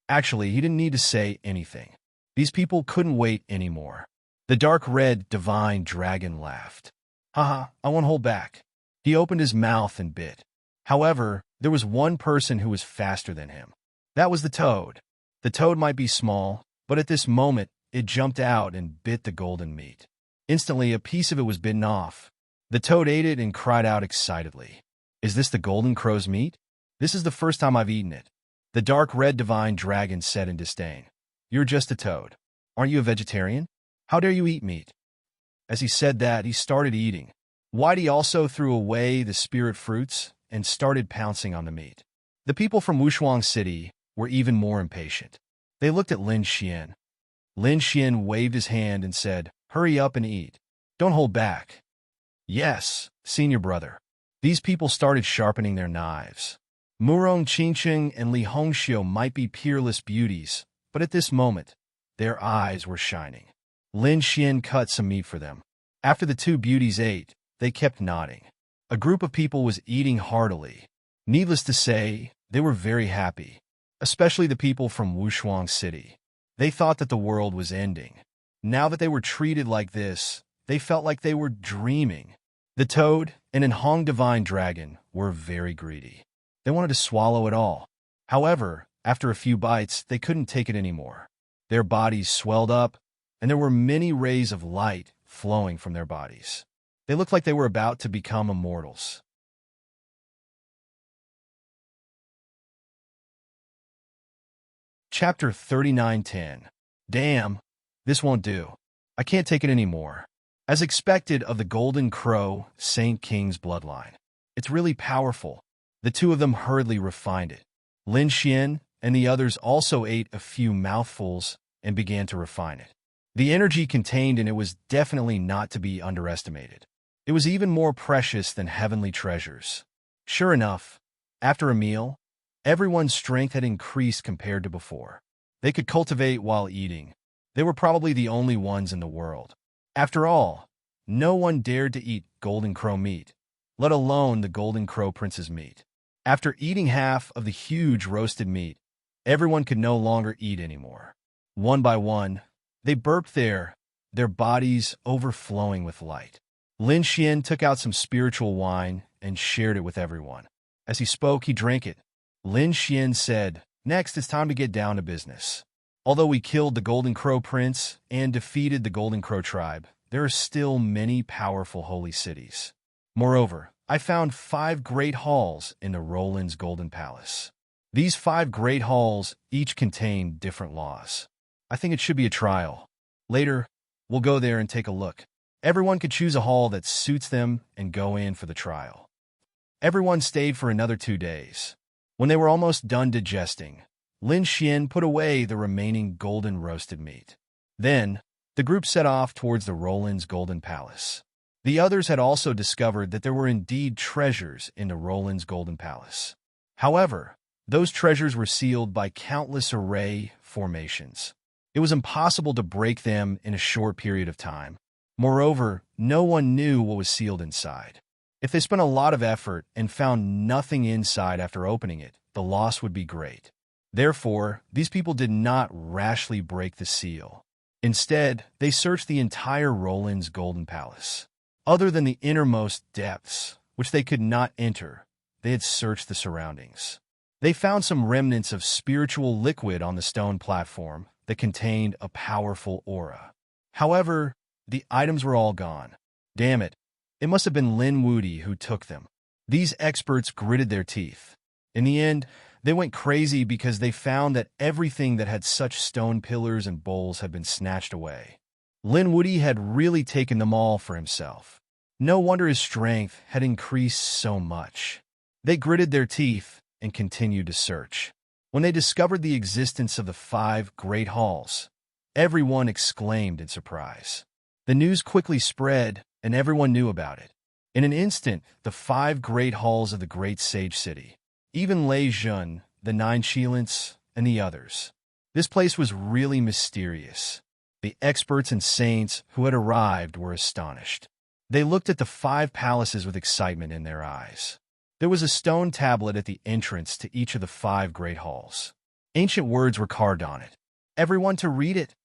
Speaker 1: Actually, he didn't need to say anything. These people couldn't wait anymore. The dark red divine dragon laughed. Haha, I won't hold back. He opened his mouth and bit. However, there was one person who was faster than him. That was the toad. The toad might be small, but at this moment, it jumped out and bit the golden meat. Instantly, a piece of it was bitten off. The toad ate it and cried out excitedly. Is this the Golden Crow's meat? This is the first time I've eaten it. The dark red divine dragon said in disdain. You're just a toad. Aren't you a vegetarian? How dare you eat meat? As he said that, he started eating. Whitey also threw away the spirit fruits and started pouncing on the meat. The people from Wushuang City were even more impatient. They looked at Lin Xian. Lin Xian waved his hand and said, "Hurry up and eat. Don't hold back." Yes, senior brother. These people started sharpening their knives. Murong Qingqing and Li Hongxiu might be peerless beauties, but at this moment, their eyes were shining. Lin Xian cut some meat for them. After the two beauties ate, they kept nodding. A group of people was eating heartily. Needless to say, they were very happy, especially the people from Wushuang City. They thought that the world was ending. Now that they were treated like this, they felt like they were dreaming. The toad and an Hong divine dragon were very greedy. They wanted to swallow it all. However, after a few bites, they couldn't take it anymore. Their bodies swelled up, and there were many rays of light flowing from their bodies. They looked like they were about to become immortals. Chapter 39:10. Damn, this won't do. I can't take it anymore. As expected of the Golden Crow, Saint King's bloodline. It's really powerful. The two of them hurriedly refined it. Lin Xian and the others also ate a few mouthfuls and began to refine it. The energy contained in it was definitely not to be underestimated. It was even more precious than heavenly treasures. Sure enough, after a meal, everyone's strength had increased compared to before. They could cultivate while eating. They were probably the only ones in the world. After all, no one dared to eat golden crow meat, let alone the golden crow prince's meat. After eating half of the huge roasted meat, everyone could no longer eat anymore. One by one, they burped their bodies overflowing with light. Lin Xian took out some spiritual wine and shared it with everyone. As he spoke, he drank it. Lin Xian said, "Next, it's time to get down to business. Although we killed the Golden Crow Prince and defeated the Golden Crow tribe, there are still many powerful holy cities. Moreover, I found 5 great halls in the Roland's Golden Palace. These 5 great halls each contain different laws. I think it should be a trial. Later, we'll go there and take a look. Everyone could choose a hall that suits them and go in for the trial." Everyone stayed for another 2 days. When they were almost done digesting, Lin Xian put away the remaining golden roasted meat. Then, the group set off towards the Roland's Golden Palace. The others had also discovered that there were indeed treasures in the Roland's Golden Palace. However, those treasures were sealed by countless array formations. It was impossible to break them in a short period of time. Moreover, no one knew what was sealed inside. If they spent a lot of effort and found nothing inside after opening it, the loss would be great. Therefore, these people did not rashly break the seal. Instead, they searched the entire Roland's Golden Palace. Other than the innermost depths, which they could not enter, they had searched the surroundings. They found some remnants of spiritual liquid on the stone platform that contained a powerful aura. However, the items were all gone. Damn it. It must have been Lin Wudi who took them. These experts gritted their teeth. In the end, they went crazy because they found that everything that had such stone pillars and bowls had been snatched away. Lin Wudi had really taken them all for himself. No wonder his strength had increased so much. They gritted their teeth and continued to search. When they discovered the existence of the 5 great halls, everyone exclaimed in surprise. The news quickly spread, and everyone knew about it. In an instant, the 5 great halls of the great sage city, even Lei Jun, the 9 Shilants, and the others. This place was really mysterious. The experts and saints who had arrived were astonished. They looked at the 5 palaces with excitement in their eyes. There was a stone tablet at the entrance to each of the 5 great halls. Ancient words were carved on it. Everyone to read it.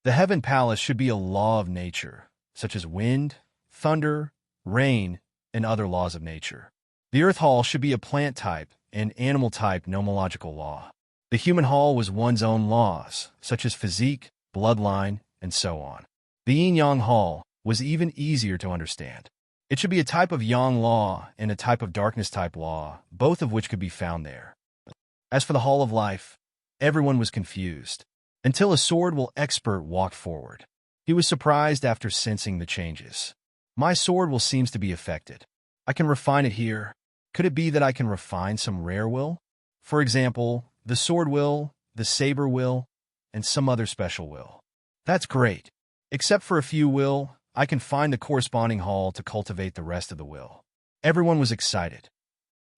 Speaker 1: The Heaven Palace should be a law of nature, such as wind, thunder, rain, and other laws of nature. The Earth Hall should be a plant type and animal type nomological law. The Human Hall was one's own laws, such as physique, bloodline, and so on. The Yin-Yang Hall was even easier to understand. It should be a type of Yang law and a type of darkness type law, both of which could be found there. As for the Hall of Life, everyone was confused, until a sword-will expert walked forward. He was surprised after sensing the changes. My sword will seems to be affected. I can refine it here. Could it be that I can refine some rare will? For example, the sword will, the saber will, and some other special will. That's great. Except for a few will, I can find the corresponding hall to cultivate the rest of the will. Everyone was excited.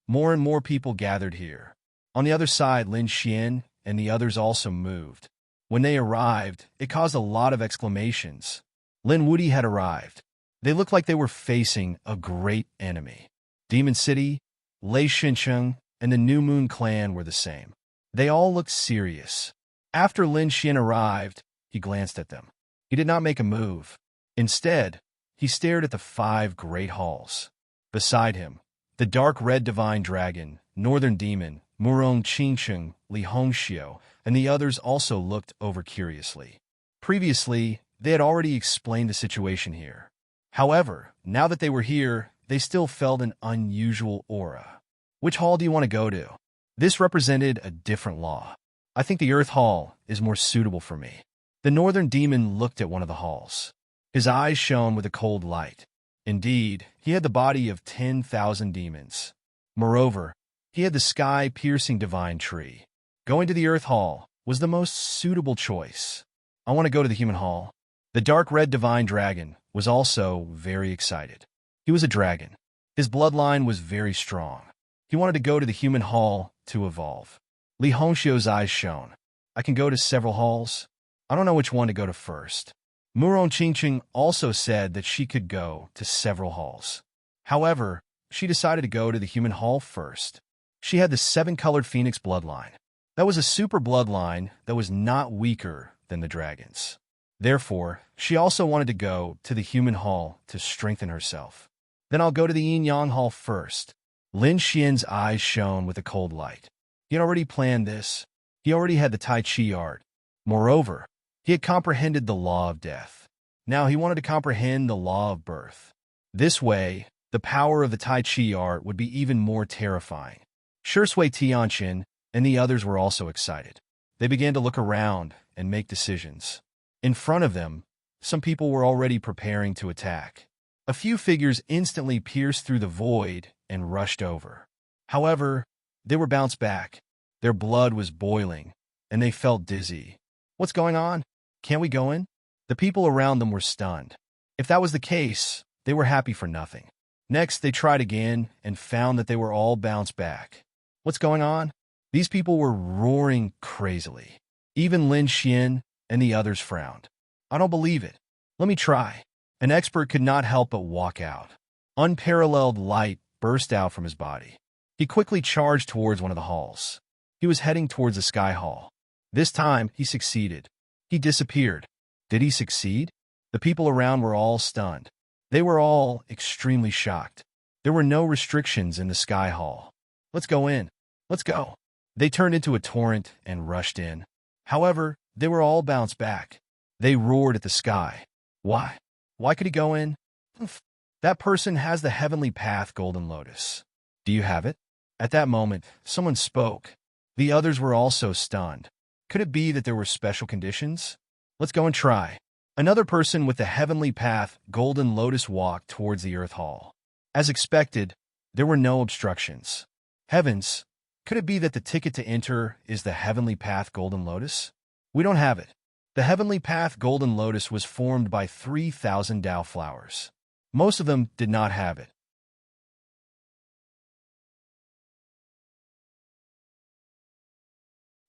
Speaker 1: More and more people gathered here. On the other side, Lin Xian and the others also moved. When they arrived, it caused a lot of exclamations. Lin Wudi had arrived. They looked like they were facing a great enemy. Demon City, Lei Xincheng, and the New Moon Clan were the same. They all looked serious. After Lin Xian arrived, he glanced at them. He did not make a move. Instead, he stared at the 5 great halls. Beside him, the dark red divine dragon, Northern Demon, Murong Qingsheng, Li Hongxiu, and the others also looked over curiously. Previously, they had already explained the situation here. However, now that they were here, they still felt an unusual aura. Which hall do you want to go to? This represented a different law. I think the Earth Hall is more suitable for me. The Northern Demon looked at one of the halls. His eyes shone with a cold light. Indeed, he had the body of 10,000 demons. Moreover, he had the sky-piercing divine tree. Going to the Earth Hall was the most suitable choice. I want to go to the Human Hall. The dark red divine dragon was also very excited. He was a dragon. His bloodline was very strong. He wanted to go to the Human Hall to evolve. Li Hongxiu's eyes shone. I can go to several halls. I don't know which one to go to first. Murong Qingqing also said that she could go to several halls. However, she decided to go to the human hall first. She had the seven-colored phoenix bloodline. That was a super bloodline that was not weaker than the dragons. Therefore, she also wanted to go to the human hall to strengthen herself. Then I'll go to the yin-yang hall first. Lin Xian's eyes shone with a cold light. He had already planned this. He already had the Tai Chi art. Moreover, he had comprehended the law of death. Now he wanted to comprehend the law of birth. This way, the power of the Tai Chi art would be even more terrifying. Shui Tianqin and the others were also excited. They began to look around and make decisions. In front of them, some people were already preparing to attack. A few figures instantly pierced through the void and rushed over. However, they were bounced back. Their blood was boiling, and they felt dizzy. What's going on? Can't we go in? The people around them were stunned. If that was the case, they were happy for nothing. Next, they tried again and found that they were all bounced back. What's going on? These people were roaring crazily. Even Lin Xian and the others frowned. I don't believe it. Let me try. An expert could not help but walk out. Unparalleled light burst out from his body. He quickly charged towards one of the halls. He was heading towards the Sky Hall. This time, he succeeded. He disappeared. Did he succeed? The people around were all stunned. They were all extremely shocked. There were no restrictions in the Sky Hall. Let's go in. Let's go. They turned into a torrent and rushed in. However, they were all bounced back. They roared at the sky. Why? Why could he go in? That person has the Heavenly Path Golden Lotus. Do you have it? At that moment, someone spoke. The others were also stunned. Could it be that there were special conditions? Let's go and try. Another person with the Heavenly Path Golden Lotus walked towards the Earth Hall. As expected, there were no obstructions. Heavens, could it be that the ticket to enter is the Heavenly Path Golden Lotus? We don't have it. The Heavenly Path Golden Lotus was formed by 3,000 Tao flowers. Most of them did not have it.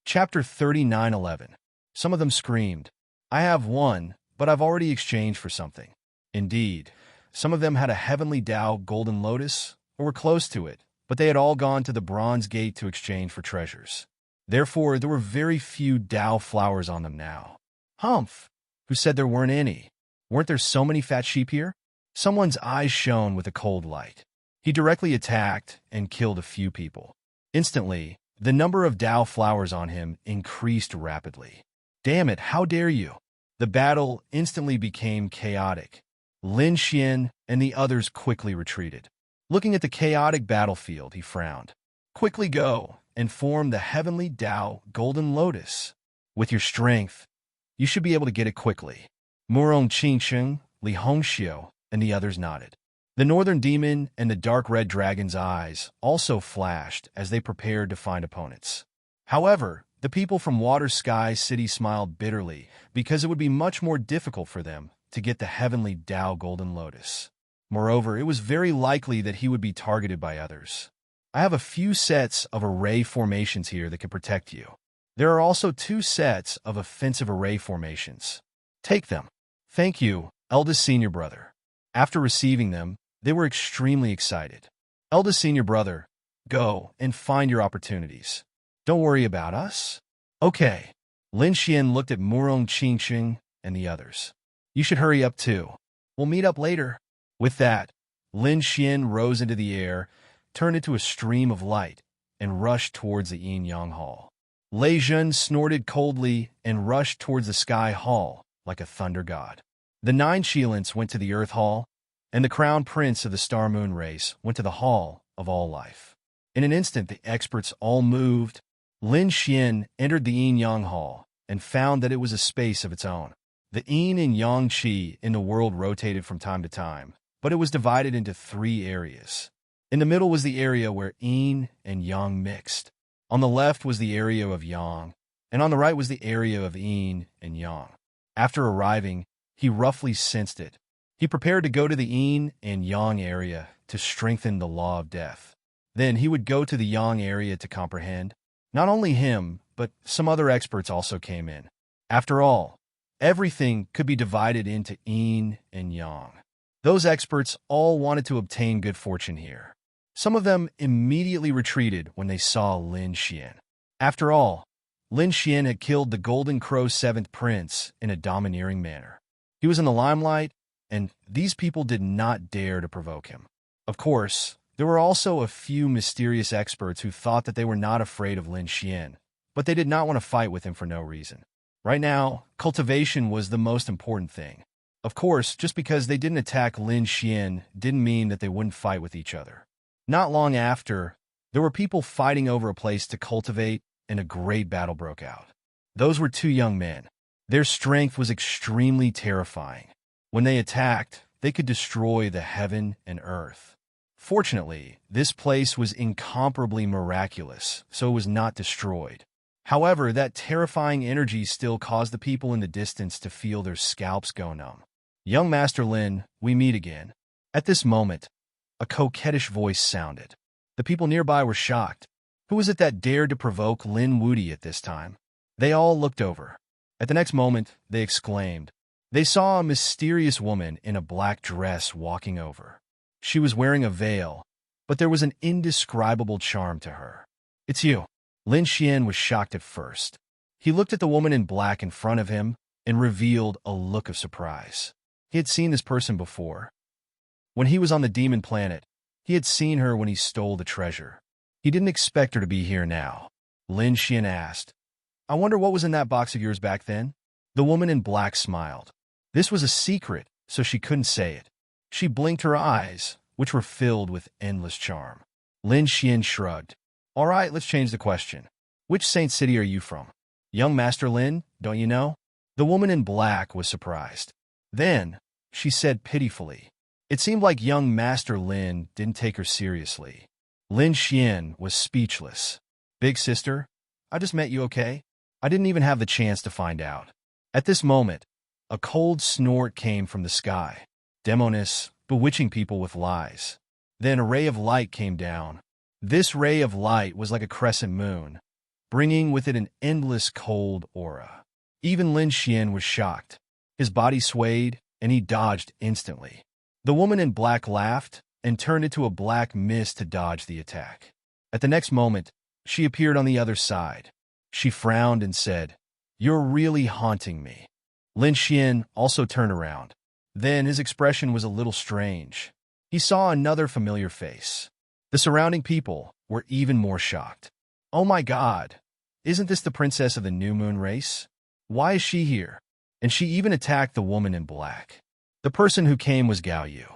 Speaker 1: Chapter 39:11. Some of them screamed, I have one, but I've already exchanged for something. Indeed, some of them had a Heavenly Tao Golden Lotus, or were close to it, but they had all gone to the Bronze Gate to exchange for treasures. Therefore, there were very few Tao flowers on them now. Humph! Who said there weren't any? Weren't there so many fat sheep here? Someone's eyes shone with a cold light. He directly attacked and killed a few people. Instantly, the number of Tao flowers on him increased rapidly. Damn it, how dare you! The battle instantly became chaotic. Lin Xian and the others quickly retreated. Looking at the chaotic battlefield, he frowned. Quickly go and form the Heavenly Tao Golden Lotus. With your strength, you should be able to get it quickly. Murong Qingqing, Li Hongxiu, and the others nodded. The Northern Demon and the Dark Red Dragon's eyes also flashed as they prepared to find opponents. However, the people from Water Sky City smiled bitterly because it would be much more difficult for them to get the Heavenly Tao Golden Lotus. Moreover, it was very likely that he would be targeted by others. I have a few sets of array formations here that can protect you. There are also 2 sets of offensive array formations. Take them. Thank you, eldest senior brother. After receiving them, they were extremely excited. Eldest senior brother, go and find your opportunities. Don't worry about us. Okay. Lin Xian looked at Murong Qingqing and the others. You should hurry up too. We'll meet up later. With that, Lin Xian rose into the air, turned into a stream of light, and rushed towards the yin-yang hall. Lei Zhen snorted coldly and rushed towards the Sky Hall like a thunder god. The 9 Shilants went to the Earth Hall, and the Crown Prince of the Star Moon race went to the Hall of All Life. In an instant, the experts all moved. Lin Xian entered the yin-yang hall and found that it was a space of its own. The yin and yang qi in the world rotated from time to time, but it was divided into 3 areas. In the middle was the area where yin and yang mixed. On the left was the area of yang, and on the right was the area of yin and yang. After arriving, he roughly sensed it. He prepared to go to the yin and yang area to strengthen the law of death. Then he would go to the yang area to comprehend. Not only him, but some other experts also came in. After all, Everything could be divided into yin and yang. Those experts all wanted to obtain good fortune here. Some of them immediately retreated when they saw Lin Xian. After all, Lin Xian had killed the Golden Crow's seventh prince in a domineering manner. He was in the limelight, and these people did not dare to provoke him. Of course, there were also a few mysterious experts who thought that they were not afraid of Lin Xian, but they did not want to fight with him for no reason. Right now, cultivation was the most important thing. Of course, just because they didn't attack Lin Xian didn't mean that they wouldn't fight with each other. Not long after, there were people fighting over a place to cultivate, and a great battle broke out. Those were two young men. Their strength was extremely terrifying. When they attacked, they could destroy the heaven and earth. Fortunately, this place was incomparably miraculous, so it was not destroyed. However, that terrifying energy still caused the people in the distance to feel their scalps go numb. "Young Master Lin, we meet again." At this moment, a coquettish voice sounded. The people nearby were shocked. Who was it that dared to provoke Lin Wudi at this time? They all looked over. At the next moment, they exclaimed. They saw a mysterious woman in a black dress walking over. She was wearing a veil, but there was an indescribable charm to her. "It's you." Lin Xian was shocked at first. He looked at the woman in black in front of him and revealed a look of surprise. He had seen this person before. When he was on the demon planet, he had seen her when he stole the treasure. He didn't expect her to be here now. Lin Xian asked, "I wonder what was in that box of yours back then?" The woman in black smiled. This was a secret, so she couldn't say it. She blinked her eyes, which were filled with endless charm. Lin Xian shrugged. "All right, let's change the question. Which saint city are you from?" "Young Master Lin, don't you know?" The woman in black was surprised. Then, she said pitifully. It seemed like young Master Lin didn't take her seriously. Lin Xian was speechless. "Big sister, I just met you, okay? I didn't even have the chance to find out." At this moment, a cold snort came from the sky. Demoness, bewitching people with lies. Then a ray of light came down. This ray of light was like a crescent moon, bringing with it an endless cold aura. Even Lin Xian was shocked. His body swayed, and he dodged instantly. The woman in black laughed and turned into a black mist to dodge the attack. At the next moment, she appeared on the other side. She frowned and said, "You're really haunting me." Lin Xian also turned around. Then his expression was a little strange. He saw another familiar face. The surrounding people were even more shocked. "Oh my God, isn't this the princess of the New Moon race? Why is she here?" And she even attacked the woman in black. The person who came was Gao Yu.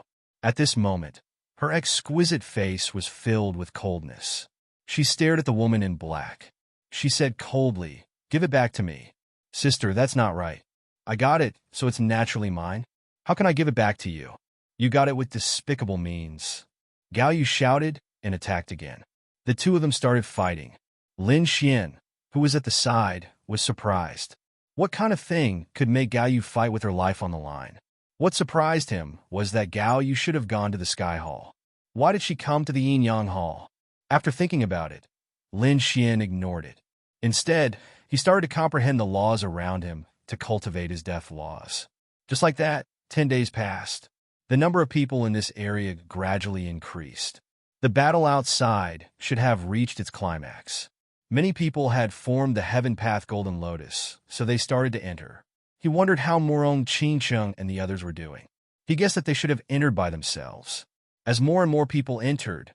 Speaker 1: At this moment, her exquisite face was filled with coldness. She stared at the woman in black. She said coldly, "Give it back to me." "Sister, that's not right. I got it, so it's naturally mine. How can I give it back to you? You got it with despicable means." Gao Yu shouted and attacked again. The two of them started fighting. Lin Xian, who was at the side, was surprised. What kind of thing could make Gao Yu fight with her life on the line? What surprised him was that Gao Yu should have gone to the Sky Hall. Why did she come to the Yin Yang Hall? After thinking about it, Lin Xian ignored it. Instead, he started to comprehend the laws around him to cultivate his death laws. Just like that, 10 days passed. The number of people in this area gradually increased. The battle outside should have reached its climax. Many people had formed the Heaven Path Golden Lotus, so they started to enter. He wondered how Morong, Qingcheng, and the others were doing. He guessed that they should have entered by themselves. As more and more people entered,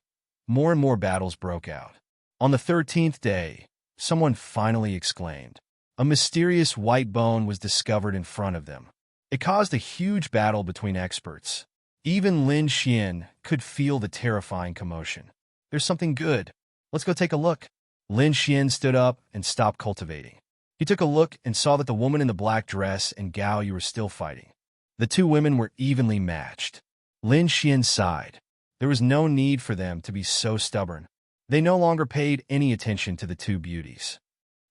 Speaker 1: more and more battles broke out. On the 13th day, someone finally exclaimed. A mysterious white bone was discovered in front of them. It caused a huge battle between experts. Even Lin Xian could feel the terrifying commotion. "There's something good. Let's go take a look." Lin Xian stood up and stopped cultivating. He took a look and saw that the woman in the black dress and Gao Yu were still fighting. The two women were evenly matched. Lin Xian sighed. There was no need for them to be so stubborn. They no longer paid any attention to the two beauties.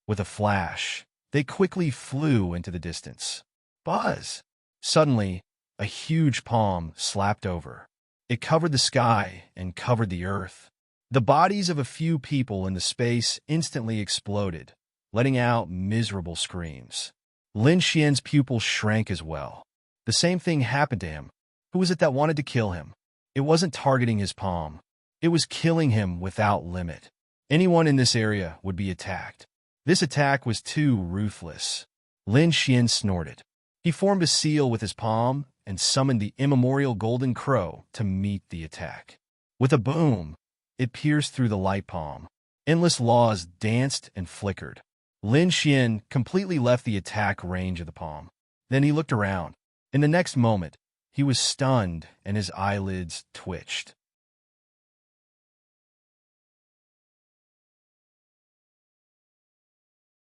Speaker 1: With a flash, they quickly flew into the distance. Buzz! Suddenly, a huge palm slapped over. It covered the sky and covered the earth. The bodies of a few people in the space instantly exploded, letting out miserable screams. Lin Xian's pupils shrank as well. The same thing happened to him. Who was it that wanted to kill him? It wasn't targeting his palm. It was killing him without limit. Anyone in this area would be attacked. This attack was too ruthless. Lin Xian snorted. He formed a seal with his palm and summoned the immemorial golden crow to meet the attack. With a boom, it pierced through the light palm. Endless laws danced and flickered. Lin Xian completely left the attack range of the palm. Then he looked around. In the next moment, he was stunned and his eyelids twitched.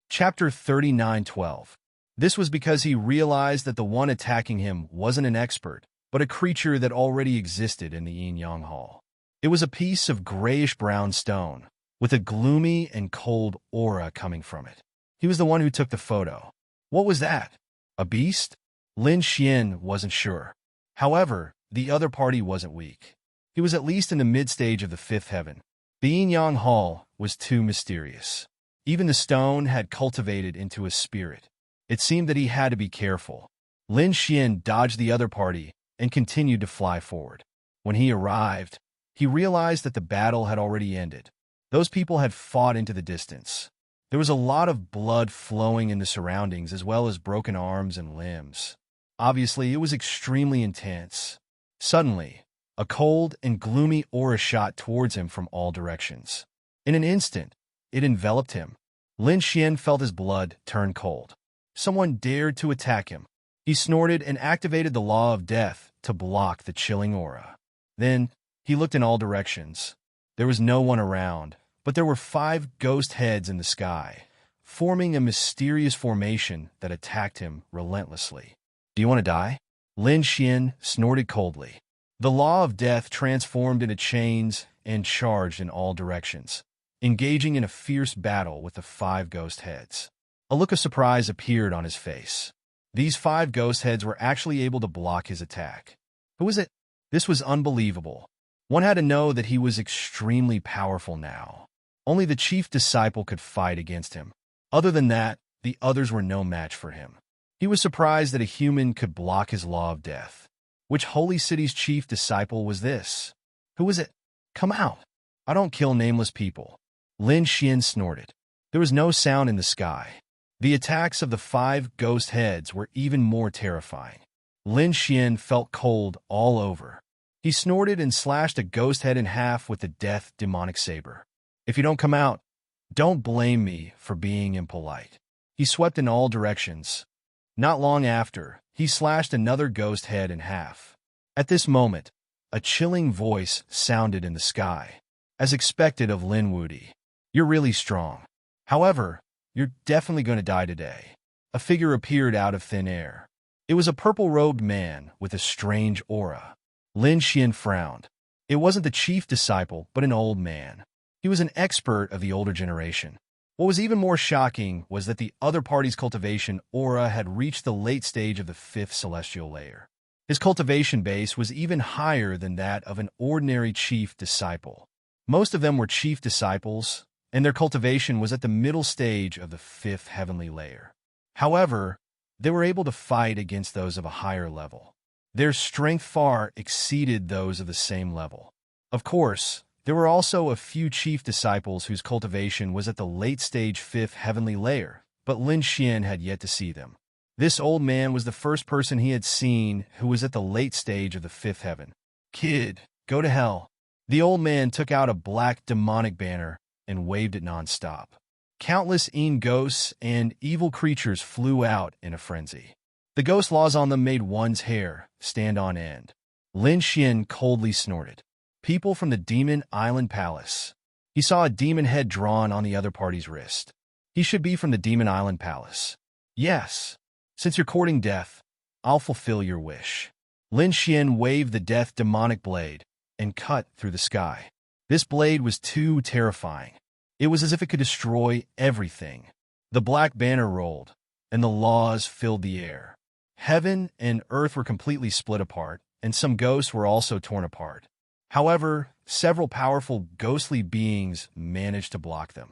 Speaker 1: Chapter 39:12. This was because he realized that the one attacking him wasn't an expert, but a creature that already existed in the Yin-Yang Hall. It was a piece of grayish-brown stone, with a gloomy and cold aura coming from it. He was the one who took the photo. What was that? A beast? Lin Xian wasn't sure. However, the other party wasn't weak. He was at least in the mid-stage of the fifth heaven. The Yin-Yang Hall was too mysterious. Even the stone had cultivated into a spirit. It seemed that he had to be careful. Lin Xian dodged the other party and continued to fly forward. When he arrived, he realized that the battle had already ended. Those people had fought into the distance. There was a lot of blood flowing in the surroundings as well as broken arms and limbs. Obviously, it was extremely intense. Suddenly, a cold and gloomy aura shot towards him from all directions. In an instant, it enveloped him. Lin Xian felt his blood turn cold. Someone dared to attack him. He snorted and activated the law of death to block the chilling aura. Then, he looked in all directions. There was no one around, but there were 5 ghost heads in the sky, forming a mysterious formation that attacked him relentlessly. Do you want to die? Lin Xian snorted coldly. The law of death transformed into chains and charged in all directions, engaging in a fierce battle with the 5 ghost heads. A look of surprise appeared on his face. These 5 ghost heads were actually able to block his attack. Who was it? This was unbelievable. One had to know that he was extremely powerful now. Only the chief disciple could fight against him. Other than that, the others were no match for him. He was surprised that a human could block his law of death. Which holy city's chief disciple was this? Who was it? Come out. I don't kill nameless people. Lin Xian snorted. There was no sound in the sky. The attacks of the 5 ghost heads were even more terrifying. Lin Xian felt cold all over. He snorted and slashed a ghost head in half with the death demonic saber. If you don't come out, don't blame me for being impolite. He swept in all directions. Not long after, he slashed another ghost head in half. At this moment, a chilling voice sounded in the sky. As expected of Lin Wudi, you're really strong. However, you're definitely going to die today. A figure appeared out of thin air. It was a purple-robed man with a strange aura. Lin Xian frowned. It wasn't the chief disciple, but an old man. He was an expert of the older generation. What was even more shocking was that the other party's cultivation aura had reached the late stage of the 5th celestial layer. His cultivation base was even higher than that of an ordinary chief disciple. Most of them were chief disciples, and their cultivation was at the middle stage of the 5th heavenly layer. However, they were able to fight against those of a higher level. Their strength far exceeded those of the same level. Of course, there were also a few chief disciples whose cultivation was at the late-stage 5th heavenly layer, but Lin Xian had yet to see them. This old man was the first person he had seen who was at the late stage of the 5th heaven. Kid, go to hell. The old man took out a black demonic banner and waved it non-stop. Countless ghosts and evil creatures flew out in a frenzy. The ghost laws on them made one's hair stand on end. Lin Xian coldly snorted. People from the Demon Island Palace. He saw a demon head drawn on the other party's wrist. He should be from the Demon Island Palace. Yes. Since you're courting death, I'll fulfill your wish. Lin Xian waved the death demonic blade and cut through the sky. This blade was too terrifying. It was as if it could destroy everything. The black banner rolled, and the laws filled the air. Heaven and earth were completely split apart, and some ghosts were also torn apart. However, several powerful ghostly beings managed to block them.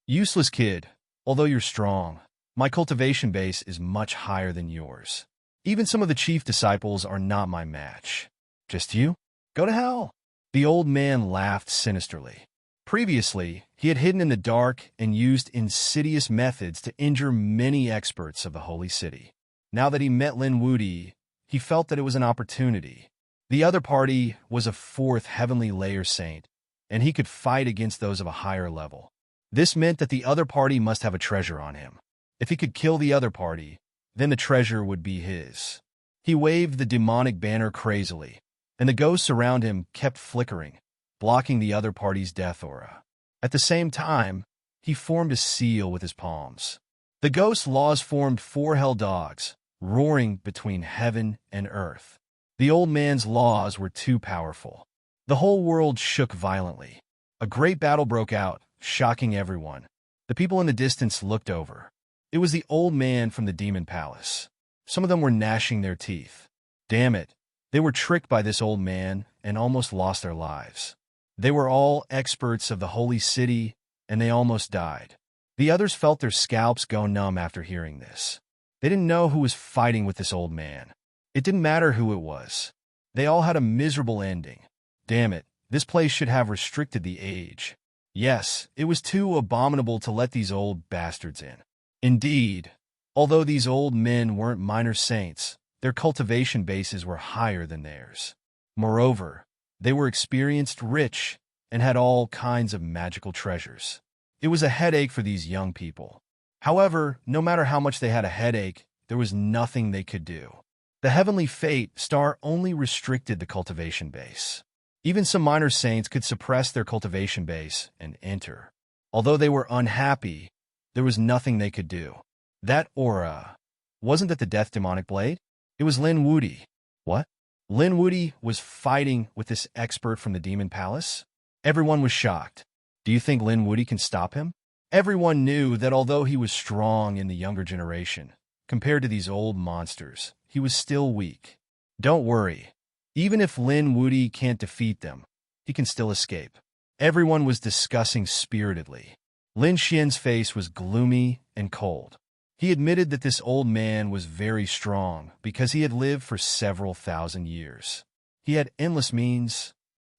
Speaker 1: Useless kid, although you're strong, My cultivation base is much higher than yours. Even some of the chief disciples are not my match. Just you? Go to hell." The old man laughed sinisterly. Previously, he had hidden in the dark and used insidious methods to injure many experts of the holy city. Now that he met Lin Wudi, he felt that it was an opportunity. The other party was a fourth heavenly layer saint, and he could fight against those of a higher level. This meant that the other party must have a treasure on him. If he could kill the other party, then the treasure would be his. He waved the demonic banner crazily, and the ghosts around him kept flickering, blocking the other party's death aura. At the same time, he formed a seal with his palms. The ghost laws formed 4 hell dogs, roaring between heaven and earth. The old man's laws were too powerful. The whole world shook violently. A great battle broke out, shocking everyone. The people in the distance looked over. It was the old man from the demon palace. Some of them were gnashing their teeth. Damn it, they were tricked by this old man and almost lost their lives. They were all experts of the holy city, and they almost died. The others felt their scalps go numb after hearing this. They didn't know who was fighting with this old man. It didn't matter who it was. They all had a miserable ending. Damn it, this place should have restricted the age. Yes, it was too abominable to let these old bastards in. Indeed, although these old men weren't minor saints, their cultivation bases were higher than theirs. Moreover, they were experienced, rich, and had all kinds of magical treasures. It was a headache for these young people. However, no matter how much they had a headache, there was nothing they could do. The heavenly fate star only restricted the cultivation base. Even some minor saints could suppress their cultivation base and enter. Although they were unhappy, there was nothing they could do. That aura, wasn't that the death demonic blade? It was Lin Wudi. What? Lin Wudi was fighting with this expert from the demon palace? Everyone was shocked. Do you think Lin Wudi can stop him? Everyone knew that although he was strong in the younger generation, compared to these old monsters, he was still weak. Don't worry. Even if Lin Wudi can't defeat them, he can still escape. Everyone was discussing spiritedly. Lin Xian's face was gloomy and cold. He admitted that this old man was very strong because he had lived for several thousand years. He had endless means.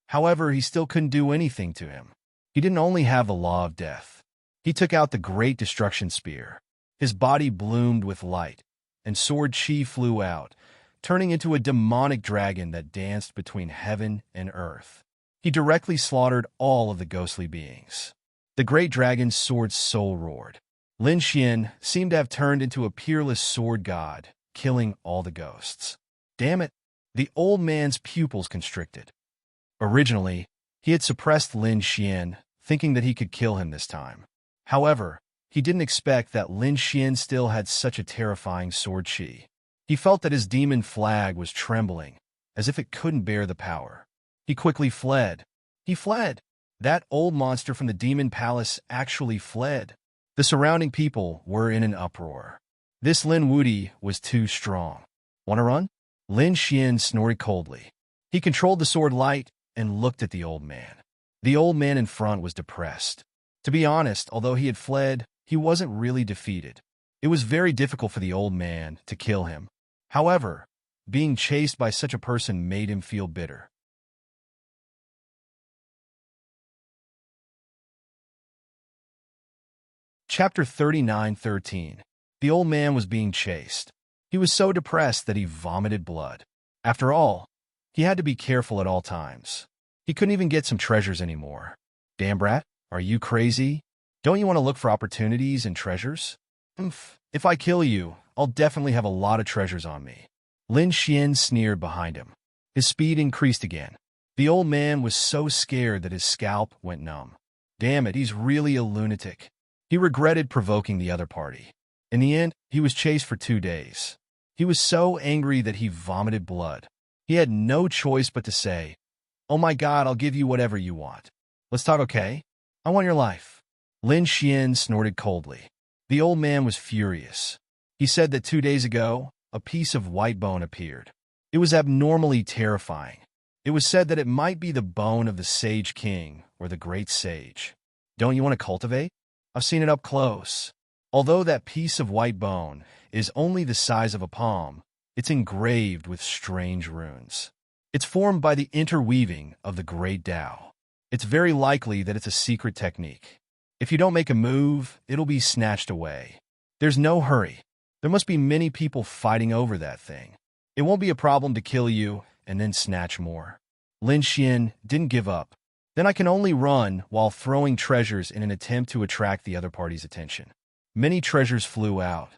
Speaker 1: However, he still couldn't do anything to him. He didn't only have the law of death. He took out the great destruction spear. His body bloomed with light, and sword chi flew out, turning into a demonic dragon that danced between heaven and earth. He directly slaughtered all of the ghostly beings. The great dragon's sword's soul roared. Lin Xian seemed to have turned into a peerless sword god, killing all the ghosts. Damn it, the old man's pupils constricted. Originally, he had suppressed Lin Xian, thinking that he could kill him this time. However, he didn't expect that Lin Xian still had such a terrifying sword chi. He felt that his demon flag was trembling, as if it couldn't bear the power. He quickly fled. He fled. That old monster from the demon palace actually fled. The surrounding people were in an uproar. This Lin Wudi was too strong. Want to run? Lin Xian snorted coldly. He controlled the sword light and looked at the old man. The old man in front was depressed. To be honest, although he had fled, he wasn't really defeated. It was very difficult for the old man to kill him. However, being chased by such a person made him feel bitter. Chapter 39:13. The old man was being chased. He was so depressed that he vomited blood. After all, he had to be careful at all times. He couldn't even get some treasures anymore. Damn brat, are you crazy? Don't you want to look for opportunities and treasures? If I kill you, I'll definitely have a lot of treasures on me. Lin Xian sneered behind him. His speed increased again. The old man was so scared that his scalp went numb. Damn it, he's really a lunatic. He regretted provoking the other party. In the end, he was chased for 2 days. He was so angry that he vomited blood. He had no choice but to say, "Oh my God, I'll give you whatever you want. Let's talk, okay? I want your life." Lin Xian snorted coldly. The old man was furious. He said that 2 days ago, a piece of white bone appeared. It was abnormally terrifying. It was said that it might be the bone of the Sage King or the Great Sage. Don't you want to cultivate? I've seen it up close. Although that piece of white bone is only the size of a palm, it's engraved with strange runes. It's formed by the interweaving of the great Tao. It's very likely that it's a secret technique. If you don't make a move, it'll be snatched away. There's no hurry. There must be many people fighting over that thing. It won't be a problem to kill you and then snatch more. Lin Xian didn't give up. Then I can only run while throwing treasures in an attempt to attract the other party's attention. Many treasures flew out.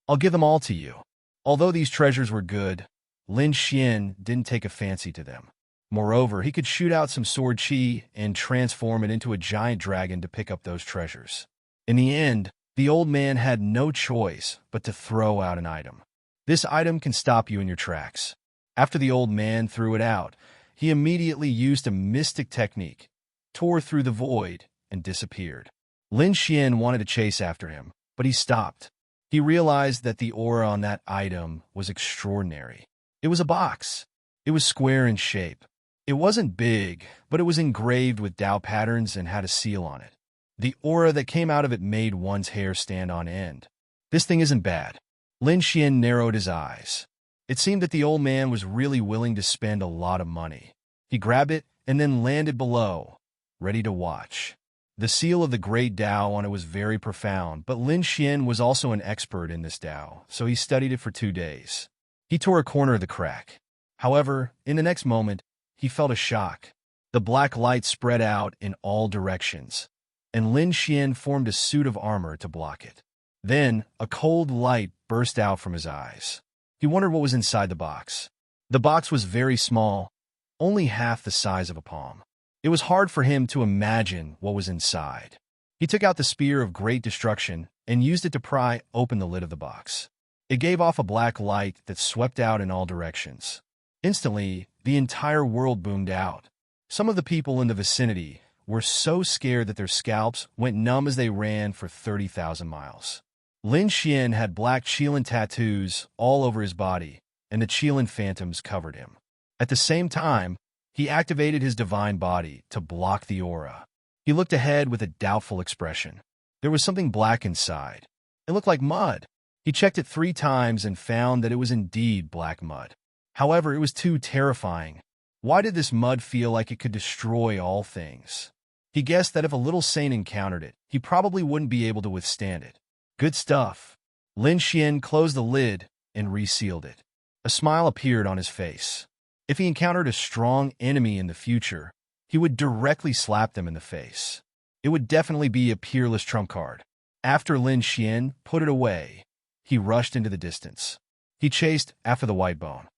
Speaker 1: I'll give them all to you. Although these treasures were good, Lin Xian didn't take a fancy to them. Moreover, he could shoot out some sword chi and transform it into a giant dragon to pick up those treasures. In the end, the old man had no choice but to throw out an item. This item can stop you in your tracks. After the old man threw it out, he immediately used a mystic technique, tore through the void, and disappeared. Lin Xian wanted to chase after him, but he stopped. He realized that the aura on that item was extraordinary. It was a box. It was square in shape. It wasn't big, but it was engraved with Tao patterns and had a seal on it. The aura that came out of it made one's hair stand on end. This thing isn't bad. Lin Xian narrowed his eyes. It seemed that the old man was really willing to spend a lot of money. He grabbed it and then landed below, ready to watch. The seal of the great Tao on it was very profound, but Lin Xian was also an expert in this Tao, so he studied it for 2 days. He tore a corner of the crack. However, in the next moment, he felt a shock. The black light spread out in all directions, and Lin Xian formed a suit of armor to block it. Then, a cold light burst out from his eyes. He wondered what was inside the box. The box was very small, only half the size of a palm. It was hard for him to imagine what was inside. He took out the spear of great destruction and used it to pry open the lid of the box. It gave off a black light that swept out in all directions. Instantly, the entire world boomed out. Some of the people in the vicinity were so scared that their scalps went numb as they ran for 30,000 miles. Lin Xian had black Qilin tattoos all over his body, and the Qilin phantoms covered him. At the same time, he activated his divine body to block the aura. He looked ahead with a doubtful expression. There was something black inside. It looked like mud. He checked it 3 times and found that it was indeed black mud. However, it was too terrifying. Why did this mud feel like it could destroy all things? He guessed that if a little saint encountered it, he probably wouldn't be able to withstand it. Good stuff. Lin Xian closed the lid and resealed it. A smile appeared on his face. If he encountered a strong enemy in the future, he would directly slap them in the face. It would definitely be a peerless trump card. After Lin Xian put it away, he rushed into the distance. He chased after the white bone.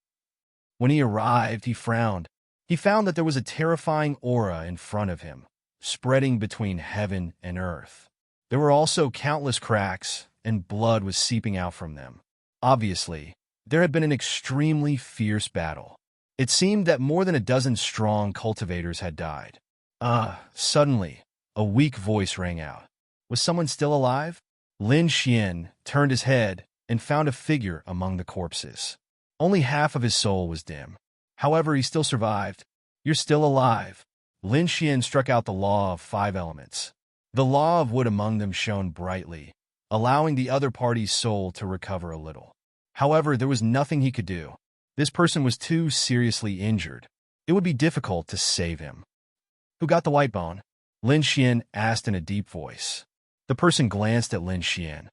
Speaker 1: When he arrived, he frowned. He found that there was a terrifying aura in front of him, spreading between heaven and earth. There were also countless cracks, and blood was seeping out from them. Obviously, there had been an extremely fierce battle. It seemed that more than a dozen strong cultivators had died. Suddenly, a weak voice rang out. Was someone still alive? Lin Xian turned his head and found a figure among the corpses. Only half of his soul was dim. However, he still survived. You're still alive. Lin Xian struck out the law of 5 elements. The law of wood among them shone brightly, allowing the other party's soul to recover a little. However, there was nothing he could do. This person was too seriously injured. It would be difficult to save him. Who got the white bone? Lin Xian asked in a deep voice. The person glanced at Lin Xian.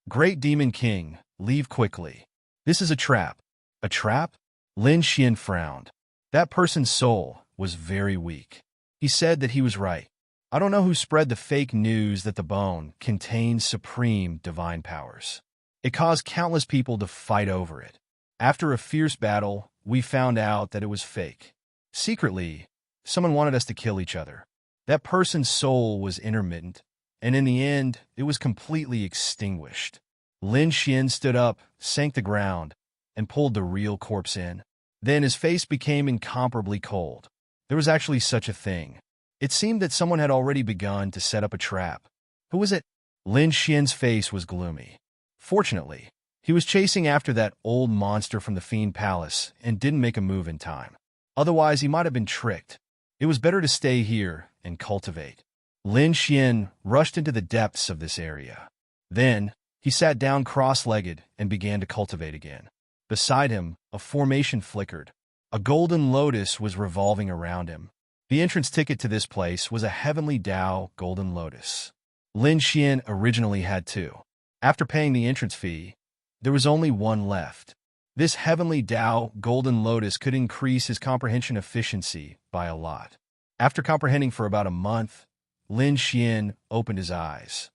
Speaker 1: Great Demon King, leave quickly. This is a trap. A trap? Lin Xian frowned. That person's soul was very weak. He said that he was right. I don't know who spread the fake news that the bone contains supreme divine powers. It caused countless people to fight over it. After a fierce battle, we found out that it was fake. Secretly, someone wanted us to kill each other. That person's soul was intermittent, and in the end, it was completely extinguished. Lin Xian stood up, sank the ground, and pulled the real corpse in. Then his face became incomparably cold. There was actually such a thing. It seemed that someone had already begun to set up a trap. Who was it? Lin Xian's face was gloomy. Fortunately, he was chasing after that old monster from the Fiend Palace and didn't make a move in time. Otherwise, he might have been tricked. It was better to stay here and cultivate. Lin Xian rushed into the depths of this area. Then, He sat down cross-legged and began to cultivate again. Beside him, a formation flickered. A golden lotus was revolving around him. The entrance ticket to this place was a heavenly Tao golden lotus. Lin Xian originally had two. After paying the entrance fee, there was only one left. This heavenly Tao golden lotus could increase his comprehension efficiency by a lot. After comprehending for about a month, Lin Xian opened his eyes.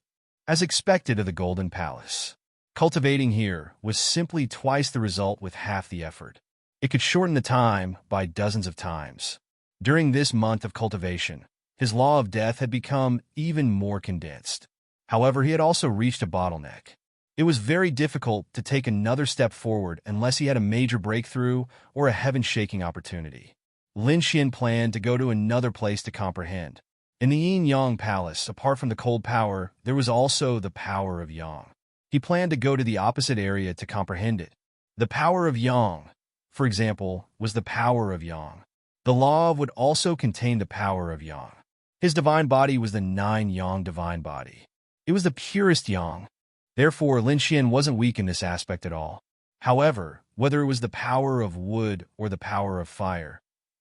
Speaker 1: As expected of the Golden Palace, cultivating here was simply twice the result with half the effort. It could shorten the time by dozens of times. During this month of cultivation, his law of death had become even more condensed. However, he had also reached a bottleneck. It was very difficult to take another step forward unless he had a major breakthrough or a heaven-shaking opportunity. Lin Xian planned to go to another place to comprehend. In the Yin-Yang Palace, apart from the cold power, there was also the power of Yang. He planned to go to the opposite area to comprehend it. The power of Yang, for example, was the power of Yang. The law would also contain the power of Yang. His divine body was the 9-Yang divine body. It was the purest Yang. Therefore, Lin Xian wasn't weak in this aspect at all. However, whether it was the power of wood or the power of fire,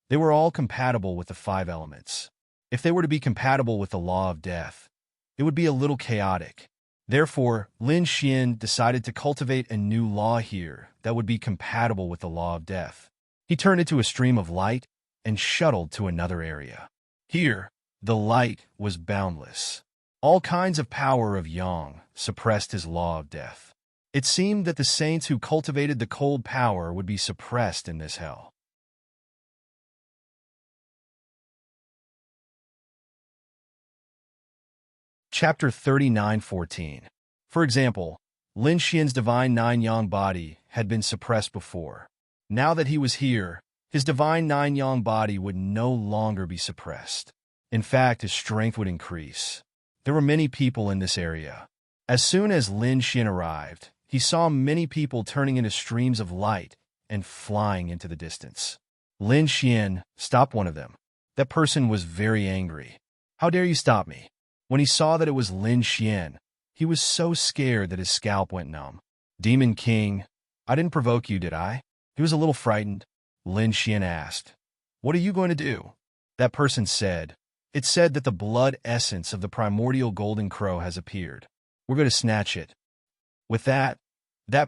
Speaker 1: they were all compatible with the 5 elements. If they were to be compatible with the law of death, it would be a little chaotic. Therefore, Lin Xian decided to cultivate a new law here that would be compatible with the law of death. He turned into a stream of light and shuttled to another area. Here, the light was boundless. All kinds of power of Yang suppressed his law of death. It seemed that the saints who cultivated the cold power would be suppressed in this hell. Chapter 39:14. For example, Lin Xian's divine 9-Yang body had been suppressed before. Now that he was here, his divine 9-Yang body would no longer be suppressed. In fact, his strength would increase. There were many people in this area. As soon as Lin Xian arrived, he saw many people turning into streams of light and flying into the distance. Lin Xian stopped one of them. That person was very angry. "How dare you stop me?" When he saw that it was Lin Xian, he was so scared that his scalp went numb. "Demon King, I didn't provoke you, did I?" He was a little frightened. Lin Xian asked, "What are you going to do?" That person said, "It said that the blood essence of the primordial golden crow has appeared. We're going to snatch it." With that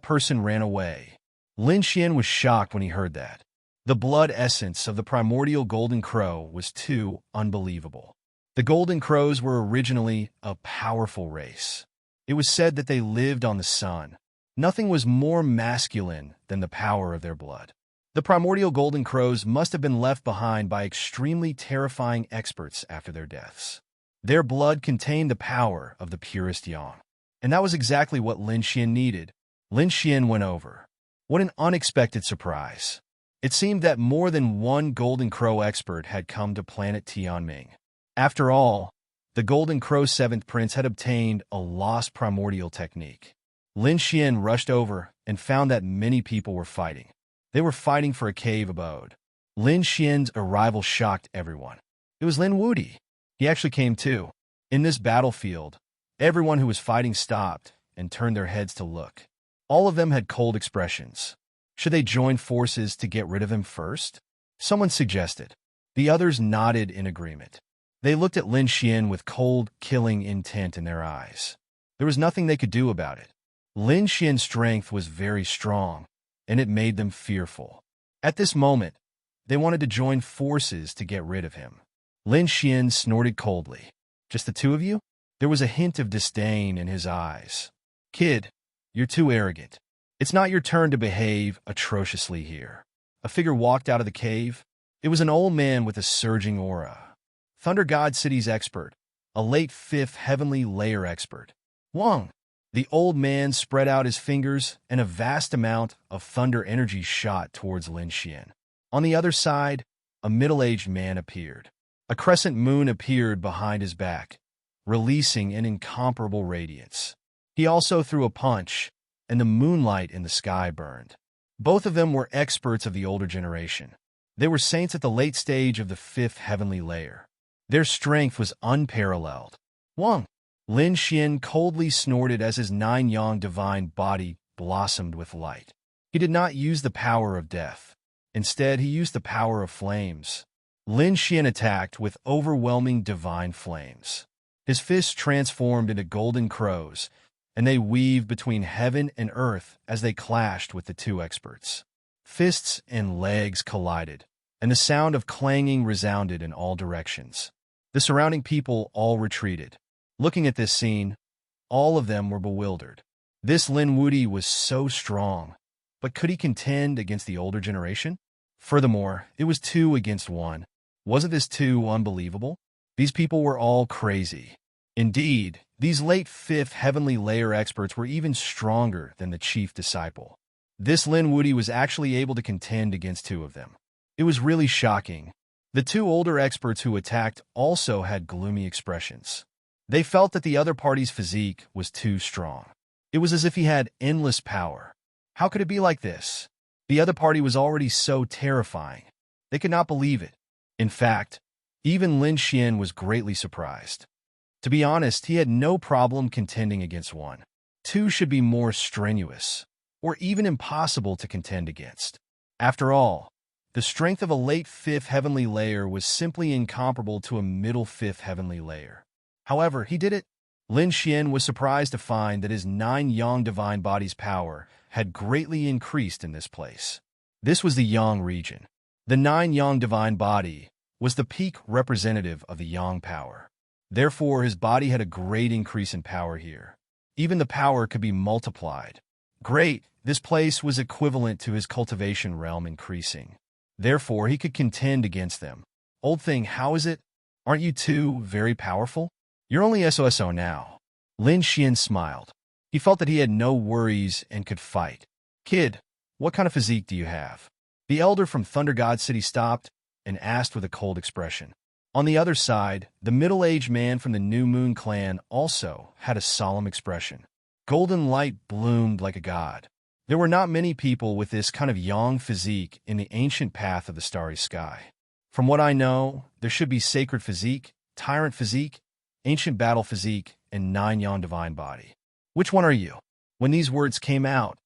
Speaker 1: person ran away. Lin Xian was shocked when he heard that. The blood essence of the primordial golden crow was too unbelievable. The Golden Crows were originally a powerful race. It was said that they lived on the sun. Nothing was more masculine than the power of their blood. The primordial Golden Crows must have been left behind by extremely terrifying experts after their deaths. Their blood contained the power of the purest Yang. And that was exactly what Lin Xian needed. Lin Xian went over. What an unexpected surprise. It seemed that more than one Golden Crow expert had come to planet Tianming. After all, the Golden Crow's 7th prince had obtained a lost primordial technique. Lin Xian rushed over and found that many people were fighting. They were fighting for a cave abode. Lin Xian's arrival shocked everyone. It was Lin Wudi. He actually came too. In this battlefield, everyone who was fighting stopped and turned their heads to look. All of them had cold expressions. Should they join forces to get rid of him first? Someone suggested. The others nodded in agreement. They looked at Lin Xian with cold, killing intent in their eyes. There was nothing they could do about it. Lin Xian's strength was very strong, and it made them fearful. At this moment, they wanted to join forces to get rid of him. Lin Xian snorted coldly. "Just the two of you?" There was a hint of disdain in his eyes. "Kid, you're too arrogant. It's not your turn to behave atrociously here." A figure walked out of the cave. It was an old man with a surging aura. Thunder God City's expert, a late 5th heavenly layer expert. Wang. The old man spread out his fingers, and a vast amount of thunder energy shot towards Lin Xian. On the other side, a middle-aged man appeared. A crescent moon appeared behind his back, releasing an incomparable radiance. He also threw a punch, and the moonlight in the sky burned. Both of them were experts of the older generation. They were saints at the late stage of the 5th heavenly layer. Their strength was unparalleled. "Wang, Lin Xian coldly snorted as his nine-yang divine body blossomed with light. He did not use the power of death. Instead, he used the power of flames. Lin Xian attacked with overwhelming divine flames. His fists transformed into golden crows, and they weaved between heaven and earth as they clashed with the two experts. Fists and legs collided, and the sound of clanging resounded in all directions. The surrounding people all retreated. Looking at this scene, all of them were bewildered. This Lin Wuti was so strong, but could he contend against the older generation? Furthermore, it was 2 against 1. Wasn't this too unbelievable? These people were all crazy. Indeed, these late 5th heavenly layer experts were even stronger than the chief disciple. This Lin Wuti was actually able to contend against 2 of them. It was really shocking. The 2 older experts who attacked also had gloomy expressions. They felt that the other party's physique was too strong. It was as if he had endless power. How could it be like this? The other party was already so terrifying. They could not believe it. In fact, even Lin Xian was greatly surprised. To be honest, he had no problem contending against 1. 2 should be more strenuous, or even impossible to contend against. After all, the strength of a late 5th heavenly layer was simply incomparable to a middle 5th heavenly layer. However, he did it. Lin Xian was surprised to find that his 9 Yang divine body's power had greatly increased in this place. This was the Yang region. The 9 Yang divine body was the peak representative of the Yang power. Therefore, his body had a great increase in power here. Even the power could be multiplied. Great, this place was equivalent to his cultivation realm increasing. Therefore, he could contend against them. Old thing, how is it? Aren't you 2 very powerful? You're only SOSO now. Lin Xian smiled. He felt that he had no worries and could fight. Kid, what kind of physique do you have? The elder from Thunder God City stopped and asked with a cold expression. On the other side, the middle-aged man from the New Moon clan also had a solemn expression. Golden light bloomed like a god. There were not many people with this kind of yang physique in the ancient path of the starry sky. From what I know, there should be sacred physique, tyrant physique, ancient battle physique, and 9 yang divine body. Which one are you? When these words came out,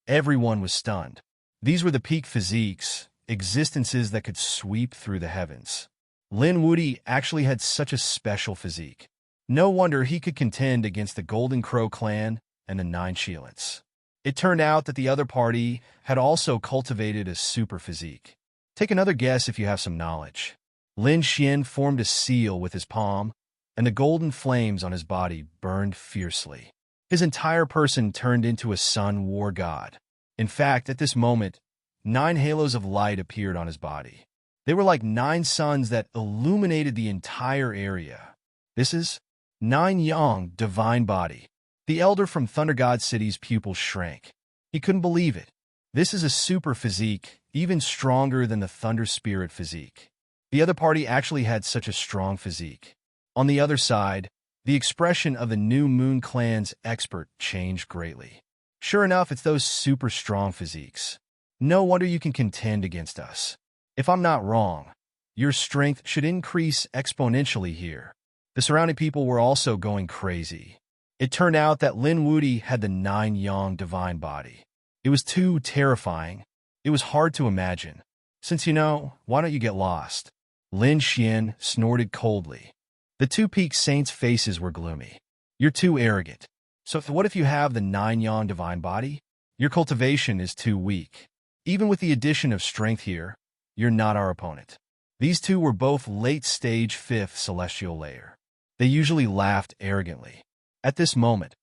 Speaker 1: everyone was stunned. These were the peak physiques, existences that could sweep through the heavens. Lin Wuti actually had such a special physique. No wonder he could contend against the Golden Crow clan and the 9 Shilants. It turned out that the other party had also cultivated a super physique. Take another guess if you have some knowledge. Lin Xian formed a seal with his palm, and the golden flames on his body burned fiercely. His entire person turned into a sun war god. In fact, at this moment, 9 halos of light appeared on his body. They were like 9 suns that illuminated the entire area. This is 9 Yang divine body. The elder from Thunder God City's pupils shrank. He couldn't believe it. This is a super physique, even stronger than the Thunder Spirit physique. The other party actually had such a strong physique. On the other side, the expression of the New Moon clan's expert changed greatly. Sure enough, it's those super strong physiques. No wonder you can contend against us. If I'm not wrong, your strength should increase exponentially here. The surrounding people were also going crazy. It turned out that Lin Wuti had the 9 Yang divine body. It was too terrifying. It was hard to imagine. Since you know, why don't you get lost? Lin Xian snorted coldly. The 2 peak saints' faces were gloomy. You're too arrogant. So what if you have the 9 Yang divine body? Your cultivation is too weak. Even with the addition of strength here, you're not our opponent. These 2 were both late-stage 5th celestial layer. They usually laughed arrogantly. At this moment,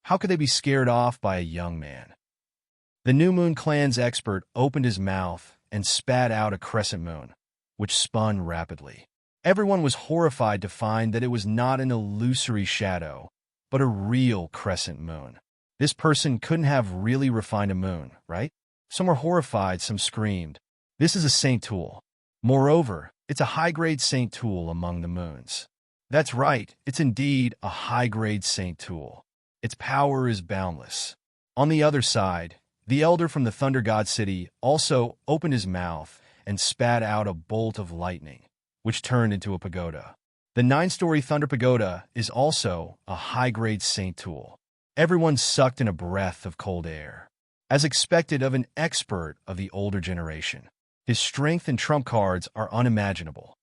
Speaker 1: how could they be scared off by a young man? The New Moon clan's expert opened his mouth and spat out a crescent moon, which spun rapidly. Everyone was horrified to find that it was not an illusory shadow, but a real crescent moon. This person couldn't have really refined a moon, right? Some were horrified, some screamed. This is a saint tool. Moreover, it's a high-grade saint tool among the moons. That's right, it's indeed a high-grade saint tool. Its power is boundless. On the other side, the elder from the Thunder God City also opened his mouth and spat out a bolt of lightning, which turned into a pagoda. The 9-story Thunder Pagoda is also a high-grade saint tool. Everyone sucked in a breath of cold air. As expected of an expert of the older generation, his strength and trump cards are unimaginable.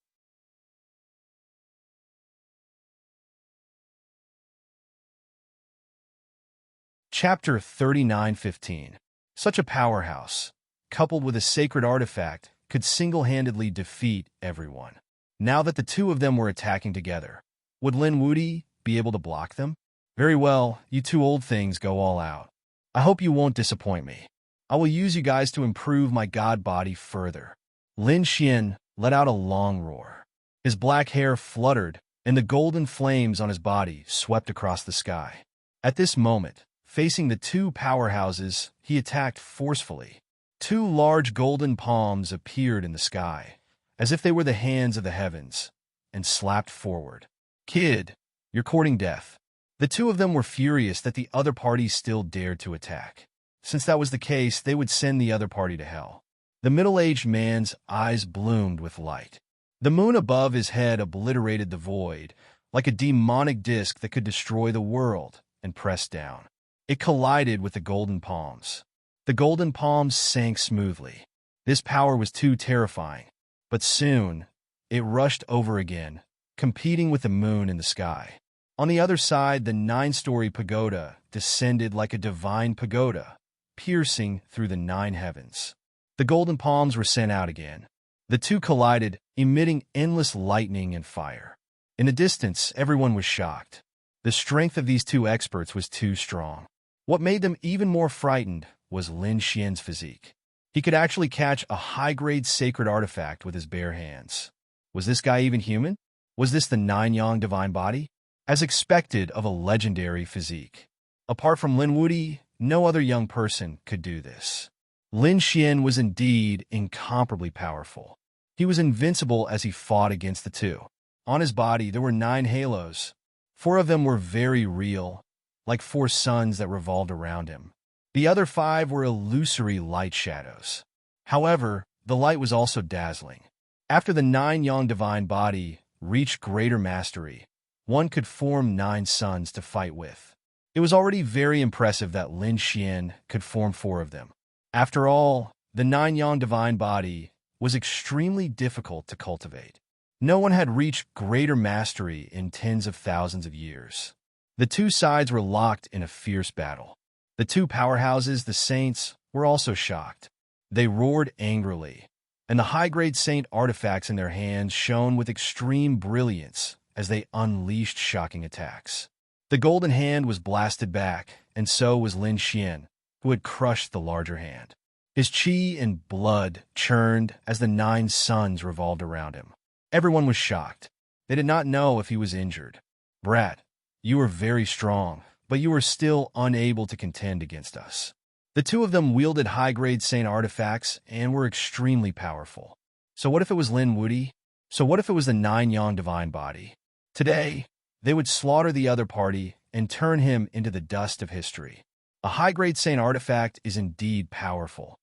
Speaker 1: Chapter 39:15. Such a powerhouse, coupled with a sacred artifact, could single-handedly defeat everyone. Now that the two of them were attacking together, would Lin Wudi be able to block them? Very well, you two old things go all out. I hope you won't disappoint me. I will use you guys to improve my god body further. Lin Xian let out a long roar. His black hair fluttered, and the golden flames on his body swept across the sky. At this moment, facing the two powerhouses, he attacked forcefully. Two large golden palms appeared in the sky, as if they were the hands of the heavens, and slapped forward. Kid, you're courting death. The two of them were furious that the other party still dared to attack. Since that was the case, they would send the other party to hell. The middle-aged man's eyes bloomed with light. The moon above his head obliterated the void, like a demonic disk that could destroy the world, and press down. It collided with the golden palms. The golden palms sank smoothly. This power was too terrifying. But soon, it rushed over again, competing with the moon in the sky. On the other side, the 9-story pagoda descended like a divine pagoda, piercing through the 9 heavens. The golden palms were sent out again. The two collided, emitting endless lightning and fire. In the distance, everyone was shocked. The strength of these two experts was too strong. What made them even more frightened was Lin Xian's physique. He could actually catch a high-grade sacred artifact with his bare hands. Was this guy even human? Was this the 9-yang divine body? As expected of a legendary physique. Apart from Lin Wudi, no other young person could do this. Lin Xian was indeed incomparably powerful. He was invincible as he fought against the two. On his body, there were 9 halos. 4 of them were very real, like 4 suns that revolved around him. The other 5 were illusory light shadows. However, the light was also dazzling. After the 9-yang divine body reached greater mastery, one could form 9 suns to fight with. It was already very impressive that Lin Xian could form 4 of them. After all, the 9-yang divine body was extremely difficult to cultivate. No one had reached greater mastery in tens of thousands of years. The two sides were locked in a fierce battle. The two powerhouses, the saints, were also shocked. They roared angrily, and the high-grade saint artifacts in their hands shone with extreme brilliance as they unleashed shocking attacks. The golden hand was blasted back, and so was Lin Xian, who had crushed the larger hand. His chi and blood churned as the 9 suns revolved around him. Everyone was shocked. They did not know if he was injured. Brat, you were very strong, but you were still unable to contend against us. The two of them wielded high-grade saint artifacts and were extremely powerful. So what if it was Lin Wudi? So what if it was the 9-yang divine body? Today, they would slaughter the other party and turn him into the dust of history. A high-grade saint artifact is indeed powerful.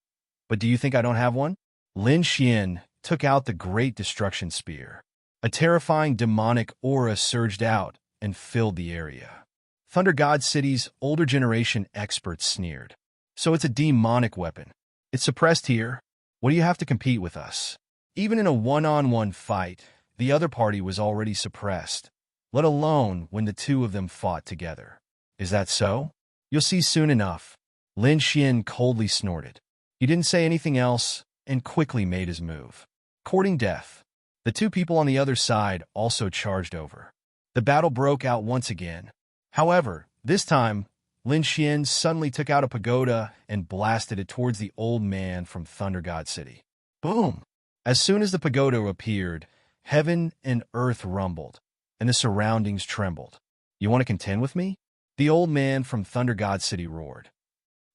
Speaker 1: But do you think I don't have one? Lin Xian took out the Great Destruction Spear. A terrifying demonic aura surged out and filled the area. Thunder God City's older generation experts sneered. So it's a demonic weapon. It's suppressed here. What do you have to compete with us? Even in a one-on-one fight, the other party was already suppressed, let alone when the two of them fought together. Is that so? You'll see soon enough. Lin Xian coldly snorted. He didn't say anything else and quickly made his move. Courting death. The two people on the other side also charged over. The battle broke out once again. However, this time, Lin Xian suddenly took out a pagoda and blasted it towards the old man from Thunder God City. Boom! As soon as the pagoda appeared, heaven and earth rumbled, and the surroundings trembled. You want to contend with me? The old man from Thunder God City roared.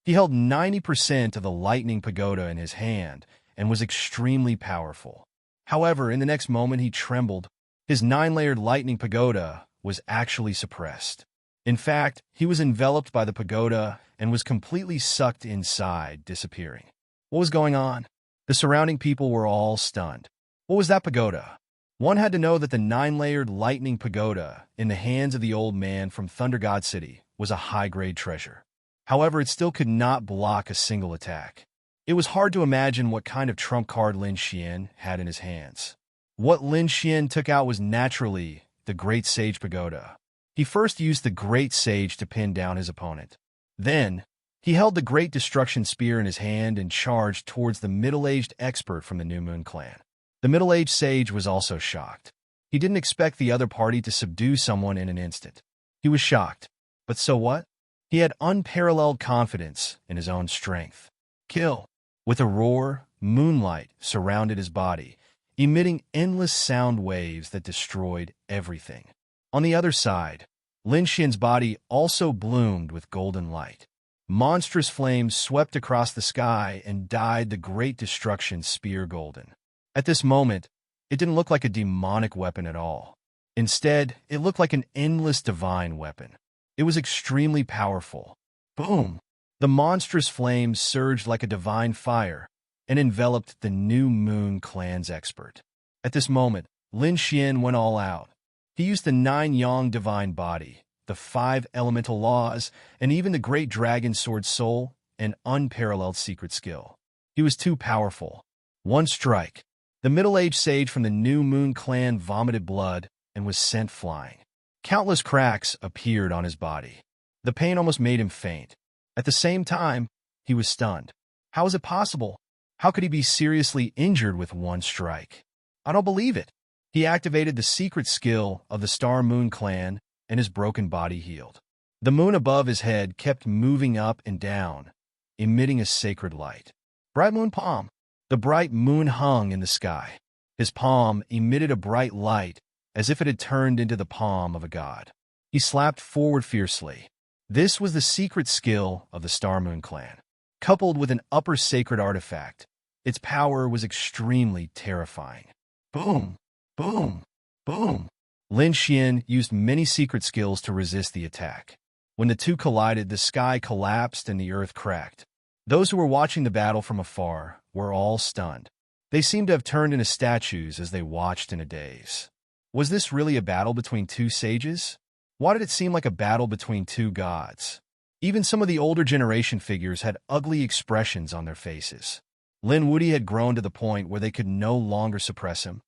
Speaker 1: He held 90% of the lightning pagoda in his hand and was extremely powerful. However, in the next moment he trembled. His 9-layered lightning pagoda was actually suppressed. In fact, he was enveloped by the pagoda and was completely sucked inside, disappearing. What was going on? The surrounding people were all stunned. What was that pagoda? One had to know that the 9-layered lightning pagoda in the hands of the old man from Thunder God City was a high-grade treasure. However, it still could not block a single attack. It was hard to imagine what kind of trump card Lin Xian had in his hands. What Lin Xian took out was naturally the Great Sage Pagoda. He first used the Great Sage to pin down his opponent. Then, he held the Great Destruction Spear in his hand and charged towards the middle-aged expert from the New Moon clan. The middle-aged sage was also shocked. He didn't expect the other party to subdue someone in an instant. He was shocked. But so what? He had unparalleled confidence in his own strength. Kill. With a roar, moonlight surrounded his body, emitting endless sound waves that destroyed everything. On the other side, Lin Xian's body also bloomed with golden light. Monstrous flames swept across the sky and dyed the Great Destruction Spear golden. At this moment, it didn't look like a demonic weapon at all. Instead, it looked like an endless divine weapon. It was extremely powerful. Boom! The monstrous flames surged like a divine fire and enveloped the New Moon clan's expert. At this moment, Lin Xian went all out. He used the 9-yang divine body, the 5 elemental laws, and even the great dragon sword soul, an unparalleled secret skill. He was too powerful. One strike. The middle-aged sage from the New Moon clan vomited blood and was sent flying. Countless cracks appeared on his body. The pain almost made him faint. At the same time, he was stunned. How is it possible? How could he be seriously injured with one strike? I don't believe it. He activated the secret skill of the Star Moon clan, and his broken body healed. The moon above his head kept moving up and down, emitting a sacred light. Bright moon palm. The bright moon hung in the sky. His palm emitted a bright light, as if it had turned into the palm of a god. He slapped forward fiercely. This was the secret skill of the Star Moon clan. Coupled with an upper sacred artifact, its power was extremely terrifying. Boom! Boom! Boom! Lin Xian used many secret skills to resist the attack. When the two collided, the sky collapsed and the earth cracked. Those who were watching the battle from afar were all stunned. They seemed to have turned into statues as they watched in a daze. Was this really a battle between two sages? Why did it seem like a battle between two gods? Even some of the older generation figures had ugly expressions on their faces. Lin Wuyi had grown to the point where they could no longer suppress him.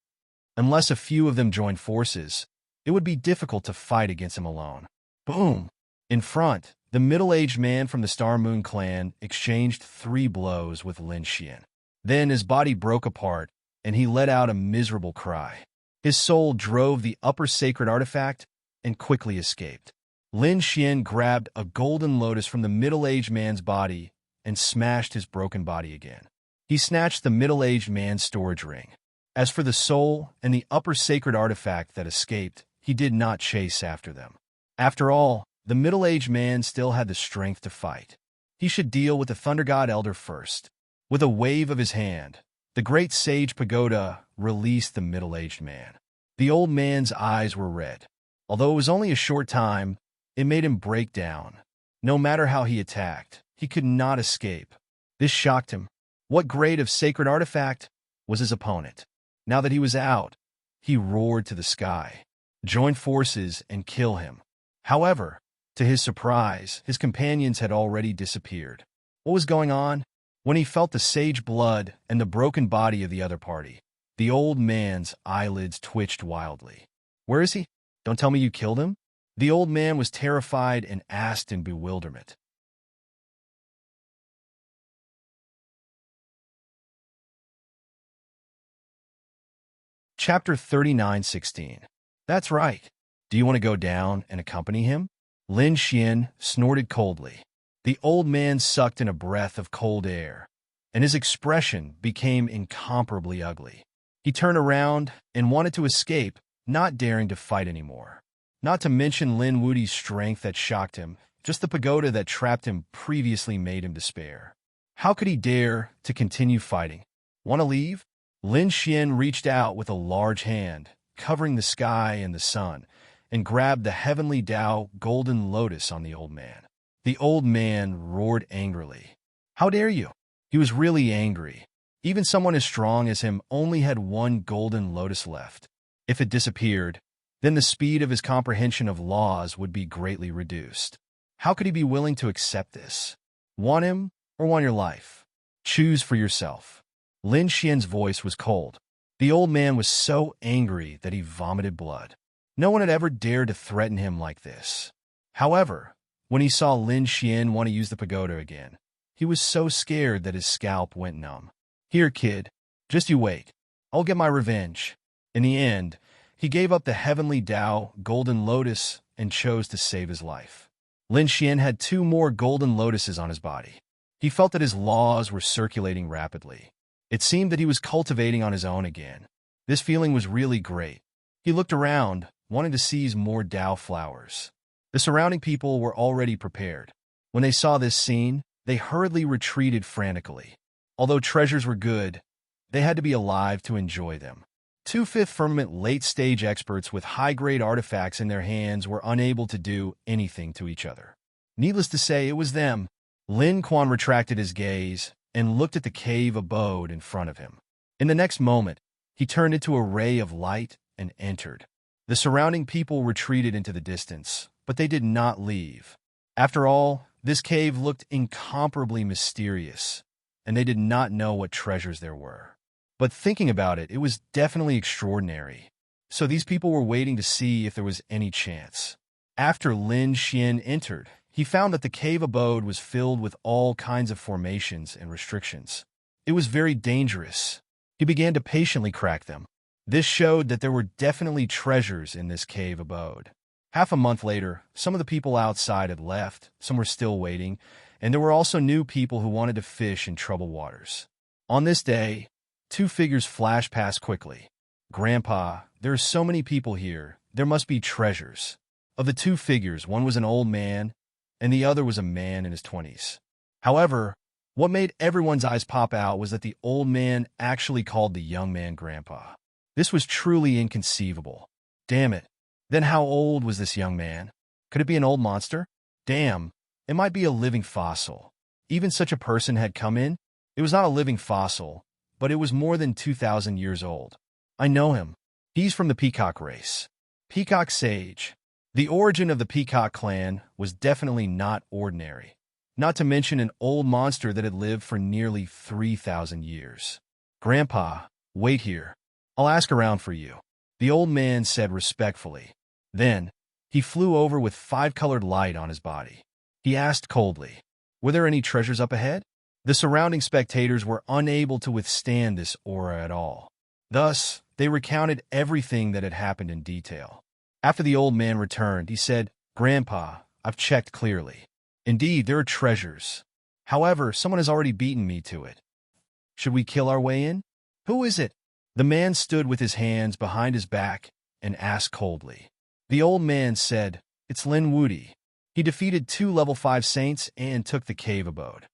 Speaker 1: Unless a few of them joined forces, it would be difficult to fight against him alone. Boom! In front, the middle-aged man from the Star Moon clan exchanged 3 blows with Lin Xian. Then his body broke apart, and he let out a miserable cry. His soul drove the upper sacred artifact and quickly escaped. Lin Xian grabbed a golden lotus from the middle-aged man's body and smashed his broken body again. He snatched the middle-aged man's storage ring. As for the soul and the upper sacred artifact that escaped, he did not chase after them. After all, the middle-aged man still had the strength to fight. He should deal with the Thunder God Elder first. With a wave of his hand, the Great Sage Pagoda released the middle-aged man. The old man's eyes were red. Although it was only a short time, it made him break down. No matter how he attacked, he could not escape. This shocked him. What grade of sacred artifact was his opponent? Now that he was out, he roared to the sky. Join forces and kill him. However, to his surprise, his companions had already disappeared. What was going on? When he felt the sage blood and the broken body of the other party, the old man's eyelids twitched wildly. Where is he? Don't tell me you killed him? The old man was terrified and asked in bewilderment. Chapter 39:16. That's right. Do you want to go down and accompany him? Lin Xian snorted coldly. The old man sucked in a breath of cold air, and his expression became incomparably ugly. He turned around and wanted to escape, not daring to fight anymore. Not to mention Lin Wuyi's strength that shocked him, just the pagoda that trapped him previously made him despair. How could he dare to continue fighting? Want to leave? Lin Xian reached out with a large hand, covering the sky and the sun, and grabbed the heavenly Tao golden lotus on the old man. The old man roared angrily. How dare you? He was really angry. Even someone as strong as him only had 1 golden lotus left. If it disappeared, then the speed of his comprehension of laws would be greatly reduced. How could he be willing to accept this? Want him or want your life? Choose for yourself. Lin Xian's voice was cold. The old man was so angry that he vomited blood. No one had ever dared to threaten him like this. However, when he saw Lin Xian want to use the pagoda again, he was so scared that his scalp went numb. Here, kid, just you wait. I'll get my revenge. In the end, he gave up the heavenly Tao, golden lotus, and chose to save his life. Lin Xian had 2 more golden lotuses on his body. He felt that his laws were circulating rapidly. It seemed that he was cultivating on his own again. This feeling was really great. He looked around, wanting to seize more Tao flowers. The surrounding people were already prepared. When they saw this scene, they hurriedly retreated frantically. Although treasures were good, they had to be alive to enjoy them. 2 Fifth Firmament late-stage experts with high-grade artifacts in their hands were unable to do anything to each other. Needless to say, it was them. Lin Quan retracted his gaze and looked at the cave abode in front of him. In the next moment, he turned into a ray of light and entered. The surrounding people retreated into the distance, but they did not leave. After all, this cave looked incomparably mysterious, and they did not know what treasures there were. But thinking about it, it was definitely extraordinary. So these people were waiting to see if there was any chance. After Lin Xian entered, he found that the cave abode was filled with all kinds of formations and restrictions. It was very dangerous. He began to patiently crack them. This showed that there were definitely treasures in this cave abode. Half a month later, some of the people outside had left, some were still waiting, and there were also new people who wanted to fish in troubled waters. On this day, 2 figures flashed past quickly. Grandpa, there are so many people here. There must be treasures. Of the 2 figures, one was an old man, and the other was a man in his 20s. However, what made everyone's eyes pop out was that the old man actually called the young man Grandpa. This was truly inconceivable. Damn it. Then how old was this young man? Could it be an old monster? Damn, it might be a living fossil. Even such a person had come in? It was not a living fossil, but it was more than 2,000 years old. I know him. He's from the Peacock race. Peacock Sage. The origin of the Peacock clan was definitely not ordinary. Not to mention an old monster that had lived for nearly 3,000 years. Grandpa, wait here. I'll ask around for you, the old man said respectfully. Then, he flew over with 5-colored light on his body. He asked coldly, were there any treasures up ahead? The surrounding spectators were unable to withstand this aura at all. Thus, they recounted everything that had happened in detail. After the old man returned, he said, Grandpa, I've checked clearly. Indeed, there are treasures. However, someone has already beaten me to it. Should we kill our way in? Who is it? The man stood with his hands behind his back and asked coldly. The old man said, it's Lin Wudi. He defeated 2 level 5 saints and took the cave abode.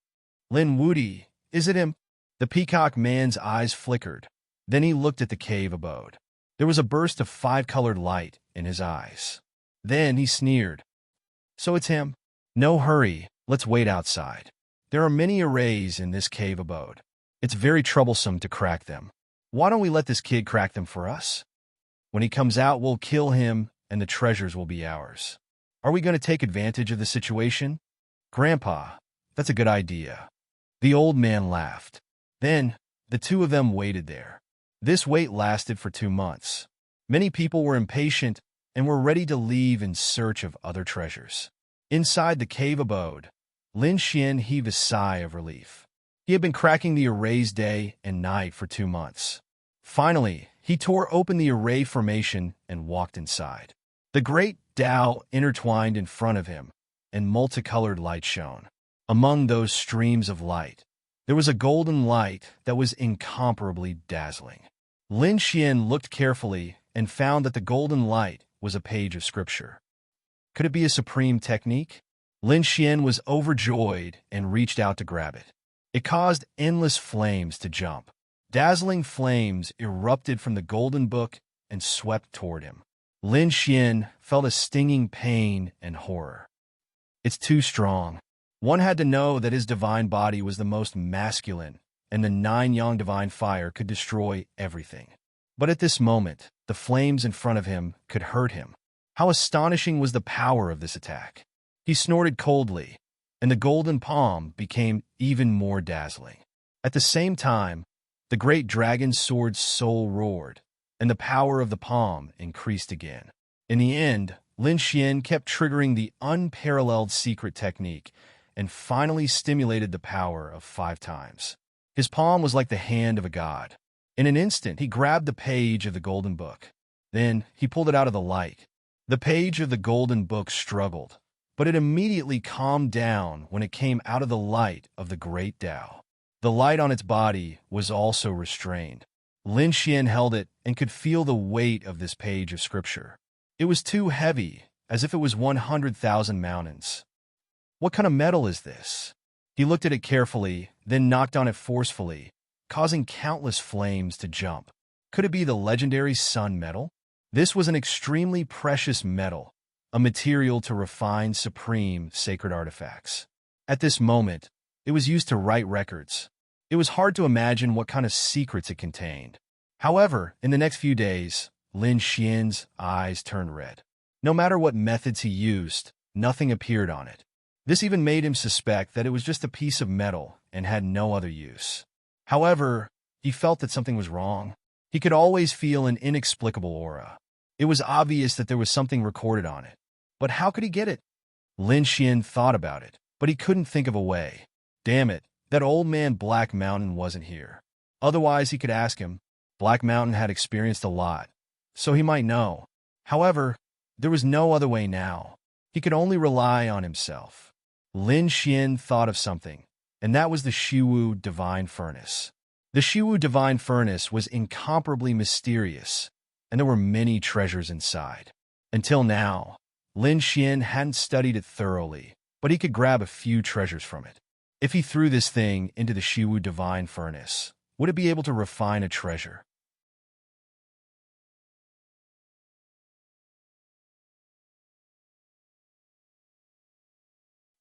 Speaker 1: Lin Wudi, is it him? The peacock man's eyes flickered. Then he looked at the cave abode. There was a burst of 5-colored light in his eyes. Then he sneered. So it's him? No hurry, let's wait outside. There are many arrays in this cave abode. It's very troublesome to crack them. Why don't we let this kid crack them for us? When he comes out, we'll kill him, and the treasures will be ours. Are we going to take advantage of the situation? Grandpa, that's a good idea. The old man laughed. Then, the 2 of them waited there. This wait lasted for 2 months. Many people were impatient and were ready to leave in search of other treasures. Inside the cave abode, Lin Xian heaved a sigh of relief. He had been cracking the arrays day and night for 2 months. Finally, he tore open the array formation and walked inside. The great Tao intertwined in front of him, and multicolored light shone. Among those streams of light, there was a golden light that was incomparably dazzling. Lin Xian looked carefully and found that the golden light was a page of scripture. Could it be a supreme technique? Lin Xian was overjoyed and reached out to grab it. It caused endless flames to jump. Dazzling flames erupted from the golden book and swept toward him. Lin Xian felt a stinging pain and horror. It's too strong. One had to know that his divine body was the most masculine, and the 9 yang divine fire could destroy everything. But at this moment, the flames in front of him could hurt him. How astonishing was the power of this attack! He snorted coldly, and the golden palm became even more dazzling. At the same time, the great dragon's sword's soul roared, and the power of the palm increased again. In the end, Lin Xian kept triggering the unparalleled secret technique and finally stimulated the power of 5 times. His palm was like the hand of a god. In an instant, he grabbed the page of the golden book. Then, he pulled it out of the light. The page of the golden book struggled, but it immediately calmed down when it came out of the light of the great Tao. The light on its body was also restrained. Lin Xian held it and could feel the weight of this page of scripture. It was too heavy, as if it was 100,000 mountains. What kind of metal is this? He looked at it carefully, then knocked on it forcefully, causing countless flames to jump. Could it be the legendary sun metal? This was an extremely precious metal, a material to refine supreme sacred artifacts. At this moment, it was used to write records. It was hard to imagine what kind of secrets it contained. However, in the next few days, Lin Xian's eyes turned red. No matter what methods he used, nothing appeared on it. This even made him suspect that it was just a piece of metal and had no other use. However, he felt that something was wrong. He could always feel an inexplicable aura. It was obvious that there was something recorded on it. But how could he get it? Lin Xian thought about it, but he couldn't think of a way. Damn it, that old man Black Mountain wasn't here. Otherwise, he could ask him. Black Mountain had experienced a lot, so he might know. However, there was no other way now. He could only rely on himself. Lin Xian thought of something, and that was the Shiwu Divine Furnace. The Shiwu Divine Furnace was incomparably mysterious, and there were many treasures inside. Until now, Lin Xian hadn't studied it thoroughly, but he could grab a few treasures from it. If he threw this thing into the Shiwu Divine Furnace, would it be able to refine a treasure?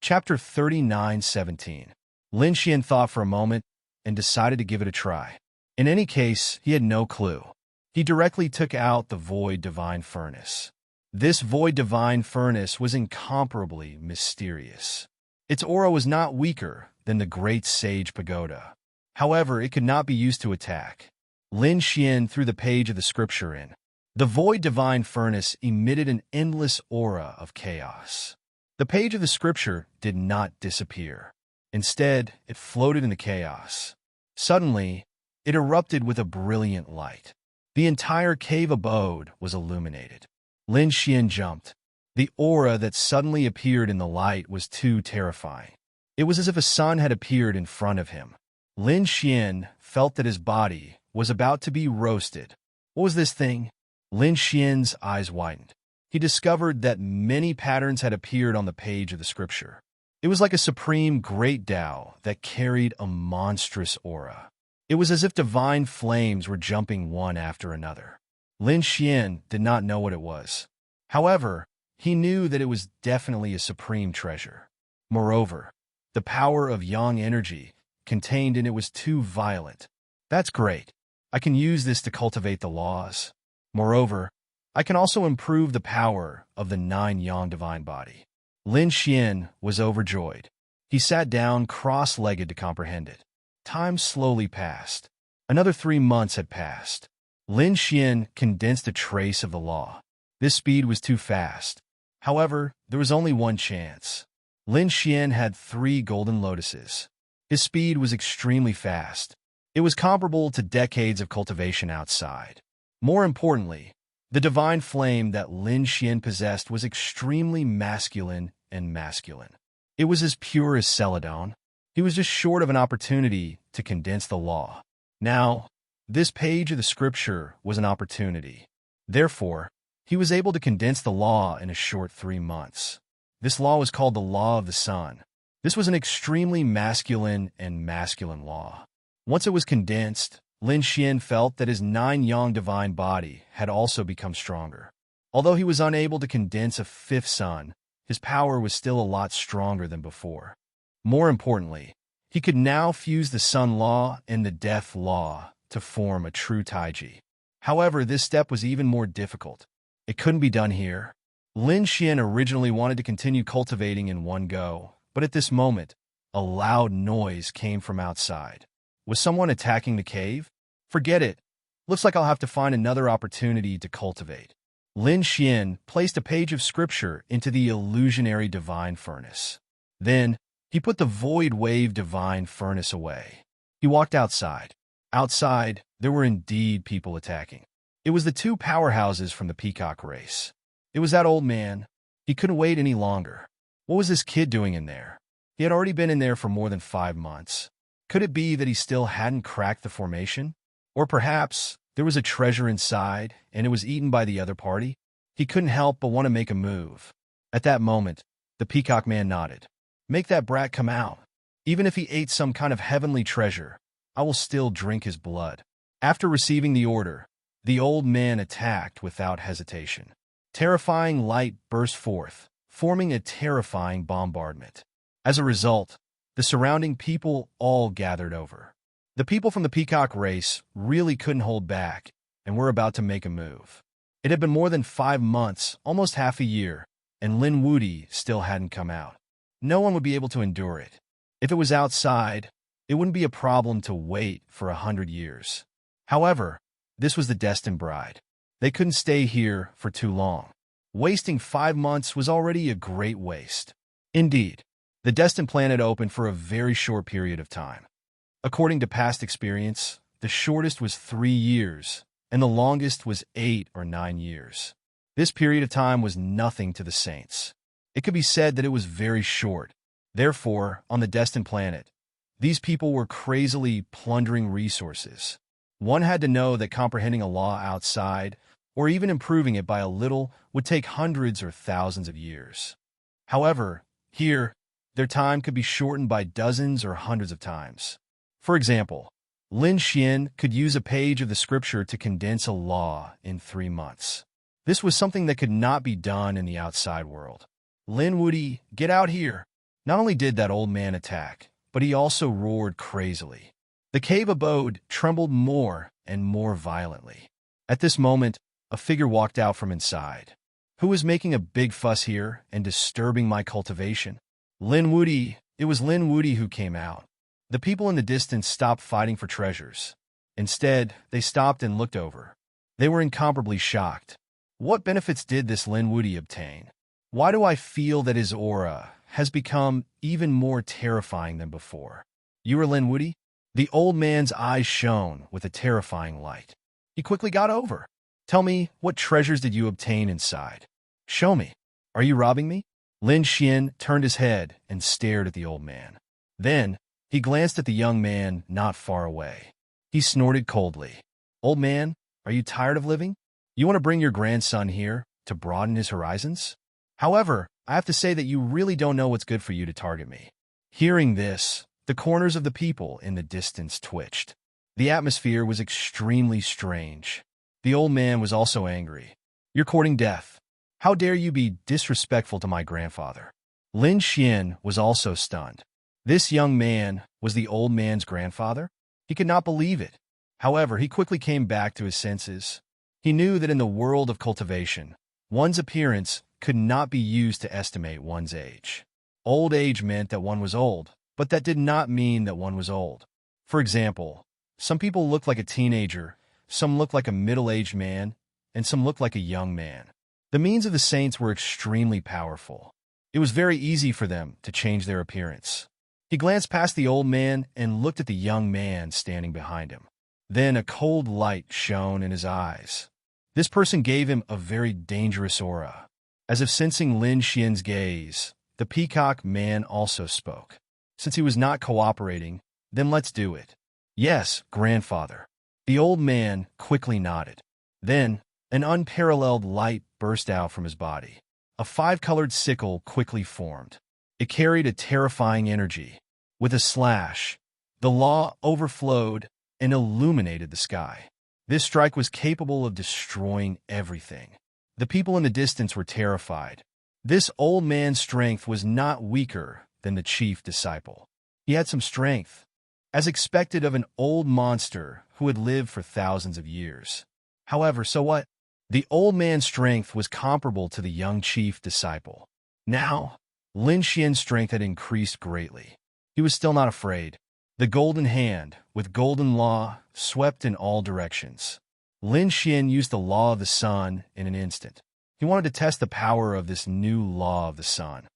Speaker 1: Chapter 39:17. Lin Xian thought for a moment and decided to give it a try. In any case, he had no clue. He directly took out the Void Divine Furnace. This Void Divine Furnace was incomparably mysterious. Its aura was not weaker than the Great Sage Pagoda. However, it could not be used to attack. Lin Xian threw the page of the scripture in. The Void Divine Furnace emitted an endless aura of chaos. The page of the scripture did not disappear. Instead, it floated in the chaos. Suddenly, it erupted with a brilliant light. The entire cave abode was illuminated. Lin Xian jumped. The aura that suddenly appeared in the light was too terrifying. It was as if a sun had appeared in front of him. Lin Xian felt that his body was about to be roasted. What was this thing? Lin Xian's eyes widened. He discovered that many patterns had appeared on the page of the scripture. It was like a supreme great Tao that carried a monstrous aura. It was as if divine flames were jumping one after another. Lin Xian did not know what it was. However, he knew that it was definitely a supreme treasure. Moreover, the power of yang energy contained in it was too violent. That's great. I can use this to cultivate the laws. Moreover, I can also improve the power of the 9 yang divine body. Lin Xian was overjoyed. He sat down cross-legged to comprehend it. Time slowly passed. Another 3 months had passed. Lin Xian condensed a trace of the law. This speed was too fast. However, there was only one chance. Lin Xian had 3 golden lotuses. His speed was extremely fast. It was comparable to decades of cultivation outside. More importantly, the divine flame that Lin Xian possessed was extremely masculine and masculine. It was as pure as Celadon. He was just short of an opportunity to condense the law. Now, this page of the scripture was an opportunity. Therefore, he was able to condense the law in a short 3 months. This law was called the Law of the Sun. This was an extremely masculine and masculine law. Once it was condensed, Lin Xian felt that his 9 yang divine body had also become stronger. Although he was unable to condense a 5th sun, his power was still a lot stronger than before. More importantly, he could now fuse the Sun Law and the Death Law to form a true Taiji. However, this step was even more difficult. It couldn't be done here. Lin Xian originally wanted to continue cultivating in one go, but at this moment, a loud noise came from outside. Was someone attacking the cave? Forget it. Looks like I'll have to find another opportunity to cultivate. Lin Xian placed a page of scripture into the illusionary divine furnace. Then, he put the void wave divine furnace away. He walked outside. Outside, there were indeed people attacking. It was the two powerhouses from the peacock race. It was that old man. He couldn't wait any longer. What was this kid doing in there? He had already been in there for more than 5 months. Could it be that he still hadn't cracked the formation? Or perhaps there was a treasure inside and it was eaten by the other party? He couldn't help but want to make a move. At that moment, the peacock man nodded. Make that brat come out. Even if he ate some kind of heavenly treasure, I will still drink his blood. After receiving the order, the old man attacked without hesitation. Terrifying light burst forth, forming a terrifying bombardment. As a result, the surrounding people all gathered over. The people from the peacock race really couldn't hold back and were about to make a move. It had been more than 5 months, almost half a year, and Lin Wudi still hadn't come out. No one would be able to endure it. If it was outside, it wouldn't be a problem to wait for 100 years. However, this was the destined bride. They couldn't stay here for too long. Wasting 5 months was already a great waste. Indeed, the destined planet opened for a very short period of time. According to past experience, the shortest was 3 years, and the longest was 8 or 9 years. This period of time was nothing to the saints. It could be said that it was very short. Therefore, on the destined planet, these people were crazily plundering resources. One had to know that comprehending a law outside, or even improving it by a little, would take hundreds or thousands of years. However, here, their time could be shortened by dozens or hundreds of times. For example, Lin Xian could use a page of the scripture to condense a law in 3 months. This was something that could not be done in the outside world. Lin Wudi, get out here! Not only did that old man attack, but he also roared crazily. The cave abode trembled more and more violently. At this moment, a figure walked out from inside. Who was making a big fuss here and disturbing my cultivation? Lin Wudi. It was Lin Wudi who came out. The people in the distance stopped fighting for treasures. Instead, they stopped and looked over. They were incomparably shocked. What benefits did this Lin Wudi obtain? Why do I feel that his aura has become even more terrifying than before? You are Lin Wudi? The old man's eyes shone with a terrifying light. He quickly got over. Tell me, what treasures did you obtain inside? Show me. Are you robbing me? Lin Xian turned his head and stared at the old man. Then, he glanced at the young man not far away. He snorted coldly. Old man, are you tired of living? You want to bring your grandson here to broaden his horizons? However, I have to say that you really don't know what's good for you to target me. Hearing this, the corners of the people in the distance twitched. The atmosphere was extremely strange. The old man was also angry. You're courting death. How dare you be disrespectful to my grandfather? Lin Xian was also stunned. This young man was the old man's grandfather? He could not believe it. However, he quickly came back to his senses. He knew that in the world of cultivation, one's appearance could not be used to estimate one's age. Old age meant that one was old, but that did not mean that one was old. For example, some people looked like a teenager, some looked like a middle-aged man, and some looked like a young man. The means of the saints were extremely powerful. It was very easy for them to change their appearance. He glanced past the old man and looked at the young man standing behind him. Then a cold light shone in his eyes. This person gave him a very dangerous aura. As if sensing Lin Xian's gaze, the peacock man also spoke. Since he was not cooperating, then let's do it. Yes, grandfather. The old man quickly nodded. Then, an unparalleled light burst out from his body. A 5-colored sickle quickly formed. It carried a terrifying energy. With a slash, the law overflowed and illuminated the sky. This strike was capable of destroying everything. The people in the distance were terrified. This old man's strength was not weaker than the chief disciple. He had some strength, as expected of an old monster who had lived for thousands of years. However, so what? The old man's strength was comparable to the young chief disciple. Now, Lin Xian's strength had increased greatly. He was still not afraid. The golden hand, with golden law, swept in all directions. Lin Xian used the law of the sun in an instant. He wanted to test the power of this new law of the sun.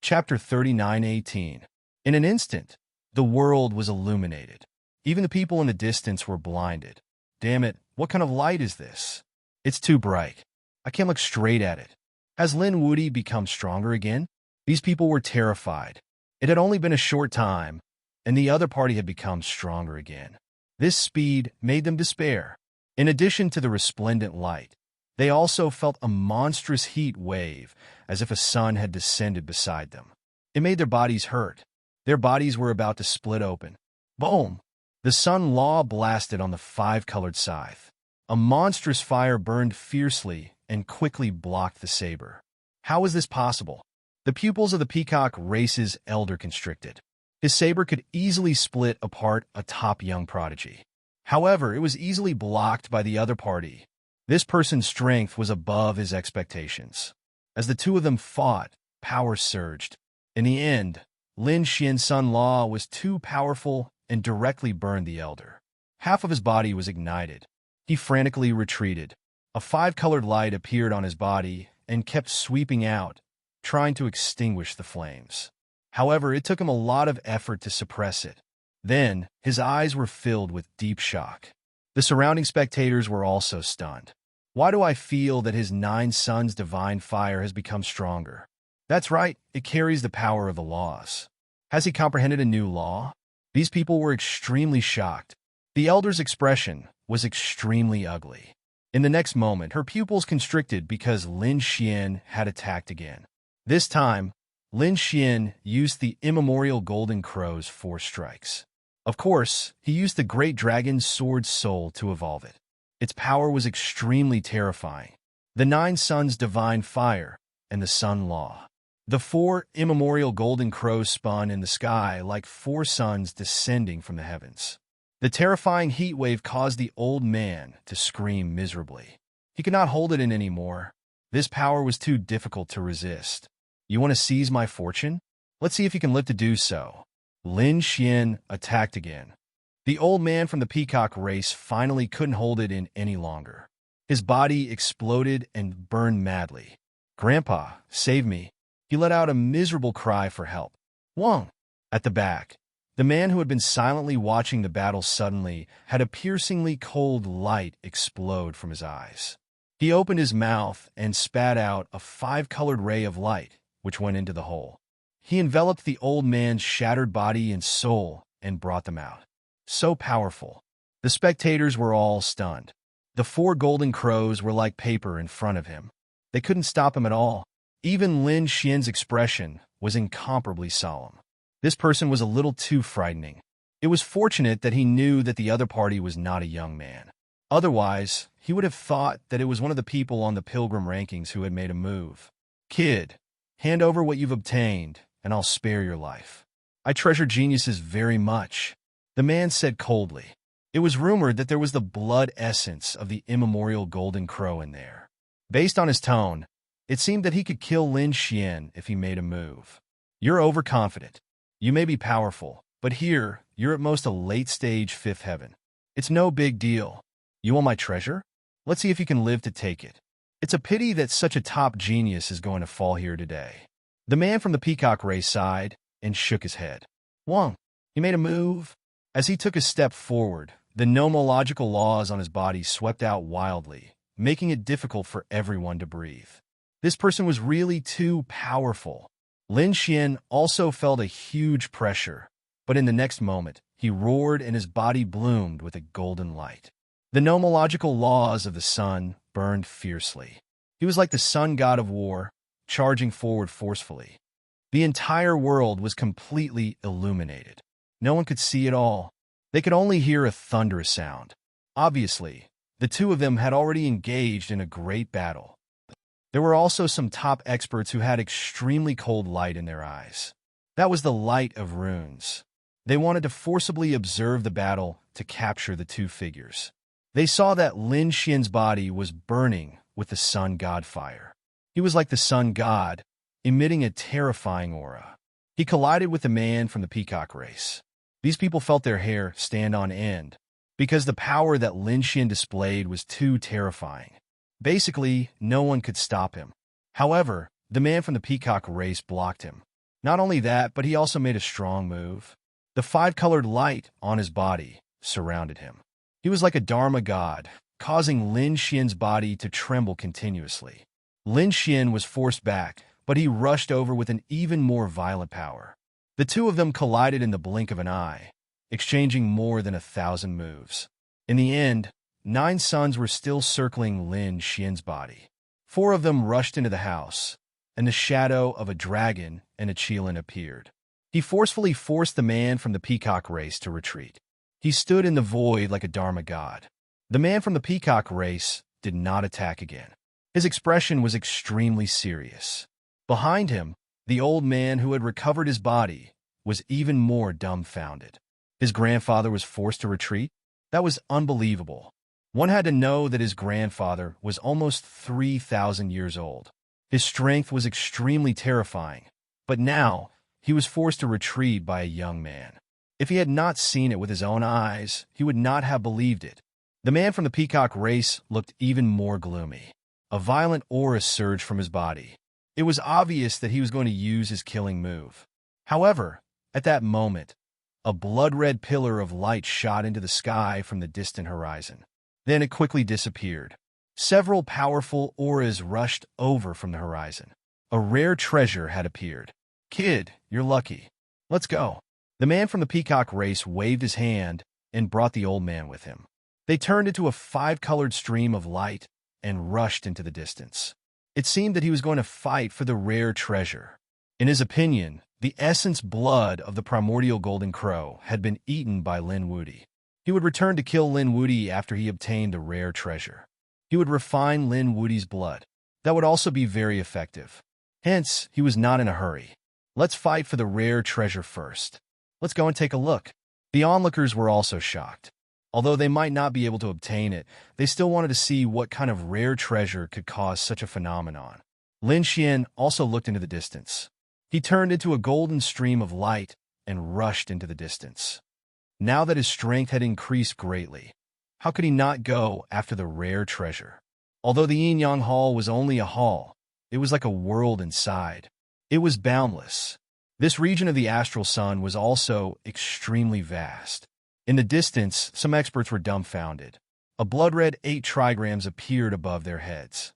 Speaker 1: Chapter 39:18. In an instant, the world was illuminated. Even the people in the distance were blinded. Damn it, what kind of light is this? It's too bright. I can't look straight at it. Has Lin Wudi become stronger again? These people were terrified. It had only been a short time, and the other party had become stronger again. This speed made them despair. In addition to the resplendent light, they also felt a monstrous heat wave, as if a sun had descended beside them. It made their bodies hurt. Their bodies were about to split open. Boom! The sun law blasted on the five-colored scythe. A monstrous fire burned fiercely and quickly blocked the saber. How was this possible? The pupils of the peacock race's elder constricted. His saber could easily split apart a top young prodigy. However, it was easily blocked by the other party. This person's strength was above his expectations. As the two of them fought, power surged. In the end, Lin Xian's Sun Law was too powerful and directly burned the elder. Half of his body was ignited. He frantically retreated. A five-colored light appeared on his body and kept sweeping out, trying to extinguish the flames. However, it took him a lot of effort to suppress it. Then, his eyes were filled with deep shock. The surrounding spectators were also stunned. Why do I feel that his 9 sons' divine fire has become stronger? That's right, it carries the power of the laws. Has he comprehended a new law? These people were extremely shocked. The elder's expression was extremely ugly. In the next moment, her pupils constricted because Lin Xian had attacked again. This time, Lin Xian used the immemorial Golden Crow's 4 strikes. Of course, he used the Great Dragon's Sword Soul to evolve it. Its power was extremely terrifying. The 9 Suns' Divine Fire and the Sun Law. The 4 immemorial Golden Crows spun in the sky like 4 suns descending from the heavens. The terrifying heat wave caused the old man to scream miserably. He could not hold it in anymore. This power was too difficult to resist. You want to seize my fortune? Let's see if you can live to do so. Lin Xian attacked again. The old man from the peacock race finally couldn't hold it in any longer. His body exploded and burned madly. Grandpa, save me. He let out a miserable cry for help. Wang! At the back, the man who had been silently watching the battle suddenly had a piercingly cold light explode from his eyes. He opened his mouth and spat out a 5-colored ray of light, which went into the hole. He enveloped the old man's shattered body and soul and brought them out. So powerful. The spectators were all stunned. The 4 golden crows were like paper in front of him. They couldn't stop him at all. Even Lin Xian's expression was incomparably solemn. This person was a little too frightening. It was fortunate that he knew that the other party was not a young man. Otherwise, he would have thought that it was one of the people on the Pilgrim rankings who had made a move. Kid, hand over what you've obtained, and I'll spare your life. I treasure geniuses very much, the man said coldly. It was rumored that there was the blood essence of the immemorial Golden Crow in there. Based on his tone, it seemed that he could kill Lin Xian if he made a move. You're overconfident. You may be powerful, but here, you're at most a late-stage 5th heaven. It's no big deal. You want my treasure? Let's see if you can live to take it. It's a pity that such a top genius is going to fall here today. The man from the peacock race sighed and shook his head. Wang, he made a move. As he took a step forward, the nomological laws on his body swept out wildly, making it difficult for everyone to breathe. This person was really too powerful. Lin Xian also felt a huge pressure, but in the next moment, he roared and his body bloomed with a golden light. The nomological laws of the sun burned fiercely. He was like the sun god of war, charging forward forcefully. The entire world was completely illuminated. No one could see it all. They could only hear a thunderous sound. Obviously, the two of them had already engaged in a great battle. There were also some top experts who had extremely cold light in their eyes. That was the light of runes. They wanted to forcibly observe the battle to capture the two figures. They saw that Lin Xian's body was burning with the sun god fire. He was like the sun god, emitting a terrifying aura. He collided with the man from the peacock race. These people felt their hair stand on end, because the power that Lin Xian displayed was too terrifying. Basically, no one could stop him. However, the man from the peacock race blocked him. Not only that, but he also made a strong move. The five-colored light on his body surrounded him. He was like a Dharma god, causing Lin Xian's body to tremble continuously. Lin Xian was forced back, but he rushed over with an even more violent power. The two of them collided in the blink of an eye, exchanging more than 1,000 moves. In the end, 9 suns were still circling Lin Xian's body. 4 of them rushed into the house, and the shadow of a dragon and a Qilin appeared. He forcefully forced the man from the peacock race to retreat. He stood in the void like a Dharma god. The man from the peacock race did not attack again. His expression was extremely serious. Behind him, the old man who had recovered his body was even more dumbfounded. His grandfather was forced to retreat? That was unbelievable. One had to know that his grandfather was almost 3,000 years old. His strength was extremely terrifying, but now he was forced to retreat by a young man. If he had not seen it with his own eyes, he would not have believed it. The man from the peacock race looked even more gloomy. A violent aura surged from his body. It was obvious that he was going to use his killing move. However, at that moment, a blood-red pillar of light shot into the sky from the distant horizon. Then it quickly disappeared. Several powerful auras rushed over from the horizon. A rare treasure had appeared. "Kid, you're lucky. Let's go." The man from the peacock race waved his hand and brought the old man with him. They turned into a 5-colored stream of light and rushed into the distance. It seemed that he was going to fight for the rare treasure. In his opinion, the essence blood of the primordial golden crow had been eaten by Lin Wudi. He would return to kill Lin Wudi after he obtained the rare treasure. He would refine Lin Wudi's blood. That would also be very effective. Hence, he was not in a hurry. Let's fight for the rare treasure first. Let's go and take a look. The onlookers were also shocked. Although they might not be able to obtain it, they still wanted to see what kind of rare treasure could cause such a phenomenon. Lin Xian also looked into the distance. He turned into a golden stream of light and rushed into the distance. Now that his strength had increased greatly, how could he not go after the rare treasure? Although the Yin-Yang Hall was only a hall, it was like a world inside. It was boundless. This region of the astral sun was also extremely vast. In the distance, some experts were dumbfounded. A blood-red 8 trigrams appeared above their heads.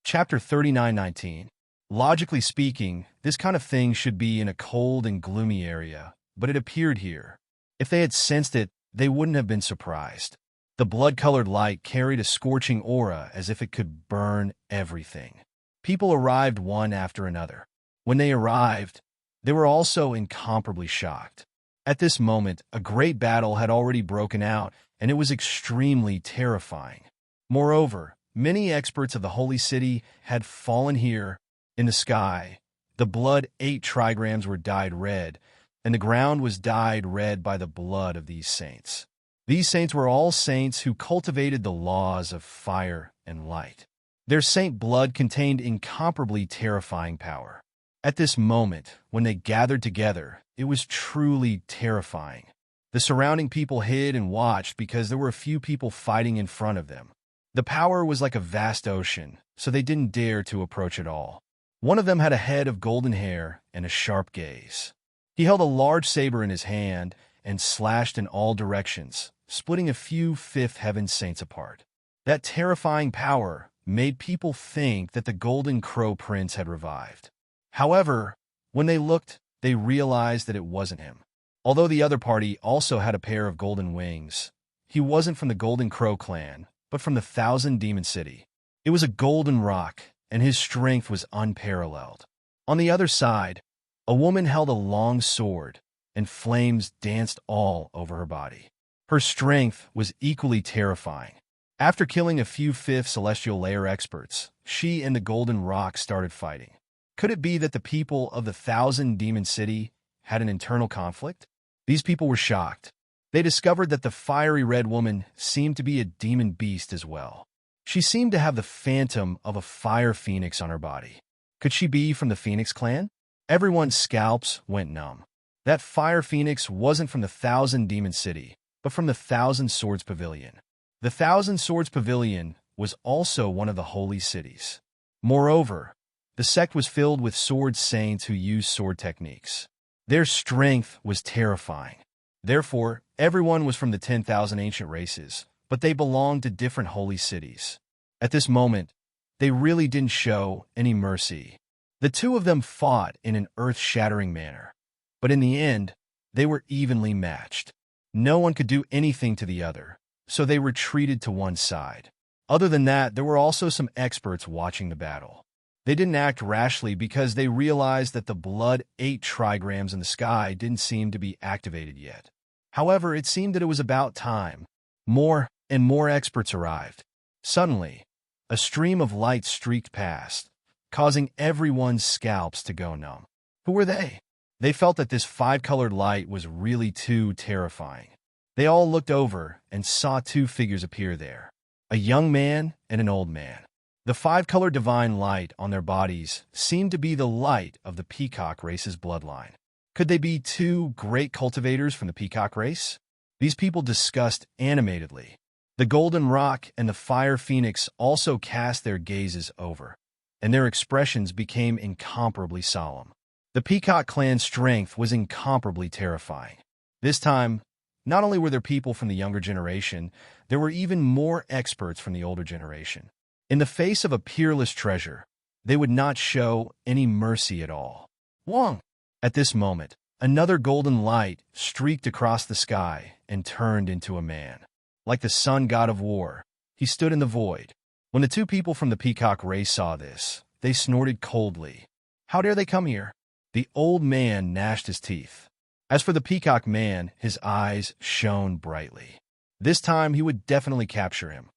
Speaker 1: Chapter 39:19. Logically speaking, this kind of thing should be in a cold and gloomy area, but it appeared here. If they had sensed it, they wouldn't have been surprised. The blood-colored light carried a scorching aura as if it could burn everything. People arrived one after another. When they arrived, they were also incomparably shocked. At this moment, a great battle had already broken out, and it was extremely terrifying. Moreover, many experts of the holy city had fallen here. In the sky, the blood 8 trigrams were dyed red, and the ground was dyed red by the blood of these saints. These saints were all saints who cultivated the laws of fire and light. Their saint blood contained incomparably terrifying power. At this moment, when they gathered together, it was truly terrifying. The surrounding people hid and watched because there were a few people fighting in front of them. The power was like a vast ocean, so they didn't dare to approach at all. One of them had a head of golden hair and a sharp gaze. He held a large saber in his hand and slashed in all directions, splitting a few fifth heaven saints apart. That terrifying power made people think that the Golden Crow Prince had revived. However, when they looked, they realized that it wasn't him. Although the other party also had a pair of golden wings, he wasn't from the Golden Crow clan, but from the Thousand Demon City. It was a golden rock, and his strength was unparalleled. On the other side, a woman held a long sword, and flames danced all over her body. Her strength was equally terrifying. After killing a few fifth celestial layer experts, she and the Golden Rock started fighting. Could it be that the people of the Thousand Demon City had an internal conflict? These people were shocked. They discovered that the fiery red woman seemed to be a demon beast as well. She seemed to have the phantom of a fire phoenix on her body. Could she be from the Phoenix clan? Everyone's scalps went numb. That fire phoenix wasn't from the Thousand Demon City, but from the Thousand Swords Pavilion. The Thousand Swords Pavilion was also one of the holy cities. Moreover, the sect was filled with sword saints who used sword techniques. Their strength was terrifying. Therefore, everyone was from the 10,000 ancient races, but they belonged to different holy cities. At this moment, they really didn't show any mercy. The two of them fought in an earth-shattering manner, but in the end, they were evenly matched. No one could do anything to the other, so they retreated to one side. Other than that, there were also some experts watching the battle. They didn't act rashly because they realized that the blood 8 trigrams in the sky didn't seem to be activated yet. However, it seemed that it was about time. More and more experts arrived. Suddenly, a stream of light streaked past, causing everyone's scalps to go numb. Who were they? They felt that this 5-colored light was really too terrifying. They all looked over and saw 2 figures appear there, a young man and an old man. The 5-colored divine light on their bodies seemed to be the light of the peacock race's bloodline. Could they be 2 great cultivators from the peacock race? These people discussed animatedly. The Golden Rock and the Fire Phoenix also cast their gazes over, and their expressions became incomparably solemn. The Peacock clan's strength was incomparably terrifying. This time, not only were there people from the younger generation, there were even more experts from the older generation. In the face of a peerless treasure, they would not show any mercy at all. Wong! At this moment, another golden light streaked across the sky and turned into a man. Like the sun god of war, he stood in the void. When the 2 people from the peacock race saw this, they snorted coldly. How dare they come here? The old man gnashed his teeth. As for the peacock man, his eyes shone brightly. This time he would definitely capture him.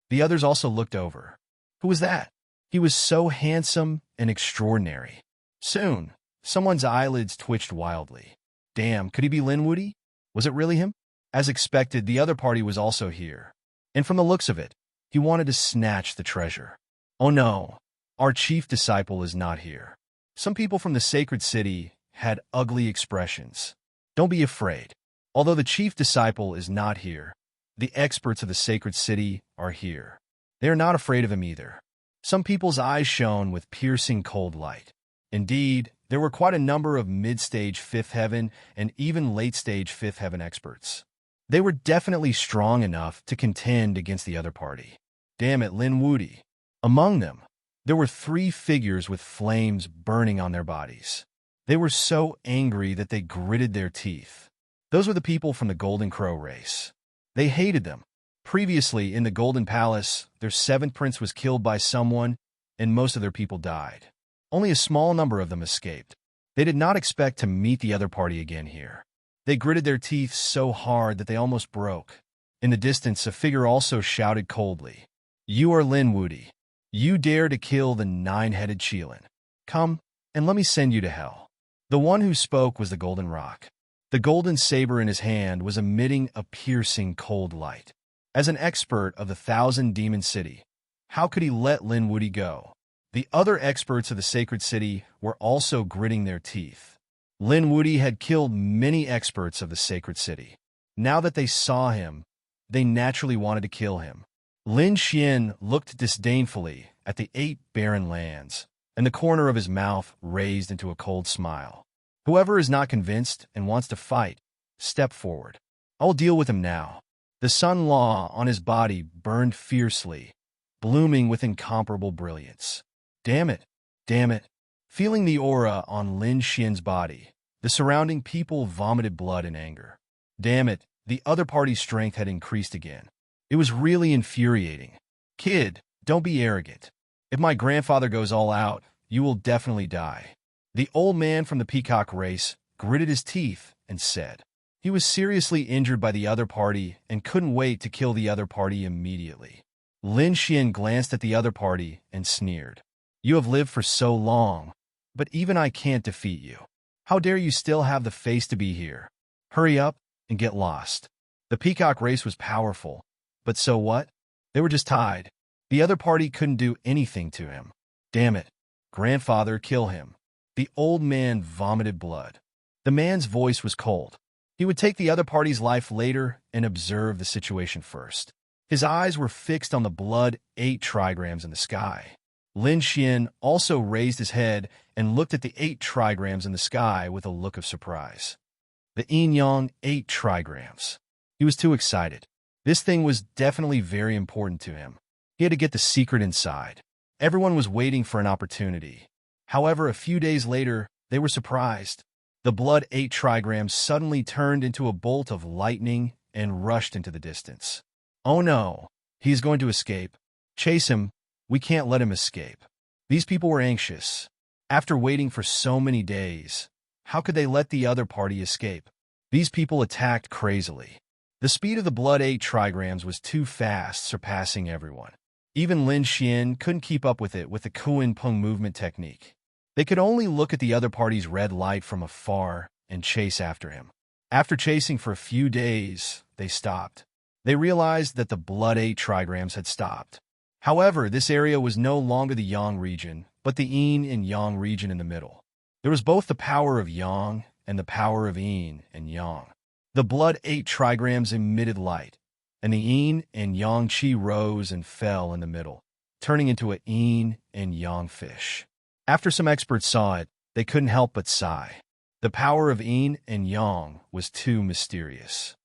Speaker 1: The others also looked over. Who was that? He was so handsome and extraordinary. Soon, someone's eyelids twitched wildly. Damn, could he be Linwoody? Was it really him? As expected, the other party was also here. And from the looks of it, he wanted to snatch the treasure. Oh no, our chief disciple is not here. Some people from the sacred city had ugly expressions. Don't be afraid. Although the chief disciple is not here, the experts of the sacred city are here. They are not afraid of him either. Some people's eyes shone with piercing cold light. Indeed, there were quite a number of mid-stage 5th heaven and even late-stage 5th heaven experts. They were definitely strong enough to contend against the other party. Damn it, Linwoody. Among them, there were 3 figures with flames burning on their bodies. They were so angry that they gritted their teeth. Those were the people from the Golden Crow race. They hated them. Previously, in the Golden Palace, their 7th prince was killed by someone, and most of their people died. Only a small number of them escaped. They did not expect to meet the other party again here. They gritted their teeth so hard that they almost broke. In the distance, a figure also shouted coldly, "You are Linwoody. You dare to kill the 9-headed Cheelin. Come, and let me send you to hell." The one who spoke was the Golden Rock. The golden saber in his hand was emitting a piercing cold light. As an expert of the Thousand Demon City, how could he let Linwoody go? The other experts of the sacred city were also gritting their teeth. Linwoody had killed many experts of the sacred city. Now that they saw him, they naturally wanted to kill him. Lin Xian looked disdainfully at the 8 barren lands, and the corner of his mouth raised into a cold smile. Whoever is not convinced and wants to fight, step forward. I'll deal with him now. The sun law on his body burned fiercely, blooming with incomparable brilliance. Damn it! Damn it! Feeling the aura on Lin Xian's body, the surrounding people vomited blood in anger. Damn it! The other party's strength had increased again. It was really infuriating. Kid, don't be arrogant. If my grandfather goes all out, you will definitely die. The old man from the peacock race gritted his teeth and said, He was seriously injured by the other party and couldn't wait to kill the other party immediately. Lin Xian glanced at the other party and sneered. You have lived for so long, but even I can't defeat you. How dare you still have the face to be here? Hurry up and get lost. The peacock race was powerful, but so what? They were just tied. The other party couldn't do anything to him. Damn it. Grandfather, kill him. The old man vomited blood. The man's voice was cold. He would take the other party's life later and observe the situation first. His eyes were fixed on the blood 8 trigrams in the sky. Lin Xian also raised his head and looked at the 8 trigrams in the sky with a look of surprise. The yin-yang 8 trigrams. He was too excited. This thing was definitely very important to him. He had to get the secret inside. Everyone was waiting for an opportunity. However, a few days later, they were surprised. The blood 8 trigrams suddenly turned into a bolt of lightning and rushed into the distance. Oh no, he is going to escape. Chase him. We can't let him escape. These people were anxious. After waiting for so many days, how could they let the other party escape? These people attacked crazily. The speed of the blood 8 trigrams was too fast, surpassing everyone. Even Lin Xian couldn't keep up with it with the Kuan Peng movement technique. They could only look at the other party's red light from afar and chase after him. After chasing for a few days, they stopped. They realized that the blood 8 trigrams had stopped. However, this area was no longer the Yang region, but the Yin and Yang region in the middle. There was both the power of Yang and the power of Yin and Yang. The blood 8 trigrams emitted light, and the Yin and Yang chi rose and fell in the middle, turning into a Yin and Yang fish. After some experts saw it, they couldn't help but sigh. The power of Yin and Yang was too mysterious.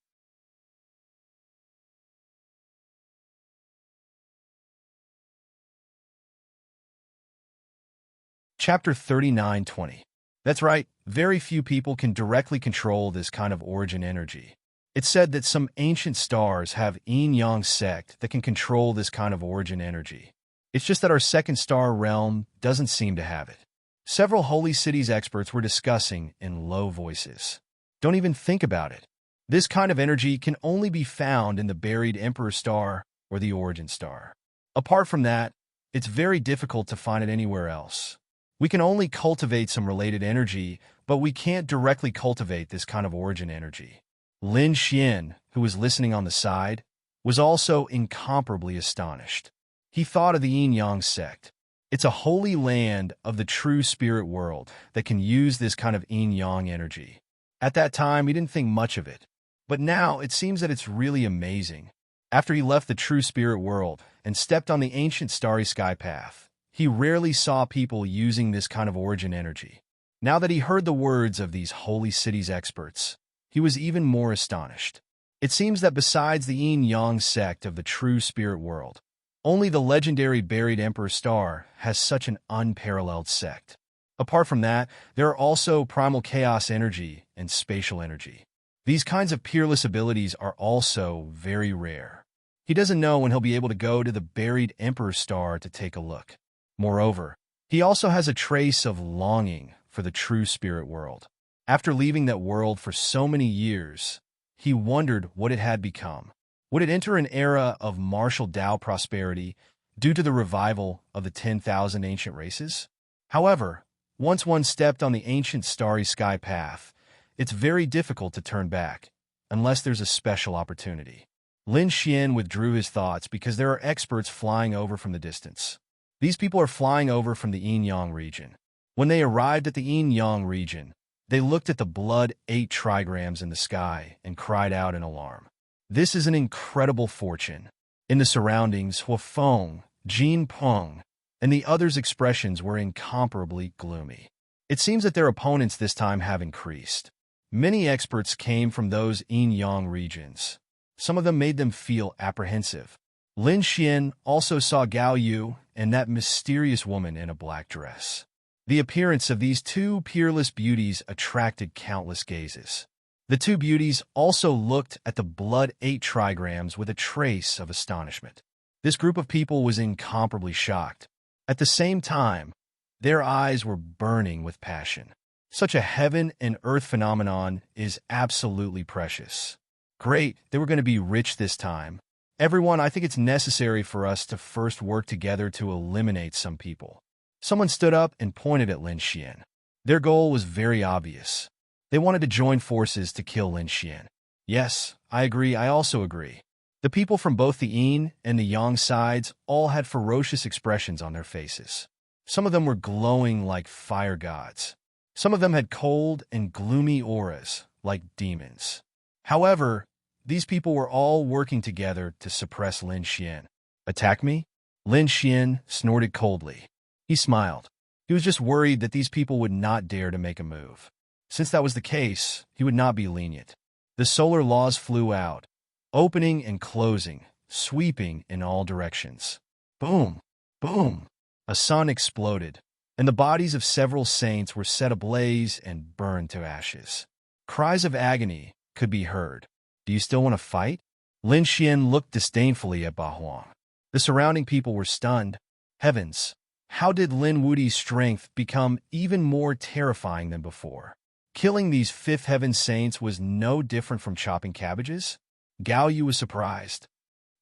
Speaker 1: Chapter 39:20. That's right, very few people can directly control this kind of origin energy. It's said that some ancient stars have yin-yang sect that can control this kind of origin energy. It's just that our second star realm doesn't seem to have it. Several holy cities experts were discussing in low voices. Don't even think about it. This kind of energy can only be found in the buried emperor star or the origin star. Apart from that, it's very difficult to find it anywhere else. We can only cultivate some related energy, but we can't directly cultivate this kind of origin energy. Lin Xian, who was listening on the side, was also incomparably astonished. He thought of the yin-yang sect. It's a holy land of the true spirit world that can use this kind of yin-yang energy. At that time, he didn't think much of it. But now, it seems that it's really amazing. After he left the true spirit world and stepped on the ancient starry sky path, he rarely saw people using this kind of origin energy. Now that he heard the words of these holy cities experts, he was even more astonished. It seems that besides the yin-yang sect of the true spirit world, only the legendary buried emperor star has such an unparalleled sect. Apart from that, there are also primal chaos energy and spatial energy. These kinds of peerless abilities are also very rare. He doesn't know when he'll be able to go to the buried emperor star to take a look. Moreover, he also has a trace of longing for the true spirit world. After leaving that world for so many years, he wondered what it had become. Would it enter an era of martial Tao prosperity due to the revival of the 10,000 ancient races? However, once one stepped on the ancient starry sky path, it's very difficult to turn back, unless there's a special opportunity. Lin Xian withdrew his thoughts because there are experts flying over from the distance. These people are flying over from the yin-yang region. When they arrived at the yin-yang region, they looked at the blood 8 trigrams in the sky and cried out in alarm. This is an incredible fortune. In the surroundings, Huafeng, Jin Peng, and the others' expressions were incomparably gloomy. It seems that their opponents this time have increased. Many experts came from those yin-yang regions. Some of them made them feel apprehensive. Lin Xian also saw Gao Yu and that mysterious woman in a black dress. The appearance of these two peerless beauties attracted countless gazes. The two beauties also looked at the blood 8 trigrams with a trace of astonishment. This group of people was incomparably shocked. At the same time, their eyes were burning with passion. Such a heaven and earth phenomenon is absolutely precious. Great, they were going to be rich this time. Everyone, I think it's necessary for us to first work together to eliminate some people. Someone stood up and pointed at Lin Xian. Their goal was very obvious. They wanted to join forces to kill Lin Xian. Yes, I agree, I also agree. The people from both the Yin and the Yang sides all had ferocious expressions on their faces. Some of them were glowing like fire gods. Some of them had cold and gloomy auras, like demons. However, these people were all working together to suppress Lin Xian. Attack me? Lin Xian snorted coldly. He smiled. He was just worried that these people would not dare to make a move. Since that was the case, he would not be lenient. The solar laws flew out, opening and closing, sweeping in all directions. Boom! Boom! A sun exploded, and the bodies of several saints were set ablaze and burned to ashes. Cries of agony could be heard. Do you still want to fight? Lin Xian looked disdainfully at Ba Huang. The surrounding people were stunned. Heavens! How did Lin Wudi's strength become even more terrifying than before? Killing these fifth heaven saints was no different from chopping cabbages? Gao Yu was surprised.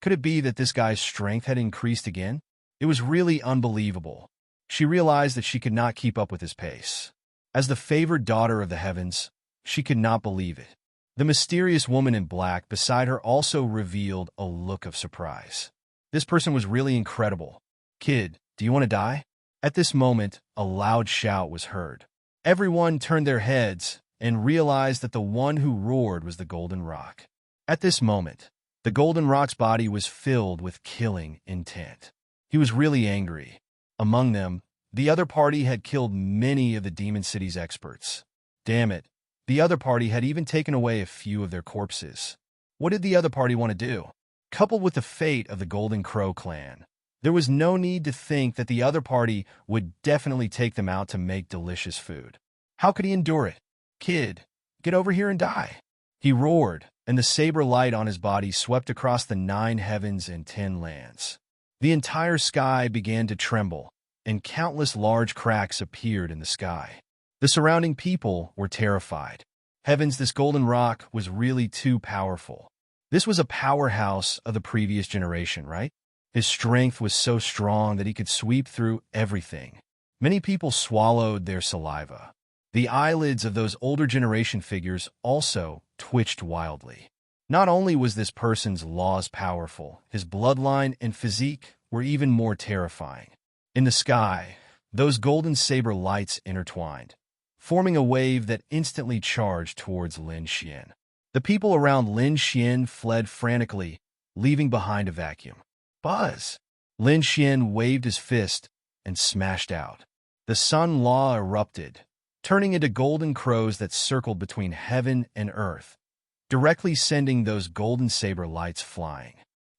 Speaker 1: Could it be that this guy's strength had increased again? It was really unbelievable. She realized that she could not keep up with his pace. As the favored daughter of the heavens, she could not believe it. The mysterious woman in black beside her also revealed a look of surprise. This person was really incredible. Kid, do you want to die? At this moment, a loud shout was heard. Everyone turned their heads and realized that the one who roared was the Golden Rock. At this moment, the Golden Rock's body was filled with killing intent. He was really angry. Among them, the other party had killed many of the Demon City's experts. Damn it, the other party had even taken away a few of their corpses. What did the other party want to do? Coupled with the fate of the Golden Crow clan, there was no need to think that the other party would definitely take them out to make delicious food. How could he endure it? Kid, get over here and die. He roared, and the saber light on his body swept across the 9 heavens and 10 lands. The entire sky began to tremble, and countless large cracks appeared in the sky. The surrounding people were terrified. Heavens, this Golden Rock was really too powerful. This was a powerhouse of the previous generation, right? His strength was so strong that he could sweep through everything. Many people swallowed their saliva. The eyelids of those older generation figures also twitched wildly. Not only was this person's laws powerful, his bloodline and physique were even more terrifying. In the sky, those golden saber lights intertwined, forming a wave that instantly charged towards Lin Xian. The people around Lin Xian fled frantically, leaving behind a vacuum. Buzz! Lin Xian waved his fist and smashed out. The sun law erupted, turning into golden crows that circled between heaven and earth, directly sending those golden saber lights flying.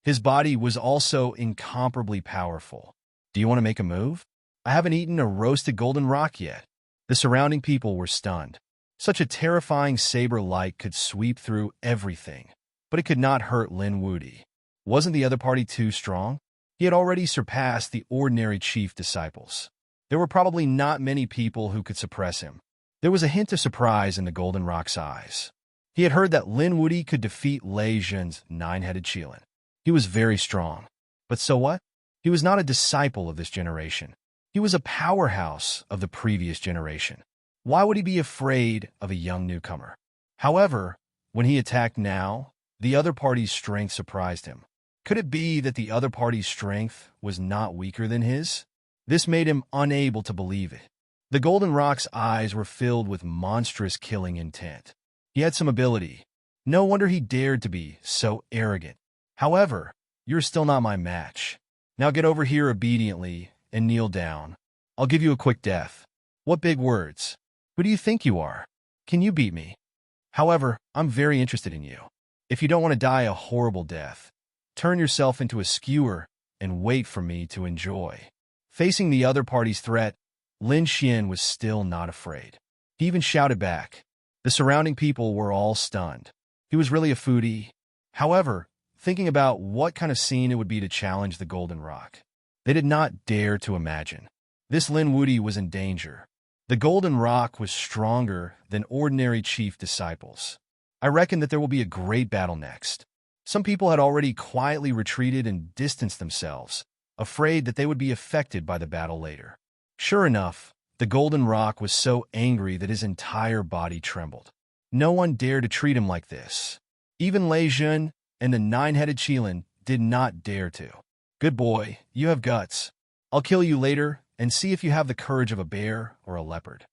Speaker 1: His body was also incomparably powerful. Do you want to make a move? I haven't eaten a roasted golden rock yet. The surrounding people were stunned. Such a terrifying saber light could sweep through everything, but it could not hurt Lin Wudi. Wasn't the other party too strong? He had already surpassed the ordinary chief disciples. There were probably not many people who could suppress him. There was a hint of surprise in the Golden Rock's eyes. He had heard that Lin Wudi could defeat Lei Zhen's 9-headed Qilin. He was very strong. But so what? He was not a disciple of this generation. He was a powerhouse of the previous generation. Why would he be afraid of a young newcomer? However, when he attacked now, the other party's strength surprised him. Could it be that the other party's strength was not weaker than his? This made him unable to believe it. The Golden Rock's eyes were filled with monstrous killing intent. He had some ability. No wonder he dared to be so arrogant. However, you're still not my match. Now get over here obediently and kneel down. I'll give you a quick death. What big words. Who do you think you are? Can you beat me? However, I'm very interested in you. If you don't want to die a horrible death, turn yourself into a skewer and wait for me to enjoy. Facing the other party's threat, Lin Xian was still not afraid. He even shouted back. The surrounding people were all stunned. He was really a foodie. However, thinking about what kind of scene it would be to challenge the Golden Rock, they did not dare to imagine. This Lin Wudi was in danger. The The golden rock was stronger than ordinary chief disciples. I reckon that there will be a great battle next. Some people had already quietly retreated and distanced themselves, afraid that they would be affected by the battle later. Sure enough, the golden rock was so angry that his entire body trembled. No one dared to treat him like this. Even Lei Jun and the nine-headed Qilin did not dare to. Good boy, you have guts. I'll kill you later and see if you have the courage of a bear or a leopard.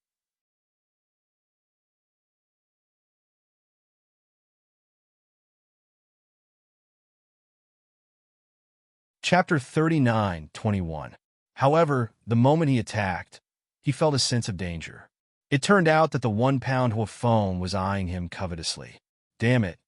Speaker 1: Chapter 39:21. However, the moment he attacked, he felt a sense of danger. It turned out that the 1-pound Huafeng was eyeing him covetously. Damn it.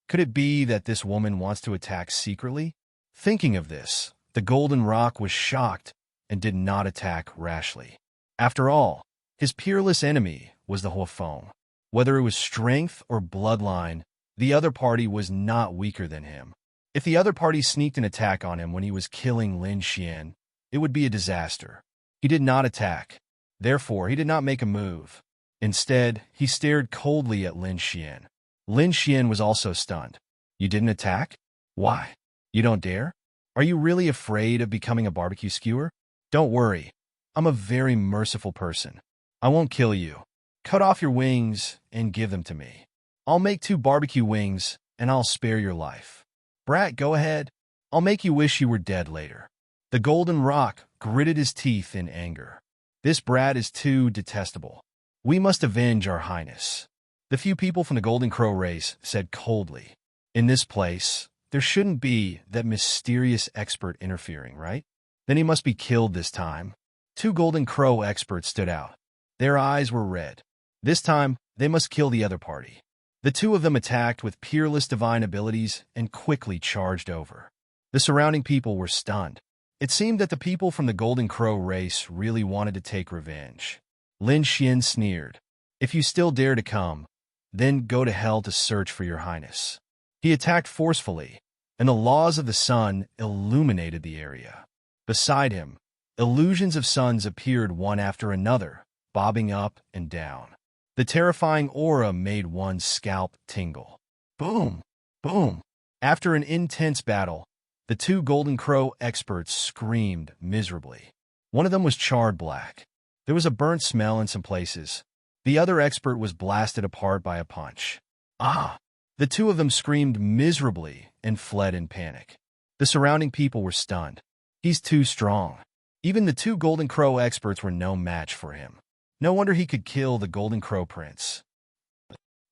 Speaker 1: Could it be that this woman wants to attack secretly? Thinking of this, the golden rock was shocked and did not attack rashly. After all, his peerless enemy was the Huafeng. Whether it was strength or bloodline, the other party was not weaker than him. If the other party sneaked an attack on him when he was killing Lin Xian, it would be a disaster. He did not attack. Therefore, he did not make a move. Instead, he stared coldly at Lin Xian. Lin Xian was also stunned. You didn't attack? Why? You don't dare? Are you really afraid of becoming a barbecue skewer? Don't worry. I'm a very merciful person. I won't kill you. Cut off your wings and give them to me. I'll make 2 barbecue wings and I'll spare your life. Brat, go ahead. I'll make you wish you were dead later. The golden rock gritted his teeth in anger. This brat is too detestable. We must avenge our highness. The few people from the Golden Crow race said coldly. In this place, there shouldn't be that mysterious expert interfering, right? Then he must be killed this time. 2 Golden Crow experts stood out. Their eyes were red. This time, they must kill the other party. The 2 of them attacked with peerless divine abilities and quickly charged over. The surrounding people were stunned. It seemed that the people from the Golden Crow race really wanted to take revenge. Lin Xian sneered. If you still dare to come, then go to hell to search for your highness. He attacked forcefully, and the laws of the sun illuminated the area. Beside him, illusions of suns appeared one after another, bobbing up and down. The terrifying aura made one's scalp tingle. Boom! Boom! After an intense battle, the 2 Golden Crow experts screamed miserably. One of them was charred black. There was a burnt smell in some places. The other expert was blasted apart by a punch. Ah! The 2 of them screamed miserably and fled in panic. The surrounding people were stunned. He's too strong. Even the 2 Golden Crow experts were no match for him. No wonder he could kill the Golden Crow Prince.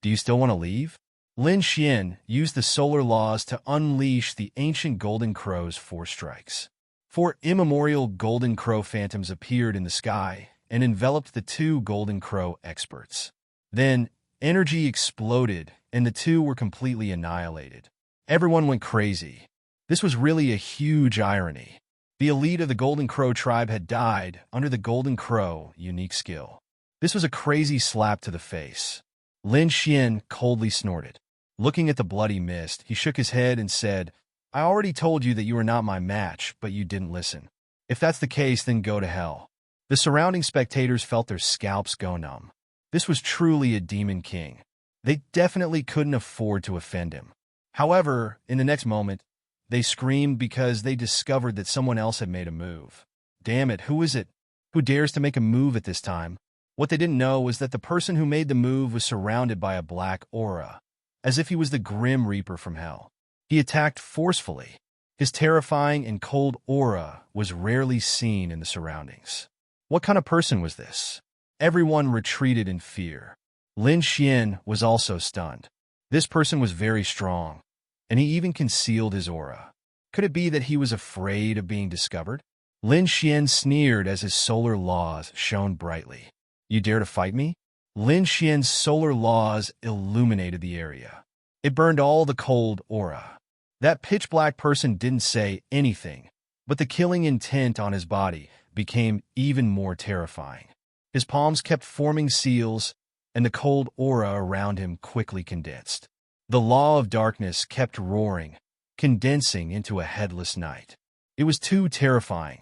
Speaker 1: Do you still want to leave? Lin Xian used the solar laws to unleash the ancient Golden Crow's 4 strikes. 4 immemorial Golden Crow phantoms appeared in the sky and enveloped the 2 Golden Crow experts. Then, energy exploded and the 2 were completely annihilated. Everyone went crazy. This was really a huge irony. The elite of the Golden Crow tribe had died under the Golden Crow unique skill. This was a crazy slap to the face. Lin Xian coldly snorted. Looking at the bloody mist, he shook his head and said, I already told you that you were not my match, but you didn't listen. If that's the case, then go to hell. The surrounding spectators felt their scalps go numb. This was truly a demon king. They definitely couldn't afford to offend him. However, in the next moment, they screamed because they discovered that someone else had made a move. Damn it, who is it? Who dares to make a move at this time? What they didn't know was that the person who made the move was surrounded by a black aura, as if he was the Grim Reaper from hell. He attacked forcefully. His terrifying and cold aura was rarely seen in the surroundings. What kind of person was this? Everyone retreated in fear. Lin Xian was also stunned. This person was very strong, and he even concealed his aura. Could it be that he was afraid of being discovered? Lin Xian sneered as his solar laws shone brightly. You dare to fight me? Lin Xian's solar laws illuminated the area. It burned all the cold aura. That pitch-black person didn't say anything, but the killing intent on his body became even more terrifying. His palms kept forming seals, and the cold aura around him quickly condensed. The law of darkness kept roaring, condensing into a headless night. It was too terrifying.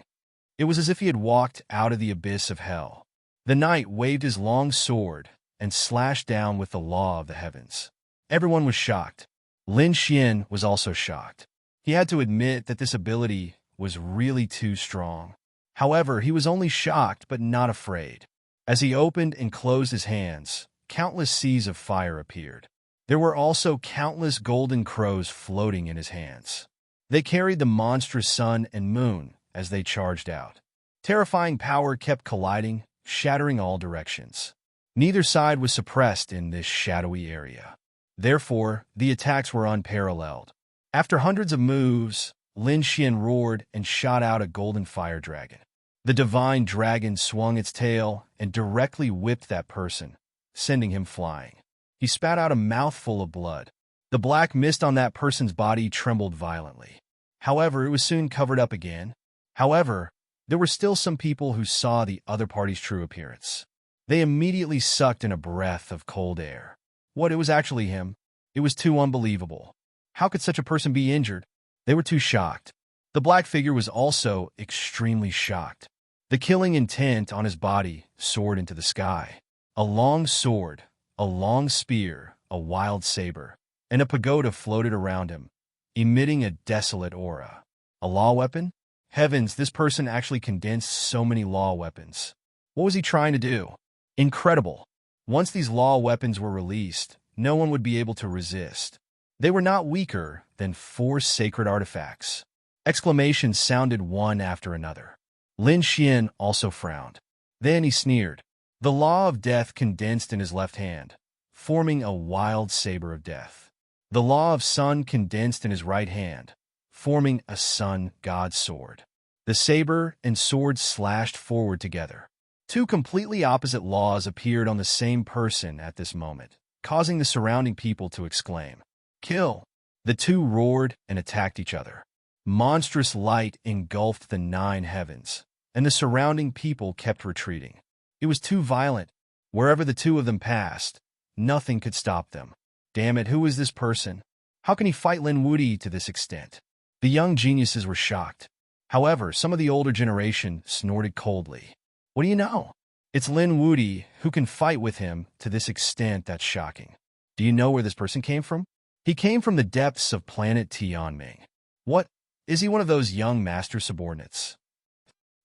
Speaker 1: It was as if he had walked out of the abyss of hell. The knight waved his long sword and slashed down with the law of the heavens. Everyone was shocked. Lin Xian was also shocked. He had to admit that this ability was really too strong. However, he was only shocked but not afraid. As he opened and closed his hands, countless seas of fire appeared. There were also countless golden crows floating in his hands. They carried the monstrous sun and moon as they charged out. Terrifying power kept colliding, shattering all directions. Neither side was suppressed in this shadowy area. Therefore, the attacks were unparalleled. After hundreds of moves, Lin Xian roared and shot out a golden fire dragon. The divine dragon swung its tail and directly whipped that person, sending him flying. He spat out a mouthful of blood. The black mist on that person's body trembled violently. However, it was soon covered up again. However, there were still some people who saw the other party's true appearance. They immediately sucked in a breath of cold air. What, it was actually him? It was too unbelievable. How could such a person be injured? They were too shocked. The black figure was also extremely shocked. The killing intent on his body soared into the sky. A long sword, a long spear, a wild saber, and a pagoda floated around him, emitting a desolate aura. A law weapon? Heavens, this person actually condensed so many law weapons. What was he trying to do? Incredible. Once these law weapons were released, no one would be able to resist. They were not weaker than 4 sacred artifacts. Exclamations sounded one after another. Lin Xian also frowned. Then he sneered. The law of death condensed in his left hand, forming a wild saber of death. The law of sun condensed in his right hand, forming a sun god sword. The saber and sword slashed forward together. 2 completely opposite laws appeared on the same person at this moment, causing the surrounding people to exclaim, "Kill!" The 2 roared and attacked each other. Monstrous light engulfed the 9 heavens, and the surrounding people kept retreating. It was too violent. Wherever the 2 of them passed, nothing could stop them. Damn it, who is this person? How can he fight Lin Wuti to this extent? The young geniuses were shocked. However, some of the older generation snorted coldly. What do you know? It's Lin Wuti who can fight with him to this extent. That's shocking. Do you know where this person came from? He came from the depths of planet Tianming. What? Is he one of those young master subordinates?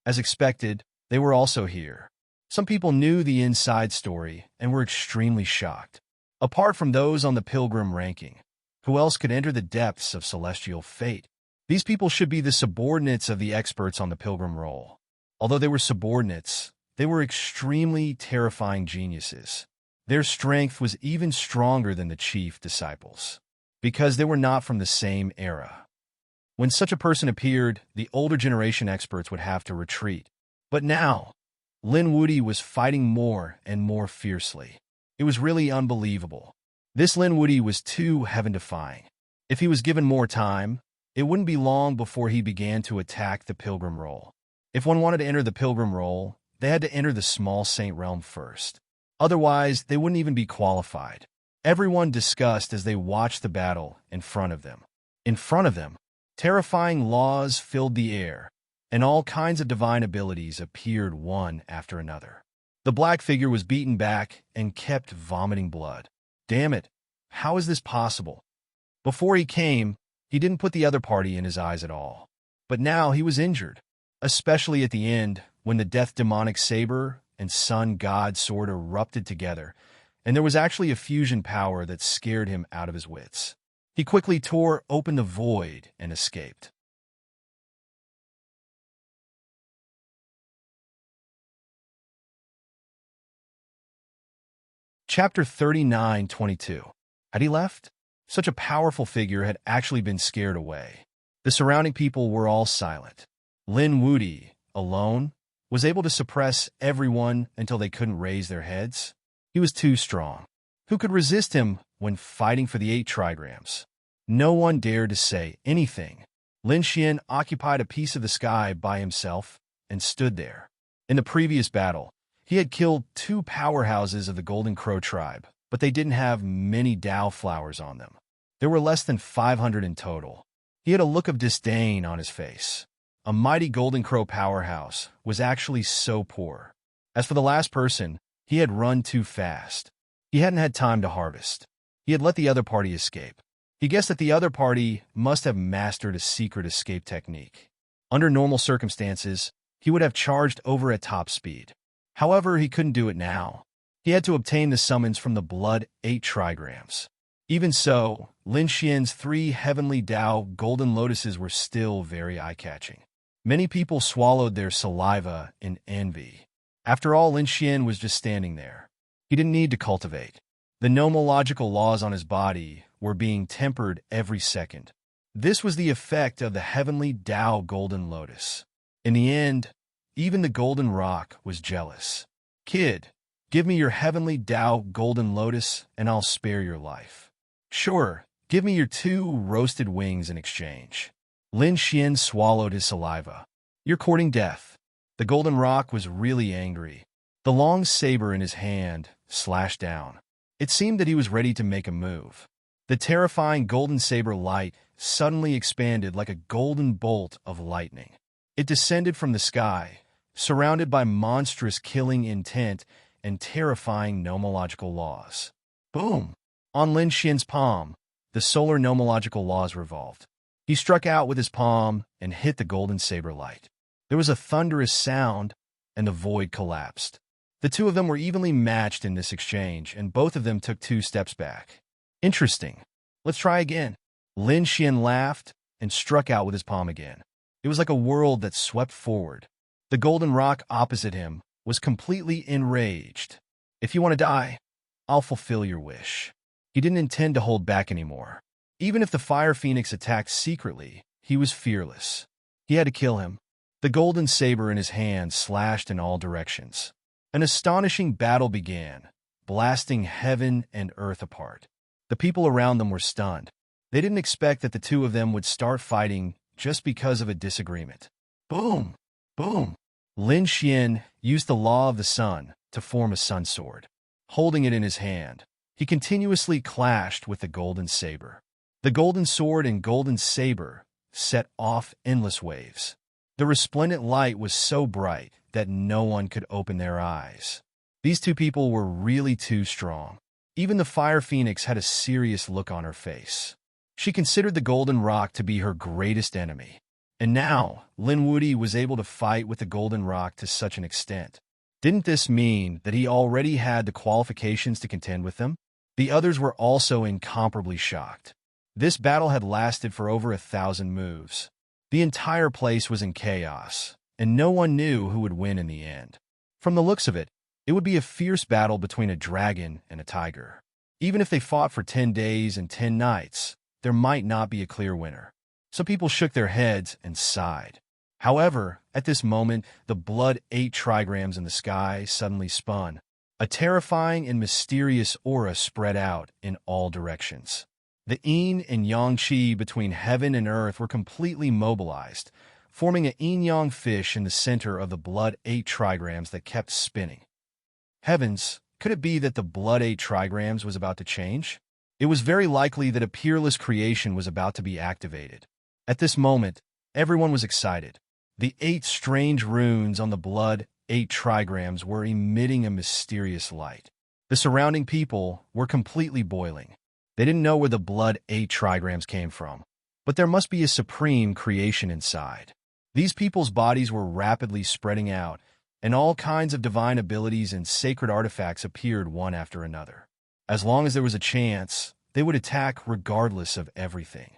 Speaker 1: As expected, they were also here. Some people knew the inside story and were extremely shocked. Apart from those on the pilgrim ranking, who else could enter the depths of celestial fate? These people should be the subordinates of the experts on the pilgrim roll. Although they were subordinates, they were extremely terrifying geniuses. Their strength was even stronger than the chief disciples, because they were not from the same era. When such a person appeared, the older generation experts would have to retreat. But now, Lin Wuti was fighting more and more fiercely. It was really unbelievable. This Lin Wuti was too heaven-defying. If he was given more time, it wouldn't be long before he began to attack the pilgrim roll. If one wanted to enter the pilgrim roll, they had to enter the small saint realm first. Otherwise, they wouldn't even be qualified. Everyone discussed as they watched the battle in front of them. In front of them, terrifying laws filled the air, and all kinds of divine abilities appeared one after another. The black figure was beaten back and kept vomiting blood. Damn it, how is this possible? Before he came, he didn't put the other party in his eyes at all. But now he was injured, especially at the end when the death demonic saber and sun god sword erupted together, and there was actually a fusion power that scared him out of his wits. He quickly tore open the void and escaped. Chapter 39:22. Had he left? Such a powerful figure had actually been scared away. The surrounding people were all silent. Lin Wuti, alone, was able to suppress everyone until they couldn't raise their heads. He was too strong. Who could resist him when fighting for the 8 trigrams? No one dared to say anything. Lin Xian occupied a piece of the sky by himself and stood there. In the previous battle, he had killed 2 powerhouses of the Golden Crow tribe, but they didn't have many Dao flowers on them. There were less than 500 in total. He had a look of disdain on his face. A mighty Golden Crow powerhouse was actually so poor. As for the last person, he had run too fast. He hadn't had time to harvest. He had let the other party escape. He guessed that the other party must have mastered a secret escape technique. Under normal circumstances, he would have charged over at top speed. However, he couldn't do it now. He had to obtain the summons from the blood 8 trigrams. Even so, Lin Xian's 3 heavenly Tao golden lotuses were still very eye-catching. Many people swallowed their saliva in envy. After all, Lin Xian was just standing there. He didn't need to cultivate. The nomological laws on his body were being tempered every second. This was the effect of the heavenly Tao golden lotus. In the end, even the golden rock was jealous. "Kid, give me your heavenly Tao golden lotus and I'll spare your life." "Sure, give me your 2 roasted wings in exchange." Lin Xian swallowed his saliva. "You're courting death." The golden rock was really angry. The long saber in his hand slashed down. It seemed that he was ready to make a move. The terrifying golden saber light suddenly expanded like a golden bolt of lightning. It descended from the sky, surrounded by monstrous killing intent and terrifying nomological laws. Boom! On Lin Xian's palm, the solar nomological laws revolved. He struck out with his palm and hit the golden saber light. There was a thunderous sound, and the void collapsed. The 2 of them were evenly matched in this exchange, and both of them took 2 steps back. "Interesting. Let's try again." Lin Xian laughed and struck out with his palm again. It was like a world that swept forward. The golden rock opposite him was completely enraged. "If you want to die, I'll fulfill your wish." He didn't intend to hold back anymore. Even if the fire phoenix attacked secretly, he was fearless. He had to kill him. The golden saber in his hand slashed in all directions. An astonishing battle began, blasting heaven and earth apart. The people around them were stunned. They didn't expect that the 2 of them would start fighting just because of a disagreement. Boom! Boom! Lin Xian used the law of the sun to form a sun sword. Holding it in his hand, he continuously clashed with the golden saber. The golden sword and golden saber set off endless waves. The resplendent light was so bright that no one could open their eyes. These 2 people were really too strong. Even the fire phoenix had a serious look on her face. She considered the golden rock to be her greatest enemy. And now, Lin Wudi was able to fight with the golden rock to such an extent. Didn't this mean that he already had the qualifications to contend with them? The others were also incomparably shocked. This battle had lasted for over 1,000 moves. The entire place was in chaos, and no one knew who would win in the end. From the looks of it, it would be a fierce battle between a dragon and a tiger. Even if they fought for 10 days and 10 nights, there might not be a clear winner. Some people shook their heads and sighed. However, at this moment, the blood 8 trigrams in the sky suddenly spun. A terrifying and mysterious aura spread out in all directions. The yin and yang qi between heaven and earth were completely mobilized, forming a yin-yang fish in the center of the blood 8 trigrams that kept spinning. Heavens, could it be that the blood 8 trigrams was about to change? It was very likely that a peerless creation was about to be activated. At this moment, everyone was excited. The 8 strange runes on the blood 8 trigrams were emitting a mysterious light. The surrounding people were completely boiling. They didn't know where the blood 8 trigrams came from, but there must be a supreme creation inside. These people's bodies were rapidly spreading out, and all kinds of divine abilities and sacred artifacts appeared one after another. As long as there was a chance, they would attack regardless of everything.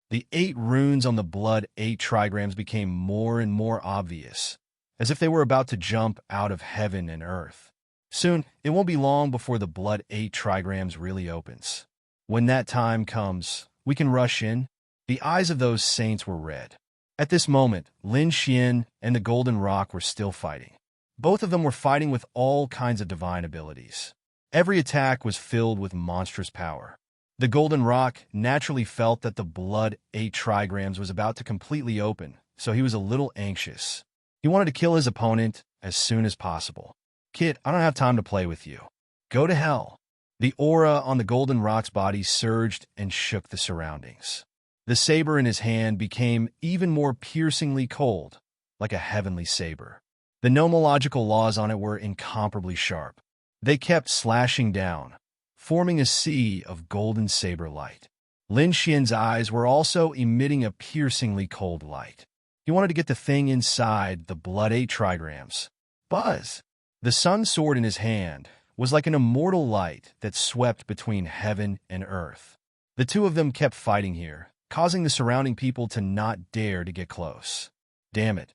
Speaker 1: The 8 runes on the blood 8 trigrams became more and more obvious, as if they were about to jump out of heaven and earth. Soon, it won't be long before the blood 8 trigrams really opens. When that time comes, we can rush in. The eyes of those saints were red. At this moment, Lin Xian and the Golden Rock were still fighting. Both of them were fighting with all kinds of divine abilities. Every attack was filled with monstrous power. The Golden Rock naturally felt that the blood 8 trigrams was about to completely open, so he was a little anxious. He wanted to kill his opponent as soon as possible. "Kid, I don't have time to play with you. Go to hell." The aura on the Golden Rock's body surged and shook the surroundings. The saber in his hand became even more piercingly cold, like a heavenly saber. The nomological laws on it were incomparably sharp. They kept slashing down, forming a sea of golden saber light. Lin Xian's eyes were also emitting a piercingly cold light. He wanted to get the thing inside the blood 8 trigrams. Buzz! The sun sword in his hand was like an immortal light that swept between heaven and earth. The two of them kept fighting here, causing the surrounding people to not dare to get close. Damn it.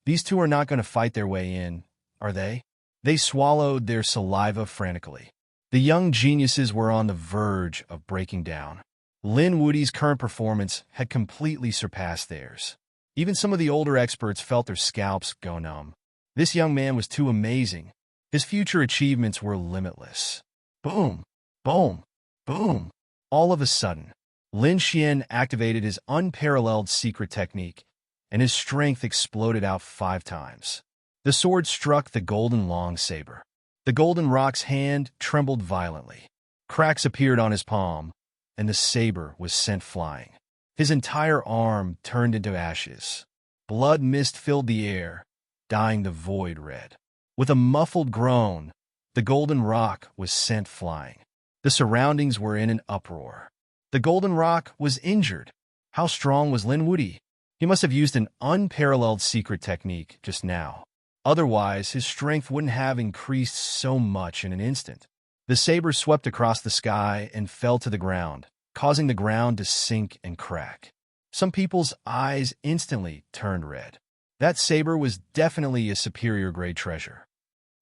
Speaker 1: These two are not going to fight their way in, are they? They swallowed their saliva frantically. The young geniuses were on the verge of breaking down. Lin Wudi's current performance had completely surpassed theirs. Even some of the older experts felt their scalps go numb. This young man was too amazing. His future achievements were limitless. Boom! Boom! Boom! All of a sudden, Lin Xian activated his unparalleled secret technique, and his strength exploded out 5 times. The sword struck the golden long saber. The golden rock's hand trembled violently. Cracks appeared on his palm, and the saber was sent flying. His entire arm turned into ashes. Blood mist filled the air, dyeing the void red. With a muffled groan, the golden rock was sent flying. The surroundings were in an uproar. The golden rock was injured. How strong was Lin Wudi? He must have used an unparalleled secret technique just now. Otherwise, his strength wouldn't have increased so much in an instant. The saber swept across the sky and fell to the ground, causing the ground to sink and crack. Some people's eyes instantly turned red. That saber was definitely a superior grade treasure.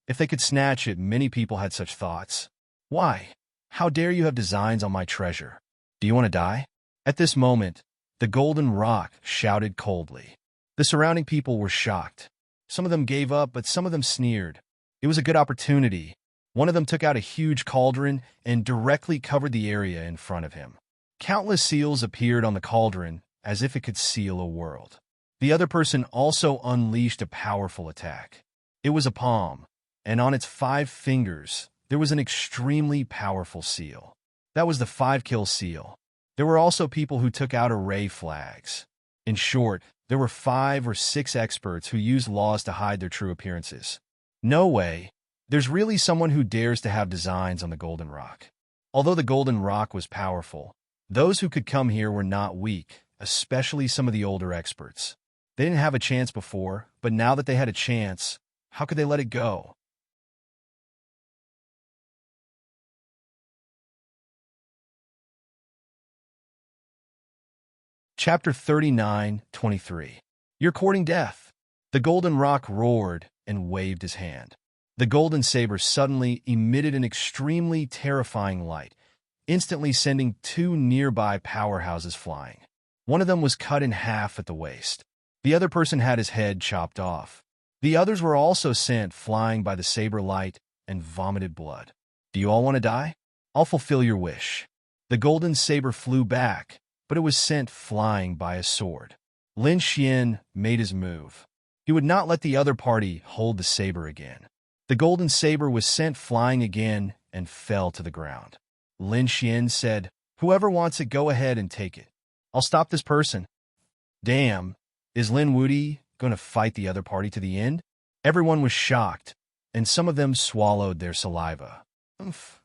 Speaker 1: If they could snatch it, many people had such thoughts. Why? How dare you have designs on my treasure? Do you want to die? At this moment, the golden rock shouted coldly. The surrounding people were shocked. Some of them gave up, but some of them sneered. It was a good opportunity. One of them took out a huge cauldron and directly covered the area in front of him. Countless seals appeared on the cauldron as if it could seal a world. The other person also unleashed a powerful attack. It was a palm, and on its 5 fingers, there was an extremely powerful seal. That was the 5-kill seal. There were also people who took out array flags. In short, there were 5 or 6 experts who used laws to hide their true appearances. No way. There's really someone who dares to have designs on the golden rock. Although the golden rock was powerful, those who could come here were not weak, especially some of the older experts. They didn't have a chance before, but now that they had a chance, how could they let it go? Chapter 39:23. You're courting death. The golden rock roared and waved his hand. The golden saber suddenly emitted an extremely terrifying light, instantly sending 2 nearby powerhouses flying. One of them was cut in half at the waist. The other person had his head chopped off. The others were also sent flying by the saber light and vomited blood. Do you all want to die? I'll fulfill your wish. The golden saber flew back, but it was sent flying by a sword. Lin Xian made his move. He would not let the other party hold the saber again. The golden saber was sent flying again and fell to the ground. Lin Xian said, "Whoever wants it, go ahead and take it. I'll stop this person." Damn, is Lin Wudi going to fight the other party to the end? Everyone was shocked, and some of them swallowed their saliva.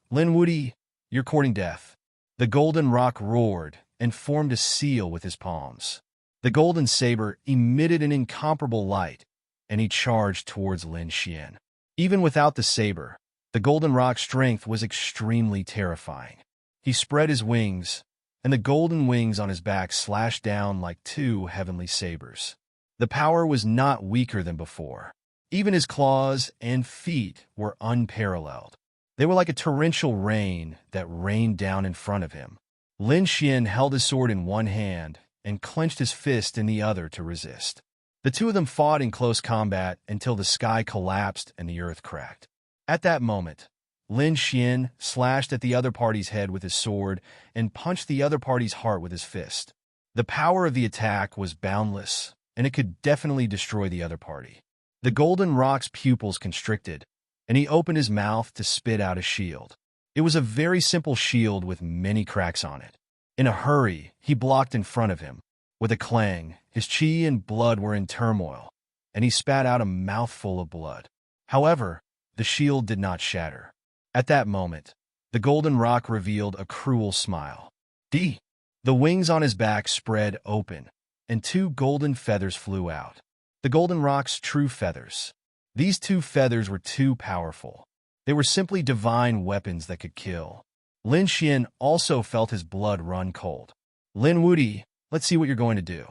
Speaker 1: Lin Wudi, you're courting death. The golden rock roared and formed a seal with his palms. The golden saber emitted an incomparable light, and he charged towards Lin Xian. Even without the saber, the golden rock's strength was extremely terrifying. He spread his wings, and the golden wings on his back slashed down like 2 heavenly sabers. The power was not weaker than before. Even his claws and feet were unparalleled. They were like a torrential rain that rained down in front of him. Lin Xian held his sword in one hand and clenched his fist in the other to resist. The two of them fought in close combat until the sky collapsed and the earth cracked. At that moment, Lin Xian slashed at the other party's head with his sword and punched the other party's heart with his fist. The power of the attack was boundless, and it could definitely destroy the other party. The golden rock's pupils constricted, and he opened his mouth to spit out a shield. It was a very simple shield with many cracks on it. In a hurry, he blocked in front of him. With a clang, his chi and blood were in turmoil, and he spat out a mouthful of blood. However, the shield did not shatter. At that moment, the golden rock revealed a cruel smile. The wings on his back spread open, and two golden feathers flew out. The golden rock's true feathers. These two feathers were too powerful. They were simply divine weapons that could kill. Lin Xian also felt his blood run cold. Lin Wuti, let's see what you're going to do.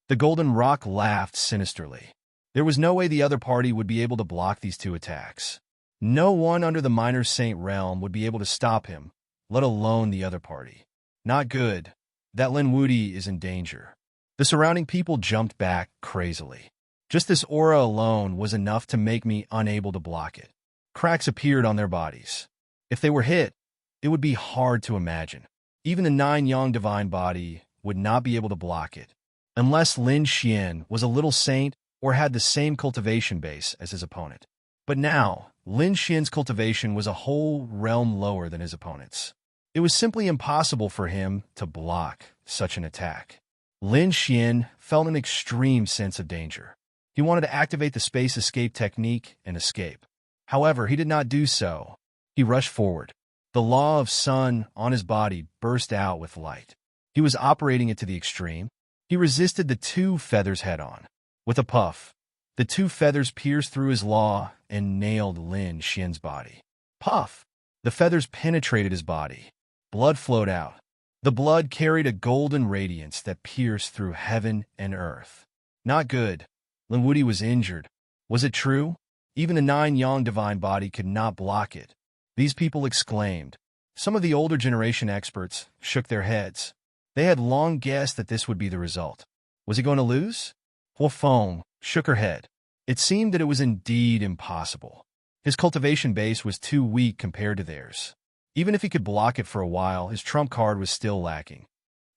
Speaker 1: The golden rock laughed sinisterly. There was no way the other party would be able to block these two attacks. No one under the Minor Saint realm would be able to stop him, let alone the other party. Not good. That Lin Wuti is in danger. The surrounding people jumped back crazily. Just this aura alone was enough to make me unable to block it. Cracks appeared on their bodies. If they were hit, it would be hard to imagine. Even the 9-yang divine body would not be able to block it, unless Lin Xian was a little saint or had the same cultivation base as his opponent. But now, Lin Xian's cultivation was a whole realm lower than his opponent's. It was simply impossible for him to block such an attack. Lin Xian felt an extreme sense of danger. He wanted to activate the space escape technique and escape. However, he did not do so. He rushed forward. The law of sun on his body burst out with light. He was operating it to the extreme. He resisted the two feathers head-on. With a puff, the two feathers pierced through his law and nailed Lin Xian's body. Puff! The feathers penetrated his body. Blood flowed out. The blood carried a golden radiance that pierced through heaven and earth. Not good. Lin Wuti was injured. Was it true? Even a 9-yang divine body could not block it. These people exclaimed. Some of the older generation experts shook their heads. They had long guessed that this would be the result. Was he going to lose? Huo Feng shook her head. It seemed that it was indeed impossible. His cultivation base was too weak compared to theirs. Even if he could block it for a while, his trump card was still lacking.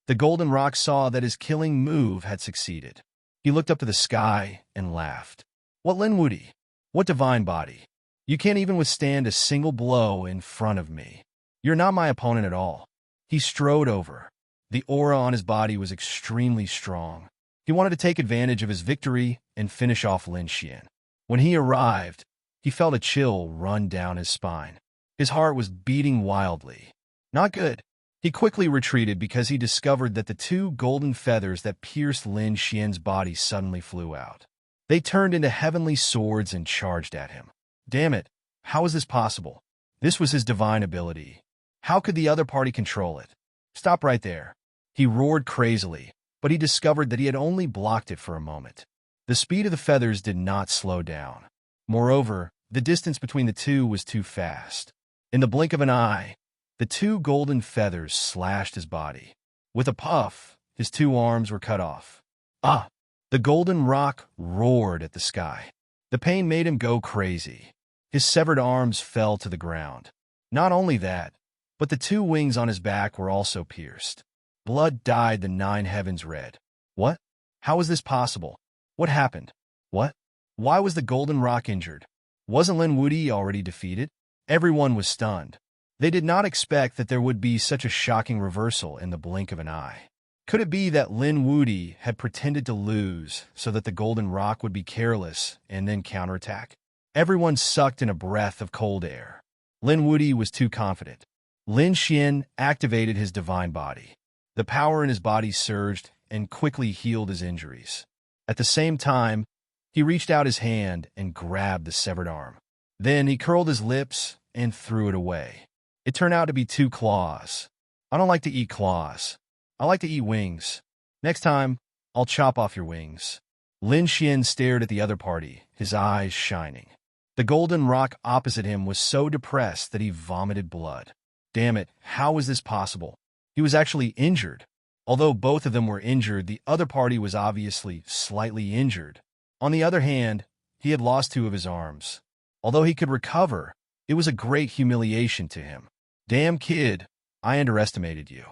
Speaker 1: The golden rock saw that his killing move had succeeded. He looked up to the sky and laughed. What Lin Wuti? What divine body? You can't even withstand a single blow in front of me. You're not my opponent at all. He strode over. The aura on his body was extremely strong. He wanted to take advantage of his victory and finish off Lin Xian. When he arrived, he felt a chill run down his spine. His heart was beating wildly. Not good. He quickly retreated because he discovered that the two golden feathers that pierced Lin Xian's body suddenly flew out. They turned into heavenly swords and charged at him. Damn it, how is this possible? This was his divine ability. How could the other party control it? Stop right there. He roared crazily, but he discovered that he had only blocked it for a moment. The speed of the feathers did not slow down. Moreover, the distance between the two was too fast. In the blink of an eye, the two golden feathers slashed his body. With a puff, his two arms were cut off. Ah! The golden rock roared at the sky. The pain made him go crazy. His severed arms fell to the ground. Not only that, but the two wings on his back were also pierced. Blood dyed the 9 heavens red. What? How was this possible? What happened? What? Why was the golden rock injured? Wasn't Lin Wuti already defeated? Everyone was stunned. They did not expect that there would be such a shocking reversal in the blink of an eye. Could it be that Lin Wuti had pretended to lose so that the golden rock would be careless and then counterattack? Everyone sucked in a breath of cold air. Lin Wuti was too confident. Lin Xian activated his divine body. The power in his body surged and quickly healed his injuries. At the same time, he reached out his hand and grabbed the severed arm. Then he curled his lips and threw it away. It turned out to be 2 claws. I don't like to eat claws. I like to eat wings. Next time, I'll chop off your wings. Lin Xian stared at the other party, his eyes shining. The golden rock opposite him was so depressed that he vomited blood. Damn it, how was this possible? He was actually injured. Although both of them were injured, the other party was obviously slightly injured. On the other hand, he had lost 2 of his arms. Although he could recover, it was a great humiliation to him. Damn kid, I underestimated you.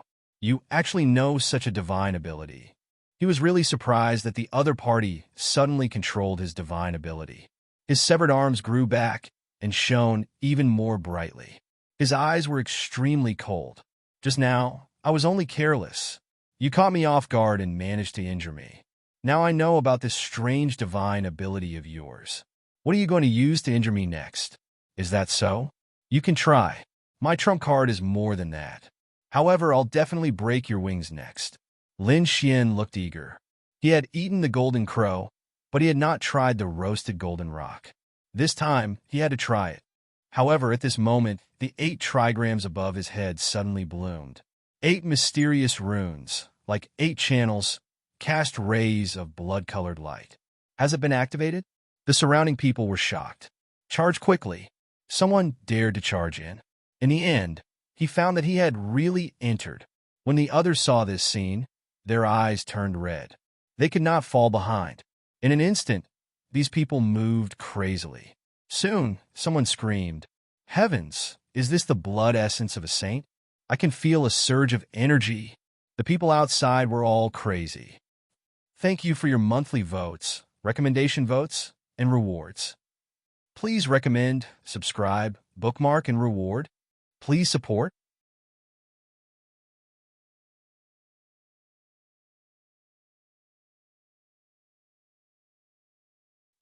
Speaker 1: You actually know such a divine ability. He was really surprised that the other party suddenly controlled his divine ability. His severed arms grew back and shone even more brightly. His eyes were extremely cold. Just now, I was only careless. You caught me off guard and managed to injure me. Now I know about this strange divine ability of yours. What are you going to use to injure me next? Is that so? You can try. My trump card is more than that. However, I'll definitely break your wings next. Lin Xian looked eager. He had eaten the golden crow, but he had not tried the roasted golden rock. This time, he had to try it. However, at this moment, the 8 trigrams above his head suddenly bloomed. 8 mysterious runes, like 8 channels, cast rays of blood-colored light. Has it been activated? The surrounding people were shocked. Charge quickly. Someone dared to charge in. In the end, he found that he had really entered. When the others saw this scene, their eyes turned red. They could not fall behind. In an instant, these people moved crazily. Soon, someone screamed, "Heavens, is this the blood essence of a saint? I can feel a surge of energy." The people outside were all crazy. Thank you for your monthly votes, recommendation votes, and rewards. Please recommend, subscribe, bookmark, and reward. Please support.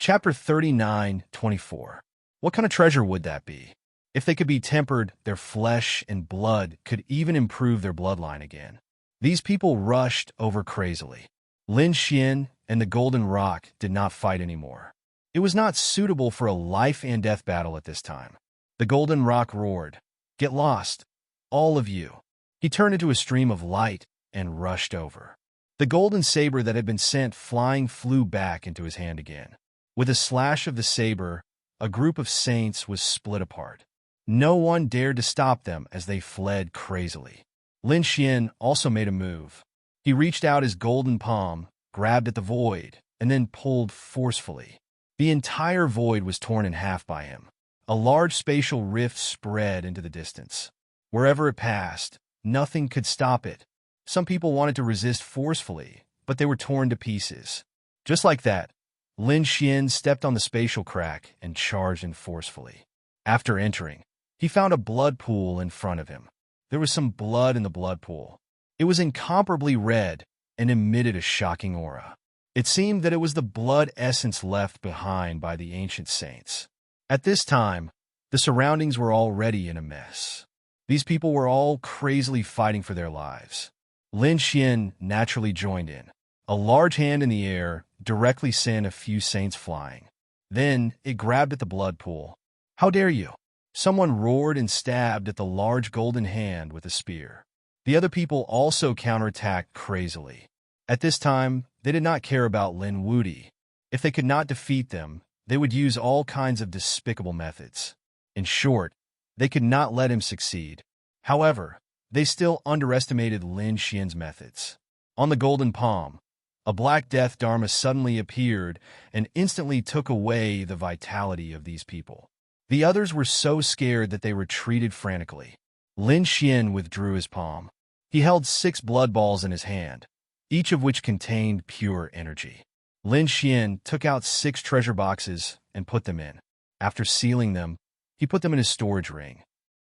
Speaker 1: Chapter 39:24. What kind of treasure would that be? If they could be tempered, their flesh and blood could even improve their bloodline again. These people rushed over crazily. Lin Xian and the Golden Rock did not fight anymore. It was not suitable for a life-and-death battle at this time. The Golden Rock roared, "Get lost, all of you." He turned into a stream of light and rushed over. The golden saber that had been sent flying flew back into his hand again. With a slash of the saber, a group of saints was split apart. No one dared to stop them as they fled crazily. Lin Xian also made a move. He reached out his golden palm, grabbed at the void, and then pulled forcefully. The entire void was torn in half by him. A large spatial rift spread into the distance. Wherever it passed, nothing could stop it. Some people wanted to resist forcefully, but they were torn to pieces. Just like that, Lin Xian stepped on the spatial crack and charged in forcefully. After entering, he found a blood pool in front of him. There was some blood in the blood pool. It was incomparably red and emitted a shocking aura. It seemed that it was the blood essence left behind by the ancient saints. At this time, the surroundings were already in a mess. These people were all crazily fighting for their lives. Lin Xian naturally joined in. A large hand in the air directly sent a few saints flying. Then it grabbed at the blood pool. "How dare you!" Someone roared and stabbed at the large golden hand with a spear. The other people also counterattacked crazily. At this time, they did not care about Lin Wudi. If they could not defeat them, they would use all kinds of despicable methods. In short, they could not let him succeed. However, they still underestimated Lin Xian's methods. On the golden palm, a black death dharma suddenly appeared and instantly took away the vitality of these people. The others were so scared that they retreated frantically. Lin Xian withdrew his palm. He held 6 blood balls in his hand, each of which contained pure energy. Lin Xian took out 6 treasure boxes and put them in. After sealing them, he put them in his storage ring.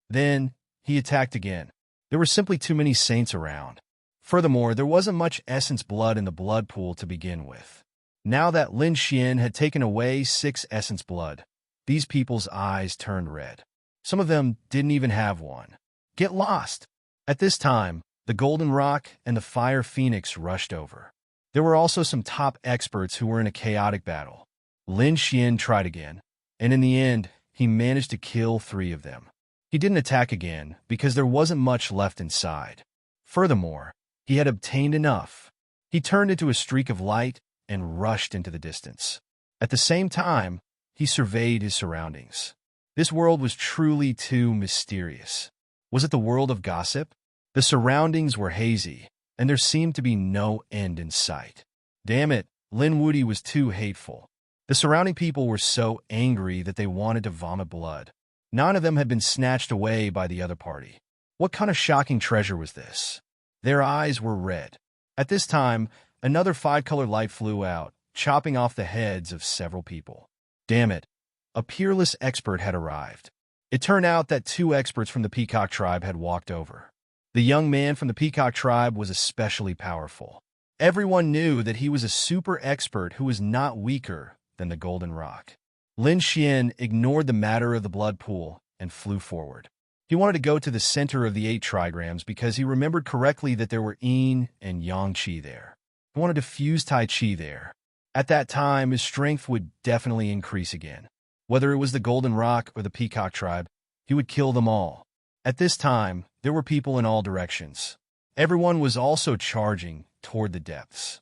Speaker 1: Then, he attacked again. There were simply too many saints around. Furthermore, there wasn't much essence blood in the blood pool to begin with. Now that Lin Xian had taken away 6 essence blood, these people's eyes turned red. Some of them didn't even have one. "Get lost!" At this time, the Golden Rock and the Fire Phoenix rushed over. There were also some top experts who were in a chaotic battle. Lin Xian tried again, and in the end, he managed to kill 3 of them. He didn't attack again because there wasn't much left inside. Furthermore, he had obtained enough. He turned into a streak of light and rushed into the distance. At the same time, he surveyed his surroundings. This world was truly too mysterious. Was it the world of gossip? The surroundings were hazy, and there seemed to be no end in sight. Damn it, Lin Wudi was too hateful. The surrounding people were so angry that they wanted to vomit blood. 9 of them had been snatched away by the other party. What kind of shocking treasure was this? Their eyes were red. At this time, another 5-color light flew out, chopping off the heads of several people. Damn it, a peerless expert had arrived. It turned out that 2 experts from the Peacock tribe had walked over. The young man from the Peacock tribe was especially powerful. Everyone knew that he was a super expert who was not weaker than the Golden Rock. Lin Xian ignored the matter of the blood pool and flew forward. He wanted to go to the center of the 8 trigrams because he remembered correctly that there were yin and yang qi there. He wanted to fuse Tai Chi there. At that time, his strength would definitely increase again. Whether it was the Golden Rock or the Peacock tribe, he would kill them all. At this time, there were people in all directions. Everyone was also charging toward the depths.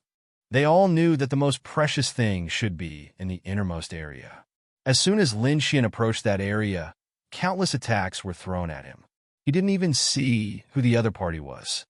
Speaker 1: They all knew that the most precious thing should be in the innermost area. As soon as Lin Xian approached that area, countless attacks were thrown at him. He didn't even see who the other party was.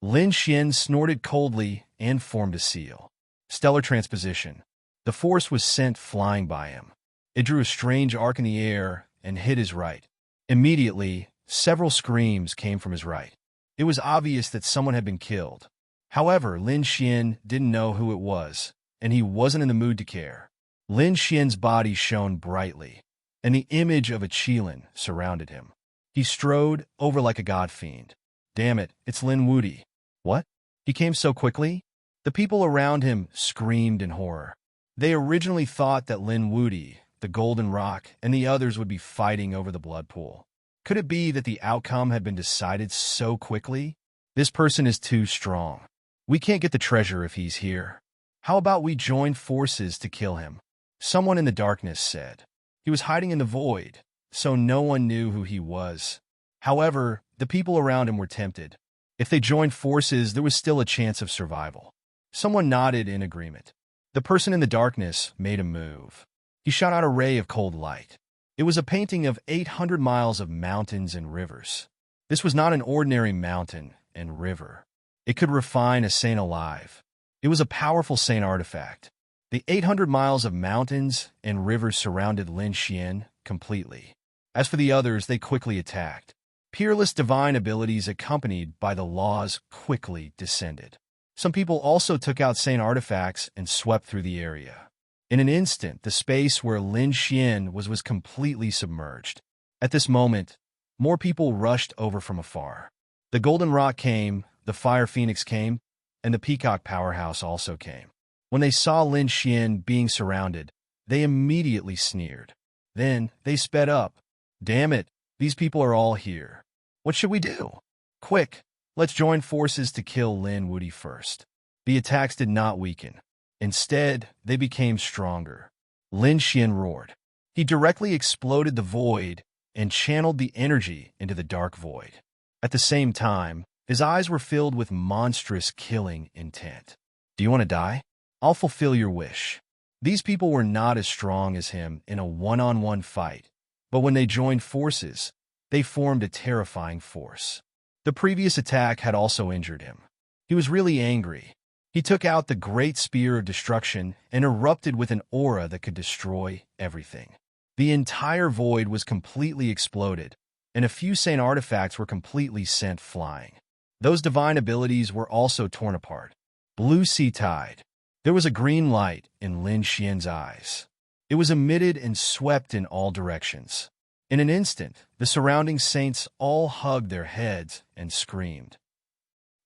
Speaker 1: Lin Xian snorted coldly and formed a seal. Stellar transposition. The force was sent flying by him. It drew a strange arc in the air and hit his right. Immediately, several screams came from his right. It was obvious that someone had been killed. However, Lin Xian didn't know who it was, and he wasn't in the mood to care. Lin Xian's body shone brightly, and the image of a Qilin surrounded him. He strode over like a god fiend. Damn it, it's Lin Wudi. What? He came so quickly? The people around him screamed in horror. They originally thought that Lin Wudi, the Golden Rock, and the others would be fighting over the blood pool. Could it be that the outcome had been decided so quickly? This person is too strong. We can't get the treasure if he's here. How about we join forces to kill him? Someone in the darkness said. He was hiding in the void, so no one knew who he was. However, the people around him were tempted. If they joined forces, there was still a chance of survival. Someone nodded in agreement. The person in the darkness made a move. He shot out a ray of cold light. It was a painting of 800 miles of mountains and rivers. This was not an ordinary mountain and river. It could refine a saint alive. It was a powerful saint artifact. The 800 miles of mountains and rivers surrounded Lin Xian completely. As for the others, they quickly attacked. Peerless divine abilities accompanied by the laws quickly descended. Some people also took out saint artifacts and swept through the area. In an instant, the space where Lin Xian was completely submerged. At this moment, more people rushed over from afar. The Golden Rock came, the Fire Phoenix came, and the Peacock Powerhouse also came. When they saw Lin Xian being surrounded, they immediately sneered. Then they sped up. Damn it, these people are all here. What should we do? Quick, let's join forces to kill Lin Wudi first. The attacks did not weaken. Instead, they became stronger. Lin Xian roared. He directly exploded the void and channeled the energy into the dark void. At the same time, his eyes were filled with monstrous killing intent. Do you want to die? I'll fulfill your wish. These people were not as strong as him in a one-on-one fight, but when they joined forces, they formed a terrifying force. The previous attack had also injured him. He was really angry. He took out the great spear of destruction and erupted with an aura that could destroy everything. The entire void was completely exploded, and a few saint artifacts were completely sent flying. Those divine abilities were also torn apart. Blue Sea Tide. There was a green light in Lin Xian's eyes. It was emitted and swept in all directions. In an instant, the surrounding saints all hugged their heads and screamed.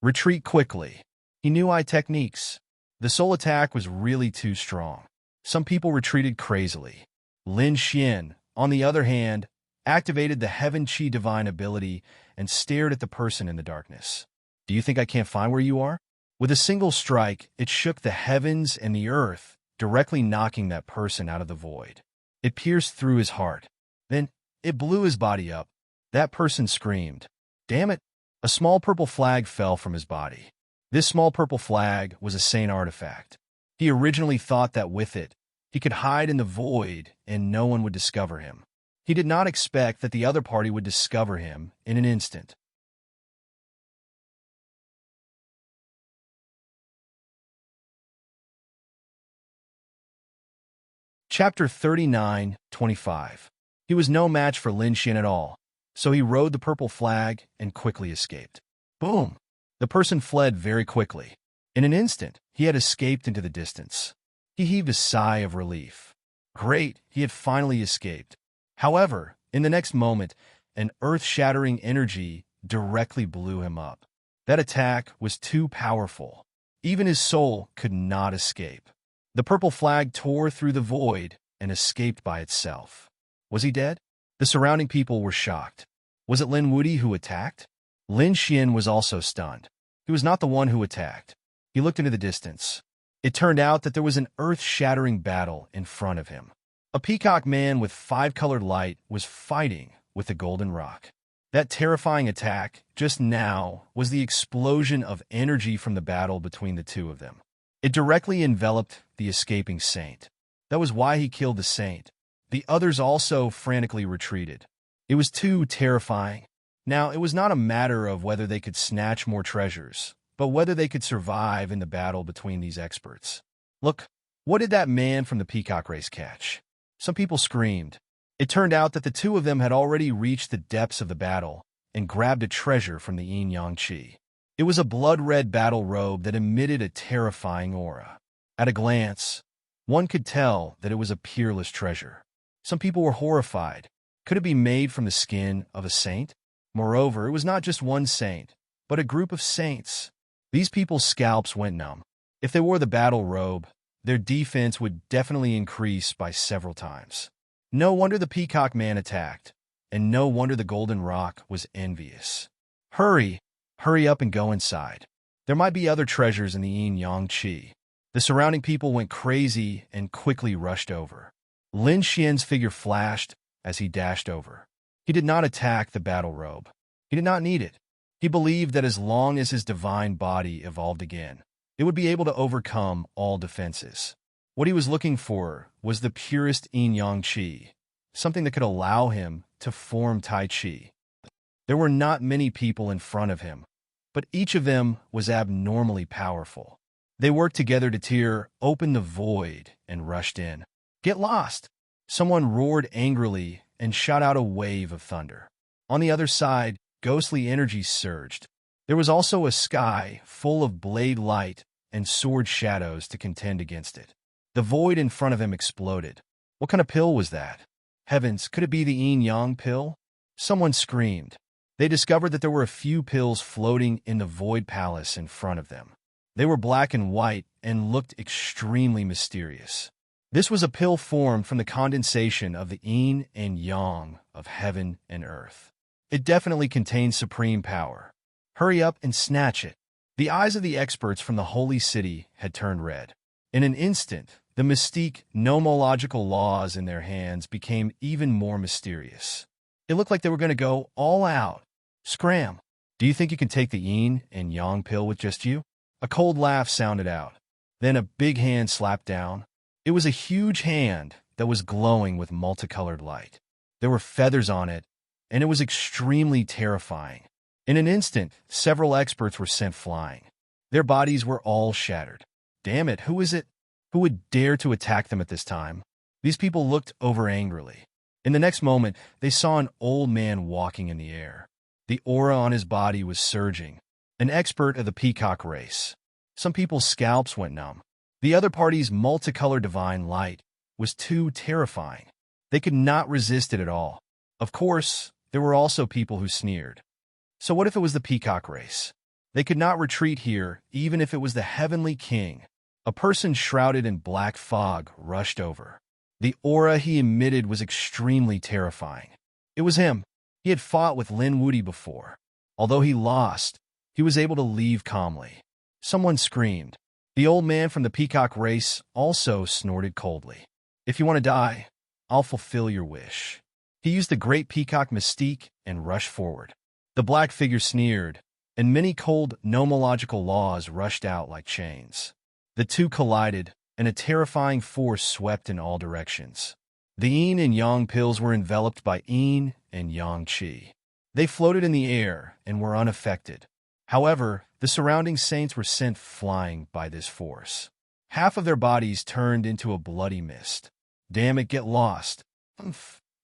Speaker 1: Retreat quickly. He knew techniques. The soul attack was really too strong. Some people retreated crazily. Lin Xian, on the other hand, activated the Heaven Qi divine ability and stared at the person in the darkness. Do you think I can't find where you are? With a single strike, it shook the heavens and the earth, directly knocking that person out of the void. It pierced through his heart. Then, it blew his body up. That person screamed. Damn it! A small purple flag fell from his body. This small purple flag was a saint artifact. He originally thought that with it, he could hide in the void and no one would discover him. He did not expect that the other party would discover him in an instant. Chapter 39:25. He was no match for Lin Xian at all, so he rode the purple flag and quickly escaped. Boom! The person fled very quickly. In an instant, he had escaped into the distance. He heaved a sigh of relief. Great, he had finally escaped. However, in the next moment, an earth-shattering energy directly blew him up. That attack was too powerful. Even his soul could not escape. The purple flag tore through the void and escaped by itself. Was he dead? The surrounding people were shocked. Was it Lin Wuyi who attacked? Lin Xian was also stunned. He was not the one who attacked. He looked into the distance. It turned out that there was an earth-shattering battle in front of him. A peacock man with 5-colored light was fighting with the golden rock. That terrifying attack, just now, was the explosion of energy from the battle between the two of them. It directly enveloped the escaping saint. That was why he killed the saint. The others also frantically retreated. It was too terrifying. Now, it was not a matter of whether they could snatch more treasures, but whether they could survive in the battle between these experts. Look, what did that man from the peacock race catch? Some people screamed. It turned out that the two of them had already reached the depths of the battle and grabbed a treasure from the yin yang qi. It was a blood-red battle robe that emitted a terrifying aura. At a glance, one could tell that it was a peerless treasure. Some people were horrified. Could it be made from the skin of a saint? Moreover, it was not just one saint, but a group of saints. These people's scalps went numb. If they wore the battle robe, their defense would definitely increase by several times. No wonder the peacock man attacked, and no wonder the golden rock was envious. Hurry up and go inside. There might be other treasures in the yin yang qi. The surrounding people went crazy and quickly rushed over. Lin Xian's figure flashed as he dashed over. He did not attack the battle robe. He did not need it. He believed that as long as his divine body evolved again, it would be able to overcome all defenses. What he was looking for was the purest yin-yang qi, something that could allow him to form Tai Chi. There were not many people in front of him, but each of them was abnormally powerful. They worked together to tear open the void and rushed in. Get lost! Someone roared angrily and shot out a wave of thunder. On the other side, ghostly energy surged. There was also a sky full of blade light and sword shadows to contend against it. The void in front of him exploded. What kind of pill was that? Heavens, could it be the yin-yang pill? Someone screamed. They discovered that there were a few pills floating in the void palace in front of them. They were black and white and looked extremely mysterious. This was a pill formed from the condensation of the yin and yang of heaven and earth. It definitely contains supreme power. Hurry up and snatch it. The eyes of the experts from the holy city had turned red. In an instant, the mystique nomological laws in their hands became even more mysterious. It looked like they were going to go all out. Scram! Do you think you can take the yin and yang pill with just you? A cold laugh sounded out. Then a big hand slapped down. It was a huge hand that was glowing with multicolored light. There were feathers on it, and it was extremely terrifying. In an instant, several experts were sent flying. Their bodies were all shattered. Damn it, who is it? Who would dare to attack them at this time? These people looked over angrily. In the next moment, they saw an old man walking in the air. The aura on his body was surging. An expert of the peacock race. Some people's scalps went numb. The other party's multicolored divine light was too terrifying. They could not resist it at all. Of course, there were also people who sneered. So what if it was the peacock race? They could not retreat here, even if it was the heavenly king. A person shrouded in black fog rushed over. The aura he emitted was extremely terrifying. It was him. He had fought with Lin Wuyi before. Although he lost, he was able to leave calmly. Someone screamed. The old man from the peacock race also snorted coldly. If you want to die, I'll fulfill your wish. He used the great peacock mystique and rushed forward. The black figure sneered, and many cold nomological laws rushed out like chains. The two collided, and a terrifying force swept in all directions. The yin and yang pills were enveloped by yin and yang qi. They floated in the air and were unaffected. However, the surrounding saints were sent flying by this force. Half of their bodies turned into a bloody mist. Damn it, get lost.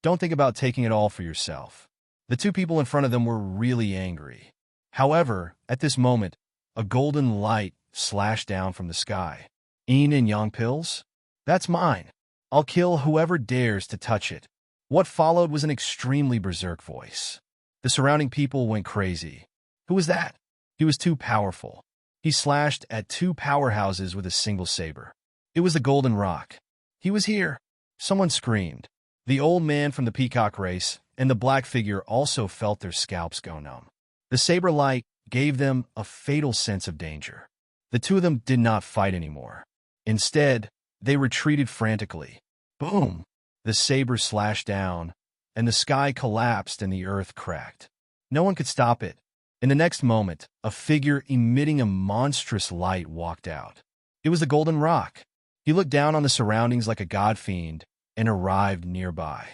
Speaker 1: Don't think about taking it all for yourself. The two people in front of them were really angry. However, at this moment, a golden light slashed down from the sky. Yin and yang pills? That's mine. I'll kill whoever dares to touch it. What followed was an extremely berserk voice. The surrounding people went crazy. Who was that? He was too powerful. He slashed at two powerhouses with a single saber. It was the Golden Rock. He was here. Someone screamed. The old man from the peacock race and the black figure also felt their scalps go numb. The saber light gave them a fatal sense of danger. The two of them did not fight anymore. Instead, they retreated frantically. Boom! The saber slashed down, and the sky collapsed and the earth cracked. No one could stop it. In the next moment, a figure emitting a monstrous light walked out. It was the Golden Rock. He looked down on the surroundings like a god fiend and arrived nearby.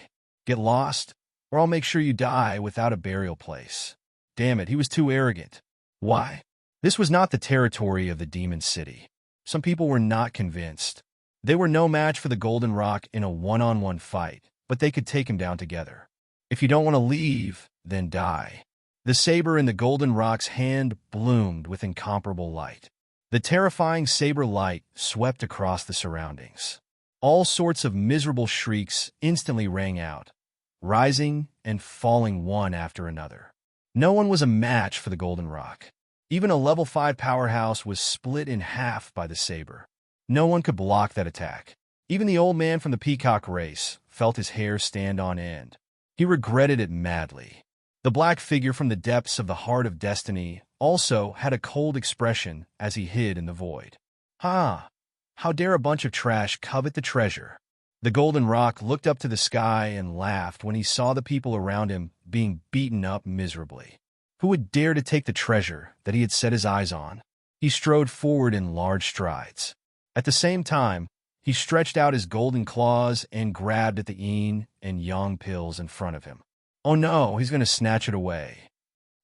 Speaker 1: Get lost, or I'll make sure you die without a burial place. Damn it, he was too arrogant. Why? This was not the territory of the Demon City. Some people were not convinced. They were no match for the Golden Rock in a one-on-one fight, but they could take him down together. If you don't want to leave, then die. The saber in the Golden Rock's hand bloomed with incomparable light. The terrifying saber light swept across the surroundings. All sorts of miserable shrieks instantly rang out, rising and falling one after another. No one was a match for the Golden Rock. Even a level 5 powerhouse was split in half by the saber. No one could block that attack. Even the old man from the peacock race felt his hair stand on end. He regretted it madly. The black figure from the depths of the Heart of Destiny also had a cold expression as he hid in the void. Ha! How dare a bunch of trash covet the treasure? The Golden Rock looked up to the sky and laughed when he saw the people around him being beaten up miserably. Who would dare to take the treasure that he had set his eyes on? He strode forward in large strides. At the same time, he stretched out his golden claws and grabbed at the yin and yang pills in front of him. Oh no, he's going to snatch it away.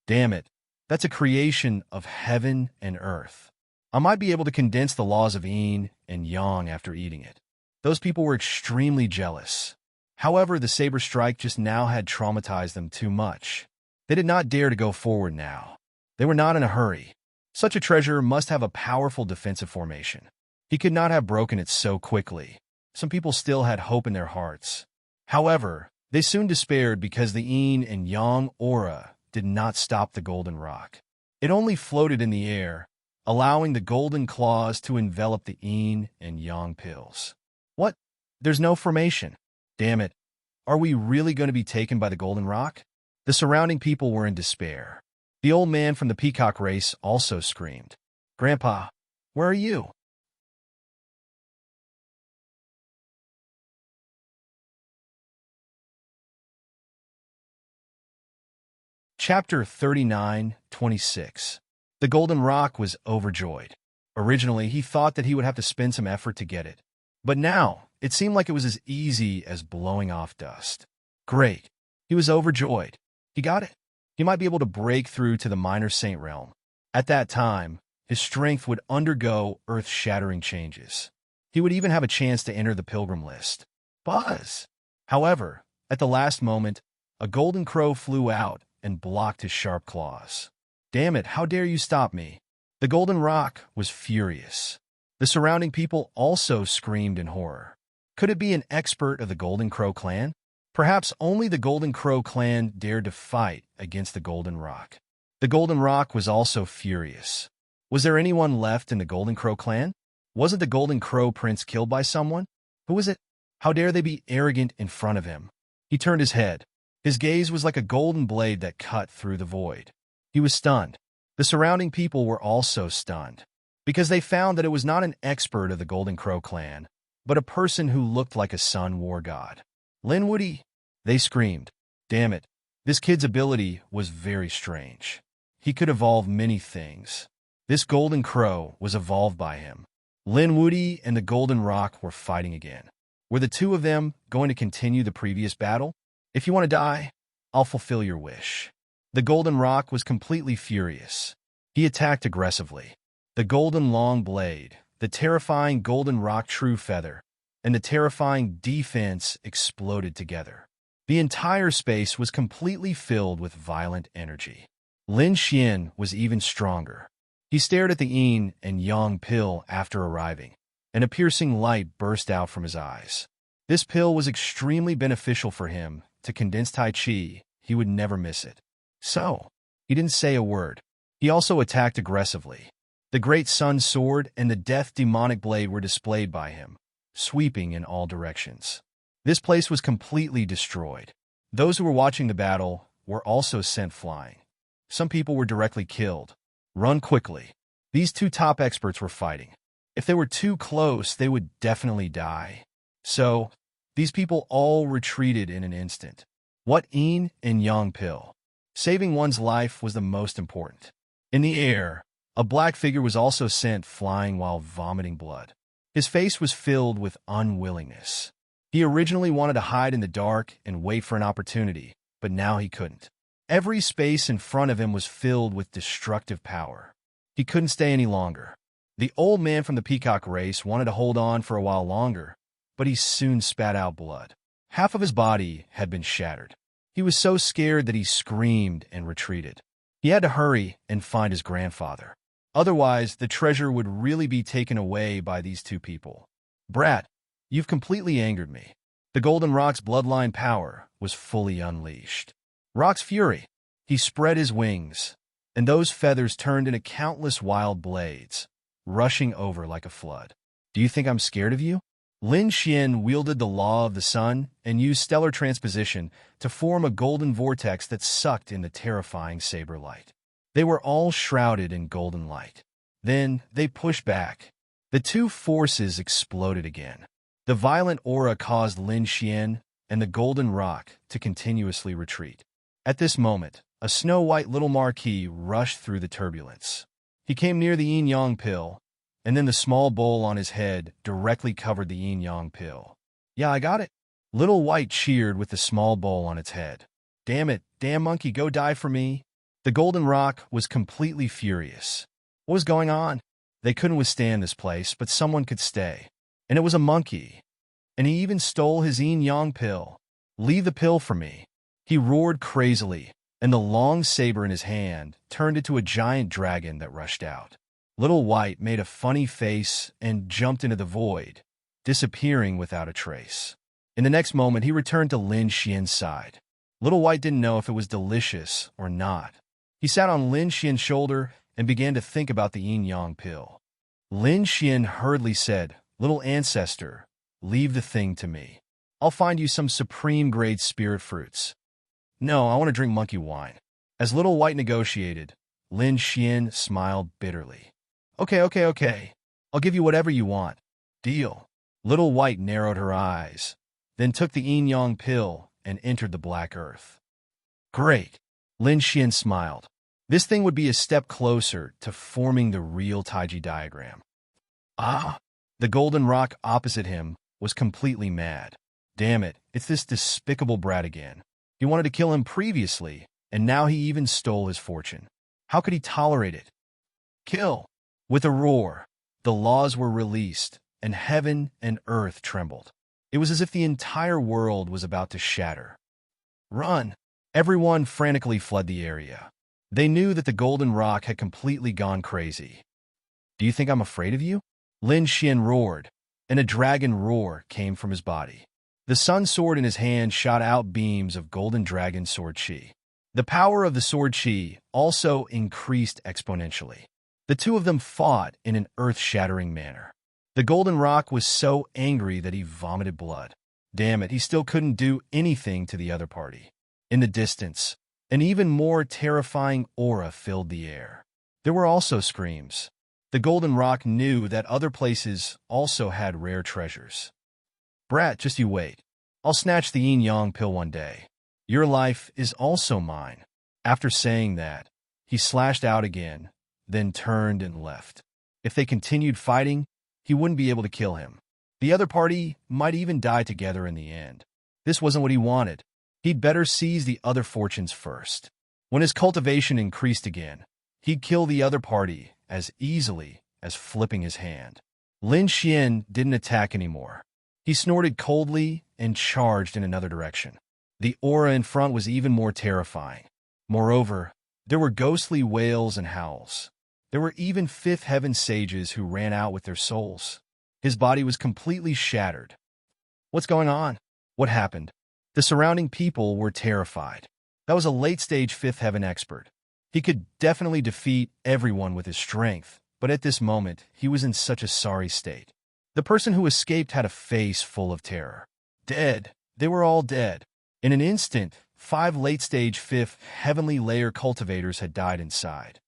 Speaker 1: Damn it, that's a creation of heaven and earth. I might be able to condense the laws of yin and yang after eating it. Those people were extremely jealous. However, the saber strike just now had traumatized them too much. They did not dare to go forward now. They were not in a hurry. Such a treasure must have a powerful defensive formation. He could not have broken it so quickly. Some people still had hope in their hearts. However, they soon despaired because the yin and yang aura did not stop the Golden Rock. It only floated in the air, allowing the golden claws to envelop the yin and yang pills. What? There's no formation. Damn it. Are we really going to be taken by the Golden Rock? The surrounding people were in despair. The old man from the peacock race also screamed, Grandpa, where are you? Chapter 39:26. The Golden Rock was overjoyed. Originally, he thought that he would have to spend some effort to get it. But now, it seemed like it was as easy as blowing off dust. Great. He was overjoyed. He got it. He might be able to break through to the Minor Saint realm. At that time, his strength would undergo earth-shattering changes. He would even have a chance to enter the Pilgrim list. Buzz! However, at the last moment, a golden crow flew out and blocked his sharp claws. Damn it, how dare you stop me? The Golden Rock was furious. The surrounding people also screamed in horror. Could it be an expert of the Golden Crow clan? Perhaps only the Golden Crow clan dared to fight against the Golden Rock. The Golden Rock was also furious. Was there anyone left in the Golden Crow clan? Wasn't the Golden Crow Prince killed by someone? Who was it? How dare they be arrogant in front of him? He turned his head. His gaze was like a golden blade that cut through the void. He was stunned. The surrounding people were also stunned, because they found that it was not an expert of the Golden Crow clan, but a person who looked like a sun war god. Linwoody! They screamed. Damn it, this kid's ability was very strange. He could evolve many things. This Golden Crow was evolved by him. Linwoody and the Golden Rock were fighting again. Were the two of them going to continue the previous battle? If you want to die, I'll fulfill your wish. The Golden Rock was completely furious. He attacked aggressively. The golden long blade, the terrifying Golden Rock true feather, and the terrifying defense exploded together. The entire space was completely filled with violent energy. Lin Xian was even stronger. He stared at the yin and yang pill after arriving, and a piercing light burst out from his eyes. This pill was extremely beneficial for him to condense Tai Chi. He would never miss it. So, he didn't say a word. He also attacked aggressively. The great sun sword and the death demonic blade were displayed by him, sweeping in all directions. This place was completely destroyed. Those who were watching the battle were also sent flying. Some people were directly killed. Run quickly. These two top experts were fighting. If they were too close, they would definitely die. So, these people all retreated in an instant. What yin and yang pill? Saving one's life was the most important. In the air, a black figure was also sent flying while vomiting blood. His face was filled with unwillingness. He originally wanted to hide in the dark and wait for an opportunity, but now he couldn't. Every space in front of him was filled with destructive power. He couldn't stay any longer. The old man from the peacock race wanted to hold on for a while longer, but he soon spat out blood. Half of his body had been shattered. He was so scared that he screamed and retreated. He had to hurry and find his grandfather. Otherwise, the treasure would really be taken away by these two people. Brat, you've completely angered me. The Golden Rock's bloodline power was fully unleashed. Rock's fury. He spread his wings, and those feathers turned into countless wild blades, rushing over like a flood. Do you think I'm scared of you? Lin Xian wielded the law of the sun and used stellar transposition to form a golden vortex that sucked in the terrifying saber light. They were all shrouded in golden light. Then they pushed back. The two forces exploded again. The violent aura caused Lin Xian and the Golden Rock to continuously retreat. At this moment, a snow-white little marquis rushed through the turbulence. He came near the yin-yang pill, and then the small bowl on his head directly covered the yin-yang pill. Yeah, I got it. Little White cheered with the small bowl on its head. Damn it, damn monkey, go die for me. The Golden Rock was completely furious. What was going on? They couldn't withstand this place, but someone could stay. And it was a monkey. And he even stole his yin-yang pill. Leave the pill for me. He roared crazily, and the long saber in his hand turned into a giant dragon that rushed out. Little White made a funny face and jumped into the void, disappearing without a trace. In the next moment, he returned to Lin Xian's side. Little White didn't know if it was delicious or not. He sat on Lin Xian's shoulder and began to think about the yin-yang pill. Lin Xian hurriedly said, "Little ancestor, leave the thing to me. I'll find you some supreme-grade spirit fruits." "No, I want to drink monkey wine." As Little White negotiated, Lin Xian smiled bitterly. Okay. I'll give you whatever you want. Deal." Little White narrowed her eyes, then took the yin-yang pill and entered the black earth. Great. Lin Xian smiled. This thing would be a step closer to forming the real Taiji diagram. The Golden Rock opposite him was completely mad. Damn it, it's this despicable brat again. He wanted to kill him previously, and now he even stole his fortune. How could he tolerate it? Kill! With a roar, the laws were released, and heaven and earth trembled. It was as if the entire world was about to shatter. Run! Everyone frantically fled the area. They knew that the Golden Rock had completely gone crazy. Do you think I'm afraid of you? Lin Xian roared, and a dragon roar came from his body. The sun sword in his hand shot out beams of golden dragon sword chi. The power of the sword chi also increased exponentially. The two of them fought in an earth-shattering manner. The Golden Rock was so angry that he vomited blood. Damn it, he still couldn't do anything to the other party. In the distance, an even more terrifying aura filled the air. There were also screams. The Golden Rock knew that other places also had rare treasures. Brat, just you wait. I'll snatch the yin-yang pill one day. Your life is also mine. After saying that, he slashed out again, then turned and left. If they continued fighting, he wouldn't be able to kill him. The other party might even die together in the end. This wasn't what he wanted. He'd better seize the other fortunes first. When his cultivation increased again, he'd kill the other party as easily as flipping his hand. Lin Xian didn't attack anymore. He snorted coldly and charged in another direction. The aura in front was even more terrifying. Moreover, there were ghostly wails and howls. There were even Fifth Heaven sages who ran out with their souls. His body was completely shattered. What's going on? What happened? The surrounding people were terrified. That was a late-stage Fifth Heaven expert. He could definitely defeat everyone with his strength, But at this moment, he was in such a sorry state. The person who escaped had a face full of terror. Dead. They were all dead. In an instant, 5 late-stage fifth heavenly layer cultivators had died inside.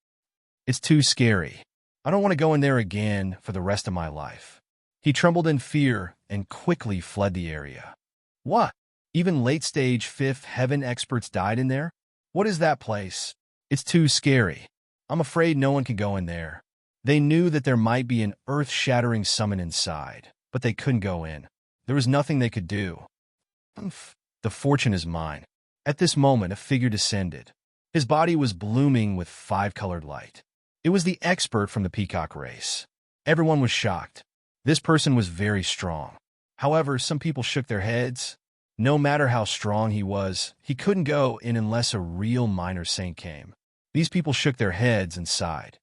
Speaker 1: It's too scary. I don't want to go in there again for the rest of my life. He trembled in fear and quickly fled the area. What? Even late-stage fifth heaven experts died in there? What is that place? It's too scary. I'm afraid no one can go in there. They knew that there might be an earth-shattering summon inside, but they couldn't go in. There was nothing they could do. The fortune is mine. At this moment, a figure descended. His body was blooming with 5-colored light. It was the expert from the peacock race. Everyone was shocked. This person was very strong. However, some people shook their heads. No matter how strong he was, he couldn't go in unless a real minor saint came. These people shook their heads and sighed.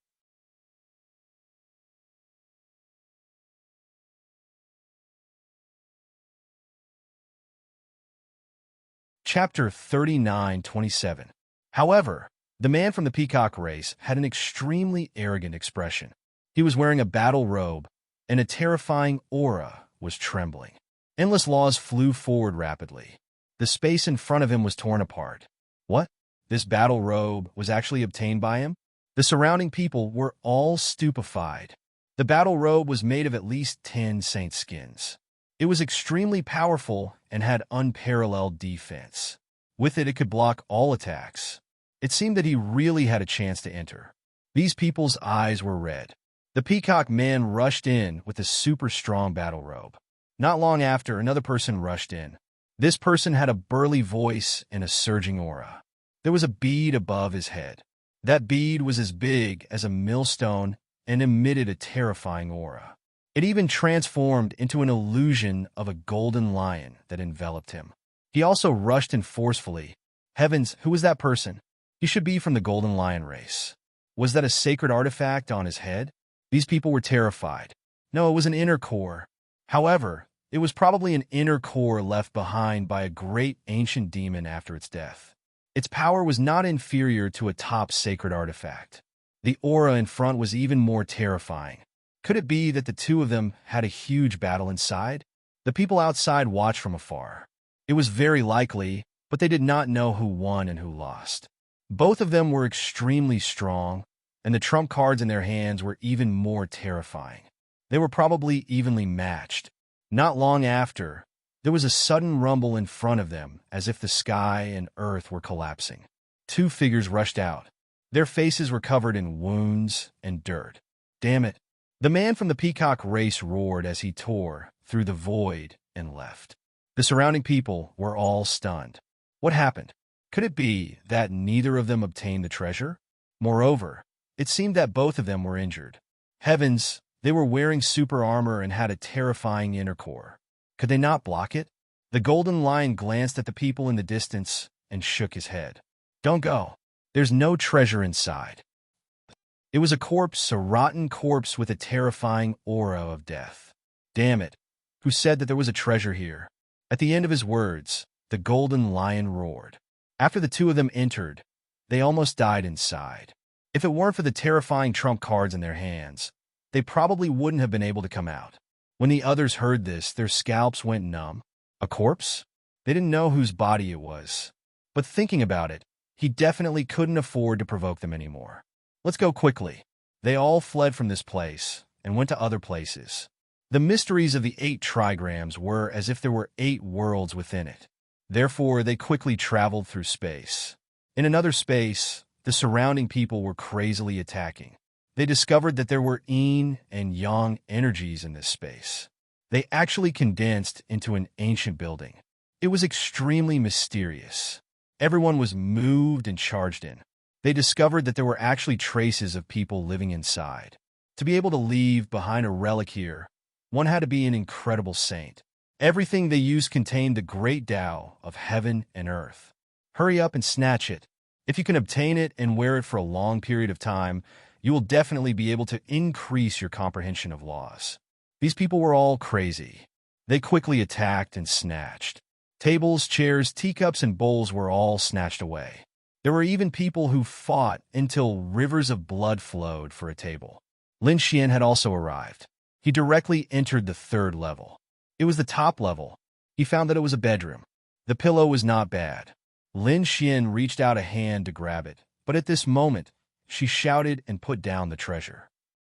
Speaker 1: Chapter 39:27. However, the man from the peacock race had an extremely arrogant expression. He was wearing a battle robe, and a terrifying aura was trembling. Endless laws flew forward rapidly. The space in front of him was torn apart. What? This battle robe was actually obtained by him? The surrounding people were all stupefied. The battle robe was made of at least 10 saint skins. It was extremely powerful and had unparalleled defense. With it, it could block all attacks. It seemed that he really had a chance to enter. These people's eyes were red. The peacock man rushed in with a super strong battle robe. Not long after, another person rushed in. This person had a burly voice and a surging aura. There was a bead above his head. That bead was as big as a millstone and emitted a terrifying aura. It even transformed into an illusion of a golden lion that enveloped him. He also rushed in forcefully. Heavens, who was that person? He should be from the golden lion race. Was that a sacred artifact on his head? These people were terrified. No, it was an inner core. However, it was probably an inner core left behind by a great ancient demon after its death. Its power was not inferior to a top sacred artifact. The aura in front was even more terrifying. Could it be that the two of them had a huge battle inside? The people outside watched from afar. It was very likely, but they did not know who won and who lost. Both of them were extremely strong, and the trump cards in their hands were even more terrifying. They were probably evenly matched. Not long after, there was a sudden rumble in front of them, as if the sky and earth were collapsing. 2 figures rushed out. Their faces were covered in wounds and dirt. Damn it. The man from the peacock race roared as he tore through the void and left. The surrounding people were all stunned. What happened? Could it be that neither of them obtained the treasure? Moreover, it seemed that both of them were injured. Heavens, they were wearing super armor and had a terrifying inner core. Could they not block it? The golden lion glanced at the people in the distance and shook his head. Don't go. There's no treasure inside. It was a corpse, a rotten corpse with a terrifying aura of death. Damn it. Who said that there was a treasure here? At the end of his words, the golden lion roared. After the two of them entered, they almost died inside. If it weren't for the terrifying trump cards in their hands, they probably wouldn't have been able to come out. When the others heard this, their scalps went numb. A corpse? They didn't know whose body it was. But thinking about it, he definitely couldn't afford to provoke them anymore. Let's go quickly. They all fled from this place and went to other places. The mysteries of the 8 trigrams were as if there were 8 worlds within it. Therefore, they quickly traveled through space. In another space, the surrounding people were crazily attacking. They discovered that there were yin and yang energies in this space. They actually condensed into an ancient building. It was extremely mysterious. Everyone was moved and charged in. They discovered that there were actually traces of people living inside. To be able to leave behind a relic here, one had to be an incredible saint. Everything they used contained the great Tao of heaven and earth. Hurry up and snatch it. If you can obtain it and wear it for a long period of time, you will definitely be able to increase your comprehension of laws. These people were all crazy. They quickly attacked and snatched. Tables, chairs, teacups, and bowls were all snatched away. There were even people who fought until rivers of blood flowed for a table. Lin Xian had also arrived. He directly entered the third level. It was the top level. He found that it was a bedroom. The pillow was not bad. Lin Xian reached out a hand to grab it, but at this moment, she shouted and put down the treasure.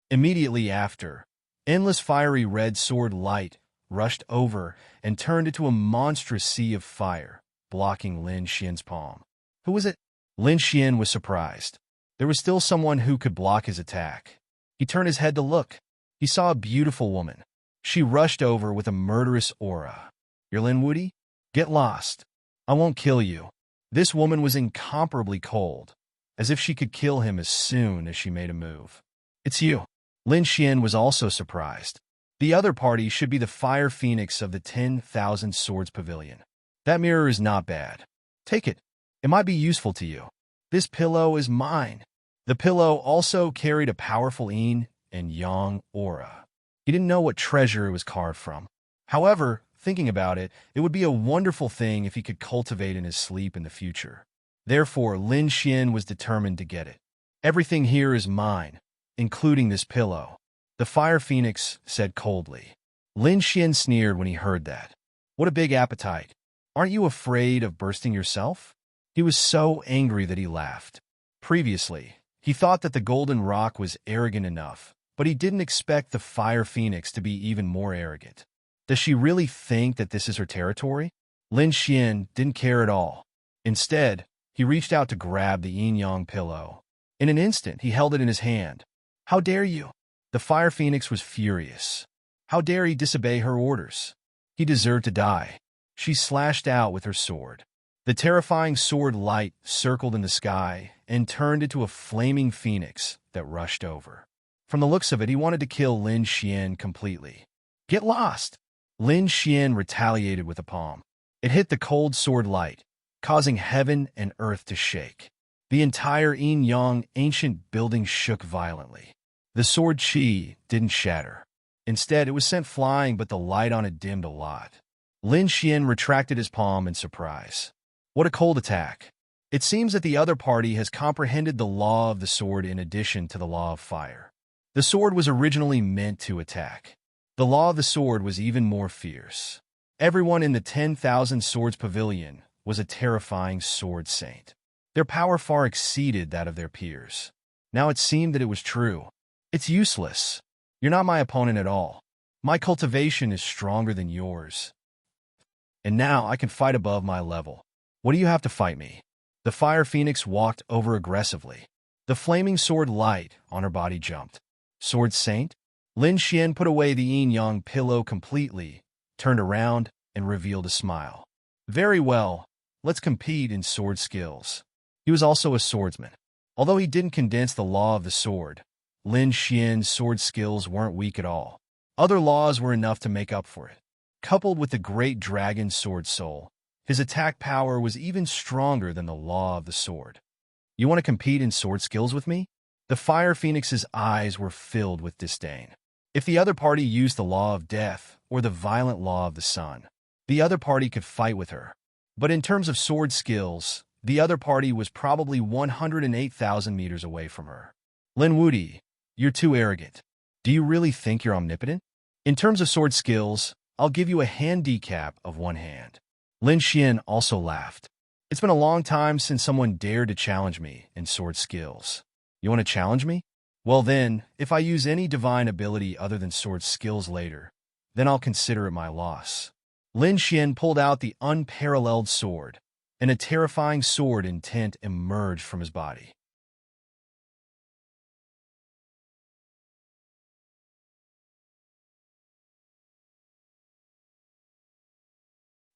Speaker 1: Immediately after, endless fiery red sword light rushed over and turned into a monstrous sea of fire, blocking Lin Xian's palm. Who was it? Lin Xian was surprised. There was still someone who could block his attack. He turned his head to look. He saw a beautiful woman. She rushed over with a murderous aura. "You're Lin Wuti? Get lost. I won't kill you." This woman was incomparably cold, as if she could kill him as soon as she made a move. "It's you." Lin Xian was also surprised. The other party should be the Fire Phoenix of the 10,000 Swords Pavilion. That mirror is not bad. Take it. It might be useful to you. This pillow is mine. The pillow also carried a powerful yin and yang aura. He didn't know what treasure it was carved from. However, thinking about it, it would be a wonderful thing if he could cultivate in his sleep in the future. Therefore, Lin Xian was determined to get it. "Everything here is mine, including this pillow," the Fire Phoenix said coldly. Lin Xian sneered when he heard that. "What a big appetite. Aren't you afraid of bursting yourself?" He was so angry that he laughed. Previously, he thought that the Golden Rock was arrogant enough, but he didn't expect the Fire Phoenix to be even more arrogant. Does she really think that this is her territory? Lin Xian didn't care at all. Instead, he reached out to grab the yin-yang pillow. In an instant, he held it in his hand. "How dare you?" The Fire Phoenix was furious. How dare he disobey her orders? He deserved to die. She slashed out with her sword. The terrifying sword light circled in the sky and turned into a flaming phoenix that rushed over. From the looks of it, he wanted to kill Lin Xian completely. "Get lost!" Lin Xian retaliated with a palm. It hit the cold sword light, causing heaven and earth to shake. The entire yin-yang ancient building shook violently. The sword chi didn't shatter. Instead, it was sent flying, but the light on it dimmed a lot. Lin Xian retracted his palm in surprise. What a cold attack. It seems that the other party has comprehended the law of the sword in addition to the law of fire. The sword was originally meant to attack. The law of the sword was even more fierce. Everyone in the 10,000 Swords Pavilion was a terrifying sword saint. Their power far exceeded that of their peers. Now it seemed that it was true. "It's useless. You're not my opponent at all. My cultivation is stronger than yours. And now I can fight above my level. What do you have to fight me?" The Fire Phoenix walked over aggressively. The flaming sword light on her body jumped. "Sword Saint?" Lin Xian put away the yin-yang pillow completely, turned around, and revealed a smile. "Very well, let's compete in sword skills." He was also a swordsman. Although he didn't condense the law of the sword, Lin Xian's sword skills weren't weak at all. Other laws were enough to make up for it. Coupled with the great dragon sword soul, his attack power was even stronger than the law of the sword. "You want to compete in sword skills with me?" The Fire Phoenix's eyes were filled with disdain. If the other party used the law of death or the violent law of the sun, the other party could fight with her. But in terms of sword skills, the other party was probably 108,000 meters away from her. "Lin Wuti, you're too arrogant. Do you really think you're omnipotent? In terms of sword skills, I'll give you a handicap of one hand." Lin Xian also laughed. "It's been a long time since someone dared to challenge me in sword skills. You want to challenge me? Well then, if I use any divine ability other than sword skills later, then I'll consider it my loss." Lin Xian pulled out the unparalleled sword, and a terrifying sword intent emerged from his body.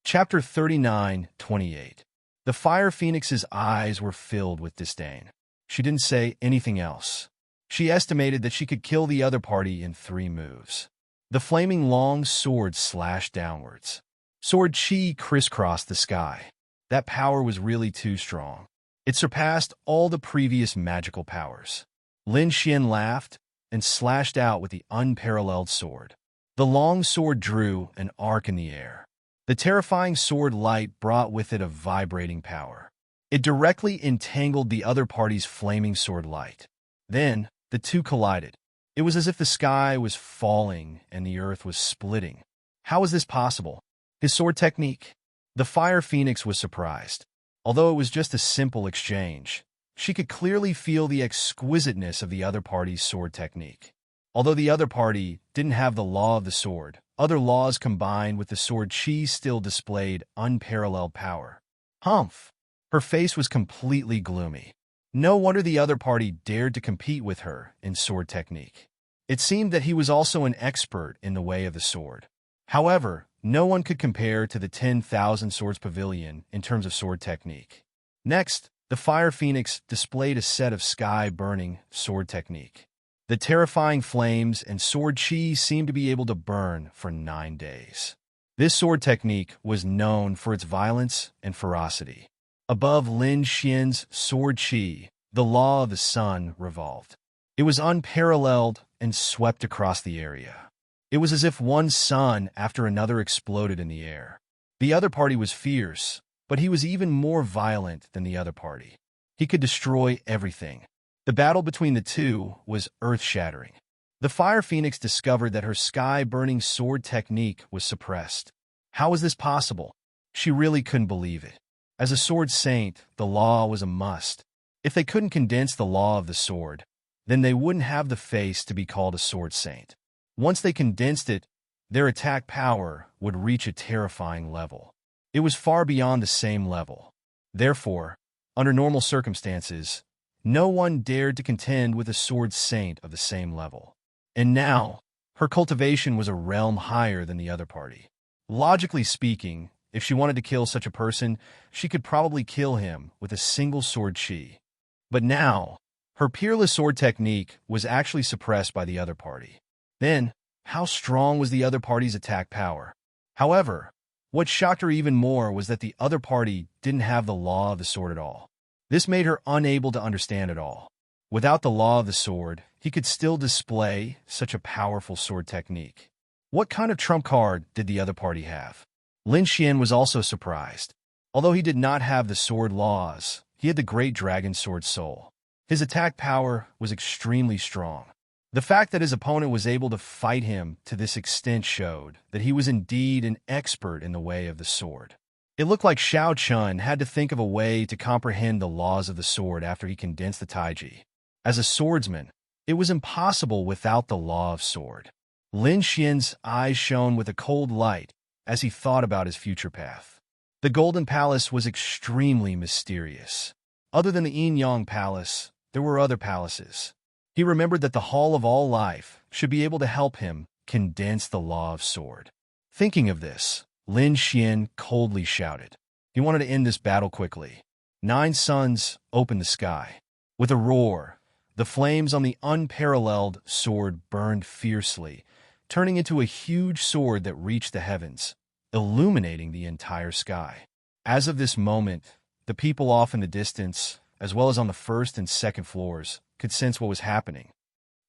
Speaker 1: Chapter 39:28. The Fire Phoenix's eyes were filled with disdain. She didn't say anything else. She estimated that she could kill the other party in 3 moves. The flaming long sword slashed downwards. Sword chi crisscrossed the sky. That power was really too strong. It surpassed all the previous magical powers. Lin Xian laughed and slashed out with the unparalleled sword. The long sword drew an arc in the air. The terrifying sword light brought with it a vibrating power. It directly entangled the other party's flaming sword light. Then, the two collided. It was as if the sky was falling and the earth was splitting. How was this possible? His sword technique? The Fire Phoenix was surprised. Although it was just a simple exchange, she could clearly feel the exquisiteness of the other party's sword technique. Although the other party didn't have the law of the sword, other laws combined with the sword, she still displayed unparalleled power. Humph! Her face was completely gloomy. No wonder the other party dared to compete with her in sword technique. It seemed that he was also an expert in the way of the sword. However, no one could compare to the 10,000 Swords Pavilion in terms of sword technique. Next, the Fire Phoenix displayed a set of sky-burning sword technique. The terrifying flames and sword chi seemed to be able to burn for 9 days. This sword technique was known for its violence and ferocity. Above Lin Xian's sword chi, the law of the sun revolved. It was unparalleled and swept across the area. It was as if one sun after another exploded in the air. The other party was fierce, but he was even more violent than the other party. He could destroy everything. The battle between the two was earth-shattering. The Fire Phoenix discovered that her sky-burning sword technique was suppressed. How was this possible? She really couldn't believe it. As a sword saint, the law was a must. If they couldn't condense the law of the sword, then they wouldn't have the face to be called a sword saint. Once they condensed it, their attack power would reach a terrifying level. It was far beyond the same level. Therefore, under normal circumstances, no one dared to contend with a sword saint of the same level. And now, her cultivation was a realm higher than the other party. Logically speaking, if she wanted to kill such a person, she could probably kill him with a single sword chi. But now, her peerless sword technique was actually suppressed by the other party. Then, how strong was the other party's attack power? However, what shocked her even more was that the other party didn't have the law of the sword at all. This made her unable to understand it all. Without the law of the sword, he could still display such a powerful sword technique. What kind of trump card did the other party have? Lin Xian was also surprised. Although he did not have the sword laws, he had the great dragon sword soul. His attack power was extremely strong. The fact that his opponent was able to fight him to this extent showed that he was indeed an expert in the way of the sword. It looked like Xiao Chun had to think of a way to comprehend the laws of the sword after he condensed the taiji. As a swordsman, it was impossible without the law of sword. Lin Xian's eyes shone with a cold light as he thought about his future path. The Golden Palace was extremely mysterious. Other than the Yin Yang Palace, there were other palaces. He remembered that the Hall of All Life should be able to help him condense the law of sword. Thinking of this, Lin Xian coldly shouted. He wanted to end this battle quickly. 9 suns opened the sky. With a roar, the flames on the unparalleled sword burned fiercely, turning into a huge sword that reached the heavens, illuminating the entire sky. As of this moment, the people off in the distance, as well as on the first and second floors, could sense what was happening.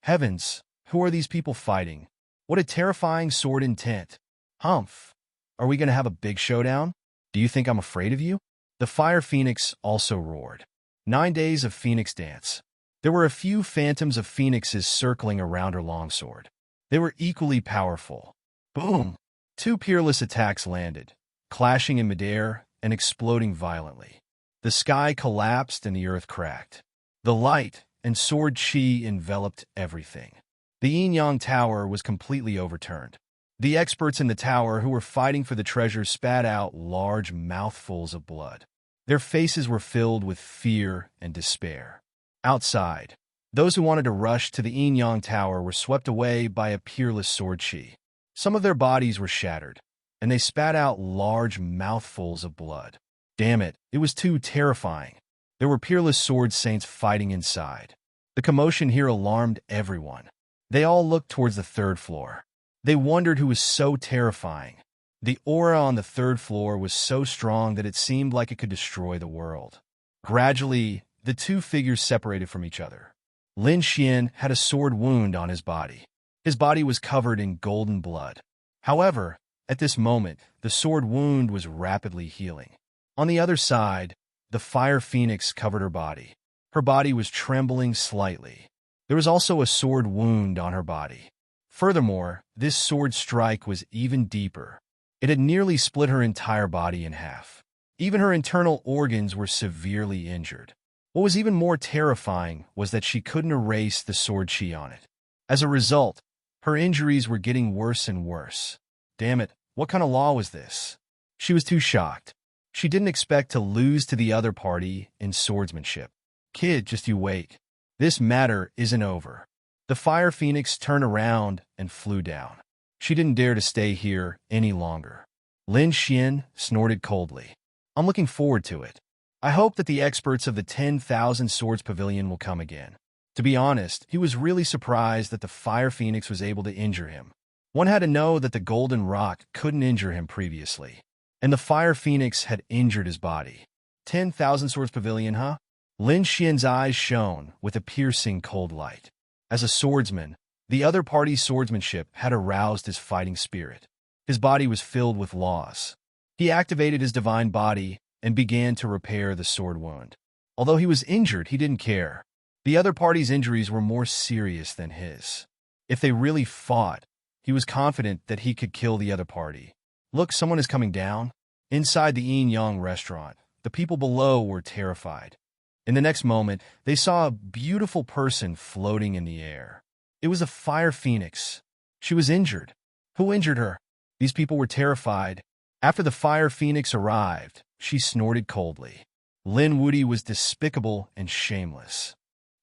Speaker 1: Heavens, who are these people fighting? What a terrifying sword intent. Humph! Are we going to have a big showdown? Do you think I'm afraid of you? The Fire Phoenix also roared. 9 days of Phoenix dance. There were a few phantoms of phoenixes circling around her longsword. They were equally powerful. Boom! 2 peerless attacks landed, clashing in midair and exploding violently. The sky collapsed and the earth cracked. The light and sword chi enveloped everything. The Yin-Yang Tower was completely overturned. The experts in the tower who were fighting for the treasure spat out large mouthfuls of blood. Their faces were filled with fear and despair. Outside, those who wanted to rush to the Yin-Yang Tower were swept away by a peerless sword chi. Some of their bodies were shattered, and they spat out large mouthfuls of blood. Damn it, it was too terrifying. There were peerless sword saints fighting inside. The commotion here alarmed everyone. They all looked towards the 3rd floor. They wondered who was so terrifying. The aura on the 3rd floor was so strong that it seemed like it could destroy the world. Gradually, the 2 figures separated from each other. Lin Xian had a sword wound on his body. His body was covered in golden blood. However, at this moment, the sword wound was rapidly healing. On the other side, the Fire Phoenix covered her body. Her body was trembling slightly. There was also a sword wound on her body. Furthermore, this sword strike was even deeper. It had nearly split her entire body in half. Even her internal organs were severely injured. What was even more terrifying was that she couldn't erase the sword chi on it. As a result, her injuries were getting worse and worse. Damn it, what kind of law was this? She was too shocked. She didn't expect to lose to the other party in swordsmanship. Kid, just you wait. This matter isn't over. The fire phoenix turned around and flew down. She didn't dare to stay here any longer. Lin Xian snorted coldly. I'm looking forward to it. I hope that the experts of the 10,000 Swords Pavilion will come again. To be honest, he was really surprised that the fire phoenix was able to injure him. One had to know that the golden rock couldn't injure him previously. And the fire phoenix had injured his body. 10,000 Swords Pavilion, huh? Lin Xian's eyes shone with a piercing cold light. As a swordsman, the other party's swordsmanship had aroused his fighting spirit. His body was filled with loss. He activated his divine body and began to repair the sword wound. Although he was injured, he didn't care. The other party's injuries were more serious than his. If they really fought, he was confident that he could kill the other party. Look, someone is coming down. Inside the Yin Yang restaurant, the people below were terrified. In the next moment, they saw a beautiful person floating in the air. It was a fire phoenix. She was injured. Who injured her? These people were terrified. After the fire phoenix arrived, she snorted coldly. Lin Wudi was despicable and shameless.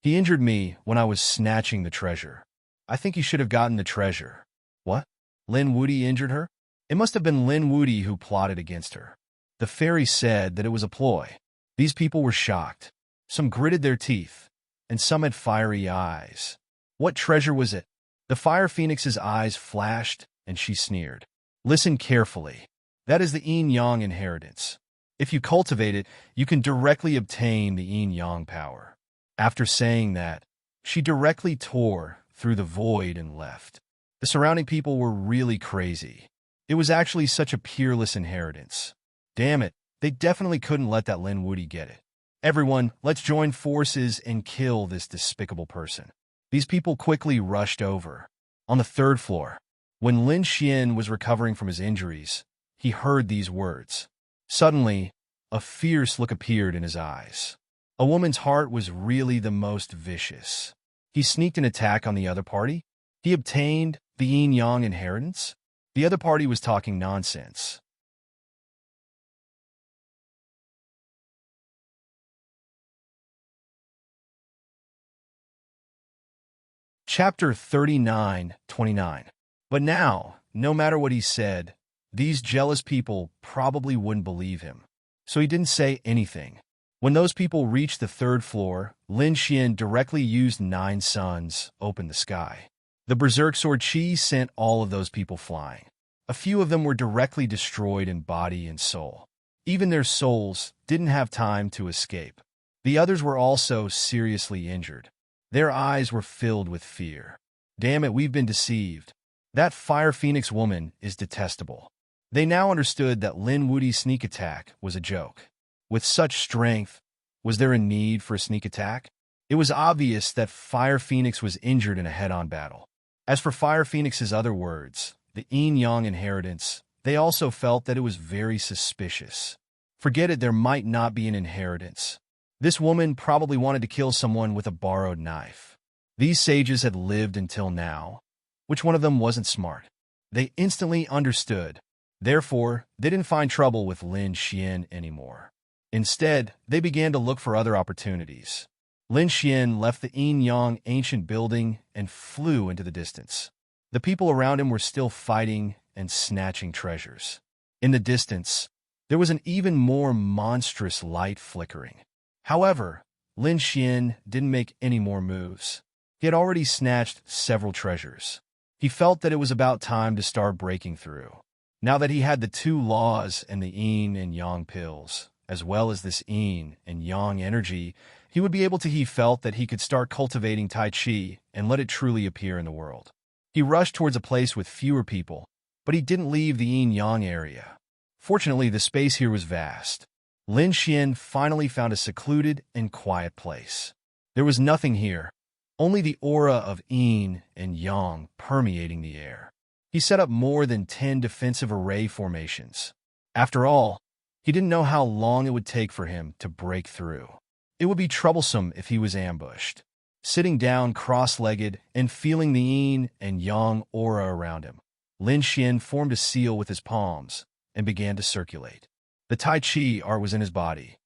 Speaker 1: He injured me when I was snatching the treasure. I think he should have gotten the treasure. What? Lin Wudi injured her? It must have been Lin Wudi who plotted against her. The fairy said that it was a ploy. These people were shocked. Some gritted their teeth, and some had fiery eyes. What treasure was it? The fire phoenix's eyes flashed, and she sneered. Listen carefully. That is the Yin Yang inheritance. If you cultivate it, you can directly obtain the Yin Yang power. After saying that, she directly tore through the void and left. The surrounding people were really crazy. It was actually such a peerless inheritance. Damn it, they definitely couldn't let that Lin Wudi get it. Everyone, let's join forces and kill this despicable person. These people quickly rushed over. On the third floor, when Lin Xian was recovering from his injuries, he heard these words. Suddenly, a fierce look appeared in his eyes. A woman's heart was really the most vicious. He sneaked an attack on the other party. He obtained the Yin Yang inheritance. The other party was talking nonsense. Chapter 39:29. But now, no matter what he said, these jealous people probably wouldn't believe him. So he didn't say anything. When those people reached the third floor, Lin Xian directly used 9 suns, opened the sky. The berserk sword chi sent all of those people flying. A few of them were directly destroyed in body and soul. Even their souls didn't have time to escape. The others were also seriously injured. Their eyes were filled with fear. Damn it, we've been deceived. That fire phoenix woman is detestable. They now understood that Lin Wudi's sneak attack was a joke. With such strength, was there a need for a sneak attack? It was obvious that Fire Phoenix was injured in a head-on battle. As for Fire Phoenix's other words, the Yin Yang inheritance, they also felt that it was very suspicious. Forget it, there might not be an inheritance. This woman probably wanted to kill someone with a borrowed knife. These sages had lived until now. Which one of them wasn't smart? They instantly understood. Therefore, they didn't find trouble with Lin Xian anymore. Instead, they began to look for other opportunities. Lin Xian left the Yin Yang ancient building and flew into the distance. The people around him were still fighting and snatching treasures. In the distance, there was an even more monstrous light flickering. However, Lin Xian didn't make any more moves. He had already snatched several treasures. He felt that it was about time to start breaking through. Now that he had the 2 laws and the Yin and Yang pills, as well as this Yin and Yang energy, he felt that he could start cultivating Tai Chi and let it truly appear in the world. He rushed towards a place with fewer people, but he didn't leave the Yin Yang area. Fortunately, the space here was vast. Lin Xian finally found a secluded and quiet place. There was nothing here. only the aura of yin and yang permeating the air. He set up more than 10 defensive array formations. After all, he didn't know how long it would take for him to break through. It would be troublesome if he was ambushed. Sitting down cross-legged and feeling the yin and yang aura around him, Lin Xian formed a seal with his palms and began to circulate. The Tai Chi art was in his body.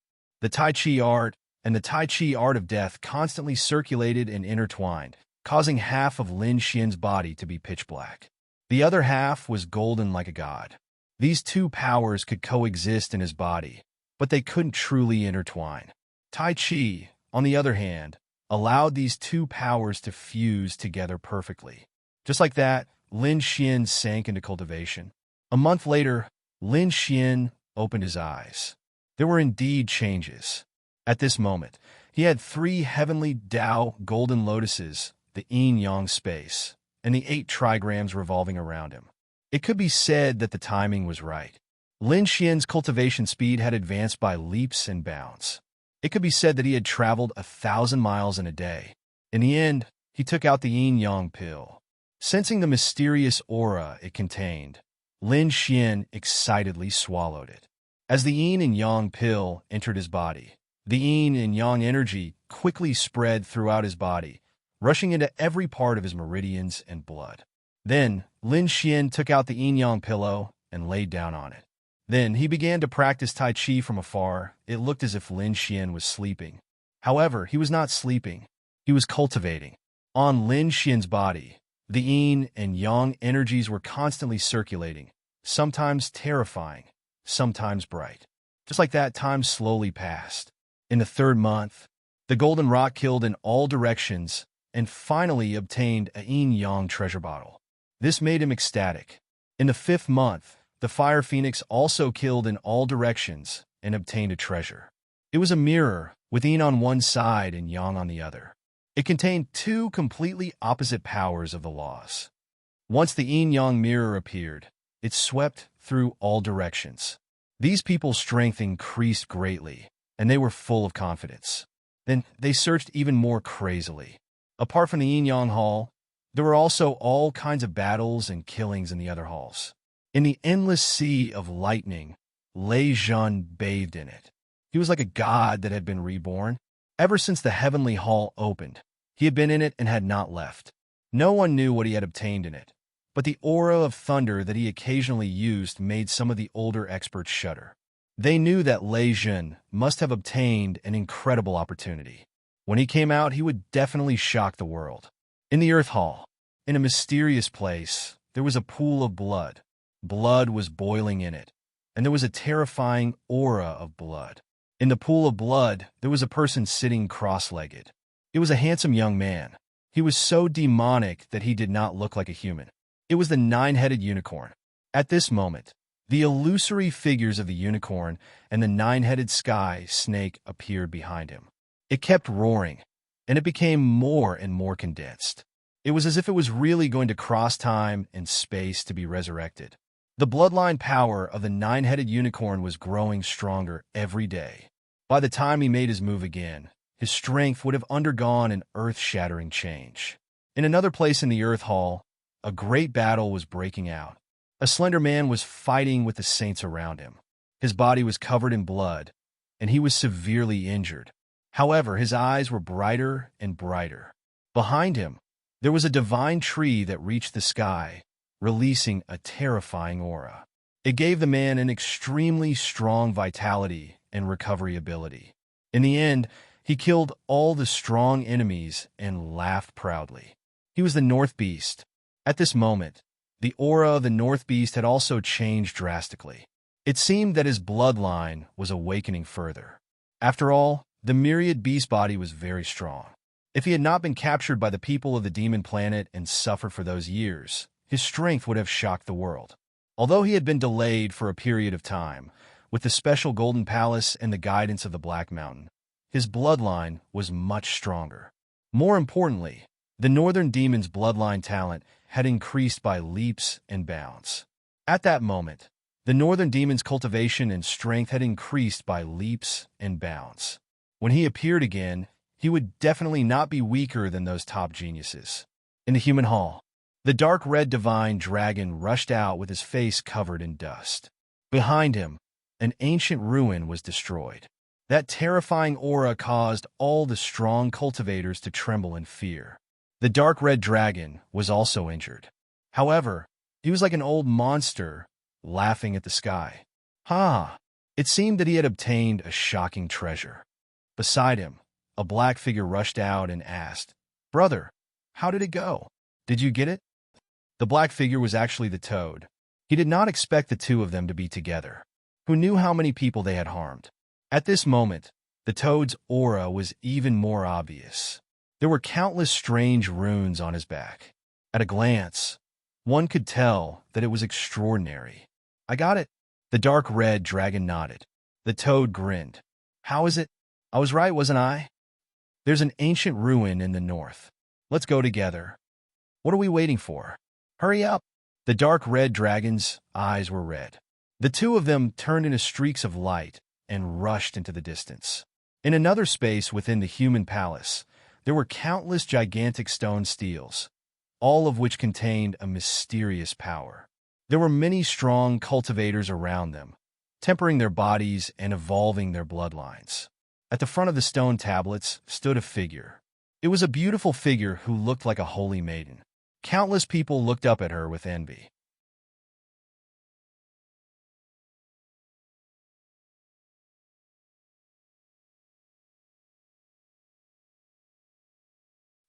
Speaker 1: The Tai Chi art and the Tai Chi art of death constantly circulated and intertwined, causing half of Lin Xian's body to be pitch black. The other half was golden like a god. These two powers could coexist in his body, but they couldn't truly intertwine. Tai Chi, on the other hand, allowed these two powers to fuse together perfectly. Just like that, Lin Xian sank into cultivation. A month later, Lin Xian opened his eyes. There were indeed changes. At this moment, he had 3 heavenly Tao golden lotuses, the yin-yang space, and the 8 trigrams revolving around him. It could be said that the timing was right. Lin Xian's cultivation speed had advanced by leaps and bounds. It could be said that he had traveled 1,000 miles in a day. In the end, he took out the yin-yang pill. Sensing the mysterious aura it contained, Lin Xian excitedly swallowed it. As the yin and yang pill entered his body, the yin and yang energy quickly spread throughout his body, rushing into every part of his meridians and blood. Then, Lin Xian took out the yin-yang pillow and laid down on it. Then he began to practice Tai Chi from afar. It looked as if Lin Xian was sleeping. However, he was not sleeping. He was cultivating. On Lin Xian's body, the yin and yang energies were constantly circulating, sometimes terrifying, sometimes bright. Just like that, time slowly passed. In the 3rd month, the golden rock killed in all directions and finally obtained a yin-yang treasure bottle. This made him ecstatic. In the 5th month, the fire phoenix also killed in all directions and obtained a treasure. It was a mirror with yin on one side and yang on the other. It contained 2 completely opposite powers of the laws. Once the yin-yang mirror appeared, it swept through all directions. These people's strength increased greatly, and they were full of confidence. Then they searched even more crazily. Apart from the yin-yang hall, there were also all kinds of battles and killings in the other halls. In the endless sea of lightning, Lei Zhen bathed in it. He was like a god that had been reborn. Ever since the heavenly hall opened, he had been in it and had not left. No one knew what he had obtained in it, but the aura of thunder that he occasionally used made some of the older experts shudder. They knew that Lei Zhen must have obtained an incredible opportunity. When he came out, he would definitely shock the world. In the Earth Hall, in a mysterious place, there was a pool of blood. Blood was boiling in it, and there was a terrifying aura of blood. In the pool of blood, there was a person sitting cross-legged. It was a handsome young man. He was so demonic that he did not look like a human. It was the 9-headed unicorn. At this moment, the illusory figures of the unicorn and the 9-headed sky snake appeared behind him. It kept roaring, and it became more and more condensed. It was as if it was really going to cross time and space to be resurrected. The bloodline power of the 9-headed unicorn was growing stronger every day. By the time he made his move again, his strength would have undergone an earth-shattering change. In another place in the Earth Hall, a great battle was breaking out. A slender man was fighting with the saints around him. His body was covered in blood, and he was severely injured. However, his eyes were brighter and brighter. Behind him, there was a divine tree that reached the sky, releasing a terrifying aura. It gave the man an extremely strong vitality and recovery ability. In the end, he killed all the strong enemies and laughed proudly. He was the North Beast. At this moment, the aura of the North Beast had also changed drastically. It seemed that his bloodline was awakening further. After all, the myriad beast body was very strong. If he had not been captured by the people of the demon planet and suffered for those years, his strength would have shocked the world. Although he had been delayed for a period of time, with the special Golden Palace and the guidance of the Black Mountain, his bloodline was much stronger. More importantly, the Northern Demon's bloodline talent had increased by leaps and bounds. At that moment, the Northern Demon's cultivation and strength had increased by leaps and bounds. When he appeared again, he would definitely not be weaker than those top geniuses. In the human hall, the dark red divine dragon rushed out with his face covered in dust. Behind him, an ancient ruin was destroyed. That terrifying aura caused all the strong cultivators to tremble in fear. The dark red dragon was also injured. However, he was like an old monster, laughing at the sky. Ha! It seemed that he had obtained a shocking treasure. Beside him, a black figure rushed out and asked, "Brother, how did it go? Did you get it?" The black figure was actually the toad. He did not expect the two of them to be together. Who knew how many people they had harmed? At this moment, the toad's aura was even more obvious. There were countless strange runes on his back. At a glance, one could tell that it was extraordinary. "I got it." The dark red dragon nodded. The toad grinned. "How is it? I was right, wasn't I? There's an ancient ruin in the north. Let's go together." "What are we waiting for? Hurry up." The dark red dragon's eyes were red. The two of them turned into streaks of light and rushed into the distance. In another space within the human palace, there were countless gigantic stone steels, all of which contained a mysterious power. There were many strong cultivators around them, tempering their bodies and evolving their bloodlines. At the front of the stone tablets stood a figure. It was a beautiful figure who looked like a holy maiden. Countless people looked up at her with envy.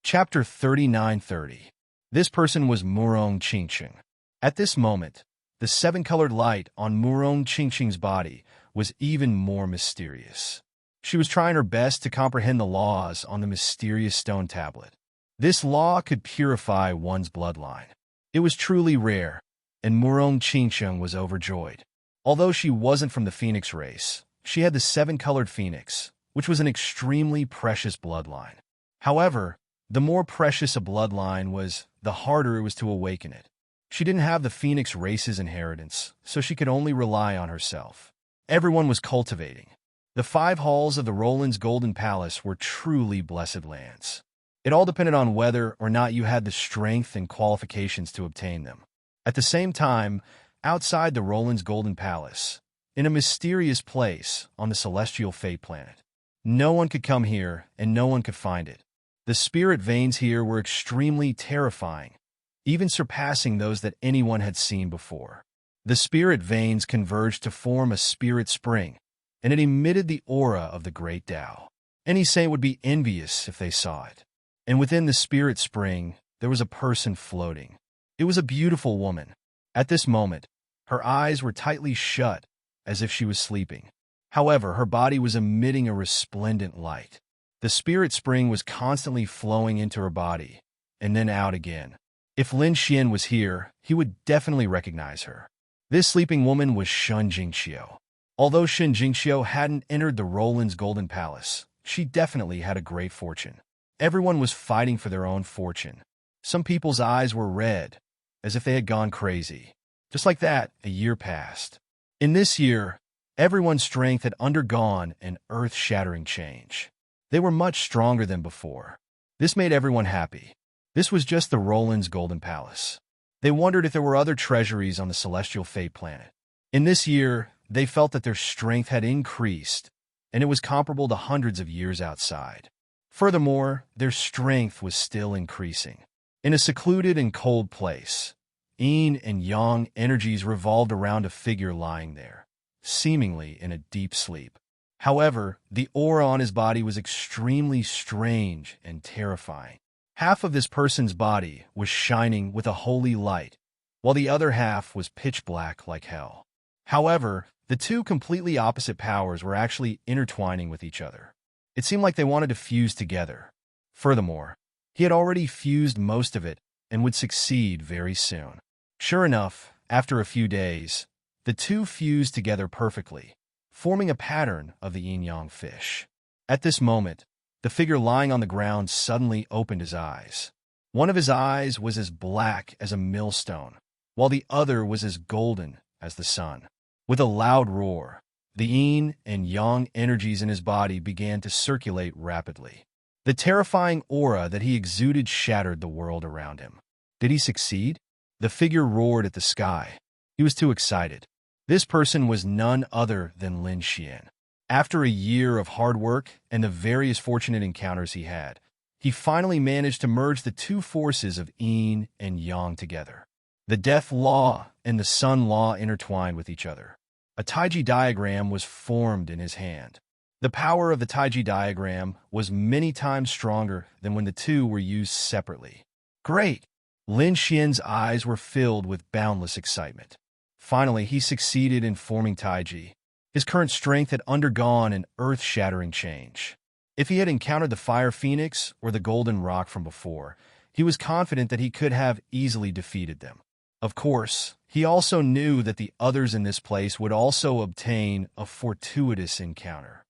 Speaker 1: Chapter 3930. This person was Murong Qingqing. At this moment, the seven-colored light on Murong Qingqing's body was even more mysterious. She was trying her best to comprehend the laws on the mysterious stone tablet. This law could purify one's bloodline. It was truly rare, and Murong Qingqing was overjoyed. Although she wasn't from the phoenix race, she had the seven-colored phoenix, which was an extremely precious bloodline. However, the more precious a bloodline was, the harder it was to awaken it. She didn't have the phoenix race's inheritance, so she could only rely on herself. Everyone was cultivating. The 5 halls of the Roland's Golden Palace were truly blessed lands. It all depended on whether or not you had the strength and qualifications to obtain them. At the same time, outside the Roland's Golden Palace, in a mysterious place on the celestial fate planet, no one could come here and no one could find it. The spirit veins here were extremely terrifying, even surpassing those that anyone had seen before. The spirit veins converged to form a spirit spring, and it emitted the aura of the great Tao. Any saint would be envious if they saw it. And within the spirit spring, there was a person floating. It was a beautiful woman. At this moment, her eyes were tightly shut, as if she was sleeping. However, her body was emitting a resplendent light. The spirit spring was constantly flowing into her body, and then out again. If Lin Xian was here, he would definitely recognize her. This sleeping woman was Shun Jingxiu. Although Shun Jingxiu hadn't entered the Roland's Golden Palace, she definitely had a great fortune. Everyone was fighting for their own fortune. Some people's eyes were red, as if they had gone crazy. Just like that, a year passed. In this year, everyone's strength had undergone an earth-shattering change. They were much stronger than before. This made everyone happy. This was just the Roland's Golden Palace. They wondered if there were other treasuries on the celestial fate planet. In this year, they felt that their strength had increased, and it was comparable to hundreds of years outside. Furthermore, their strength was still increasing. In a secluded and cold place, yin and yang energies revolved around a figure lying there, seemingly in a deep sleep. However, the aura on his body was extremely strange and terrifying. Half of this person's body was shining with a holy light, while the other half was pitch black like hell. However, the two completely opposite powers were actually intertwining with each other. It seemed like they wanted to fuse together. Furthermore, he had already fused most of it and would succeed very soon. Sure enough, after a few days, the two fused together perfectly, forming a pattern of the yin-yang fish. At this moment, the figure lying on the ground suddenly opened his eyes. One of his eyes was as black as a millstone, while the other was as golden as the sun. With a loud roar, the yin and yang energies in his body began to circulate rapidly. The The terrifying aura that he exuded shattered the world around him. Did he succeed? The figure roared at the sky. He was too excited. This person was none other than Lin Xian. After a year of hard work and the various fortunate encounters he finally managed to merge the two forces of yin and yang together. The death law and the sun law intertwined with each other. A Taiji diagram was formed in his hand. The power of the Taiji diagram was many times stronger than when the two were used separately. Great! Lin Xian's eyes were filled with boundless excitement. Finally, he succeeded in forming Taiji. His current strength had undergone an earth-shattering change. If he had encountered the Fire Phoenix or the Golden Rock from before, he was confident that he could have easily defeated them. Of course, he also knew that the others in this place would also obtain a fortuitous encounter.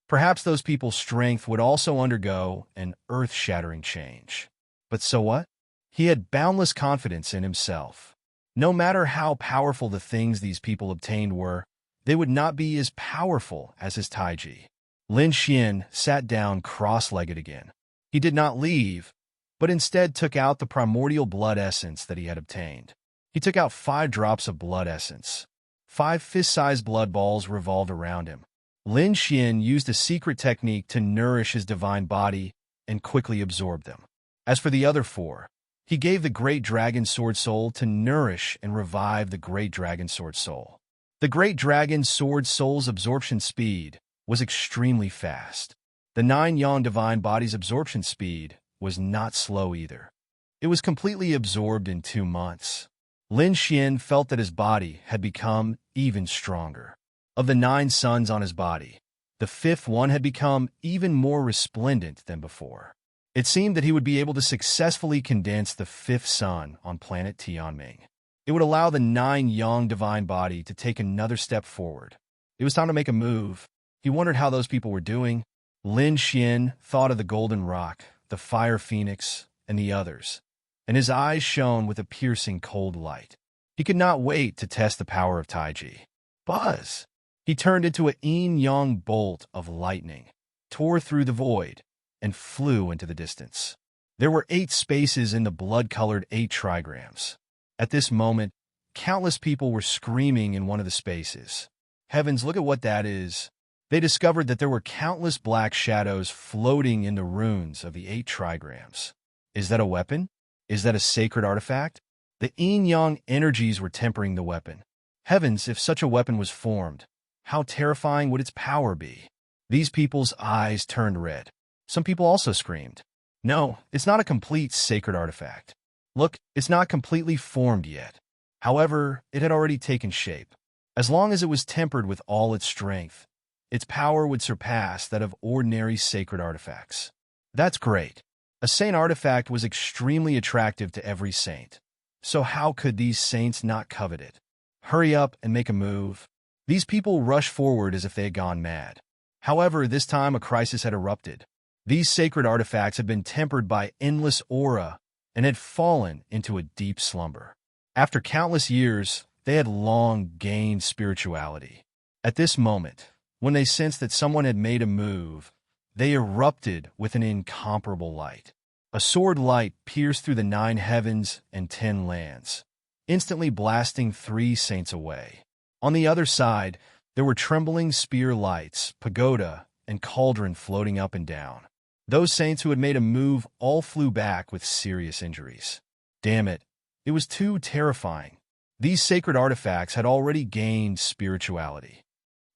Speaker 1: Perhaps those people's strength would also undergo an earth-shattering change. But so what? He had boundless confidence in himself. No matter how powerful the things these people obtained were, they would not be as powerful as his Taiji. Lin Xian sat down cross-legged again. He did not leave, but instead took out the primordial blood essence that he had obtained. He took out 5 drops of blood essence. 5 fist-sized blood balls revolved around him. Lin Xian used a secret technique to nourish his divine body and quickly absorb them. As for the other 4, he gave the Great Dragon Sword Soul to nourish and revive the Great Dragon Sword Soul. The Great Dragon Sword Soul's absorption speed was extremely fast. The 9 Yang Divine Body's absorption speed was not slow either. It was completely absorbed in 2 months. Lin Xian felt that his body had become even stronger. Of the 9 suns on his body, the 5th one had become even more resplendent than before. It seemed that he would be able to successfully condense the 5th sun on planet Tianming. It would allow the 9 Yang Divine Body to take another step forward. It was time to make a move. He wondered how those people were doing. Lin Xian thought of the Golden Rock, the Fire Phoenix, and the others, and his eyes shone with a piercing cold light. He could not wait to test the power of Taiji. Buzz! He turned into a yin-yang bolt of lightning, tore through the void, and flew into the distance. There were 8 spaces in the blood-colored 8 trigrams. At this moment, countless people were screaming in one of the spaces. Heavens, look at what that is! They discovered that there were countless black shadows floating in the runes of the 8 trigrams. Is that a weapon? Is that a sacred artifact? The yin-yang energies were tempering the weapon. Heavens, if such a weapon was formed, how terrifying would its power be? These people's eyes turned red. Some people also screamed. No, it's not a complete sacred artifact. Look, it's not completely formed yet. However, it had already taken shape. As long as it was tempered with all its strength, its power would surpass that of ordinary sacred artifacts. That's great. A saint artifact was extremely attractive to every saint. So how could these saints not covet it? Hurry up and make a move. These people rushed forward as if they had gone mad. However, this time a crisis had erupted. These sacred artifacts had been tempered by endless aura and had fallen into a deep slumber. After countless years, they had long gained spirituality. At this moment, when they sensed that someone had made a move, they erupted with an incomparable light. A sword light pierced through the 9 heavens and 10 lands, instantly blasting 3 saints away. On the other side, there were trembling spear lights, pagoda, and cauldron floating up and down. Those saints who had made a move all flew back with serious injuries. Damn it, it was too terrifying. These sacred artifacts had already gained spirituality.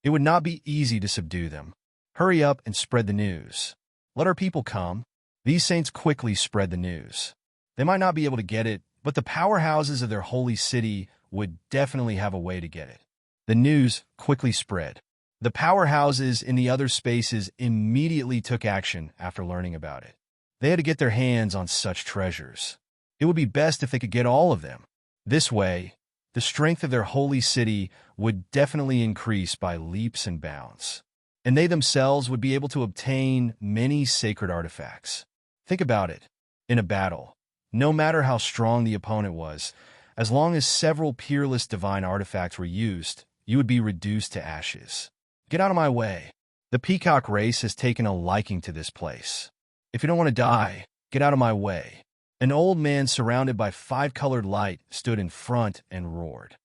Speaker 1: It would not be easy to subdue them. Hurry up and spread the news. Let our people come. These saints quickly spread the news. They might not be able to get it, but the powerhouses of their holy city would definitely have a way to get it. The news quickly spread. The powerhouses in the other spaces immediately took action after learning about it. They had to get their hands on such treasures. It would be best if they could get all of them. This way, the strength of their holy city would definitely increase by leaps and bounds, and they themselves would be able to obtain many sacred artifacts. Think about it. In a battle, no matter how strong the opponent was, as long as several peerless divine artifacts were used, you would be reduced to ashes. Get out of my way. The peacock race has taken a liking to this place. If you don't want to die, get out of my way. An old man surrounded by 5-colored light stood in front and roared.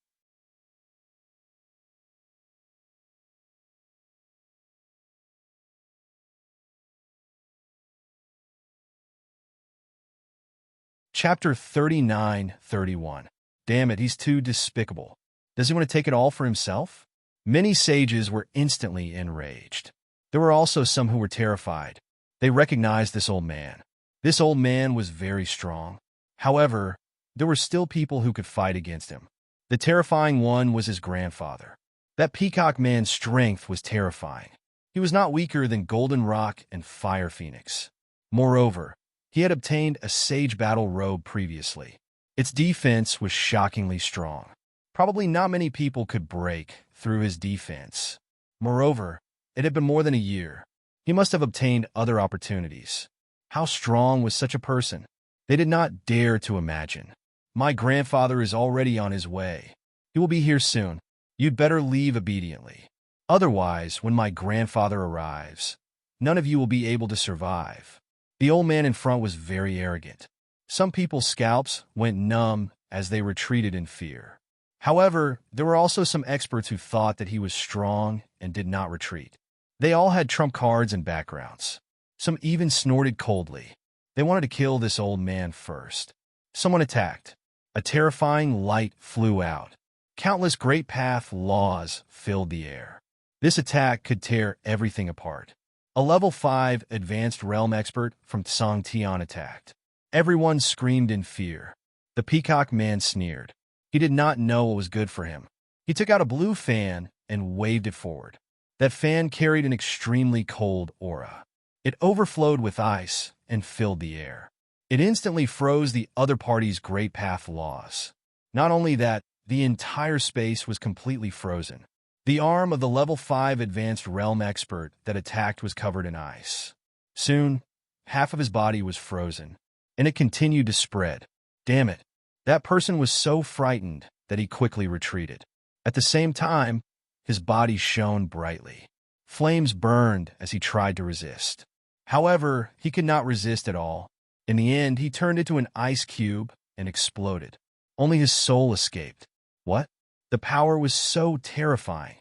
Speaker 1: Chapter 39:31. Damn it, he's too despicable. Does he want to take it all for himself? Many sages were instantly enraged. There were also some who were terrified. They recognized this old man. This old man was very strong. However, there were still people who could fight against him. The terrifying one was his grandfather. That peacock man's strength was terrifying. He was not weaker than Golden Rock and Fire Phoenix. Moreover, he had obtained a sage battle robe previously. Its defense was shockingly strong. Probably not many people could break through his defense. Moreover, it had been more than a year. He must have obtained other opportunities. How strong was such a person? They did not dare to imagine. My grandfather is already on his way. He will be here soon. You'd better leave obediently. Otherwise, when my grandfather arrives, none of you will be able to survive. The old man in front was very arrogant. Some people's scalps went numb as they retreated in fear. However, there were also some experts who thought that he was strong and did not retreat. They all had trump cards and backgrounds. Some even snorted coldly. They wanted to kill this old man first. Someone attacked. A terrifying light flew out. Countless great path laws filled the air. This attack could tear everything apart. A level 5 advanced realm expert from Song Tian attacked. Everyone screamed in fear. The peacock man sneered. He did not know what was good for him. He took out a blue fan and waved it forward. That fan carried an extremely cold aura. It overflowed with ice and filled the air. It instantly froze the other party's great path laws. Not only that, the entire space was completely frozen. The arm of the level 5 advanced realm expert that attacked was covered in ice. Soon, half of his body was frozen, and it continued to spread. Damn it. That person was so frightened that he quickly retreated. At the same time, his body shone brightly. Flames burned as he tried to resist. However, he could not resist at all. In the end, he turned into an ice cube and exploded. Only his soul escaped. What? The power was so terrifying.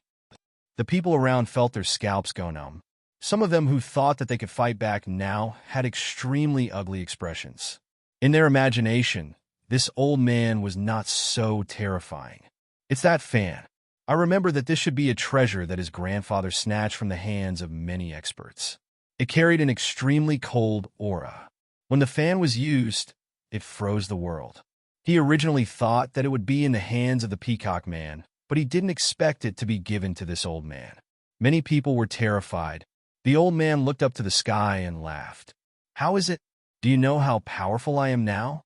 Speaker 1: The people around felt their scalps go numb. Some of them who thought that they could fight back now had extremely ugly expressions. In their imagination, this old man was not so terrifying. It's that fan. I remember that this should be a treasure that his grandfather snatched from the hands of many experts. It carried an extremely cold aura. When the fan was used, it froze the world. He originally thought that it would be in the hands of the peacock man, but he didn't expect it to be given to this old man. Many people were terrified. The old man looked up to the sky and laughed. How is it? Do you know how powerful I am now?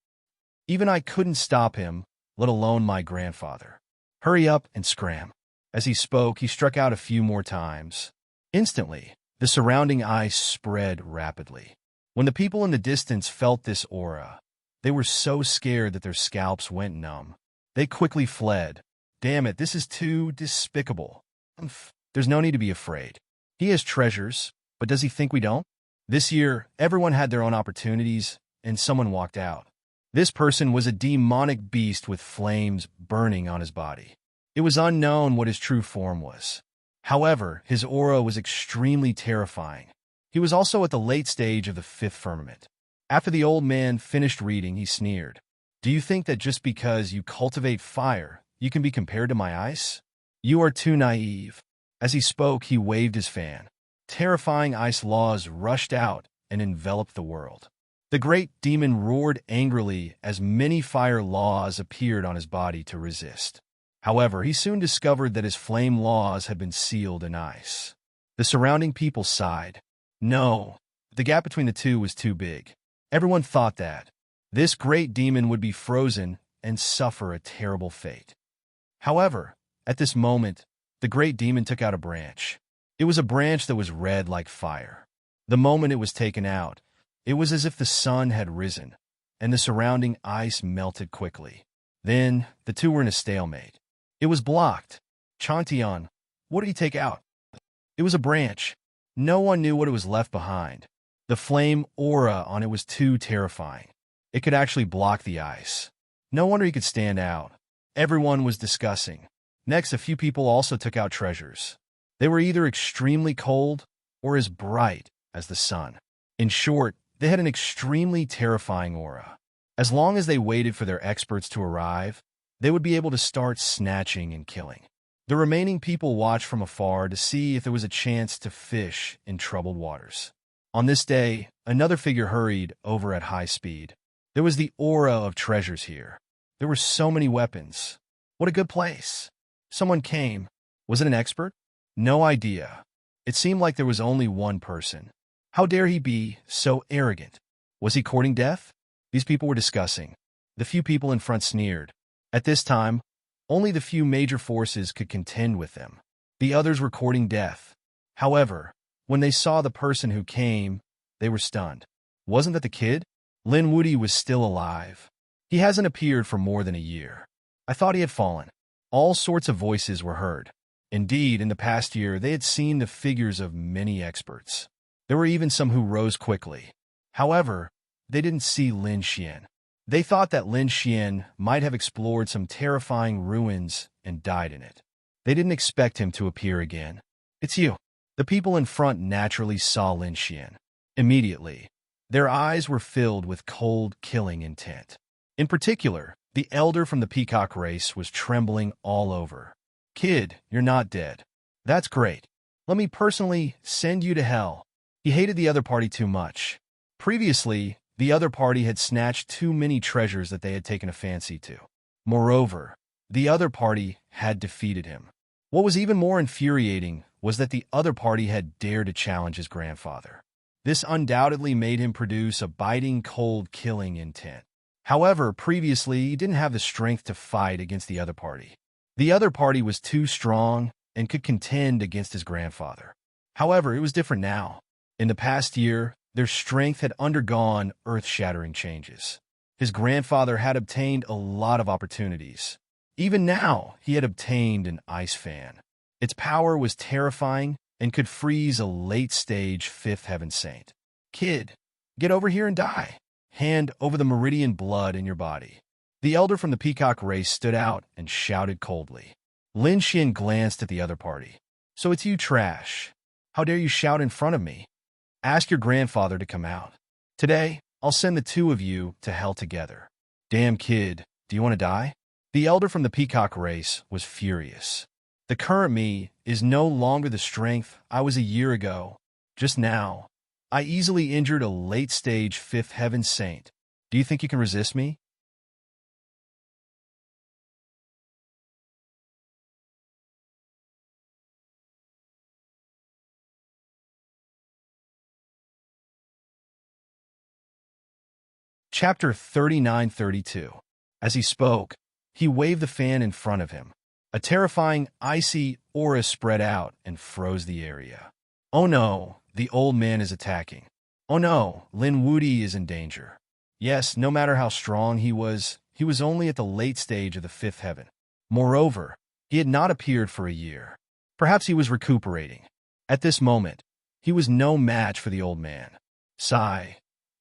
Speaker 1: Even I couldn't stop him, let alone my grandfather. Hurry up and scram. As he spoke, he struck out a few more times. Instantly, the surrounding ice spread rapidly. When the people in the distance felt this aura, they were so scared that their scalps went numb. They quickly fled. Damn it, this is too despicable. There's no need to be afraid. He has treasures, but does he think we don't? This year, everyone had their own opportunities, and someone walked out. This person was a demonic beast with flames burning on his body. It was unknown what his true form was. However, his aura was extremely terrifying. He was also at the late stage of the 5th firmament. After the old man finished reading, he sneered. Do you think that just because you cultivate fire, you can be compared to my ice? You are too naive. As he spoke, he waved his fan. Terrifying ice laws rushed out and enveloped the world. The great demon roared angrily as many fire laws appeared on his body to resist. However, he soon discovered that his flame laws had been sealed in ice. The surrounding people sighed. No, the gap between the two was too big. Everyone thought that this great demon would be frozen and suffer a terrible fate. However, at this moment, the great demon took out a branch. It was a branch that was red like fire. The moment it was taken out, it was as if the sun had risen, and the surrounding ice melted quickly. Then, the two were in a stalemate. It was blocked. Chantian, what did he take out? It was a branch. No one knew what it was left behind. The flame aura on it was too terrifying. It could actually block the ice. No wonder he could stand out. Everyone was discussing. Next, a few people also took out treasures. They were either extremely cold or as bright as the sun. In short, they had an extremely terrifying aura. As long as they waited for their experts to arrive, they would be able to start snatching and killing. The remaining people watched from afar to see if there was a chance to fish in troubled waters. On this day, another figure hurried over at high speed. There was the aura of treasures here. There were so many weapons. What a good place. Someone came. Was it an expert? No idea. It seemed like there was only one person. How dare he be so arrogant? Was he courting death? These people were discussing. The few people in front sneered. At this time, only the few major forces could contend with them. The others were courting death. However, when they saw the person who came, they were stunned. Wasn't that the kid? Lin Woody was still alive. He hasn't appeared for more than a year. I thought he had fallen. All sorts of voices were heard. Indeed, in the past year, they had seen the figures of many experts. There were even some who rose quickly. However, they didn't see Lin Xian. They thought that Lin Xian might have explored some terrifying ruins and died in it. They didn't expect him to appear again. It's you. The people in front naturally saw Lin Xian. Immediately, their eyes were filled with cold, killing intent. In particular, the elder from the peacock race was trembling all over. Kid, you're not dead. That's great. Let me personally send you to hell. He hated the other party too much. Previously, the other party had snatched too many treasures that they had taken a fancy to. Moreover, the other party had defeated him. What was even more infuriating was that the other party had dared to challenge his grandfather. This undoubtedly made him produce a biting, cold, killing intent. However, previously, he didn't have the strength to fight against the other party. The other party was too strong and could contend against his grandfather. However, it was different now. In the past year, their strength had undergone earth-shattering changes. His grandfather had obtained a lot of opportunities. Even now, he had obtained an ice fan. Its power was terrifying and could freeze a late-stage fifth heaven saint. Kid, get over here and die. Hand over the meridian blood in your body. The elder from the peacock race stood out and shouted coldly. Lin Xian glanced at the other party. So it's you, trash. How dare you shout in front of me? Ask your grandfather to come out. Today, I'll send the two of you to hell together. Damn kid, do you want to die? The elder from the peacock race was furious. The current me is no longer the strength I was a year ago. Just now, I easily injured a late-stage fifth heaven saint. Do you think you can resist me? Chapter 39-32. As he spoke, he waved the fan in front of him. A terrifying, icy aura spread out and froze the area. Oh no, the old man is attacking. Oh no, Lin Woody is in danger. Yes, no matter how strong he was only at the late stage of the fifth heaven. Moreover, he had not appeared for a year. Perhaps he was recuperating. At this moment, he was no match for the old man. Sigh.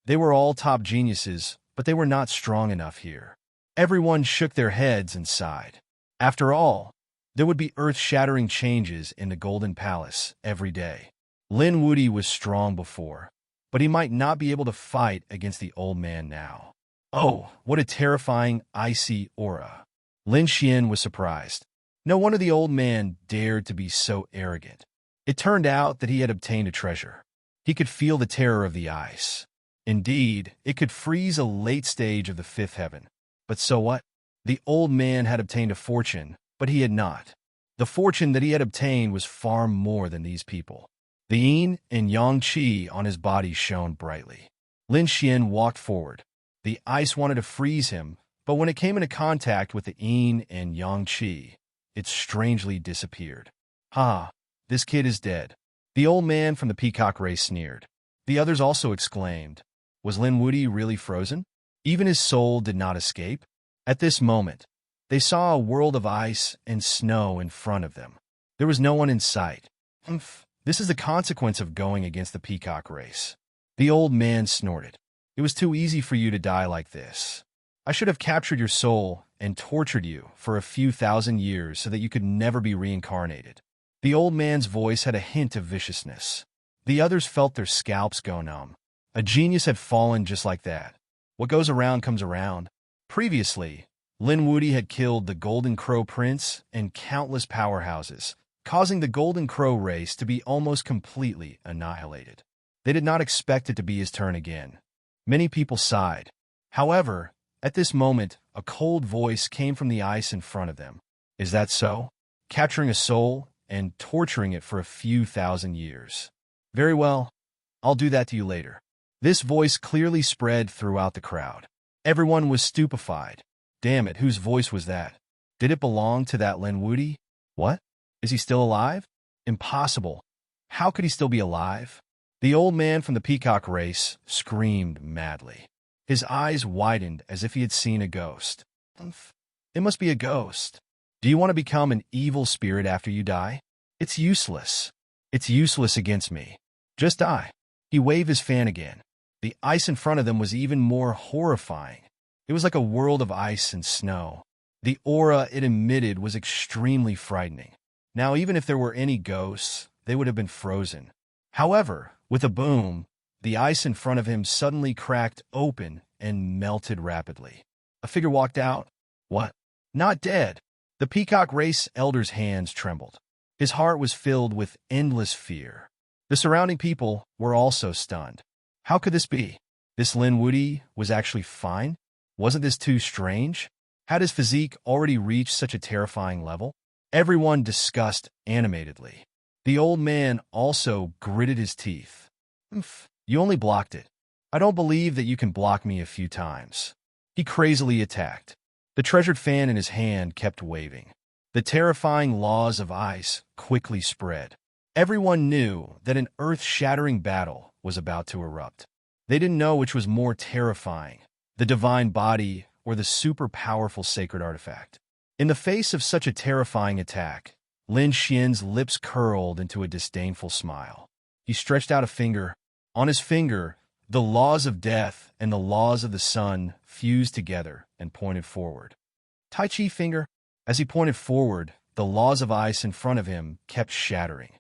Speaker 1: They were all top geniuses, but they were not strong enough here. Everyone shook their heads and sighed. After all, there would be earth-shattering changes in the Golden Palace every day. Lin Woody was strong before, but he might not be able to fight against the old man now. Oh, what a terrifying, icy aura. Lin Xian was surprised. No wonder the old man dared to be so arrogant. It turned out that he had obtained a treasure. He could feel the terror of the ice. Indeed, it could freeze a late stage of the fifth heaven. But so what? The old man had obtained a fortune, but he had not. The fortune that he had obtained was far more than these people. The yin and yang qi on his body shone brightly. Lin Xian walked forward. The ice wanted to freeze him, but when it came into contact with the yin and yang qi, it strangely disappeared. Ha, this kid is dead. The old man from the peacock race sneered. The others also exclaimed. Was Lin Woody really frozen? Even his soul did not escape. At this moment, they saw a world of ice and snow in front of them. There was no one in sight. This is the consequence of going against the peacock race. The old man snorted. It was too easy for you to die like this. I should have captured your soul and tortured you for a few thousand years so that you could never be reincarnated. The old man's voice had a hint of viciousness. The others felt their scalps go numb. A genius had fallen just like that. What goes around comes around. Previously, Lin Wudy had killed the Golden Crow Prince and countless powerhouses, causing the Golden Crow race to be almost completely annihilated. They did not expect it to be his turn again. Many people sighed. However, at this moment, a cold voice came from the ice in front of them. Is that so? Capturing a soul and torturing it for a few thousand years. Very well, I'll do that to you later. This voice clearly spread throughout the crowd. Everyone was stupefied. Damn it, whose voice was that? Did it belong to that Lin Wudy? What? Is he still alive? Impossible. How could he still be alive? The old man from the peacock race screamed madly. His eyes widened as if he had seen a ghost. It must be a ghost. Do you want to become an evil spirit after you die? It's useless. It's useless against me. Just die. He waved his fan again. The ice in front of them was even more horrifying. It was like a world of ice and snow. The aura it emitted was extremely frightening. Now, even if there were any ghosts, they would have been frozen. However, with a boom, the ice in front of him suddenly cracked open and melted rapidly. A figure walked out. What? Not dead. The peacock race elder's hands trembled. His heart was filled with endless fear. The surrounding people were also stunned. How could this be? This Lin Wudy was actually fine? Wasn't this too strange? Had his physique already reached such a terrifying level? Everyone discussed animatedly. The old man also gritted his teeth. You only blocked it. I don't believe that you can block me a few times. He crazily attacked. The treasured fan in his hand kept waving. The terrifying laws of ice quickly spread. Everyone knew that an earth-shattering battle was about to erupt. They didn't know which was more terrifying, the divine body or the super-powerful sacred artifact. In the face of such a terrifying attack, Lin Xian's lips curled into a disdainful smile. He stretched out a finger. On his finger, the laws of death and the laws of the sun fused together and pointed forward. Tai Chi finger. As he pointed forward, the laws of ice in front of him kept shattering.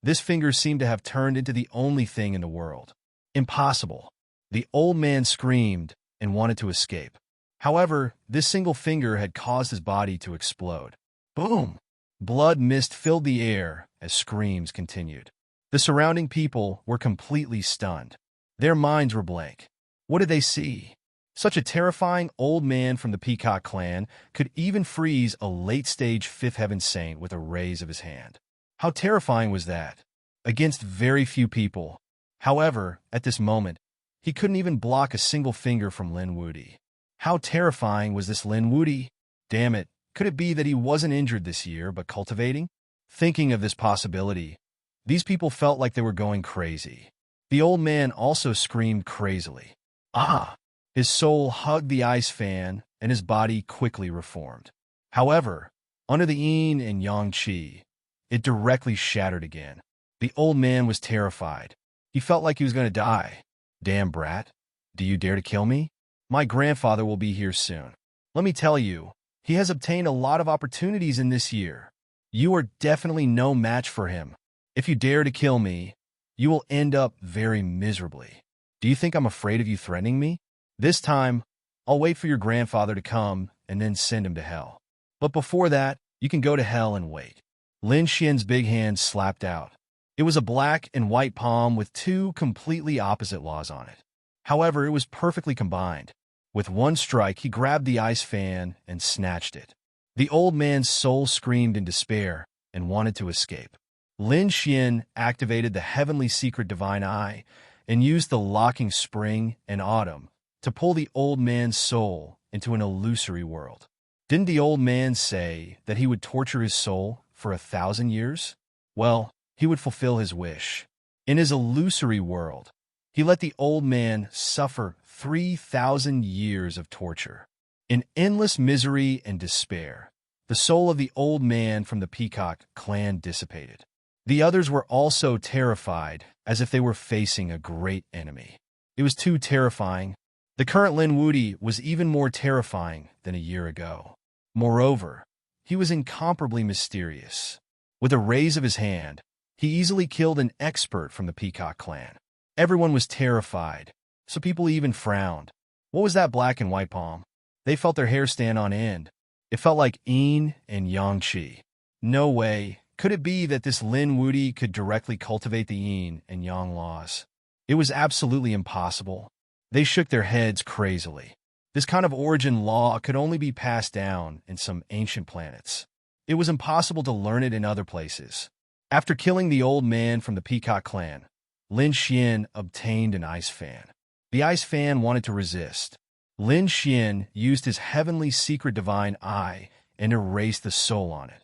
Speaker 1: This finger seemed to have turned into the only thing in the world. Impossible. The old man screamed and wanted to escape. However, this single finger had caused his body to explode. Boom! Blood mist filled the air as screams continued. The surrounding people were completely stunned. Their minds were blank. What did they see? Such a terrifying old man from the Peacock clan could even freeze a late-stage Fifth Heaven saint with a raise of his hand. How terrifying was that? Against very few people. However, at this moment, he couldn't even block a single finger from Lin Wudy. How terrifying was this Lin Wudy? Damn it, could it be that he wasn't injured this year but cultivating? Thinking of this possibility, these people felt like they were going crazy. The old man also screamed crazily. Ah! His soul hugged the ice fan, and his body quickly reformed. However, under the yin and yang qi, it directly shattered again. The old man was terrified. He felt like he was going to die. Damn brat, do you dare to kill me? My grandfather will be here soon. Let me tell you, he has obtained a lot of opportunities in this year. You are definitely no match for him. If you dare to kill me, you will end up very miserably. Do you think I'm afraid of you threatening me? This time, I'll wait for your grandfather to come and then send him to hell. But before that, you can go to hell and wait. Lin Xian's big hand slapped out. It was a black and white palm with two completely opposite laws on it. However, it was perfectly combined. With one strike, he grabbed the ice fan and snatched it. The old man's soul screamed in despair and wanted to escape. Lin Xian activated the heavenly secret divine eye and used the locking spring and autumn to pull the old man's soul into an illusory world. Didn't the old man say that he would torture his soul for 1,000 years? Well, he would fulfill his wish. In his illusory world, he let the old man suffer 3,000 years of torture. In endless misery and despair, the soul of the old man from the Peacock clan dissipated. The others were also terrified, as if they were facing a great enemy. It was too terrifying. The current Lin Wudi was even more terrifying than a year ago. Moreover, he was incomparably mysterious. With a raise of his hand, he easily killed an expert from the Peacock clan. Everyone was terrified, so people even frowned. What was that black and white palm? They felt their hair stand on end. It felt like yin and yang qi. No way could it be that this Lin Wudi could directly cultivate the yin and yang laws. It was absolutely impossible. They shook their heads crazily. This kind of origin law could only be passed down in some ancient planets. It was impossible to learn it in other places. After killing the old man from the Peacock clan, Lin Xian obtained an ice fan. The ice fan wanted to resist. Lin Xian used his heavenly secret divine eye and erased the soul on it.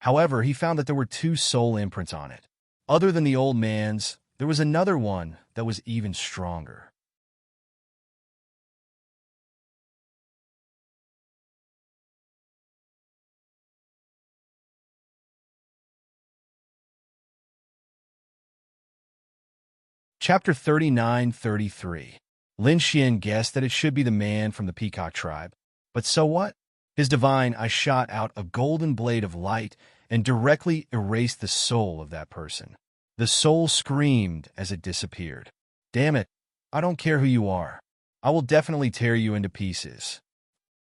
Speaker 1: However, he found that there were 2 soul imprints on it. Other than the old man's, there was another one that was even stronger. Chapter 39-33. Lin Xian guessed that it should be the man from the Peacock tribe. But so what? His divine eye shot out a golden blade of light and directly erased the soul of that person. The soul screamed as it disappeared. Damn it, I don't care who you are. I will definitely tear you into pieces.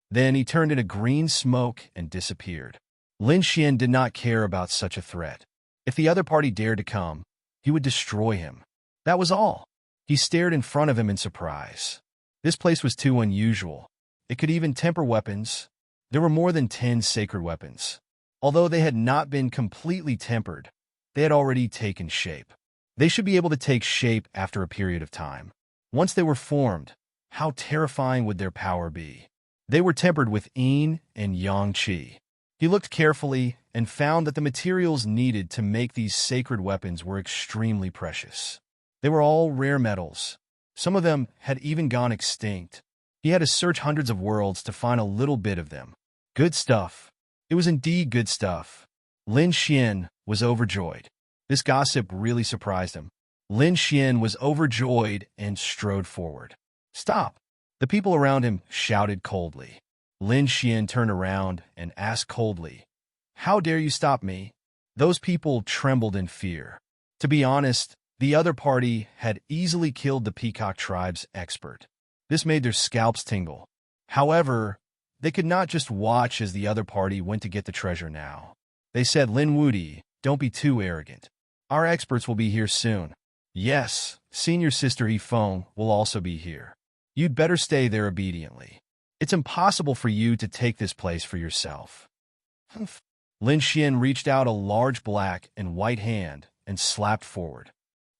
Speaker 1: Then he turned into green smoke and disappeared. Lin Xian did not care about such a threat. If the other party dared to come, he would destroy him. That was all. He stared in front of him in surprise. This place was too unusual. It could even temper weapons. There were more than 10 sacred weapons. Although they had not been completely tempered, they had already taken shape. They should be able to take shape after a period of time. Once they were formed, how terrifying would their power be? They were tempered with yin and yang qi. He looked carefully and found that the materials needed to make these sacred weapons were extremely precious. They were all rare metals. Some of them had even gone extinct. He had to search hundreds of worlds to find a little bit of them. Good stuff. It was indeed good stuff. Lin Xian was overjoyed. This gossip really surprised him. Lin Xian was overjoyed and strode forward. Stop! The people around him shouted coldly. Lin Xian turned around and asked coldly, "How dare you stop me?" Those people trembled in fear. To be honest, the other party had easily killed the Peacock tribe's expert. This made their scalps tingle. However, they could not just watch as the other party went to get the treasure now. They said, "Lin Wudi, don't be too arrogant. Our experts will be here soon. Yes, senior sister Yifeng will also be here. You'd better stay there obediently. It's impossible for you to take this place for yourself." Lin Xian reached out a large black and white hand and slapped forward.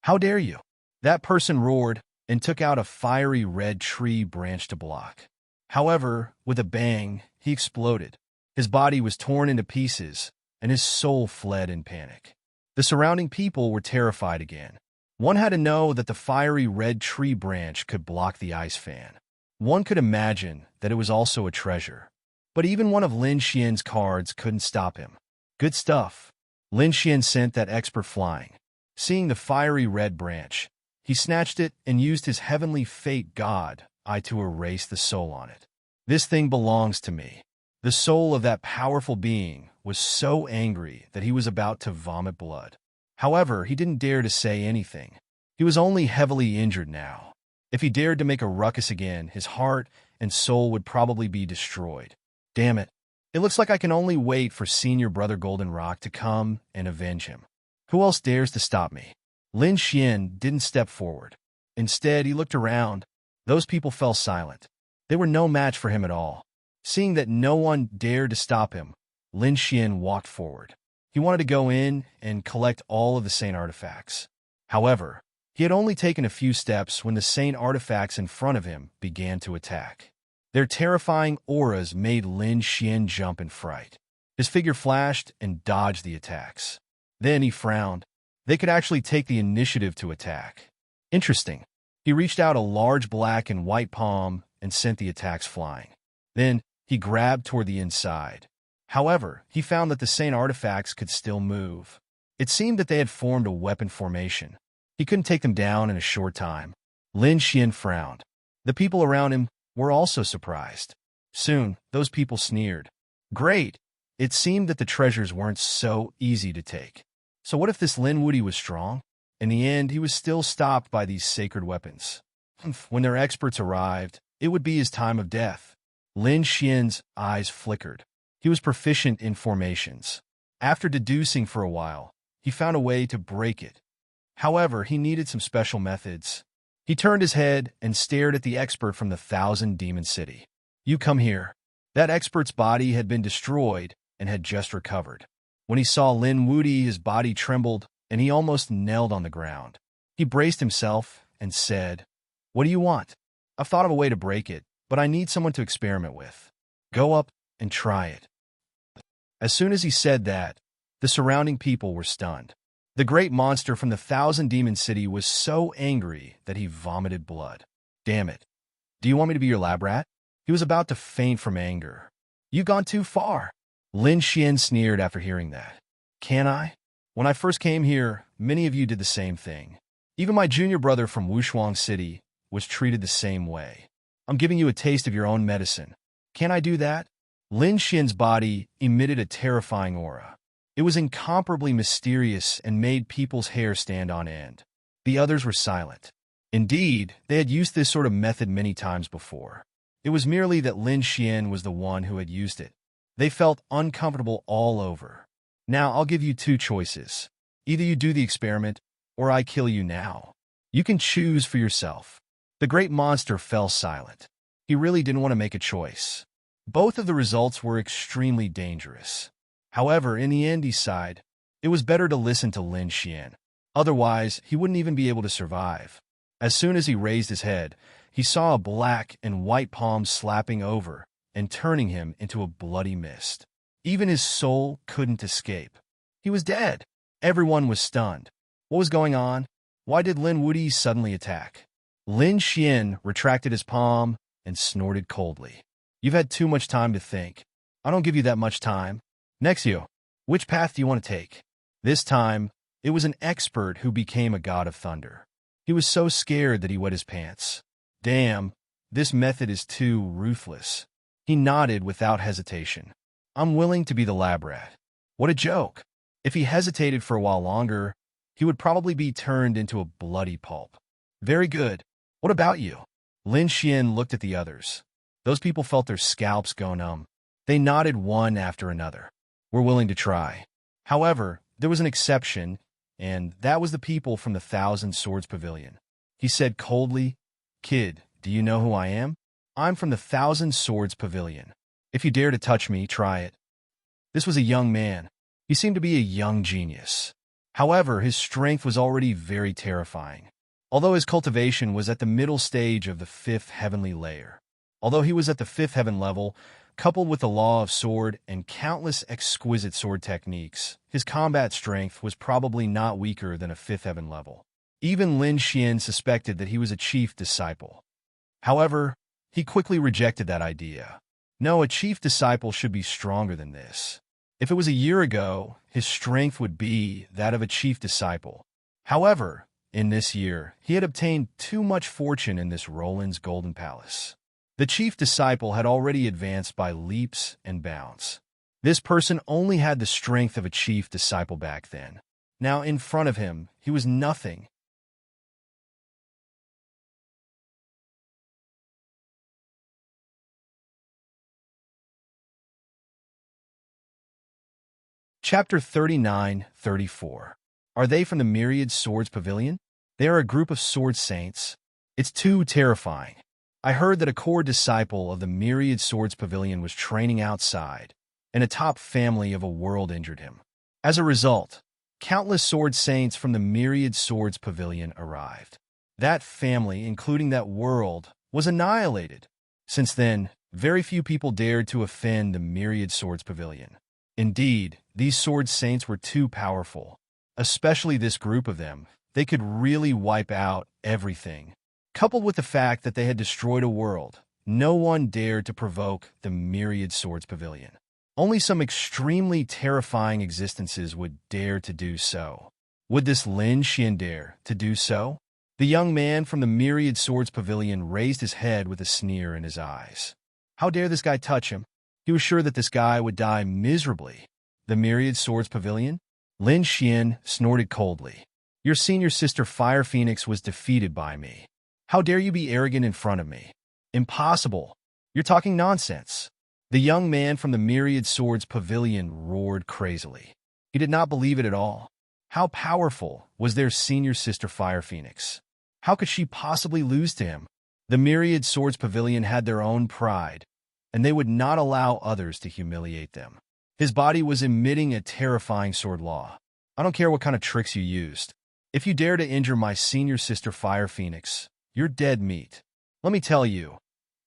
Speaker 1: "How dare you?" That person roared and took out a fiery red tree branch to block. However, with a bang, he exploded. His body was torn into pieces, and his soul fled in panic. The surrounding people were terrified again. One had to know that the fiery red tree branch could block the ice fan. One could imagine that it was also a treasure. But even one of Lin Xian's cards couldn't stop him. Good stuff. Lin Xian sent that expert flying. Seeing the fiery red branch, he snatched it and used his heavenly fate god eye to erase the soul on it. This thing belongs to me. The soul of that powerful being was so angry that he was about to vomit blood. However, he didn't dare to say anything. He was only heavily injured now. If he dared to make a ruckus again, his heart and soul would probably be destroyed. Damn it. It looks like I can only wait for senior brother Golden Rock to come and avenge him. Who else dares to stop me? Lin Xian didn't step forward. Instead, he looked around. Those people fell silent. They were no match for him at all. Seeing that no one dared to stop him, Lin Xian walked forward. He wanted to go in and collect all of the saint artifacts. However, he had only taken a few steps when the saint artifacts in front of him began to attack. Their terrifying auras made Lin Xian jump in fright. His figure flashed and dodged the attacks. Then he frowned. They could actually take the initiative to attack. Interesting. He reached out a large black and white palm and sent the attacks flying. Then he grabbed toward the inside. However, he found that the saint artifacts could still move. It seemed that they had formed a weapon formation. He couldn't take them down in a short time. Lin Xian frowned. The people around him were also surprised. Soon, those people sneered. Great! It seemed that the treasures weren't so easy to take. So what if this Lin Wudy was strong? In the end, he was still stopped by these sacred weapons. When their experts arrived, it would be his time of death. Lin Xian's eyes flickered. He was proficient in formations. After deducing for a while, he found a way to break it. However, he needed some special methods. He turned his head and stared at the expert from the Thousand Demon City. You come here. That expert's body had been destroyed and had just recovered. When he saw Lin Wudy, his body trembled and he almost knelt on the ground. He braced himself and said, What do you want? I've thought of a way to break it, but I need someone to experiment with. Go up and try it. As soon as he said that, the surrounding people were stunned. The great monster from the Thousand Demon City was so angry that he vomited blood. Damn it. Do you want me to be your lab rat? He was about to faint from anger. You've gone too far. Lin Xian sneered after hearing that. Can I? When I first came here, many of you did the same thing. Even my junior brother from Wushuang City was treated the same way. I'm giving you a taste of your own medicine. Can I do that? Lin Xian's body emitted a terrifying aura. It was incomparably mysterious and made people's hair stand on end. The others were silent. Indeed, they had used this sort of method many times before. It was merely that Lin Xian was the one who had used it. They felt uncomfortable all over. Now I'll give you two choices. Either you do the experiment, or I kill you now. You can choose for yourself. The great monster fell silent. He really didn't want to make a choice. Both of the results were extremely dangerous. However, in the end he sighed. It was better to listen to Lin Xian. Otherwise, he wouldn't even be able to survive. As soon as he raised his head, he saw a black and white palm slapping over and turning him into a bloody mist. Even his soul couldn't escape. He was dead. Everyone was stunned. What was going on? Why did Lin Wudy suddenly attack? Lin Xian retracted his palm and snorted coldly. You've had too much time to think. I don't give you that much time. Next you. Which path do you want to take? This time, it was an expert who became a god of thunder. He was so scared that he wet his pants. Damn, this method is too ruthless. He nodded without hesitation. I'm willing to be the lab rat. What a joke. If he hesitated for a while longer, he would probably be turned into a bloody pulp. Very good. What about you? Lin Xian looked at the others. Those people felt their scalps go numb. They nodded one after another. We're willing to try. However, there was an exception, and that was the people from the Thousand Swords Pavilion. He said coldly, Kid, do you know who I am? I'm from the Thousand Swords Pavilion. If you dare to touch me, try it. This was a young man. He seemed to be a young genius. However, his strength was already very terrifying. Although his cultivation was at the middle stage of the fifth heavenly layer. Although he was at the fifth heaven level, coupled with the law of sword and countless exquisite sword techniques, his combat strength was probably not weaker than a fifth heaven level. Even Lin Xian suspected that he was a chief disciple. However, he quickly rejected that idea. No, a chief disciple should be stronger than this. If it was a year ago, his strength would be that of a chief disciple. However, in this year, he had obtained too much fortune in this Roland's Golden Palace. The chief disciple had already advanced by leaps and bounds. This person only had the strength of a chief disciple back then. Now, in front of him, he was nothing. Chapter 39-34. Are they from the Myriad Swords Pavilion? They are a group of sword saints. It's too terrifying. I heard that a core disciple of the Myriad Swords Pavilion was training outside, and a top family of a world injured him. As a result, countless sword saints from the Myriad Swords Pavilion arrived. That family, including that world, was annihilated. Since then, very few people dared to offend the Myriad Swords Pavilion. Indeed, these sword saints were too powerful. Especially this group of them. They could really wipe out everything. Coupled with the fact that they had destroyed a world, no one dared to provoke the Myriad Swords Pavilion. Only some extremely terrifying existences would dare to do so. Would this Lin Xian dare to do so? The young man from the Myriad Swords Pavilion raised his head with a sneer in his eyes. How dare this guy touch him? He was sure that this guy would die miserably. The Myriad Swords Pavilion? Lin Xian snorted coldly. Your senior sister Fire Phoenix was defeated by me. How dare you be arrogant in front of me? Impossible. You're talking nonsense. The young man from the Myriad Swords Pavilion roared crazily. He did not believe it at all. How powerful was their senior sister Fire Phoenix? How could she possibly lose to him? The Myriad Swords Pavilion had their own pride, and they would not allow others to humiliate them. His body was emitting a terrifying sword law. I don't care what kind of tricks you used. If you dare to injure my senior sister Fire Phoenix, you're dead meat. Let me tell you,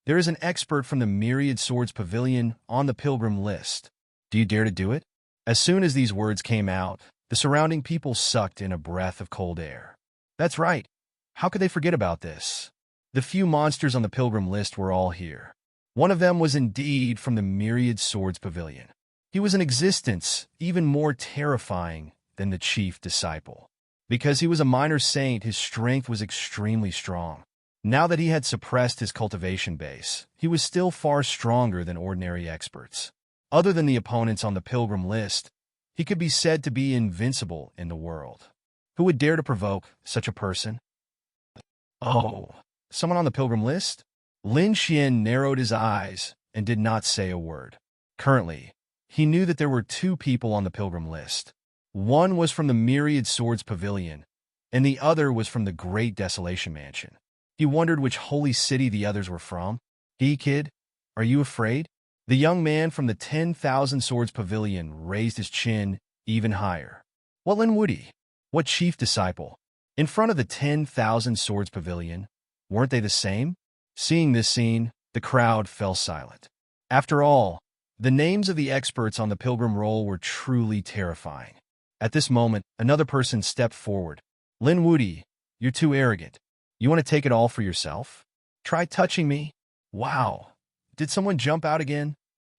Speaker 1: there is an expert from the Myriad Swords Pavilion on the pilgrim list. Do you dare to do it? As soon as these words came out, the surrounding people sucked in a breath of cold air. That's right. How could they forget about this? The few monsters on the pilgrim list were all here. One of them was indeed from the Myriad Swords Pavilion. He was in existence even more terrifying than the chief disciple. Because he was a minor saint, his strength was extremely strong. Now that he had suppressed his cultivation base, he was still far stronger than ordinary experts. Other than the opponents on the pilgrim list, he could be said to be invincible in the world. Who would dare to provoke such a person? Oh, someone on the pilgrim list? Lin Xian narrowed his eyes and did not say a word. Currently, he knew that there were two people on the pilgrim list. One was from the Myriad Swords Pavilion, and the other was from the Great Desolation Mansion. He wondered which holy city the others were from. Kid, are you afraid? The young man from the 10,000 Swords Pavilion raised his chin even higher. What Lin Woody? What chief disciple? In front of the 10,000 Swords Pavilion, weren't they the same? Seeing this scene, the crowd fell silent. After all, the names of the experts on the pilgrim roll were truly terrifying. At this moment, another person stepped forward. Lin Woody, you're too arrogant. You want to take it all for yourself? Try touching me? Wow. Did someone jump out again?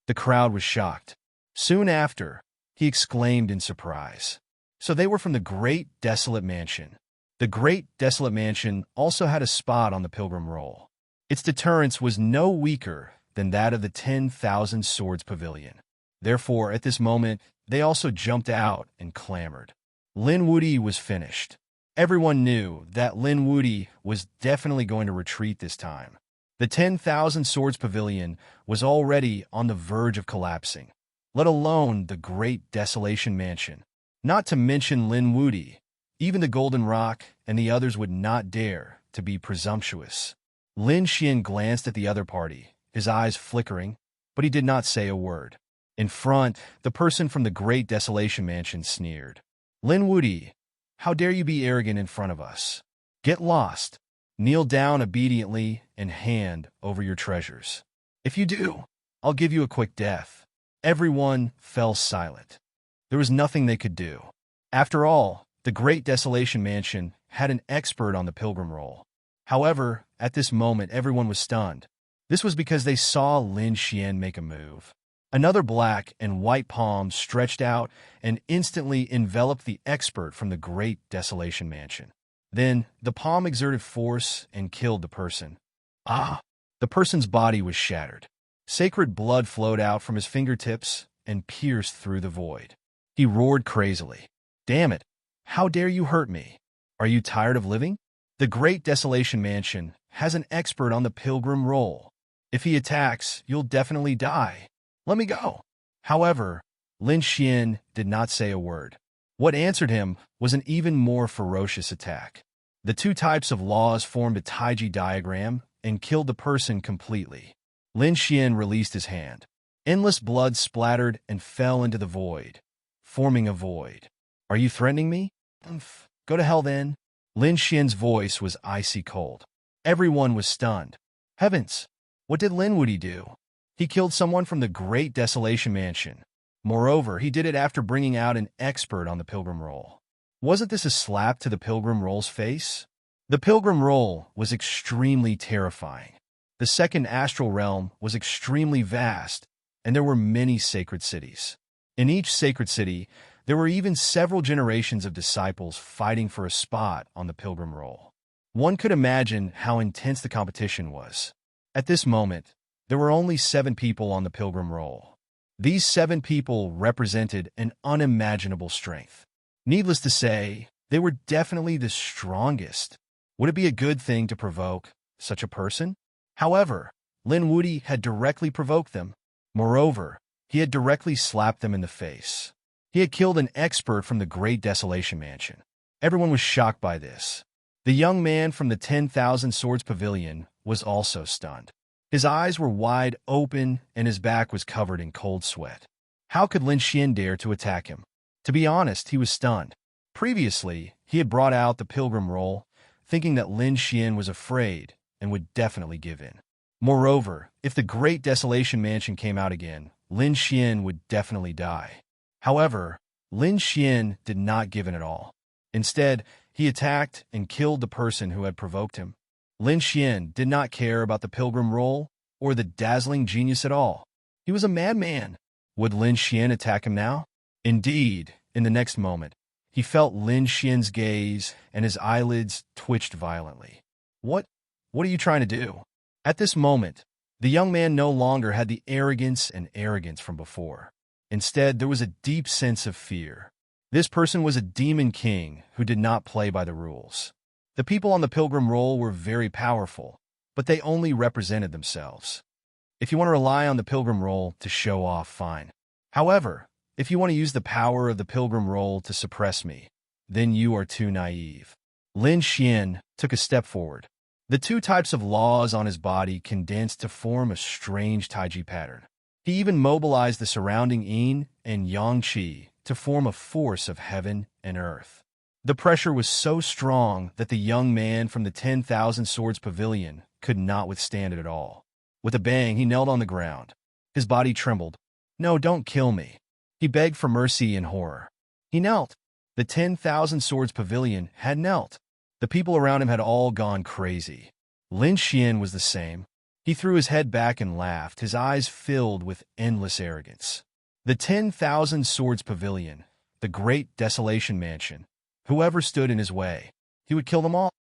Speaker 1: The crowd was shocked. Soon after, he exclaimed in surprise. So they were from the Great Desolate Mansion. The Great Desolate Mansion also had a spot on the pilgrim roll. Its deterrence was no weaker than that of the 10,000 Swords Pavilion. Therefore, at this moment, they also jumped out and clamored. Lin Woody was finished. Everyone knew that Lin Woody was definitely going to retreat this time. The 10,000 Swords Pavilion was already on the verge of collapsing, let alone the Great Desolation Mansion. Not to mention Lin Woody, even the Golden Rock and the others would not dare to be presumptuous. Lin Xian glanced at the other party, his eyes flickering, but he did not say a word. In front, the person from the Great Desolation Mansion sneered. Lin Woody, how dare you be arrogant in front of us? Get lost. Kneel down obediently and hand over your treasures. If you do, I'll give you a quick death. Everyone fell silent. There was nothing they could do. After all, the Great Desolation Mansion had an expert on the pilgrim roll. However, at this moment, everyone was stunned. This was because they saw Lin Xian make a move. Another black and white palm stretched out and instantly enveloped the expert from the Great Desolation Mansion. Then, the palm exerted force and killed the person. Ah! The person's body was shattered. Sacred blood flowed out from his fingertips and pierced through the void. He roared crazily. Damn it! How dare you hurt me? Are you tired of living? The Great Desolation Mansion has an expert on the pilgrim roll. If he attacks, you'll definitely die. Let me go. However, Lin Xian did not say a word. What answered him was an even more ferocious attack. The two types of laws formed a Taiji diagram and killed the person completely. Lin Xian released his hand. Endless blood splattered and fell into the void, forming a void. Are you threatening me? Go to hell then. Lin Xian's voice was icy cold. Everyone was stunned. Heavens! What did Lin Woody do? He killed someone from the Great Desolation Mansion. Moreover, he did it after bringing out an expert on the pilgrim roll. Wasn't this a slap to the pilgrim roll's face? The pilgrim roll was extremely terrifying. The second astral realm was extremely vast, and there were many sacred cities. In each sacred city, there were even several generations of disciples fighting for a spot on the pilgrim roll. One could imagine how intense the competition was. At this moment, there were only 7 people on the pilgrim roll. These 7 people represented an unimaginable strength. Needless to say, they were definitely the strongest. Would it be a good thing to provoke such a person? However, Lin Wudi had directly provoked them. Moreover, he had directly slapped them in the face. He had killed an expert from the Great Desolation Mansion. Everyone was shocked by this. The young man from the 10,000 Swords Pavilion was also stunned. His eyes were wide open and his back was covered in cold sweat. How could Lin Xian dare to attack him? To be honest, he was stunned. Previously, he had brought out the pilgrim roll, thinking that Lin Xian was afraid and would definitely give in. Moreover, if the Great Desolation Mansion came out again, Lin Xian would definitely die. However, Lin Xian did not give in at all. Instead, he attacked and killed the person who had provoked him. Lin Xian did not care about the pilgrim roll or the dazzling genius at all. He was a madman. Would Lin Xian attack him now? Indeed, in the next moment, he felt Lin Xian's gaze and his eyelids twitched violently. What are you trying to do? At this moment, the young man no longer had the arrogance from before. Instead, there was a deep sense of fear. This person was a demon king who did not play by the rules. The people on the pilgrim roll were very powerful, but they only represented themselves. If you want to rely on the pilgrim roll to show off, fine. However, if you want to use the power of the pilgrim roll to suppress me, then you are too naive. Lin Xian took a step forward. The 2 types of laws on his body condensed to form a strange taiji pattern. He even mobilized the surrounding yin and yang qi to form a force of heaven and earth. The pressure was so strong that the young man from the 10,000 Swords Pavilion could not withstand it at all. With a bang, he knelt on the ground. His body trembled. "No, don't kill me." He begged for mercy in horror. He knelt. The 10,000 Swords Pavilion had knelt. The people around him had all gone crazy. Lin Xian was the same. He threw his head back and laughed, his eyes filled with endless arrogance. The 10,000 Swords Pavilion, the Great Desolation Mansion, whoever stood in his way, he would kill them all.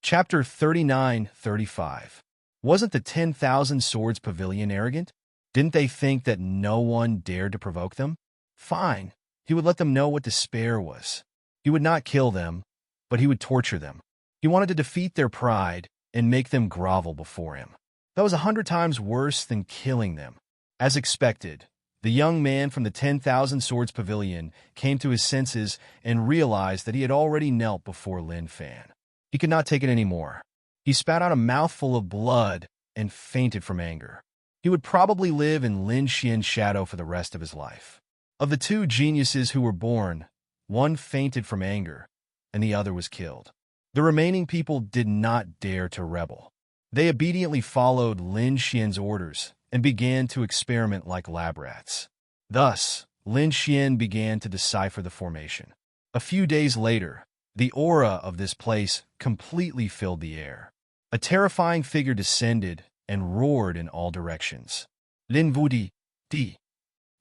Speaker 1: Chapter 39-35. Wasn't the 10,000 Swords Pavilion arrogant? Didn't they think that no one dared to provoke them? Fine, he would let them know what despair was. He would not kill them, but he would torture them. He wanted to defeat their pride and make them grovel before him. That was 100 times worse than killing them. As expected, the young man from the 10,000 Swords Pavilion came to his senses and realized that he had already knelt before Lin Fan. He could not take it anymore. He spat out a mouthful of blood and fainted from anger. He would probably live in Lin Xian's shadow for the rest of his life. Of the 2 geniuses who were born, one fainted from anger, and the other was killed. The remaining people did not dare to rebel. They obediently followed Lin Xian's orders and began to experiment like lab rats. Thus, Lin Xian began to decipher the formation. A few days later, the aura of this place completely filled the air. A terrifying figure descended and roared in all directions. Lin Wudi, di.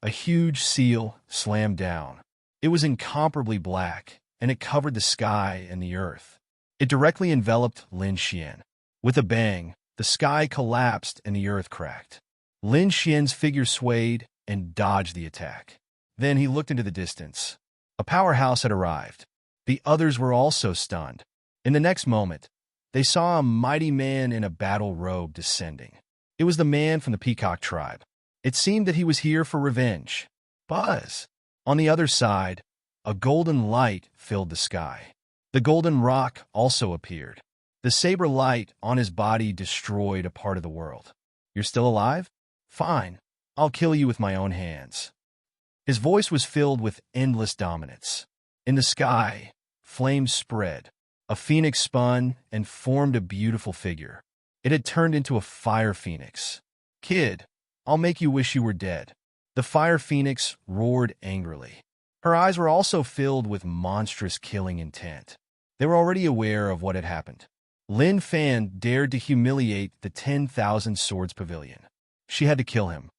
Speaker 1: A huge seal slammed down. It was incomparably black, and it covered the sky and the earth. It directly enveloped Lin Xian. With a bang, the sky collapsed and the earth cracked. Lin Xian's figure swayed and dodged the attack. Then he looked into the distance. A powerhouse had arrived. The others were also stunned. In the next moment, they saw a mighty man in a battle robe descending. It was the man from the Peacock tribe. It seemed that he was here for revenge. Buzz! On the other side, a golden light filled the sky. The golden rock also appeared. The saber light on his body destroyed a part of the world. "You're still alive? Fine. I'll kill you with my own hands." His voice was filled with endless dominance. In the sky, flames spread. A phoenix spun and formed a beautiful figure. It had turned into a fire phoenix. "Kid, I'll make you wish you were dead." The fire phoenix roared angrily. Her eyes were also filled with monstrous killing intent. They were already aware of what had happened. Lin Fan dared to humiliate the 10,000 Swords Pavilion. She had to kill him.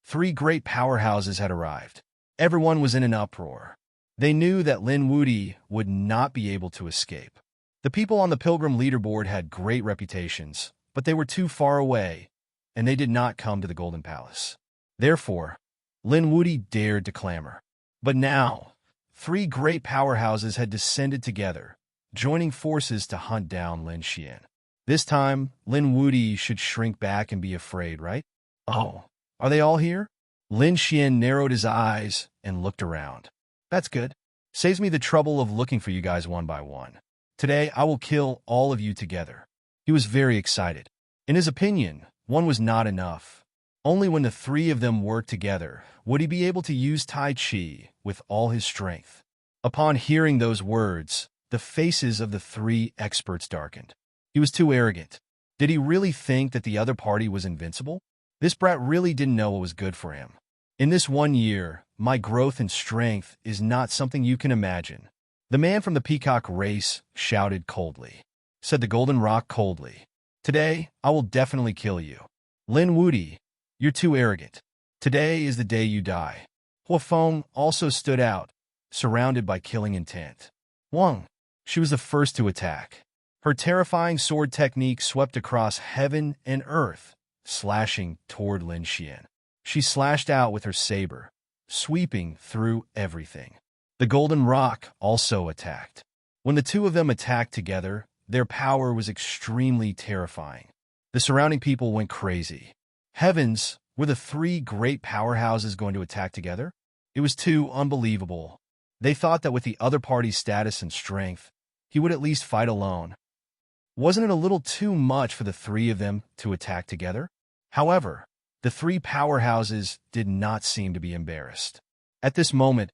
Speaker 1: 3 great powerhouses had arrived. Everyone was in an uproar. They knew that Lin Wudi would not be able to escape. The people on the Pilgrim leaderboard had great reputations, but they were too far away, and they did not come to the Golden Palace. Therefore, Lin Wudi dared to clamor. But now, 3 great powerhouses had descended together, joining forces to hunt down Lin Xian. This time, Lin Wudi should shrink back and be afraid, right? Oh, are they all here? Lin Xian narrowed his eyes and looked around. That's good. Saves me the trouble of looking for you guys one by one. Today, I will kill all of you together. He was very excited. In his opinion, one was not enough. Only when the 3 of them worked together would he be able to use Tai Chi with all his strength. Upon hearing those words, the faces of the 3 experts darkened. He was too arrogant. Did he really think that the other party was invincible? This brat really didn't know what was good for him. In this 1 year, my growth and strength is not something you can imagine. The man from the peacock race shouted coldly. Said the Golden Rock coldly. Today, I will definitely kill you. Lin Wudi, you're too arrogant. Today is the day you die. Hua Feng also stood out, surrounded by killing intent. Wang, she was the first to attack. Her terrifying sword technique swept across heaven and earth, slashing toward Lin Xian. She slashed out with her saber, sweeping through everything. The Golden Rock also attacked. When the 2 of them attacked together, their power was extremely terrifying. The surrounding people went crazy. Heavens, were the 3 great powerhouses going to attack together? It was too unbelievable. They thought that with the other party's status and strength, he would at least fight alone. Wasn't it a little too much for the 3 of them to attack together? However, the 3 powerhouses did not seem to be embarrassed. At this moment,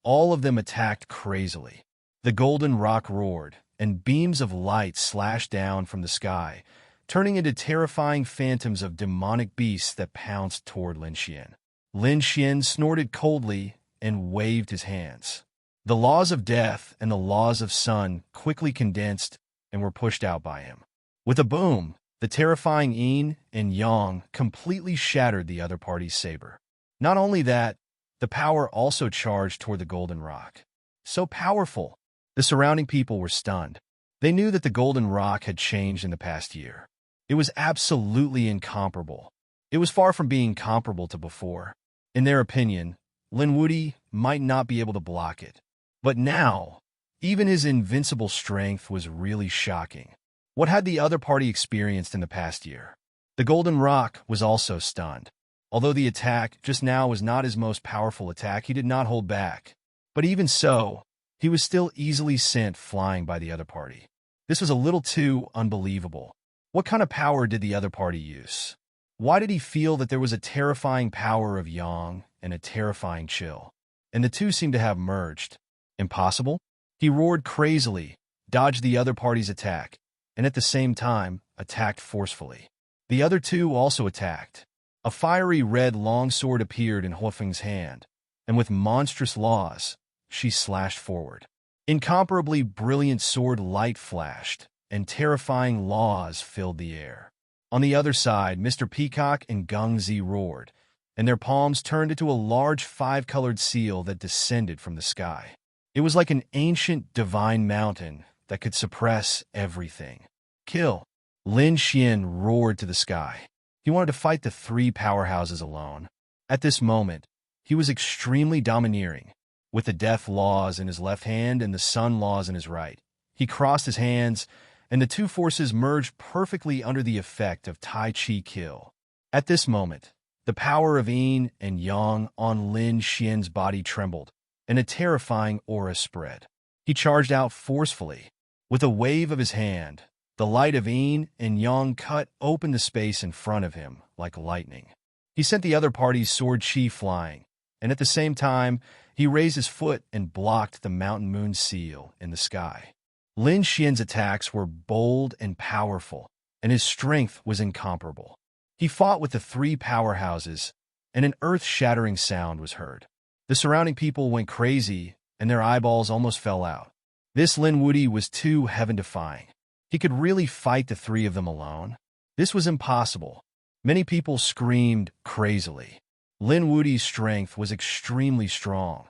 Speaker 1: all of them attacked crazily. The Golden Rock roared, and beams of light slashed down from the sky, turning into terrifying phantoms of demonic beasts that pounced toward Lin Xian. Lin Xian snorted coldly and waved his hands. The laws of death and the laws of sun quickly condensed and were pushed out by him. With a boom, the terrifying yin and yang completely shattered the other party's saber. Not only that, the power also charged toward the Golden Rock. So powerful, the surrounding people were stunned. They knew that the Golden Rock had changed in the past year. It was absolutely incomparable. It was far from being comparable to before. In their opinion, Lin Wudi might not be able to block it. But now, even his invincible strength was really shocking. What had the other party experienced in the past year? The Golden Rock was also stunned. Although the attack just now was not his most powerful attack, he did not hold back. But even so, he was still easily sent flying by the other party. This was a little too unbelievable. What kind of power did the other party use? Why did he feel that there was a terrifying power of yang and a terrifying chill? And the 2 seemed to have merged. Impossible? He roared crazily, dodged the other party's attack, and at the same time, attacked forcefully. The other 2 also attacked. A fiery red longsword appeared in Huafeng's hand, and with monstrous laws, she slashed forward. Incomparably brilliant sword light flashed, and terrifying laws filled the air. On the other side, Mr. Peacock and Gung Zi roared, and their palms turned into a large 5-colored seal that descended from the sky. It was like an ancient divine mountain that could suppress everything. Kill! Lin Xian roared to the sky. He wanted to fight the 3 powerhouses alone. At this moment, he was extremely domineering. With the death laws in his left hand and the sun laws in his right, he crossed his hands, and the 2 forces merged perfectly under the effect of Tai Chi kill. At this moment, the power of yin and yang on Lin Xian's body trembled, and a terrifying aura spread. He charged out forcefully. With a wave of his hand, the light of yin and yang cut open the space in front of him like lightning. He sent the other party's sword chi flying, and at the same time, he raised his foot and blocked the mountain moon seal in the sky. Lin Xian's attacks were bold and powerful, and his strength was incomparable. He fought with the 3 powerhouses, and an earth-shattering sound was heard. The surrounding people went crazy, and their eyeballs almost fell out. This Lin Wudi was too heaven-defying. He could really fight the three of them alone? This was impossible. Many people screamed crazily. Lin Wudi's strength was extremely strong,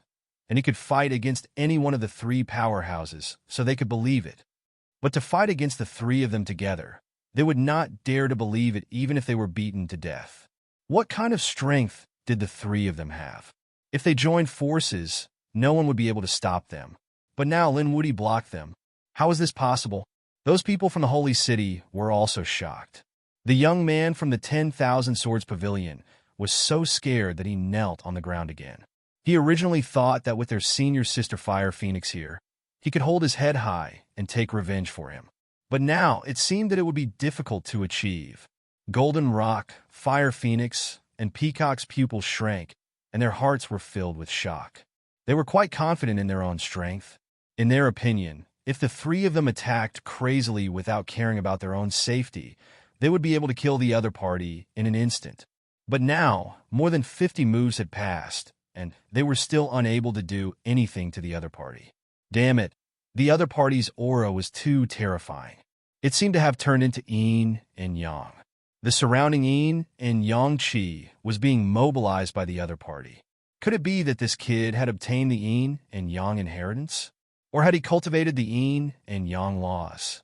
Speaker 1: and he could fight against any one of the three powerhouses, so they could believe it. But to fight against the three of them together, they would not dare to believe it even if they were beaten to death. What kind of strength did the three of them have? If they joined forces, no one would be able to stop them. But now Lin Wudi blocked them. How is this possible? Those people from the Holy City were also shocked. The young man from the 10,000 Swords Pavilion was so scared that he knelt on the ground again. He originally thought that with their senior sister Fire Phoenix here, he could hold his head high and take revenge for him. But now it seemed that it would be difficult to achieve. Golden Rock, Fire Phoenix, and Peacock's pupils shrank, and their hearts were filled with shock. They were quite confident in their own strength. In their opinion, if the three of them attacked crazily without caring about their own safety, they would be able to kill the other party in an instant. But now, more than 50 moves had passed, and they were still unable to do anything to the other party. Damn it, the other party's aura was too terrifying. It seemed to have turned into yin and yang. The surrounding yin and yang qi was being mobilized by the other party. Could it be that this kid had obtained the yin and yang inheritance? Or had he cultivated the yin and yang laws?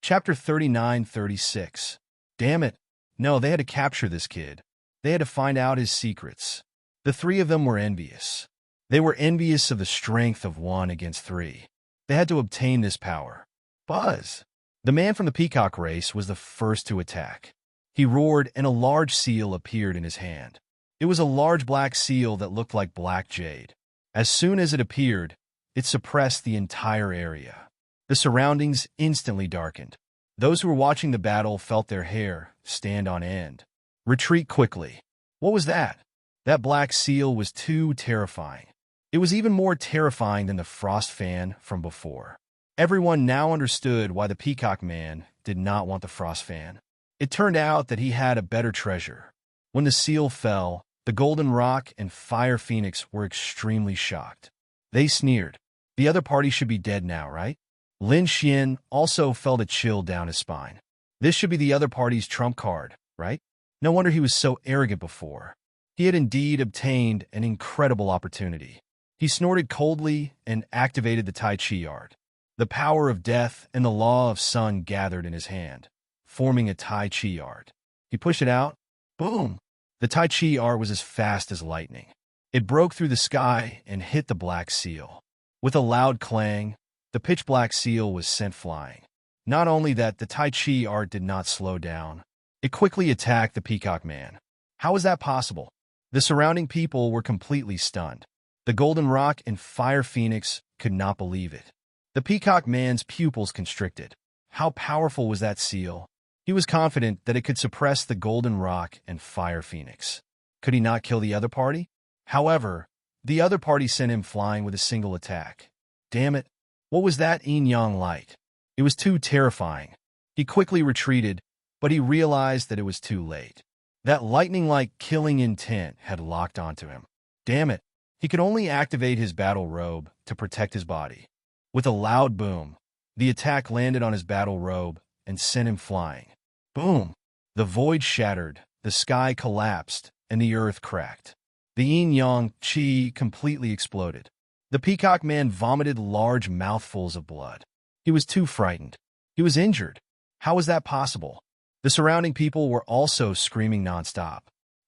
Speaker 1: Chapter 39-36. Damn it. No, they had to capture this kid. They had to find out his secrets. The three of them were envious. They were envious of the strength of one against three. They had to obtain this power. Buzz! The man from the peacock race was the first to attack. He roared, and a large seal appeared in his hand. It was a large black seal that looked like black jade. As soon as it appeared, it suppressed the entire area. The surroundings instantly darkened. Those who were watching the battle felt their hair stand on end. Retreat quickly. What was that? That black seal was too terrifying. It was even more terrifying than the frost fan from before. Everyone now understood why the peacock man did not want the frost fan. It turned out that he had a better treasure. When the seal fell, the Golden Rock and Fire Phoenix were extremely shocked. They sneered. The other party should be dead now, right? Lin Xian also felt a chill down his spine. This should be the other party's trump card, right? No wonder he was so arrogant before. He had indeed obtained an incredible opportunity. He snorted coldly and activated the Tai Chi art. The power of death and the law of sun gathered in his hand, forming a Tai Chi art. He pushed it out. Boom! The Tai Chi art was as fast as lightning. It broke through the sky and hit the black seal. With a loud clang, the pitch-black seal was sent flying. Not only that, the Tai Chi art did not slow down. It quickly attacked the Peacock Man. How was that possible? The surrounding people were completely stunned. The Golden Rock and Fire Phoenix could not believe it. The Peacock Man's pupils constricted. How powerful was that seal? He was confident that it could suppress the Golden Rock and Fire Phoenix. Could he not kill the other party? However, the other party sent him flying with a single attack. Damn it! What was that yin-yang light? It was too terrifying. He quickly retreated, but he realized that it was too late. That lightning-like killing intent had locked onto him. Damn it! He could only activate his battle robe to protect his body. With a loud boom, the attack landed on his battle robe and sent him flying. Boom! The void shattered, the sky collapsed, and the earth cracked. The yin-yang qi completely exploded. The Peacock Man vomited large mouthfuls of blood. He was too frightened. He was injured. How was that possible? The surrounding people were also screaming nonstop.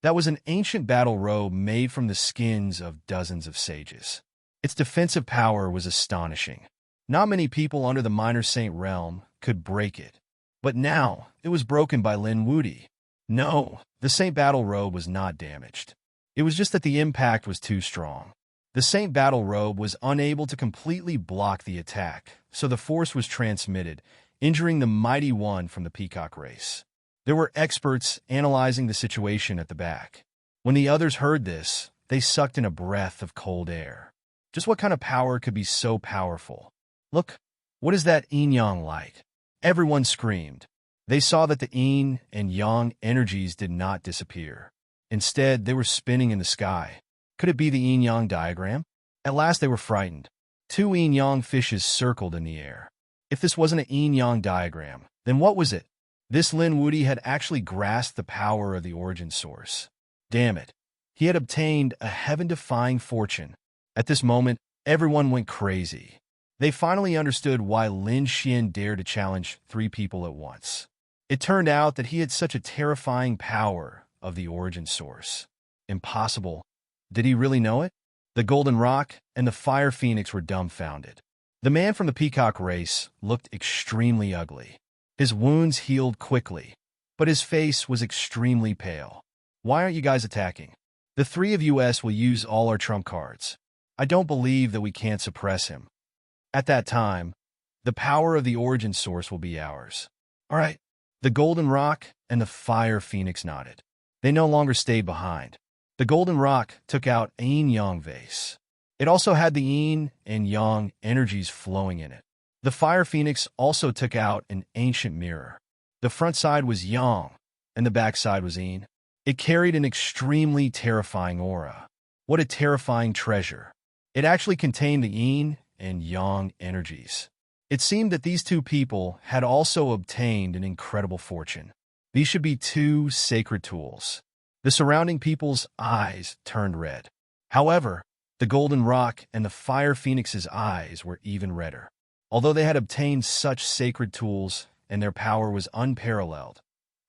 Speaker 1: That was an ancient battle robe made from the skins of dozens of sages. Its defensive power was astonishing. Not many people under the Minor Saint realm could break it. But now, it was broken by Lin Wudi. No, the Saint battle robe was not damaged. It was just that the impact was too strong. The Saint battle robe was unable to completely block the attack, so the force was transmitted, injuring the mighty one from the peacock race. There were experts analyzing the situation at the back. When the others heard this, they sucked in a breath of cold air. Just what kind of power could be so powerful? Look, what is that yin-yang light? Everyone screamed. They saw that the yin and yang energies did not disappear. Instead, they were spinning in the sky. Could it be the yin-yang diagram? At last they were frightened. Two yin-yang fishes circled in the air. If this wasn't a yin-yang diagram, then what was it? This Lin Woody had actually grasped the power of the origin source. Damn it. He had obtained a heaven-defying fortune. At this moment, everyone went crazy. They finally understood why Lin Xian dared to challenge three people at once. It turned out that he had such a terrifying power of the origin source. Impossible. Did he really know it? The Golden Rock and the Fire Phoenix were dumbfounded. The man from the peacock race looked extremely ugly. His wounds healed quickly, but his face was extremely pale. Why aren't you guys attacking? The three of us will use all our trump cards. I don't believe that we can't suppress him. At that time, the power of the origin source will be ours. All right. The Golden Rock and the Fire Phoenix nodded. They no longer stayed behind. The Golden Rock took out a yin-yang vase. It also had the yin and yang energies flowing in it. The Fire Phoenix also took out an ancient mirror. The front side was yang, and the back side was yin. It carried an extremely terrifying aura. What a terrifying treasure. It actually contained the yin and yang energies. It seemed that these two people had also obtained an incredible fortune. These should be two sacred tools. The surrounding people's eyes turned red. However, the Golden Rock and the Fire Phoenix's eyes were even redder. Although they had obtained such sacred tools and their power was unparalleled,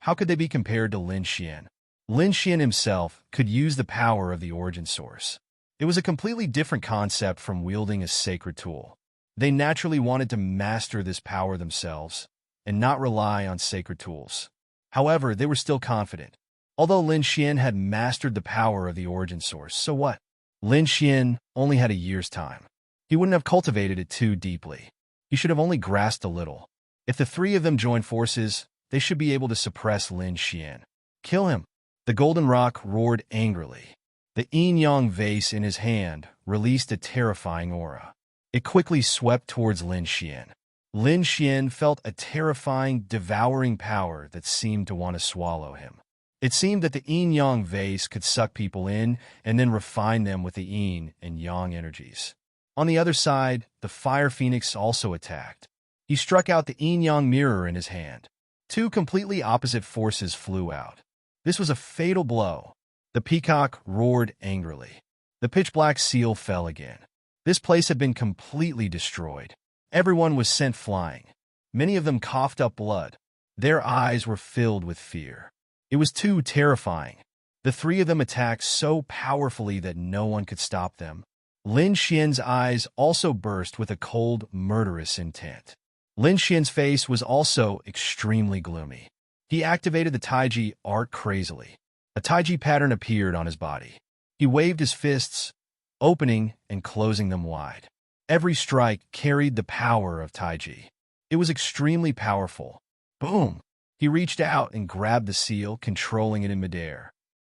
Speaker 1: how could they be compared to Lin Xian? Lin Xian himself could use the power of the origin source. It was a completely different concept from wielding a sacred tool. They naturally wanted to master this power themselves and not rely on sacred tools. However, they were still confident. Although Lin Xian had mastered the power of the origin source, so what? Lin Xian only had a year's time. He wouldn't have cultivated it too deeply. He should have only grasped a little. If the three of them join forces, they should be able to suppress Lin Xian. Kill him. The Golden Rock roared angrily. The yin-yang vase in his hand released a terrifying aura. It quickly swept towards Lin Xian. Lin Xian felt a terrifying, devouring power that seemed to want to swallow him. It seemed that the yin-yang vase could suck people in and then refine them with the yin and yang energies. On the other side, the Fire Phoenix also attacked. He struck out the yin-yang mirror in his hand. Two completely opposite forces flew out. This was a fatal blow. The peacock roared angrily. The pitch-black seal fell again. This place had been completely destroyed. Everyone was sent flying. Many of them coughed up blood. Their eyes were filled with fear. It was too terrifying. The three of them attacked so powerfully that no one could stop them. Lin Xian's eyes also burst with a cold, murderous intent. Lin Xian's face was also extremely gloomy. He activated the Taiji art crazily. A Taiji pattern appeared on his body. He waved his fists, opening and closing them wide. Every strike carried the power of Taiji. It was extremely powerful. Boom! He reached out and grabbed the seal, controlling it in midair.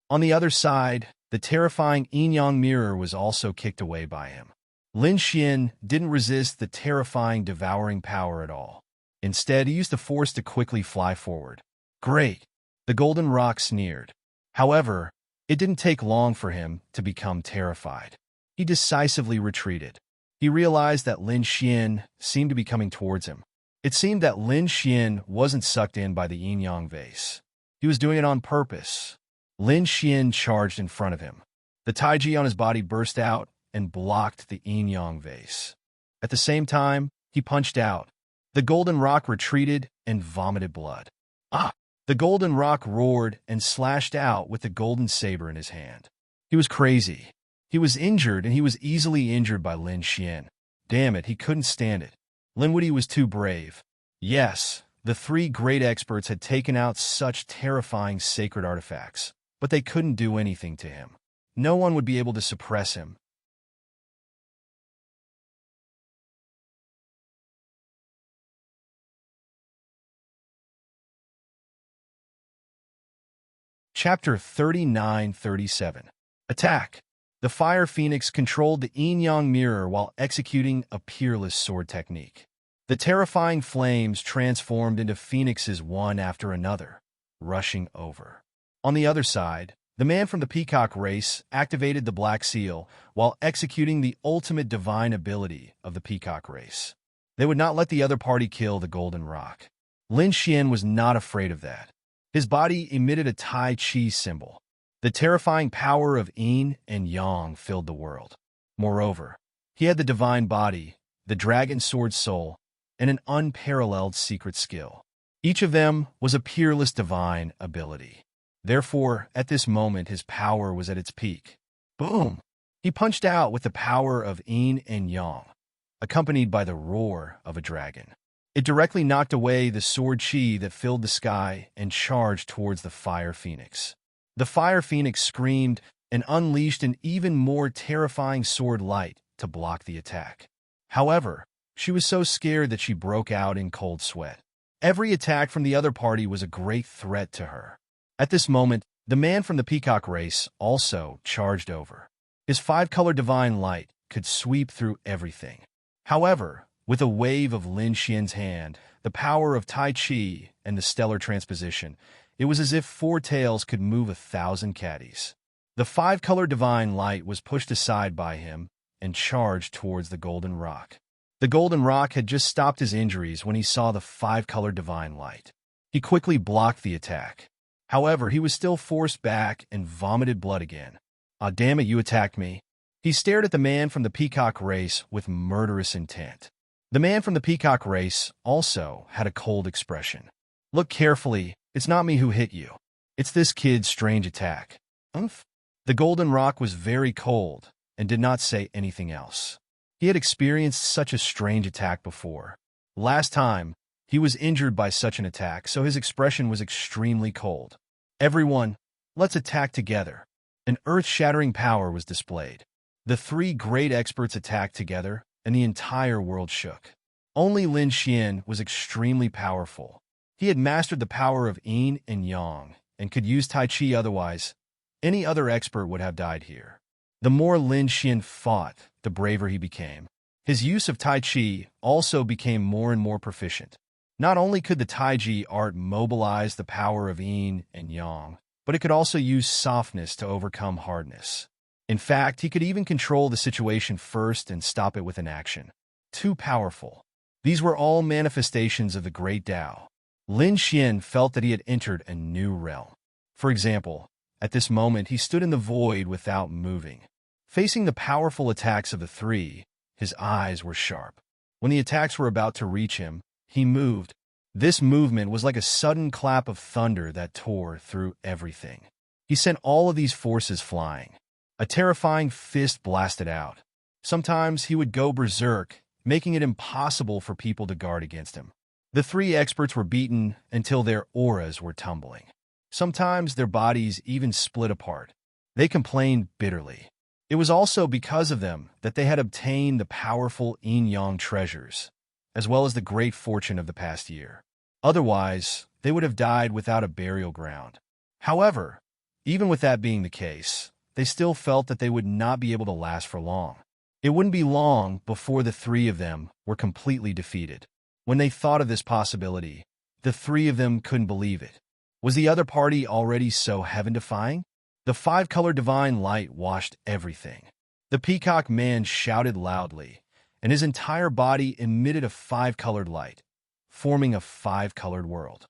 Speaker 1: On the other side, the terrifying yin-yang mirror was also kicked away by him. Lin Xian didn't resist the terrifying, devouring power at all. Instead, he used the force to quickly fly forward. Great! The Golden Rock sneered. However, it didn't take long for him to become terrified. He decisively retreated. He realized that Lin Xian seemed to be coming towards him. It seemed that Lin Xian wasn't sucked in by the yin-yang vase. He was doing it on purpose. Lin Xian charged in front of him. The Taiji on his body burst out and blocked the yin-yang vase. At the same time, he punched out. The Golden Rock retreated and vomited blood. Ah! The Golden Rock roared and slashed out with the golden saber in his hand. He was crazy. He was injured, and he was easily injured by Lin Xian. Damn it, he couldn't stand it. Lin Woody was too brave. Yes, the three great experts had taken out such terrifying sacred artifacts, but they couldn't do anything to him. No one would be able to suppress him. Chapter 39-37. Attack! The Fire Phoenix controlled the yin-yang mirror while executing a peerless sword technique. The terrifying flames transformed into phoenixes one after another, rushing over. On the other side, The man from the peacock race activated the black seal while executing the ultimate divine ability of the peacock race. They would not let the other party kill the golden rock. Lin Xian was not afraid of that. His body emitted a Tai Chi symbol. The terrifying power of yin and yang filled the world. Moreover, he had the divine body, the dragon sword soul, and an unparalleled secret skill. Each of them was a peerless divine ability. Therefore, at this moment, his power was at its peak. Boom! He punched out with the power of yin and yang, accompanied by the roar of a dragon. It directly knocked away the sword chi that filled the sky and charged towards the fire phoenix. The fire phoenix screamed and unleashed an even more terrifying sword light to block the attack. However, she was so scared that she broke out in cold sweat. Every attack from the other party was a great threat to her. At this moment, the man from the peacock race also charged over. His five-color divine light could sweep through everything. However, with a wave of Lin Xian's hand, the power of Tai Chi, and the stellar transposition, it was as if four tails could move 1,000 caddies. The five-color divine light was pushed aside by him and charged towards the golden rock. The golden rock had just stopped his injuries when he saw the five-color divine light. He quickly blocked the attack. However, he was still forced back and vomited blood again. "Ah, damn it, you attacked me." He stared at the man from the peacock race with murderous intent. The man from the peacock race also had a cold expression. "Look carefully, it's not me who hit you. It's this kid's strange attack." Umph. The golden rock was very cold and did not say anything else. He had experienced such a strange attack before. Last time, he was injured by such an attack, so his expression was extremely cold. "Everyone, let's attack together." An earth-shattering power was displayed. The three great experts attacked together, and the entire world shook. Only Lin Xian was extremely powerful. He had mastered the power of yin and yang, and could use Tai Chi. Otherwise, any other expert would have died here. The more Lin Xian fought, the braver he became. His use of Tai Chi also became more and more proficient. Not only could the Tai Chi art mobilize the power of yin and yang, but it could also use softness to overcome hardness. In fact, he could even control the situation first and stop it with an action. Too powerful. These were all manifestations of the great Tao. Lin Xian felt that he had entered a new realm. For example, at this moment he stood in the void without moving. Facing the powerful attacks of the three, his eyes were sharp. When the attacks were about to reach him, he moved. This movement was like a sudden clap of thunder that tore through everything. He sent all of these forces flying. A terrifying fist blasted out. Sometimes he would go berserk, making it impossible for people to guard against him. The three experts were beaten until their auras were tumbling. Sometimes their bodies even split apart. They complained bitterly. It was also because of them that they had obtained the powerful yin-yang treasures, as well as the great fortune of the past year. Otherwise, they would have died without a burial ground. However, even with that being the case, they still felt that they would not be able to last for long. It wouldn't be long before the three of them were completely defeated. When they thought of this possibility, the three of them couldn't believe it. Was the other party already so heaven-defying? The five-color divine light washed everything. The peacock man shouted loudly, and his entire body emitted a five-colored light, forming a five-colored world.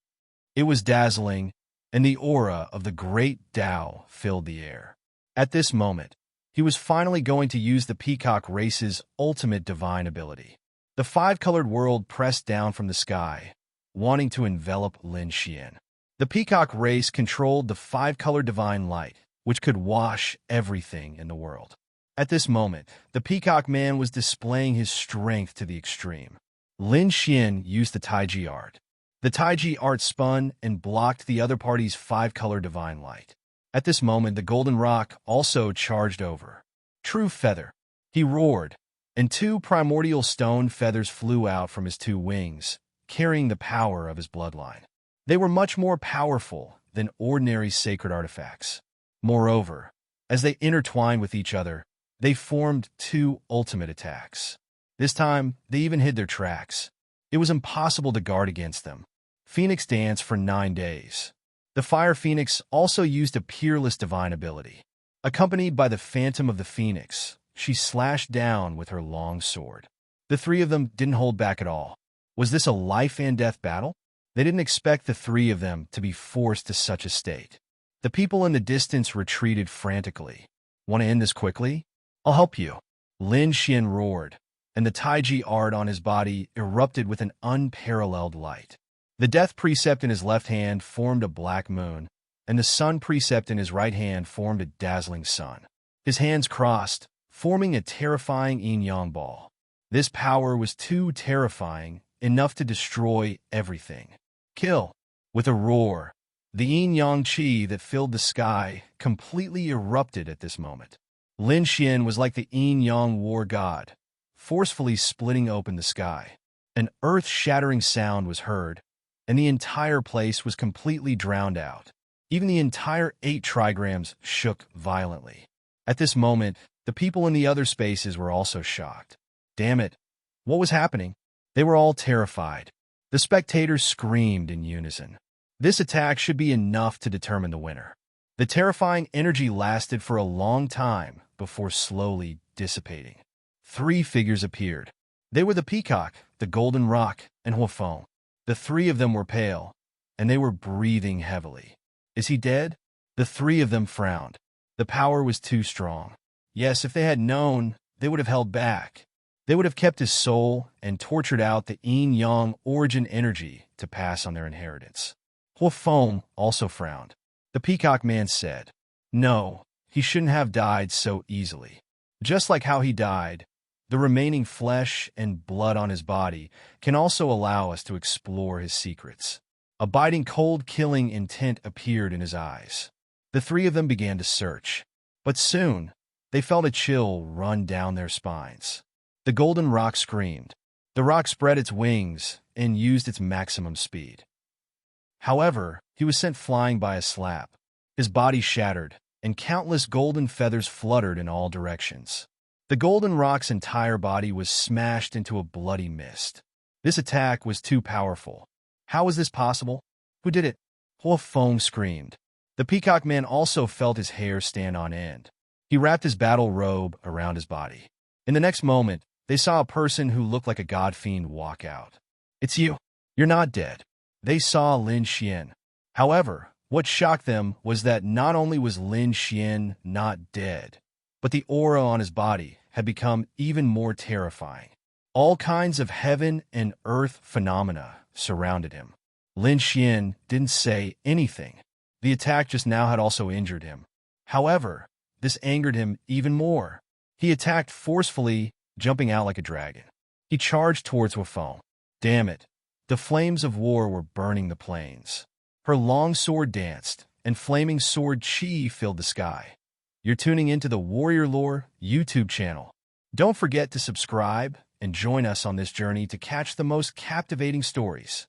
Speaker 1: It was dazzling, and the aura of the great Tao filled the air. At this moment, he was finally going to use the peacock race's ultimate divine ability. The five-colored world pressed down from the sky, wanting to envelop Lin Xian. The peacock race controlled the five-colored divine light, which could wash everything in the world. At this moment, the peacock man was displaying his strength to the extreme. Lin Xian used the Taiji art. The Taiji art spun and blocked the other party's five-color divine light. At this moment, the golden rock also charged over. True feather. He roared, and two primordial stone feathers flew out from his two wings, carrying the power of his bloodline. They were much more powerful than ordinary sacred artifacts. Moreover, as they intertwined with each other, they formed two ultimate attacks. This time, they even hid their tracks. It was impossible to guard against them. Phoenix danced for 9 days. The Fire Phoenix also used a peerless divine ability. Accompanied by the Phantom of the Phoenix, she slashed down with her long sword. The three of them didn't hold back at all. Was this a life-and-death battle? They didn't expect the three of them to be forced to such a state. The people in the distance retreated frantically. Want to end this quickly? I'll help you. Lin Xian roared, and the Taiji art on his body erupted with an unparalleled light. The Death Precept in his left hand formed a black moon, and the Sun Precept in his right hand formed a dazzling sun. His hands crossed, forming a terrifying yin-yang ball. This power was too terrifying, enough to destroy everything. Kill! With a roar, the yin-yang qi that filled the sky completely erupted at this moment. Lin Xian was like the yin-yang war god, forcefully splitting open the sky. An earth-shattering sound was heard, and the entire place was completely drowned out. Even the entire 8 trigrams shook violently. At this moment, the people in the other spaces were also shocked. Damn it! What was happening? They were all terrified. The spectators screamed in unison. This attack should be enough to determine the winner. The terrifying energy lasted for a long time before slowly dissipating. 3 figures appeared. They were the Peacock, the Golden Rock, and Huafeng. The 3 of them were pale, and they were breathing heavily. Is he dead? The 3 of them frowned. The power was too strong. Yes, if they had known, they would have held back. They would have kept his soul and tortured out the yin-yang origin energy to pass on their inheritance. Huafeng also frowned. The Peacock Man said, "No, he shouldn't have died so easily. Just like how he died, the remaining flesh and blood on his body can also allow us to explore his secrets." A biting cold killing intent appeared in his eyes. The 3 of them began to search, but soon they felt a chill run down their spines. The Golden Rock screamed. The rock spread its wings and used its maximum speed. However, he was sent flying by a slap. His body shattered, and countless golden feathers fluttered in all directions. The Golden Rock's entire body was smashed into a bloody mist. This attack was too powerful. How was this possible? Who did it? Huafeng screamed. The Peacock Man also felt his hair stand on end. He wrapped his battle robe around his body. In the next moment, they saw a person who looked like a god fiend walk out. "It's you. You're not dead." They saw Lin Xian. However, what shocked them was that not only was Lin Xian not dead, but the aura on his body had become even more terrifying. All kinds of heaven and earth phenomena surrounded him. Lin Xian didn't say anything. The attack just now had also injured him. However, this angered him even more. He attacked forcefully, jumping out like a dragon. He charged towards Huafeng. Damn it! The flames of war were burning the plains. Her long sword danced, and flaming sword chi filled the sky. You're tuning into the Warrior Lore YouTube channel. Don't forget to subscribe and join us on this journey to catch the most captivating stories.